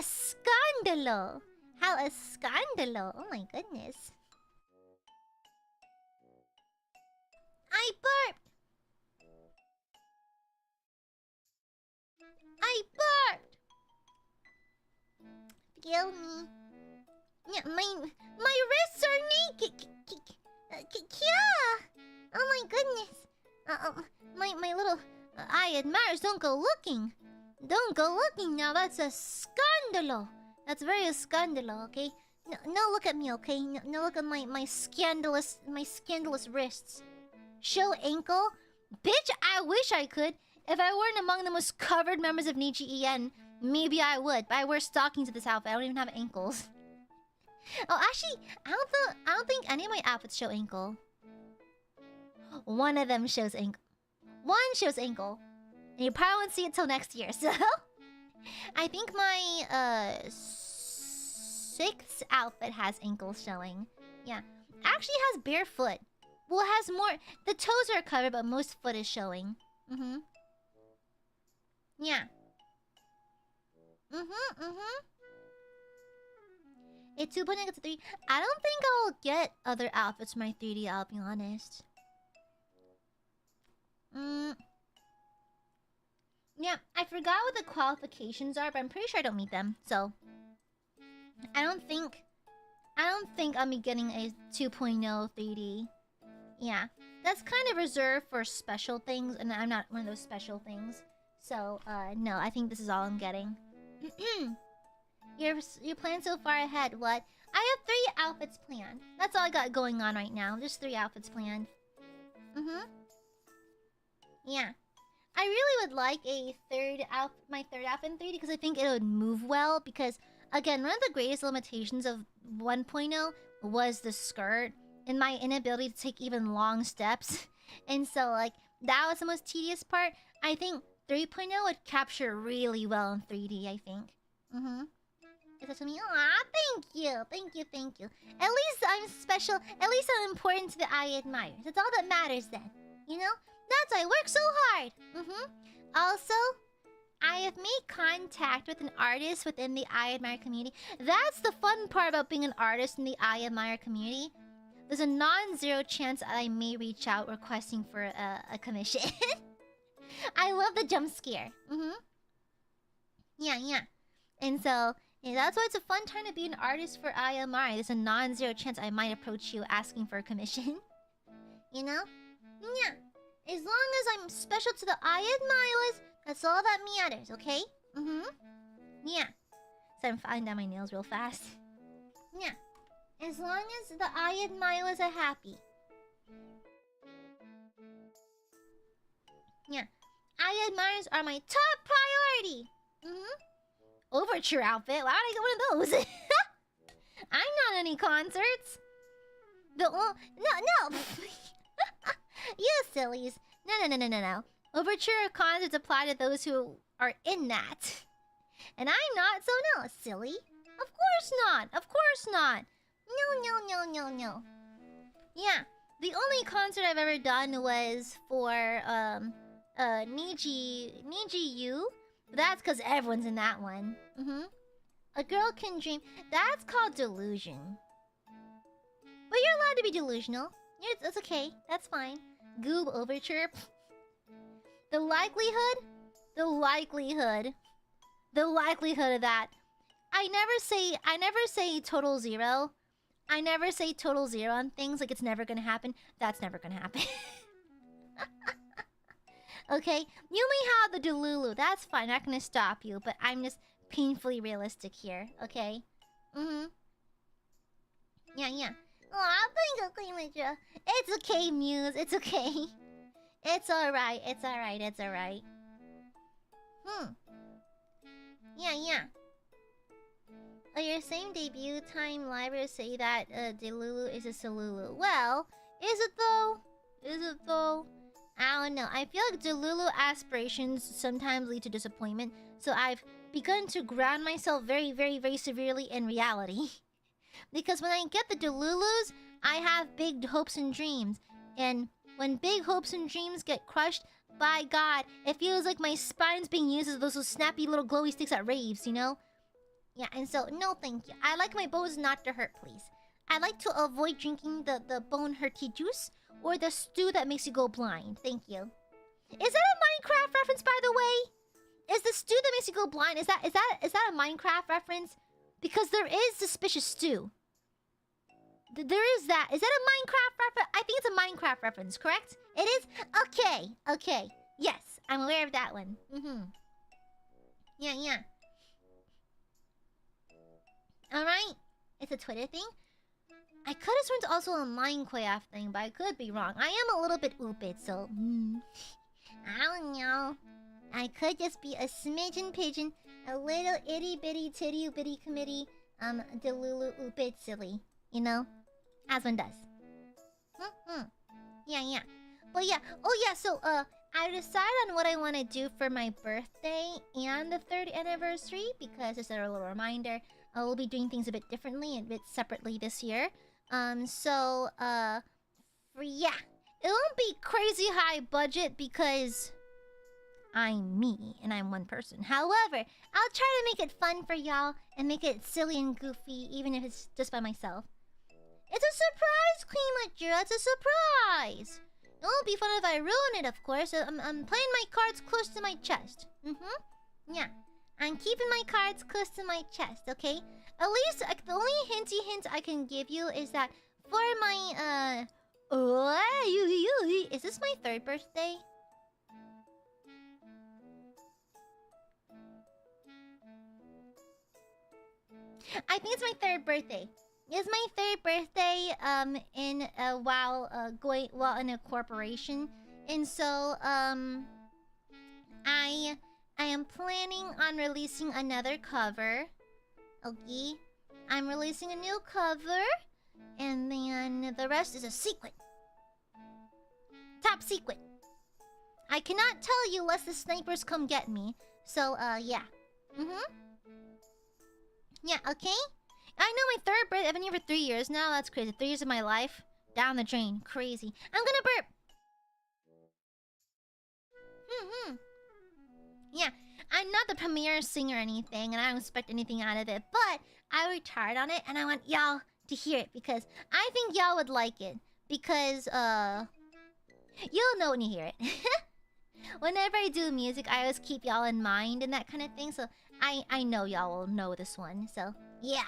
scandalo! How a scandalo! Oh my goodness. I burped! Kill me. Yeah, my wrists are naked. Kia! Oh my goodness. My little Aiadmirers, don't go looking. Don't go looking now. That's a scandalo. That's very a scandalo. Okay. No, look at me. Okay. No, look at my scandalous wrists. Show ankle, bitch. I wish I could. If I weren't among the most covered members of Nijisanji, maybe I would. But I wear stockings to this outfit. I don't even have ankles. Oh, actually, I don't think any of my outfits show ankle. One of them shows ankle. One shows ankle. And you probably won't see it till next year, so... I think my, 6th outfit has ankles showing. Yeah. Actually has bare foot. Well, it has more... The toes are covered, but most foot is showing. Yeah. It's 2.0 to 3. I don't think I'll get other outfits for my 3D, I'll be honest. Yeah, I forgot what the qualifications are, but I'm pretty sure I don't meet them, so... I don't think I'll be getting a 2.0 3D. Yeah. That's kind of reserved for special things, and I'm not one of those special things. So, no, I think this is all I'm getting. You're planning so far ahead, what? I have 3 outfits planned. That's all I got going on right now. Just 3 outfits planned. Yeah. I really would like my third outfit in 3D because I think it would move well. Because, again, one of the greatest limitations of 1.0 was the skirt and my inability to take even long steps. And so, like, That was the most tedious part. I think 3.0 would capture really well in 3D, I think. Is that to me? Aw, thank you. Thank you, thank you. At least I'm special. At least I'm important to the AiADmirers. That's all that matters then. You know? That's why I work so hard. Also, I have made contact with an artist within the AiADmire community. That's the fun part about being an artist in the AiADmire community. There's a non-zero chance that I may reach out requesting for a commission. I love the jump scare. Yeah. And so, yeah, that's why it's a fun time to be an artist for AiaAmare. There's a non-zero chance I might approach you asking for a commission. You know? Yeah. As long as I'm special to the AiADmirers, that's all that matters, okay? Yeah. So I'm filing down my nails real fast. Yeah. As long as the AiADmirers are happy. Yeah. AiADmirers are my top priority. Overture outfit? Why would I get one of those? I'm not any concerts. No. You sillies. No. Overture concerts apply to those who are in that. And I'm not, so no, silly. Of course not. No. Yeah, the only concert I've ever done was for Niji. That's because everyone's in that one. A girl can dream. That's called delusion. But you're allowed to be delusional. That's okay. That's fine. Goob overture. The likelihood of that. I never say total zero. I never say total zero on things like it's never gonna happen. That's never gonna happen. Okay? You may have the delulu. That's fine. Not gonna stop you. But I'm just painfully realistic here. Okay? Yeah. Aw, thank you, Queen Litra. It's okay, Muse. It's okay. It's alright. Yeah. Oh, your same debut time library say that Delulu is a Salulu. Well, is it though? I don't know. I feel like Delulu aspirations sometimes lead to disappointment. So I've begun to ground myself very, very, very severely in reality. Because when I get the Delulus, I have big hopes and dreams. And when big hopes and dreams get crushed, by God, it feels like my spine's being used as those snappy little glowy sticks at raves, you know? Yeah, and so, no thank you. I like my bones not to hurt, please. I like to avoid drinking the bone hurty juice or the stew that makes you go blind. Thank you. Is that a Minecraft reference, by the way? Is the stew that makes you go blind, is that a Minecraft reference? Because there is suspicious stew. There is that. Is that a Minecraft reference? I think it's a Minecraft reference, correct? It is? Okay. Yes, I'm aware of that one. Yeah. Alright. It's a Twitter thing. I could have sworn it's also a Minecraft thing, but I could be wrong. I am a little bit ooped, so... I don't know. I could just be a smidgen pigeon, a little itty-bitty titty-bitty committee, delulu ooped silly. You know? As one does. Yeah. But yeah, so, I decided on what I want to do for my birthday and the 3rd anniversary, because just a little reminder, we'll be doing things a bit differently and a bit separately this year. So, yeah. It won't be crazy high budget because I'm me and I'm one person. However, I'll try to make it fun for y'all and make it silly and goofy, even if it's just by myself. It's a surprise, Queen Ledger. It's a surprise. It won't be fun if I ruin it, of course. I'm playing my cards close to my chest. Yeah. I'm keeping my cards close to my chest, okay? At least, the only hinty hint I can give you is that for my, is this my 3rd birthday? I think it's my 3rd birthday. It's my 3rd birthday, while in a corporation. And so, I am planning on releasing another cover. Okay? I'm releasing a new cover. And then the rest is a secret. Top secret. I cannot tell you lest the snipers come get me. So, yeah. Yeah, okay? I know my third birthday. I've been here for 3 years now. That's crazy. 3 years of my life. Down the drain. Crazy. I'm gonna burp. Yeah, I'm not the premier singer or anything, and I don't expect anything out of it. But I worked hard on it, and I want y'all to hear it because I think y'all would like it. Because, you'll know when you hear it. Whenever I do music, I always keep y'all in mind and that kind of thing. So I know y'all will know this one. So yeah.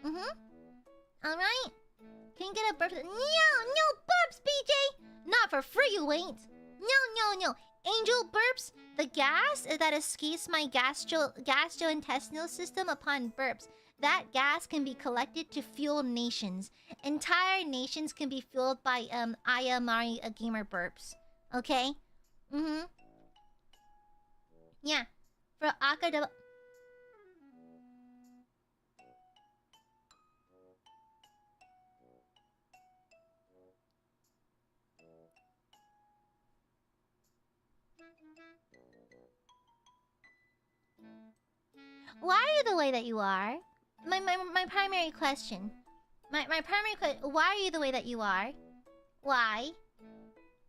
Alright. Can you get a burp? No burps, BJ! Not for free, you ain't. No. Angel burps. The gas that escapes my gastrointestinal system upon burps. That gas can be collected to fuel nations. Entire nations can be fueled by AiaAmareLIVE burps. Okay? Yeah. For Aka. Why are you the way that you are? My primary question. My primary question. Why are you the way that you are? Why?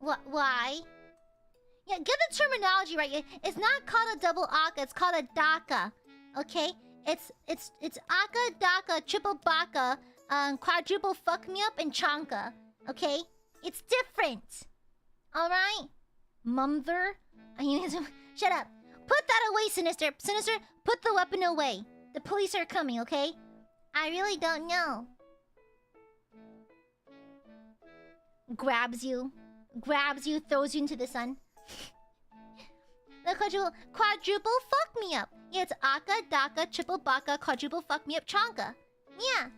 Why? Yeah, get the terminology right. It's not called a double aka. It's called a daka. Okay? It's aka, daka, triple baka, quadruple fuck me up, and chanka. Okay? It's different. All right? Mumther. Shut up. Put that away, Sinister. Sinister, put the weapon away. The police are coming, okay? I really don't know. Grabs you, throws you into the sun. The quadruple fuck me up. Yeah, it's aka, daka, triple baka, quadruple fuck me up, chanka. Yeah.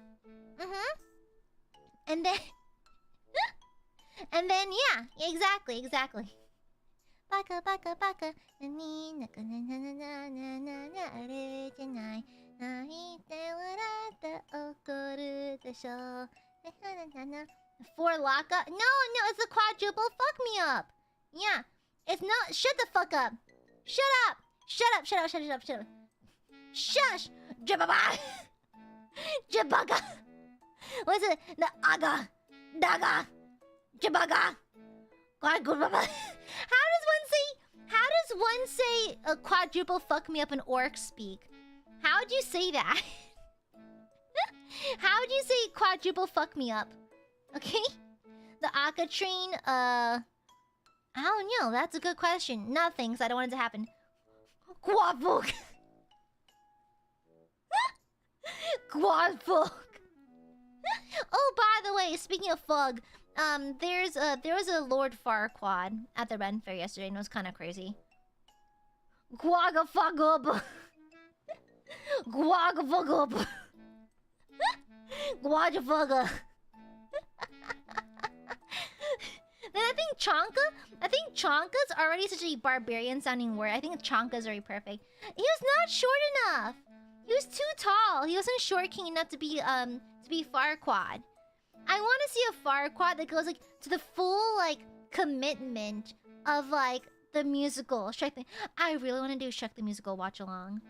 And then... and then, yeah, exactly. Baka. For Laka? No, it's a quadruple fuck me up. Yeah. It's not. Shut the fuck up. Shut up. Shush. Jabaga. What's it? The aga. Daga. Jabaga. How does one say a quadruple fuck me up in orc speak? How would you say that? How would you say quadruple fuck me up? Okay? The Akatrine, I don't know. That's a good question. Nothing, because I don't want it to happen. Quadfulk. Quadfulk. Oh, by the way, speaking of fug, there was a Lord Farquaad at the Ren Fair yesterday, and it was kind of crazy. Guagafagub. Guagafagub. Guajafaga. Then I think Chonka's already such a barbarian sounding word. I think Chonka's already perfect. He was not short enough. He was too tall. He wasn't short king enough to be Farquaad. I want to see a Farquaad that goes like to the full like commitment of like the musical Shrek the... I really want to do Shrek the Musical watch along.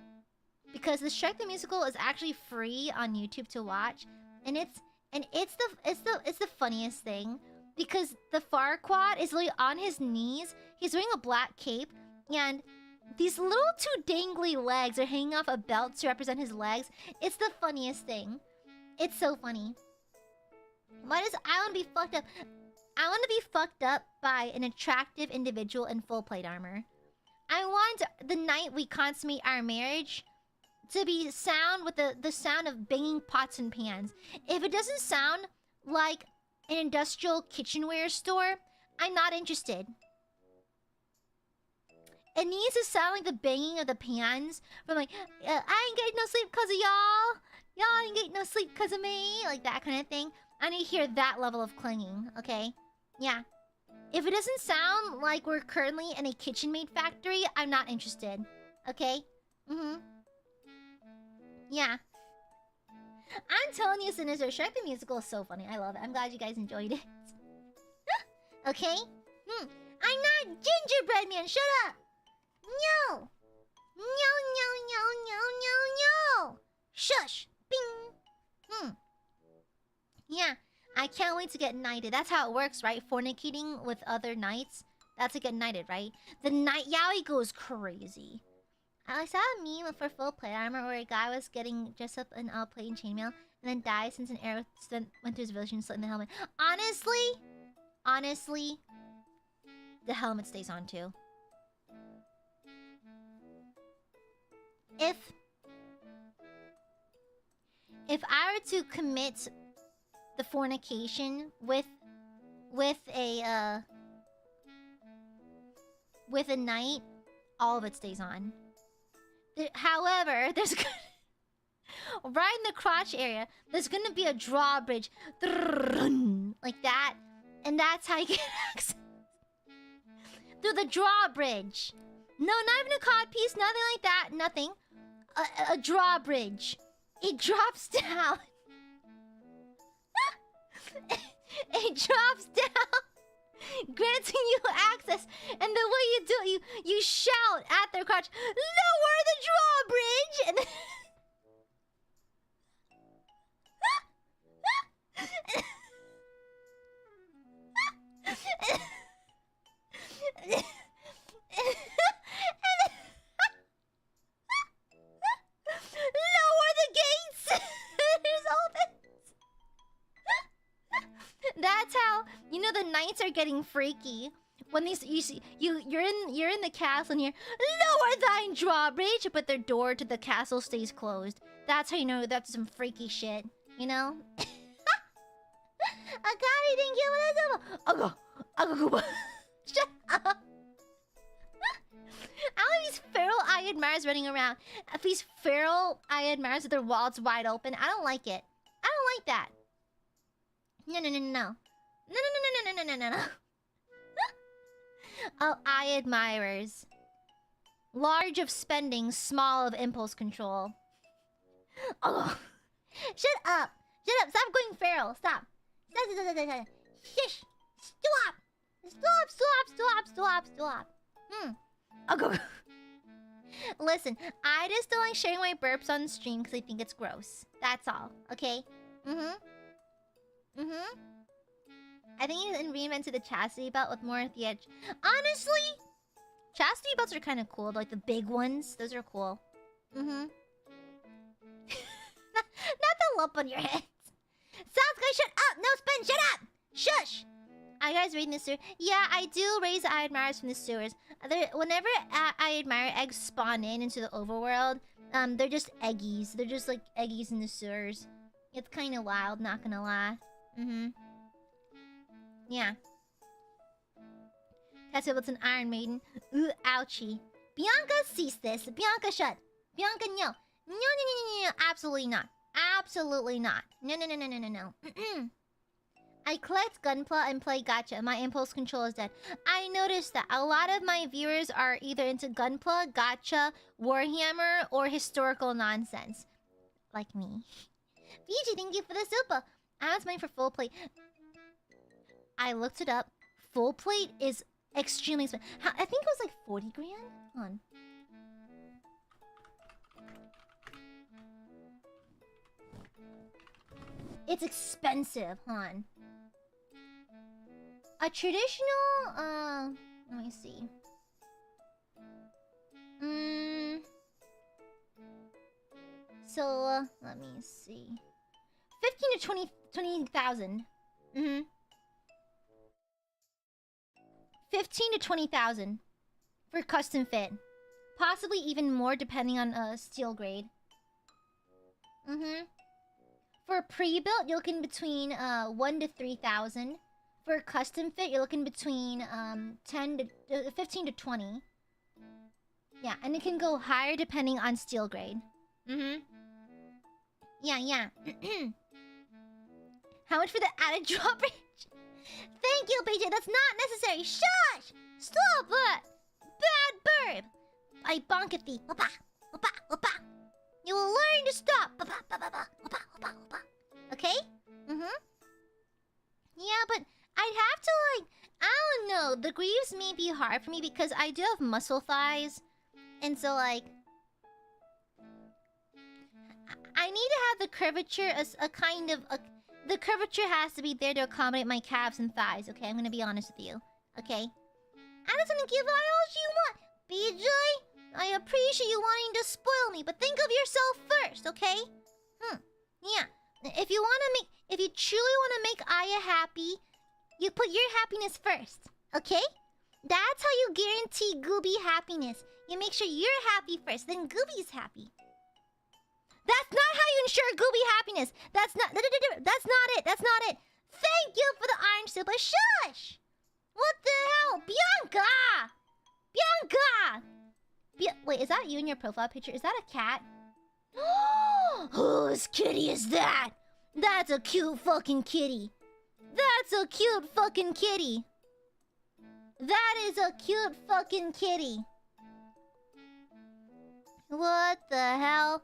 Because the Shrek the Musical is actually free on YouTube to watch, and it's the funniest thing because the Farquaad is literally on his knees. He's wearing a black cape, and these little two dangly legs are hanging off a belt to represent his legs. It's the funniest thing. It's so funny. Why does I want to be fucked up? I want to be fucked up by an attractive individual in full plate armor. I want the night we consummate our marriage to be sound with the sound of banging pots and pans. If it doesn't sound like an industrial kitchenware store, I'm not interested. It needs to sound like the banging of the pans from like, I ain't getting no sleep cause of y'all. Y'all ain't getting no sleep cause of me. Like that kind of thing. I need to hear that level of clanging, okay? Yeah. If it doesn't sound like we're currently in a KitchenMaid factory, I'm not interested. Okay? Yeah. I'm telling you, Sinister, Shrek the Musical is so funny. I love it. I'm glad you guys enjoyed it. Okay? I I'm not gingerbread man. Shut up. No. No, no, no, no, no, no. Shush. Bing. Yeah. I can't wait to get knighted. That's how it works, right? Fornicating with other knights. That's to get knighted, right? The knight yaoi goes crazy. I saw a meme for full play armor where a guy was getting dressed up in all plate and chainmail and then died since an arrow went through his village and slit in the helmet. Honestly, the helmet stays on too. If I were to commit the fornication with a knight, all of it stays on. However, there's right in the crotch area, there's gonna be a drawbridge like that, and that's how you get access through the drawbridge. No, not even a cod piece, nothing like that, nothing. A drawbridge. It drops down. It drops down, granting you access. And the way you do it, you shout at their crotch, "Lower the drawbridge!" And then lower the gates. There's all this. That's how you know the knights are getting freaky when these you're in the castle and you're lower thine drawbridge, but their door to the castle stays closed. That's how you know that's some freaky shit. You know. Akari didn't get what I said. Shut up. All these feral Aiadmirers running around. If these feral Aiadmirers with their wallets wide open, I don't like it. I don't like that. No. No. Oh, Aiadmirers. Large of spending, small of impulse control. Oh. Shut up. Stop going feral. Stop. Shush. Stop. Oh, listen, I just don't like sharing my burps on stream because I think it's gross. That's all. Okay? I think he reinvented the chastity belt with more at the edge. Honestly, chastity belts are kind of cool. Like the big ones. Those are cool. Not the lump on your head. Sasuke, shut up! No, Spin, shut up! Shush! Are you guys raiding the sewer? Yeah, I do raise Aiadmirers from the sewers. Whenever Aiadmire eggs spawn into the overworld, they're just eggies. They're just like eggies in the sewers. It's kind of wild, not gonna lie. Yeah. Cassie, what's an Iron Maiden? Ooh, ouchie. Bianca sees this. Bianca, shut. Bianca, no. No. Absolutely not. Absolutely not. No. I collect gunpla and play gacha. My impulse control is dead. I noticed that a lot of my viewers are either into gunpla, gacha, Warhammer, or historical nonsense. Like me. Fiji, thank you for the super. I was mine for full plate. I looked it up. Full plate is extremely expensive. I think it was like 40 grand? Hold on. It's expensive, hon. A traditional, let me see. So, let me see. 15 to 20,000. 15 to 20,000 for custom fit. Possibly even more depending on steel grade. For a pre-built, you're looking between 1 to 3,000. For a custom fit, you're looking between 15 to 20. Yeah, and it can go higher depending on steel grade. Yeah. How much for the added drawbridge? Thank you, BJ. That's not necessary. Shush! Stop it! Bad burp! I bonk at thee. You will learn to stop. Okay? Yeah, but I'd have to, like, I don't know. the greaves may be hard for me because I do have muscle thighs. And so, like... I need to have the curvature as a kind of... the curvature has to be there to accommodate my calves and thighs, okay? I'm gonna be honest with you. Okay? I'm just gonna give all you want. BJ, I appreciate you wanting to spoil me, but think of yourself first, okay? Yeah. If you truly wanna make Aya happy, you put your happiness first, okay? That's how you guarantee Gooby happiness. You make sure you're happy first, then Gooby's happy. That's not how you ensure Gooby happiness. That's not it. That's not it. Thank you for the orange super. Shush! What the hell? Bianca! Wait, is that you in your profile picture? Is that a cat? Whose kitty is that? That's a cute fucking kitty. That's a cute fucking kitty. That is a cute fucking kitty. What the hell?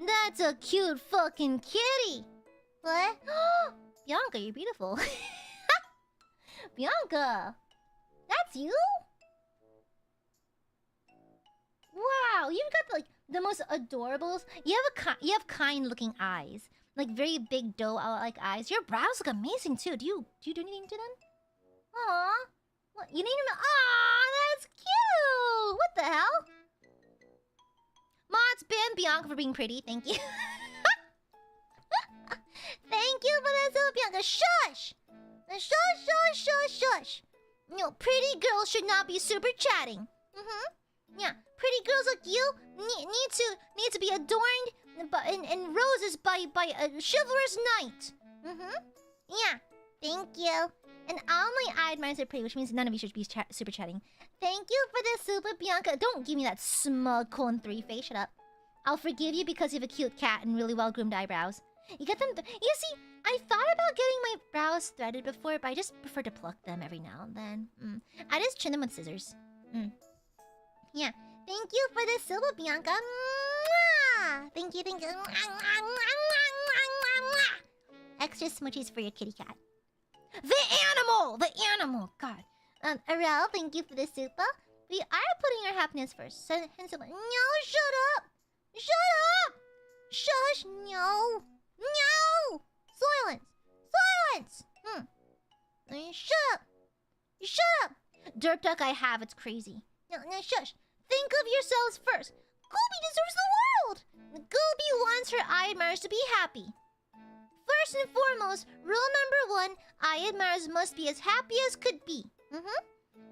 That's a cute fucking kitty. What? Bianca, you're beautiful. Bianca, that's you? Wow, you've got like the most adorables. You have kind-looking eyes, like very big doe-like eyes. Your brows look amazing too. Do you do anything to them? Aww, what you need them? Aw, that's cute. What the hell? Mods ban Bianca for being pretty. Thank you. Thank you for that, so Bianca. Shush! Shush! No, pretty girls should not be super chatting. Yeah, pretty girls like you need to be adorned in roses by a chivalrous knight. Yeah, thank you. And all my Aiadmirers are pretty, which means none of you should be super chatting. Thank you for the super, Bianca. Don't give me that smug Cone 3 face. Shut up. I'll forgive you because you have a cute cat and really well-groomed eyebrows. You get them... You see, I thought about getting my brows threaded before, but I just prefer to pluck them every now and then. I just trim them with scissors. Yeah. Thank you for the silver, Bianca. Mwah! Thank you. Extra smoochies for your kitty cat. The animal! God. Arel, thank you for the super. We are putting our happiness first. So, no, shut up! Shush! No! Silence! Shut up! Dirt Duck I have, it's crazy. No, shush. Think of yourselves first. Gooby deserves the world! Gooby wants her Aiadmirers to be happy. First and foremost, rule number 1, Aiadmirers must be as happy as could be.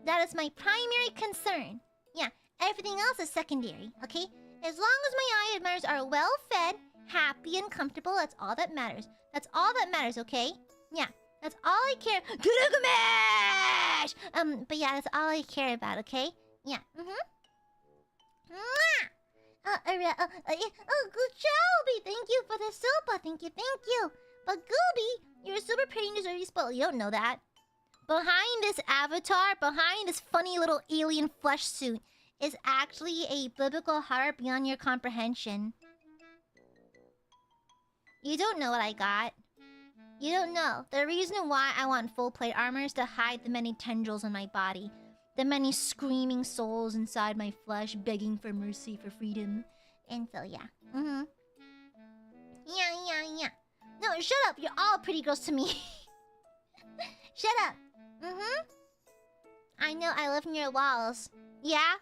That is my primary concern. Yeah, everything else is secondary, okay? As long as my Aiadmirers are well-fed, happy, and comfortable, that's all that matters. That's all that matters, okay? Yeah, that's all I care... But yeah, that's all I care about, okay? Yeah, good Shelby, thank you for the super, thank you. But Gooby, you're super pretty and deserve to be spoiled. You don't know that. Behind this avatar, behind this funny little alien flesh suit, is actually a biblical horror beyond your comprehension. You don't know what I got. You don't know. The reason why I want full plate armor is to hide the many tendrils in my body. The many screaming souls inside my flesh begging for mercy, for freedom. And so, yeah. Yeah. No, shut up. You're all pretty girls to me. Shut up. I know I live near walls. Yeah?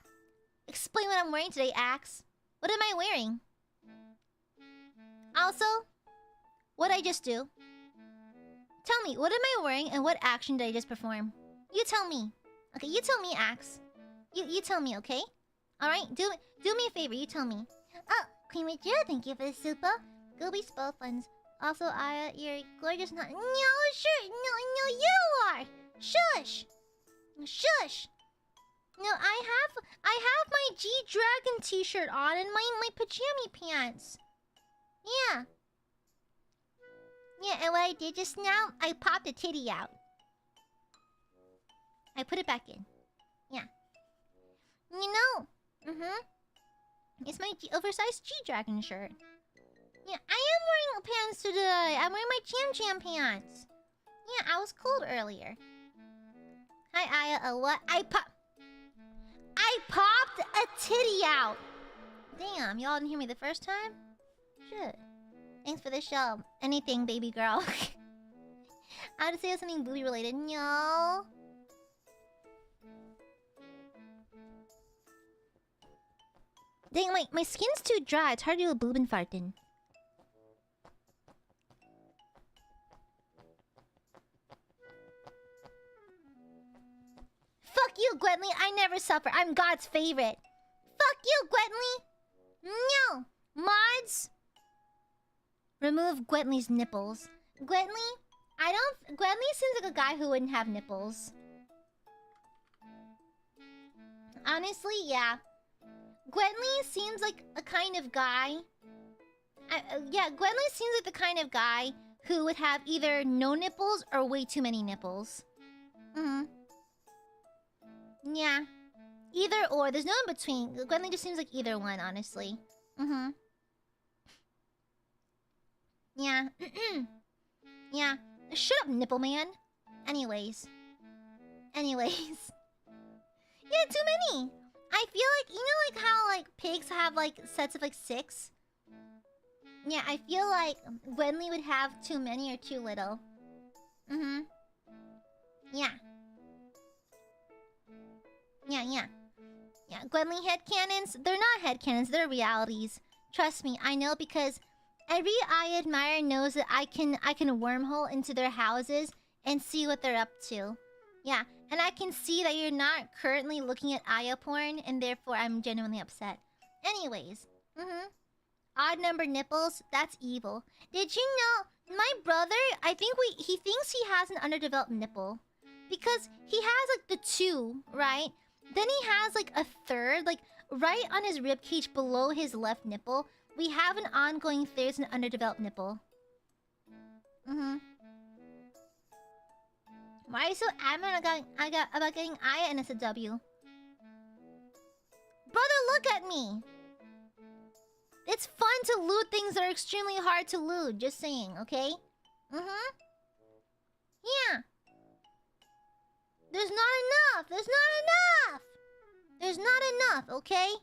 Explain what I'm wearing today, Axe. What am I wearing? Also, what'd I just do? Tell me, what am I wearing and what action did I just perform? You tell me. Okay, you tell me, Axe. You tell me, okay? Alright, do me a favor, you tell me. Oh, Queen Witcher, thank you for the super. Gooby spell funds. Also, Aya, you're gorgeous not- No, sure! No, you are! Shush! No, I have my G-Dragon t-shirt on and my pajama pants. Yeah. Yeah, and what I did just now, I popped a titty out. I put it back in. Yeah. You know. It's my oversized G-Dragon shirt. Yeah, I am wearing pants today. I'm wearing my Cham Cham pants. Yeah, I was cold earlier. Hi, Aya. A what? I popped a titty out. Damn, y'all didn't hear me the first time? Shit. Thanks for the show. Anything, baby girl. I would say something booby related. No. Dang, my skin's too dry. It's hard to do a boob and farting. Fuck you, Gwenly. I never suffer. I'm God's favorite. Fuck you, Gwenly. No. Mods. Remove Gwenly's nipples. Gwenly? Gwenly seems like a guy who wouldn't have nipples. Honestly, yeah. Gwenly seems like a kind of guy... yeah, Gwenly seems like the kind of guy who would have either no nipples or way too many nipples. Yeah. Either or. There's no in between. Gwenly just seems like either one, honestly. Yeah. Yeah. Shut up, nipple man. Anyways. Yeah, too many. I feel like, you know like how like pigs have like sets of like 6? Yeah, I feel like Gwenly would have too many or too little. Yeah. Yeah, Gwenly headcanons, they're not headcanons, they're realities. Trust me, I know because every Aiadmirer knows that I can wormhole into their houses and see what they're up to. Yeah, and I can see that you're not currently looking at Aya porn, and therefore I'm genuinely upset. Anyways, odd number nipples, that's evil. Did you know, my brother, I think he thinks he has an underdeveloped nipple. Because he has like the 2, right? Then he has like a 3rd, like right on his ribcage below his left nipple. We have an ongoing there's an underdeveloped nipple. Why are you so adamant about getting Aya NSFW? Brother, look at me! It's fun to loot things that are extremely hard to loot, just saying, okay? Yeah. There's not enough, okay?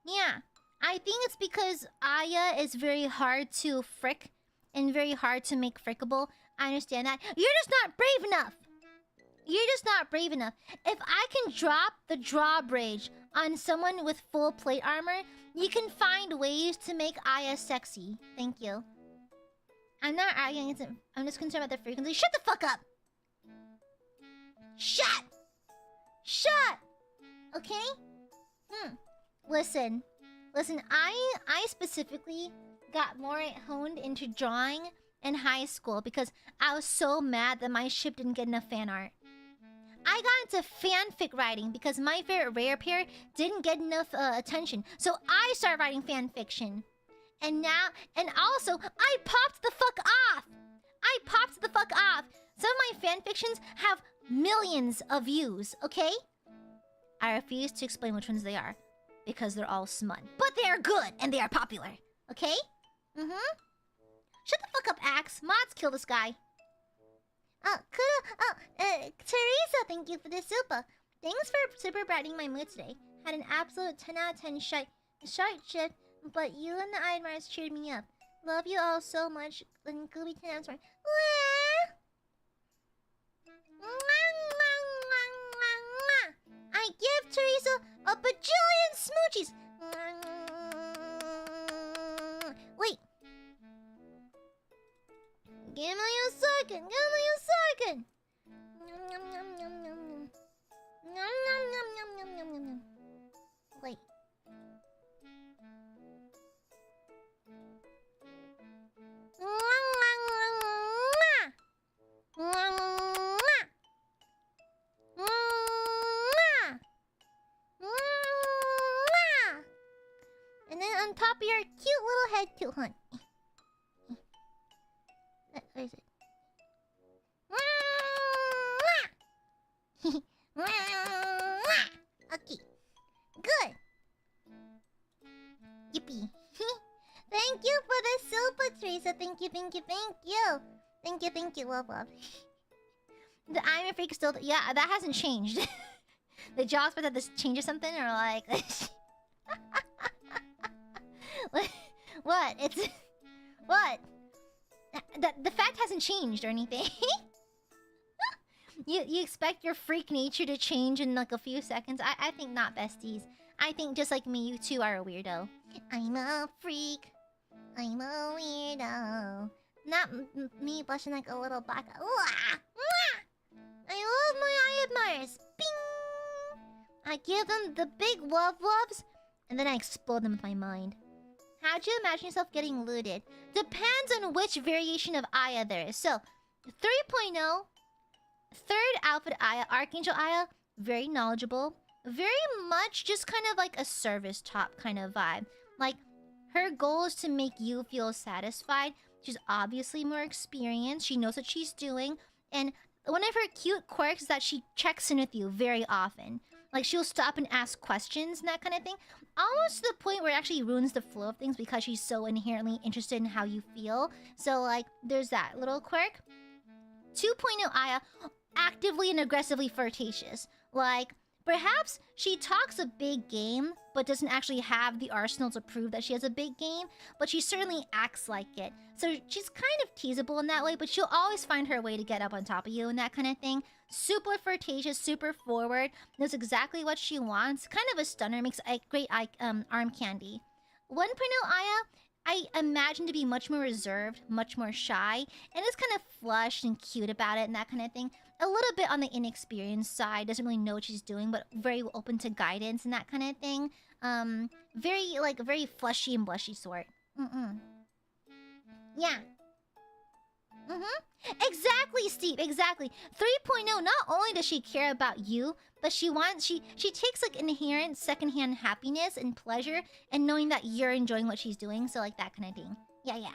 Yeah. I think it's because Aya is very hard to frick and very hard to make frickable. I understand that. You're just not brave enough! If I can drop the drawbridge on someone with full plate armor, you can find ways to make Aya sexy. Thank you. I'm not arguing, I'm just concerned about the frequency. Shut the fuck up! Shut! Okay? Listen, I specifically got more honed into drawing in high school because I was so mad that my ship didn't get enough fan art. I got into fanfic writing because my favorite rare pair didn't get enough attention. So I started writing fanfiction. And also, I popped the fuck off! Some of my fanfictions have millions of views, okay? I refuse to explain which ones they are. Because they're all smut. But they are good, and they are popular. Okay? Shut the fuck up, Axe. Mods kill this guy. Teresa, thank you for the super. Thanks for super brightening my mood today. Had an absolute 10 out of 10 short shift, but you and the Aiadmirers cheered me up. Love you all so much. And Gooby 10 out of 10. I give Teresa a bajillion smoochies. Wait. Give me a second. Wait. And then on top of your cute little head too, hon. Where is it? Okay. Good. Yippee. Thank you for the super, Teresa. Thank you. Love. The I'm a freak still... Yeah, that hasn't changed. The jobs, but that this changes something, or like... What? It's... What? The fact hasn't changed or anything. You expect your freak nature to change in like a few seconds? I think not, besties. I think just like me, you two are a weirdo. I'm a freak. I'm a weirdo. Not me blushing like a little black... I love my Aiadmirers. Bing! I give them the big loves, and then I explode them with my mind. How'd you imagine yourself getting looted? Depends on which variation of Aya there is. So, 3.0, third outfit Aya, Archangel Aya, very knowledgeable. Very much just kind of like a service top kind of vibe. Like, her goal is to make you feel satisfied. She's obviously more experienced. She knows what she's doing. And one of her cute quirks is that she checks in with you very often. Like, she'll stop and ask questions and that kind of thing. Almost to the point where it actually ruins the flow of things because she's so inherently interested in how you feel. So, like, there's that little quirk. 2.0 Aya, actively and aggressively flirtatious. Like, perhaps she talks a big game, but doesn't actually have the arsenal to prove that she has a big game. But she certainly acts like it. So she's kind of teasable in that way, but she'll always find her way to get up on top of you and that kind of thing. Super flirtatious, super forward, knows exactly what she wants. Kind of a stunner, makes a great arm candy. 1.0 Aya, I imagine to be much more reserved, much more shy, and is kind of flushed and cute about it and that kind of thing. A little bit on the inexperienced side, doesn't really know what she's doing, but very open to guidance and that kind of thing. Very flushy and blushy sort. Yeah. Exactly, Steve, exactly. 3.0, not only does she care about you, but she takes like inherent secondhand happiness and pleasure and knowing that you're enjoying what she's doing, so like that kind of thing. Yeah.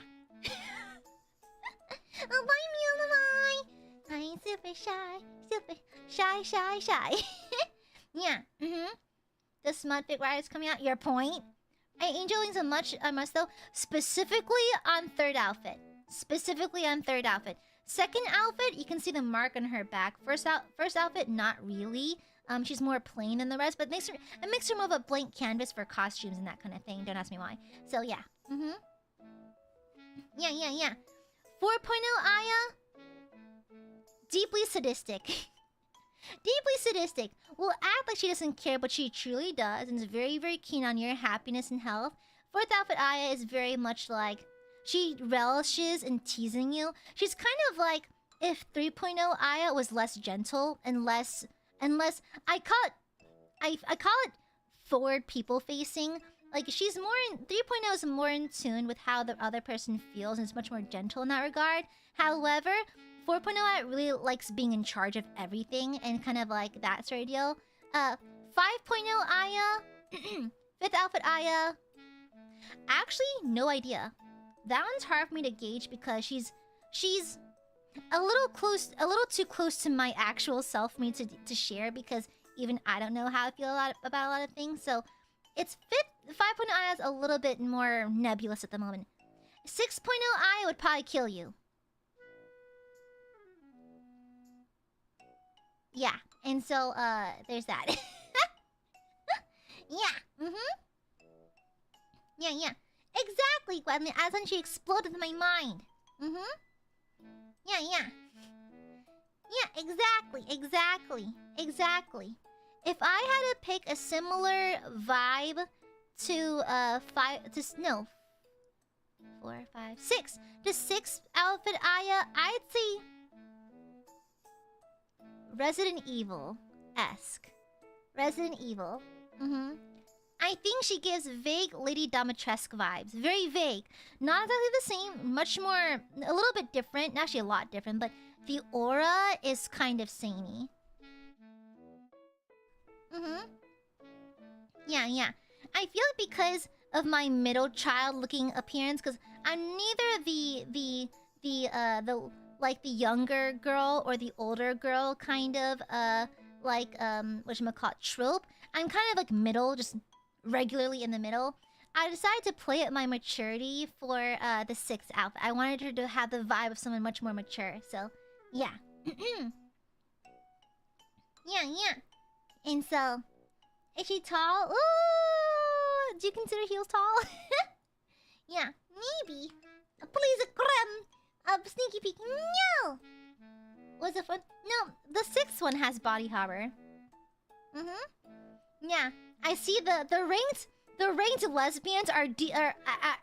Oh, bye, Mule, bye. I'm super shy. Yeah, The smut fit rider is coming out. Your point? Angel Wings a must though, specifically on third outfit. Second outfit, you can see the mark on her back. First outfit, not really. She's more plain than the rest, but it makes her more of a blank canvas for costumes and that kind of thing. Don't ask me why. So yeah. Yeah. 4.0 Aya, deeply sadistic. Will act like she doesn't care, but she truly does, and is very, very keen on your happiness and health. Fourth outfit Aya is very much like she relishes in teasing you. She's kind of like if 3.0 Aya was less gentle and less I call it forward people facing. Like she's more in 3.0 is more in tune with how the other person feels and is much more gentle in that regard. However, 4.0 Aya really likes being in charge of everything and kind of like that sort of deal. 5.0 Aya, fifth outfit Aya. Actually, no idea. That one's hard for me to gauge because she's a little too close to my actual self for me to share, because even I don't know how I feel about a lot of things. So it's 5.0 Aya is a little bit more nebulous at the moment. 6.0 Aya would probably kill you. Yeah, and so there's that. Yeah. Yeah. Exactly, Gwenlyn. As when she exploded in my mind. Yeah. Exactly. If I had to pick a similar vibe to 6 outfit Aya, I'd say Resident Evil-esque. Resident Evil. I think she gives vague Lady Dimitrescu vibes. Very vague. Not exactly the same. Much more... a little bit different. Actually, a lot different. But the aura is kind of samey. Yeah. I feel like because of my middle child-looking appearance, because I'm neither the younger girl or the older girl kind of whatchamacallit trope. I'm kind of like middle, just regularly in the middle. I decided to play at my maturity for the 6th outfit. I wanted her to have the vibe of someone much more mature. So yeah. Yeah, yeah. And so, is she tall? Ooh, do you consider heels tall? Yeah, maybe. Please, sneaky peek. No. Was it fun? No, the 6th one has body horror. Yeah, I see the ranked lesbians are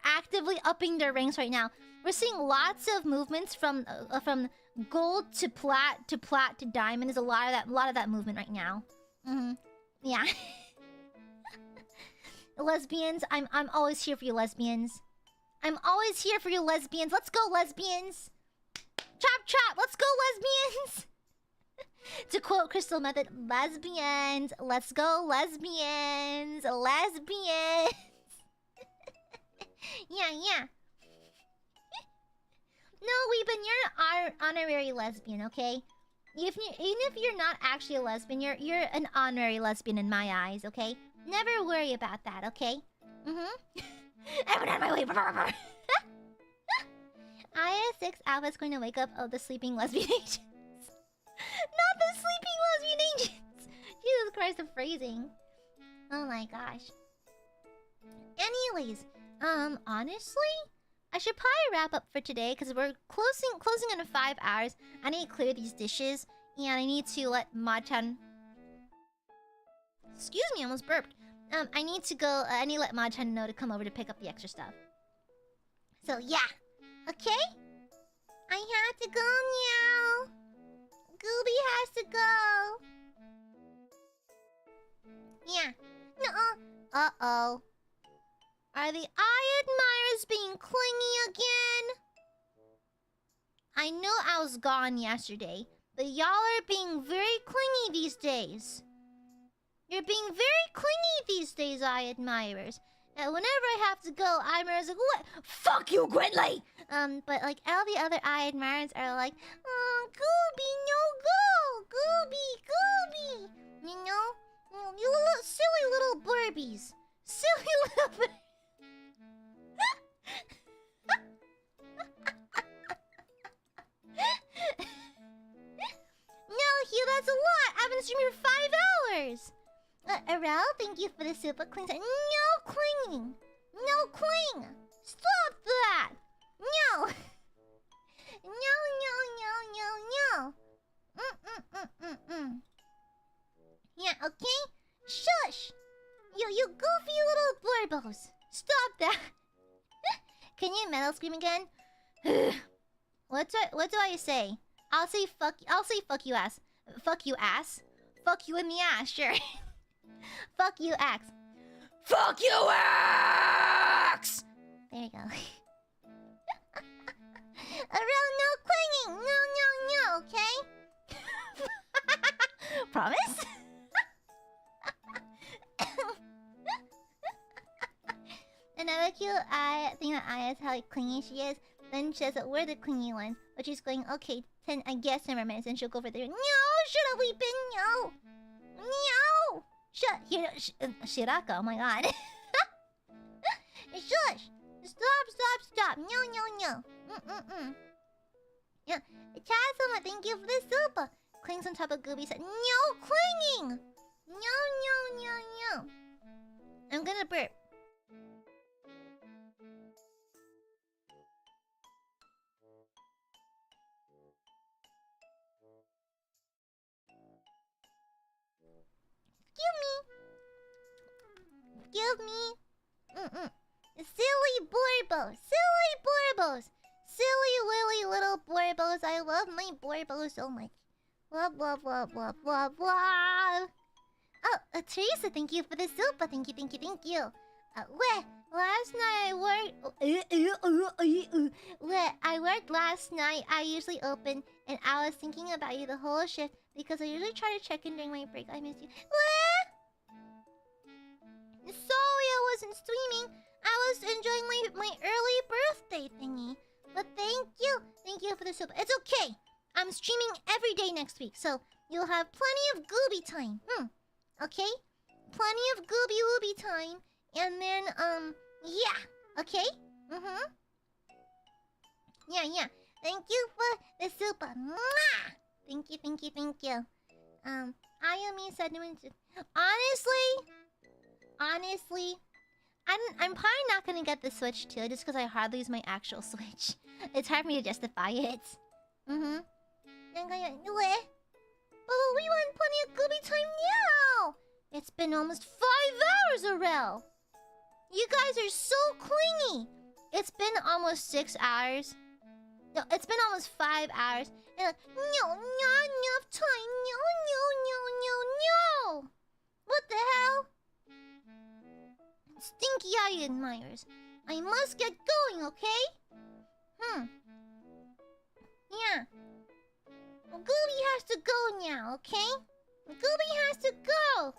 actively upping their ranks right now. We're seeing lots of movements from gold to plat to diamond. There's a lot of that movement right now. Yeah. Lesbians, I'm always here for you, lesbians. I'm always here for you, lesbians. Let's go, lesbians. Chop, let's go, lesbians. To quote Crystal Method, lesbians. Let's go, lesbians. Lesbians. Yeah. No, Weebin, you're an honorary lesbian, okay? Even if you're not actually a lesbian, you're an honorary lesbian in my eyes, okay? Never worry about that, okay? I went out of my way. Aya6 Alpha's going to wake up the sleeping lesbian agents. Not the sleeping lesbian agents! Jesus Christ, the phrasing. Oh my gosh. Anyways, honestly, I should probably wrap up for today because we're closing in 5 hours. I need to clear these dishes and I need to let Ma-chan. Excuse me, I almost burped. I need to go. I need to let Ma-chan know to come over to pick up the extra stuff. So yeah, okay. I have to go now. Gooby has to go. Yeah. No. Uh-oh. Are the Aiadmirers being clingy again? I know I was gone yesterday, but y'all are being very clingy these days. You're being very clingy these days, Aiadmirers. And whenever I have to go, Aiadmirers like, what? Fuck you, Gwenley! But like all the other Aiadmirers are like, oh, Gooby, no go! Gooby! You know? You little silly little burbies. Silly little burbies. No, Hugh, that's a lot. I've been streaming for 5 hours. Arel, thank you for the super clean. No clinging. No cling. Stop that. No. No. Yeah, okay? Shush. You goofy little burbos. Stop that. Can you metal scream again? What do I say? I'll say fuck you ass. Fuck you ass. Fuck you in the ass, sure. Fuck you axe. Fuck you axe! There you go. Around no clinging. No, okay? Promise? Another cute thing that Aya is how clingy she is. Then she says that we're the clingy one. But she's going, okay, 10, I guess 10 more minutes, and she'll go for 3. No, shut up, we've been, no! Shiraka, oh my god. Shush! Stop. No. Yeah, Chasma, thank you for the super. Clings on top of Gooby said, no clinging! No. I'm gonna burp. Excuse me. Silly borbos. Silly willy little borbos. I love my borbos so much. Blah. Oh, Teresa, thank you for the super. Thank you. Last night I worked. I worked last night. I usually open, and I was thinking about you the whole shift because I usually try to check in during my break. I miss you. Sorry I wasn't streaming. I was enjoying my early birthday thingy. But thank you for the super. It's okay. I'm streaming every day next week, so you'll have plenty of Gooby time. Okay? Plenty of Gooby Wooby time. And then, yeah. Okay? Yeah. Thank you for the super. Mwah! Thank you. Ayumi said no one. Honestly, I'm probably not gonna get the Switch too, just because I hardly use my actual Switch. It's hard for me to justify it. Mm-hmm. But we want plenty of Gooby time now! It's been almost 5 hours, Aurel! You guys are so clingy! It's been almost 6 hours. No, it's been almost 5 hours. And like, no, not enough time. No. What the hell? Stinky Aiadmirers. I must get going, okay? Yeah. Gooby has to go now, okay? Gooby has to go!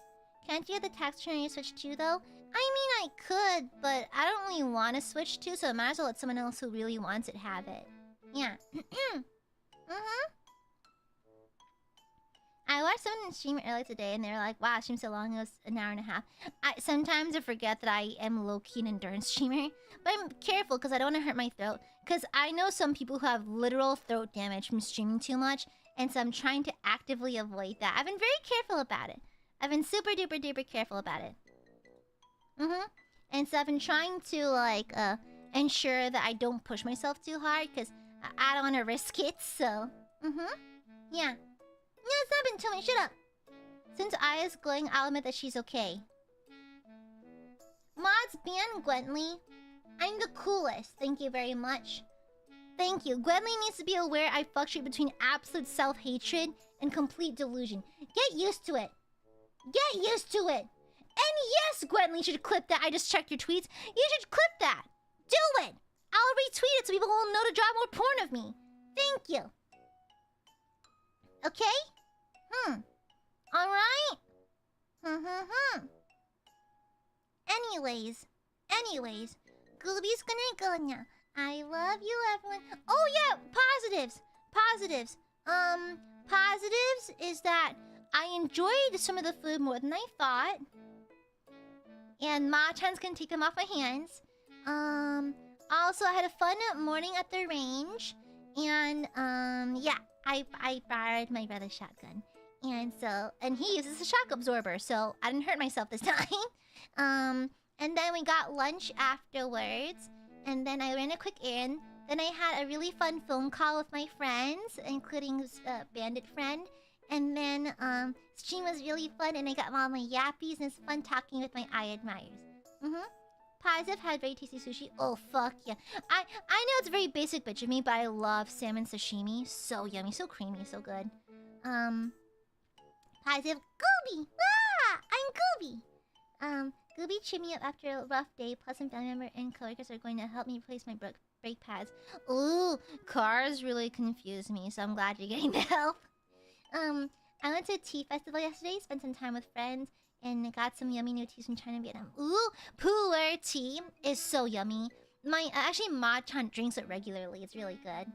Can't you get the texture on your Switch too, though? I mean, I could, but I don't really want to Switch too, so I might as well let someone else who really wants it have it. Yeah. I watched someone stream earlier today, and they were like, wow, it streamed so long, it was an hour and a half. Sometimes I forget that I am low-key an endurance streamer. But I'm careful, because I don't want to hurt my throat. Because I know some people who have literal throat damage from streaming too much, and so I'm trying to actively avoid that. I've been very careful about it. I've been super duper duper careful about it. And so I've been trying to, like, ensure that I don't push myself too hard, because I don't want to risk it, so... Yeah. No, it's not been told me. Shut up. Since Aya's going, I'll admit that she's okay. Mods ban Gwentley. I'm the coolest. Thank you very much. Thank you. Gwentley needs to be aware I fluctuate between absolute self-hatred and complete delusion. Get used to it. Get used to it. And yes, Gwentley, you should clip that. I just checked your tweets. You should clip that. Do it. I'll retweet it so people will know to draw more porn of me. Thank you. Okay? Alright? Anyways, Gooby's gonna go now. I love you, everyone. Oh yeah, positives. Positives is that I enjoyed some of the food more than I thought. And Ma-chan's gonna take them off my hands. Also I had a fun morning at the range. And yeah, I borrowed my brother's shotgun. And he uses a shock absorber, so I didn't hurt myself this time. And then we got lunch afterwards. And then I ran a quick errand. Then I had a really fun phone call with my friends, including Bandit friend. And then stream was really fun, and I got all my yappies, and it's fun talking with my Aiadmirers. Positive had very tasty sushi. Oh fuck yeah! I know it's very basic bitch of me, but I love salmon sashimi. So yummy, so creamy, so good. Positive Gooby! Ah! I'm Gooby! Gooby cheered me up after a rough day, plus some family member and coworkers are going to help me replace my brake pads. Ooh, cars really confuse me, so I'm glad you're getting the help. I went to a tea festival yesterday, spent some time with friends, and got some yummy new teas from China and Vietnam. Ooh, pu'er tea is so yummy. Actually, Ma-chan drinks it regularly. It's really good.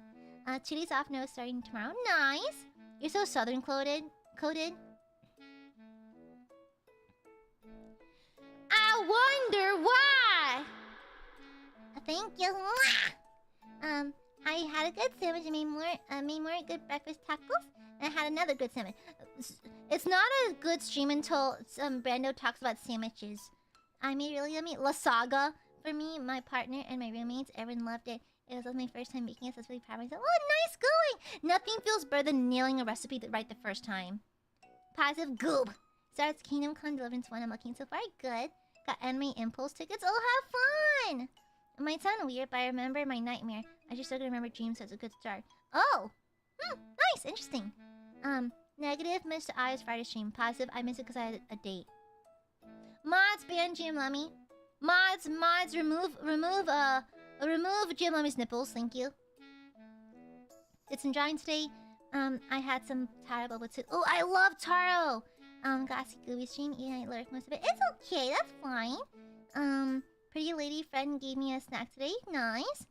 2 days off, no, starting tomorrow. Nice! You're so southern coded. I wonder why! Thank you. I had a good sandwich and made more good breakfast tacos. And I had another good sandwich. It's not a good stream until Brando talks about sandwiches. I made really yummy La Saga for me, my partner, and my roommates. Everyone loved it. It was my first time making it, so I was really proud of myself. Oh, nice going! Nothing feels better than nailing a recipe right the first time. Positive goob. Starts Kingdom Come Deliverance 1. I'm looking so far good. Got Anime Impulse tickets. Oh, have fun! It might sound weird, but I remember my nightmare. I just started to remember dreams, so it's a good start. Oh! Nice! Interesting. Negative, missed Aya's Friday stream. Positive, I missed it because I had a date. Mods, ban GM Lummy. Mods, remove GM Lummy's nipples, thank you. Did some drawing today. I had some Taro bubble too. Oh, I love Taro! Got a Gooby stream, I learned most of it. It's okay, that's fine. Pretty lady friend gave me a snack today. Nice.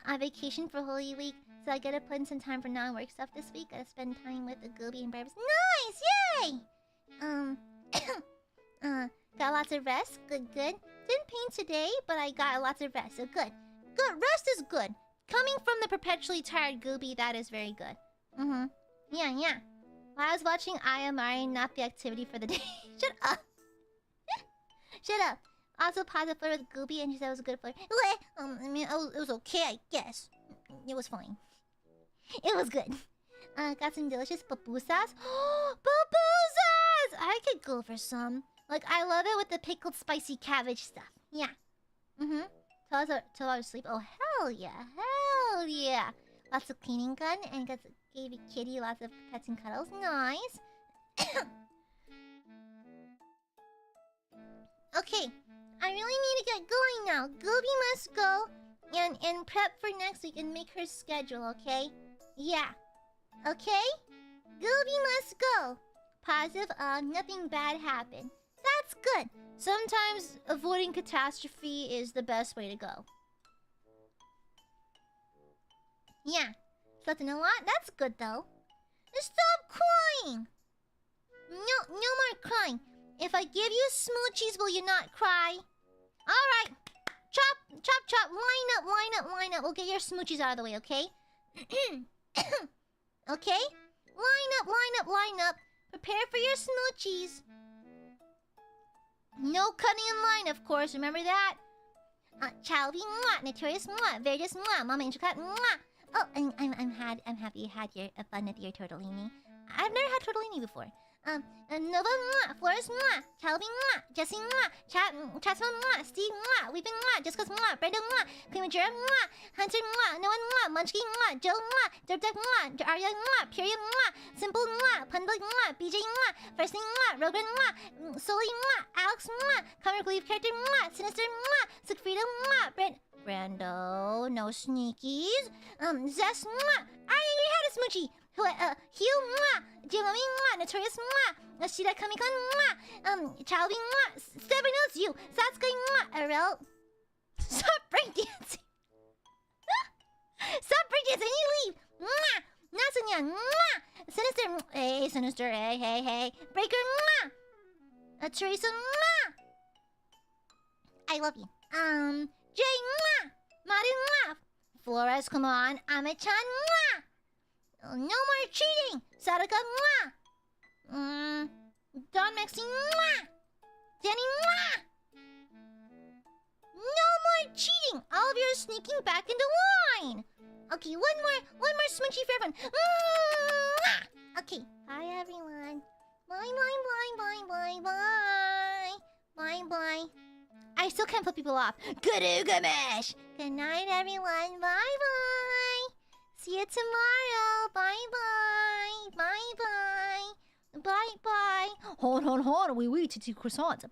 I vacation for Holy Week, so I gotta put in some time for non-work stuff this week. Gotta spend time with the Gooby and Barbs. Nice! Yay! Got lots of rest. Good. Didn't paint today, but I got lots of rest, so good. Good, rest is good. Coming from the perpetually tired Gooby, that is very good. Yeah. I was watching AiaAmare, not the activity for the day. Shut up. Shut up. Also, positive flirt with Gooby, and she said it was a good flirt. I mean, it was okay, I guess. It was fine. It was good. Got some delicious pupusas. Pupusas! I could go for some. Like, I love it with the pickled spicy cabbage stuff. Yeah. Mm-hmm. Till I was asleep. Oh, hell yeah. Hell yeah. Lots of cleaning gun, and gave kitty lots of pets and cuddles. Nice. Okay. I really need to get going now. Gooby must go and prep for next week and make her schedule, okay? Yeah. Okay? Gooby must go. Positive, nothing bad happened. That's good. Sometimes avoiding catastrophe is the best way to go. Yeah. Slept in a lot? That's good, though. Stop crying! No more crying. If I give you smoochies, will you not cry? Alright. Chop, chop, chop. Line up. We'll get your smoochies out of the way, okay? Okay? Line up. Prepare for your smoochies. No cutting in line, of course. Remember that? Chalby, mwah. Notorious, mwah. Vegas, mwah. Mama Intricat, mwah. Oh, I'm happy you had your fun with your tortellini. I've never had tortellini before. Nova, mwah. Flores, mwah. Calvin, mwah. Jesse, mwah. Chatsma, mwah. Steve, mwah. Weeping, mwah. Jessica's, mwah. Brenda, mwah. Primajera, mwah. Hunter, mwah. Noah, mwah. Munchkin, mwah. Joe, mwah. Dirtdeck, mwah. Arya, mwah. Period, mwah. Simple, mwah. Pundle, mwah. BJ, mwah. First thing, mwah. Rogan, mwah. Sully, mwah. Alex, mwah. Comic relief character, mwah. Sinister, mwah. Siegfrieda, mwah. Brando, no sneakies. Zest, mwah. I already had a smoochie. Hugh, mwah. Jimmy, mwah. Notorious, mwah. Ashida Kamikon, mwah. Chalby, mwah. Stephanie knows you. Satsuki, mwah. Arel. Stop breakdancing. Stop breakdancing. You leave. Mwah. Nasunya, mwah. Sinister, hey, Sinister, hey. Breaker, mwah. Teresa, mwah. I love you. Jay, mwah. Maru, mwah. Flores, come on. Ame-chan, mwah. No more cheating! Sadaka, mwah! Don Maxine, mwah! Danny, mwah! No more cheating! All of you are sneaking back into line! Okay, one more smoochie for everyone. Mwah! Okay, bye everyone. Bye. Bye. I still can't put people off. Good-oo-gamish! Good night, everyone. Bye. See you tomorrow. Bye. Bye. Hold on. We wait to do croissants.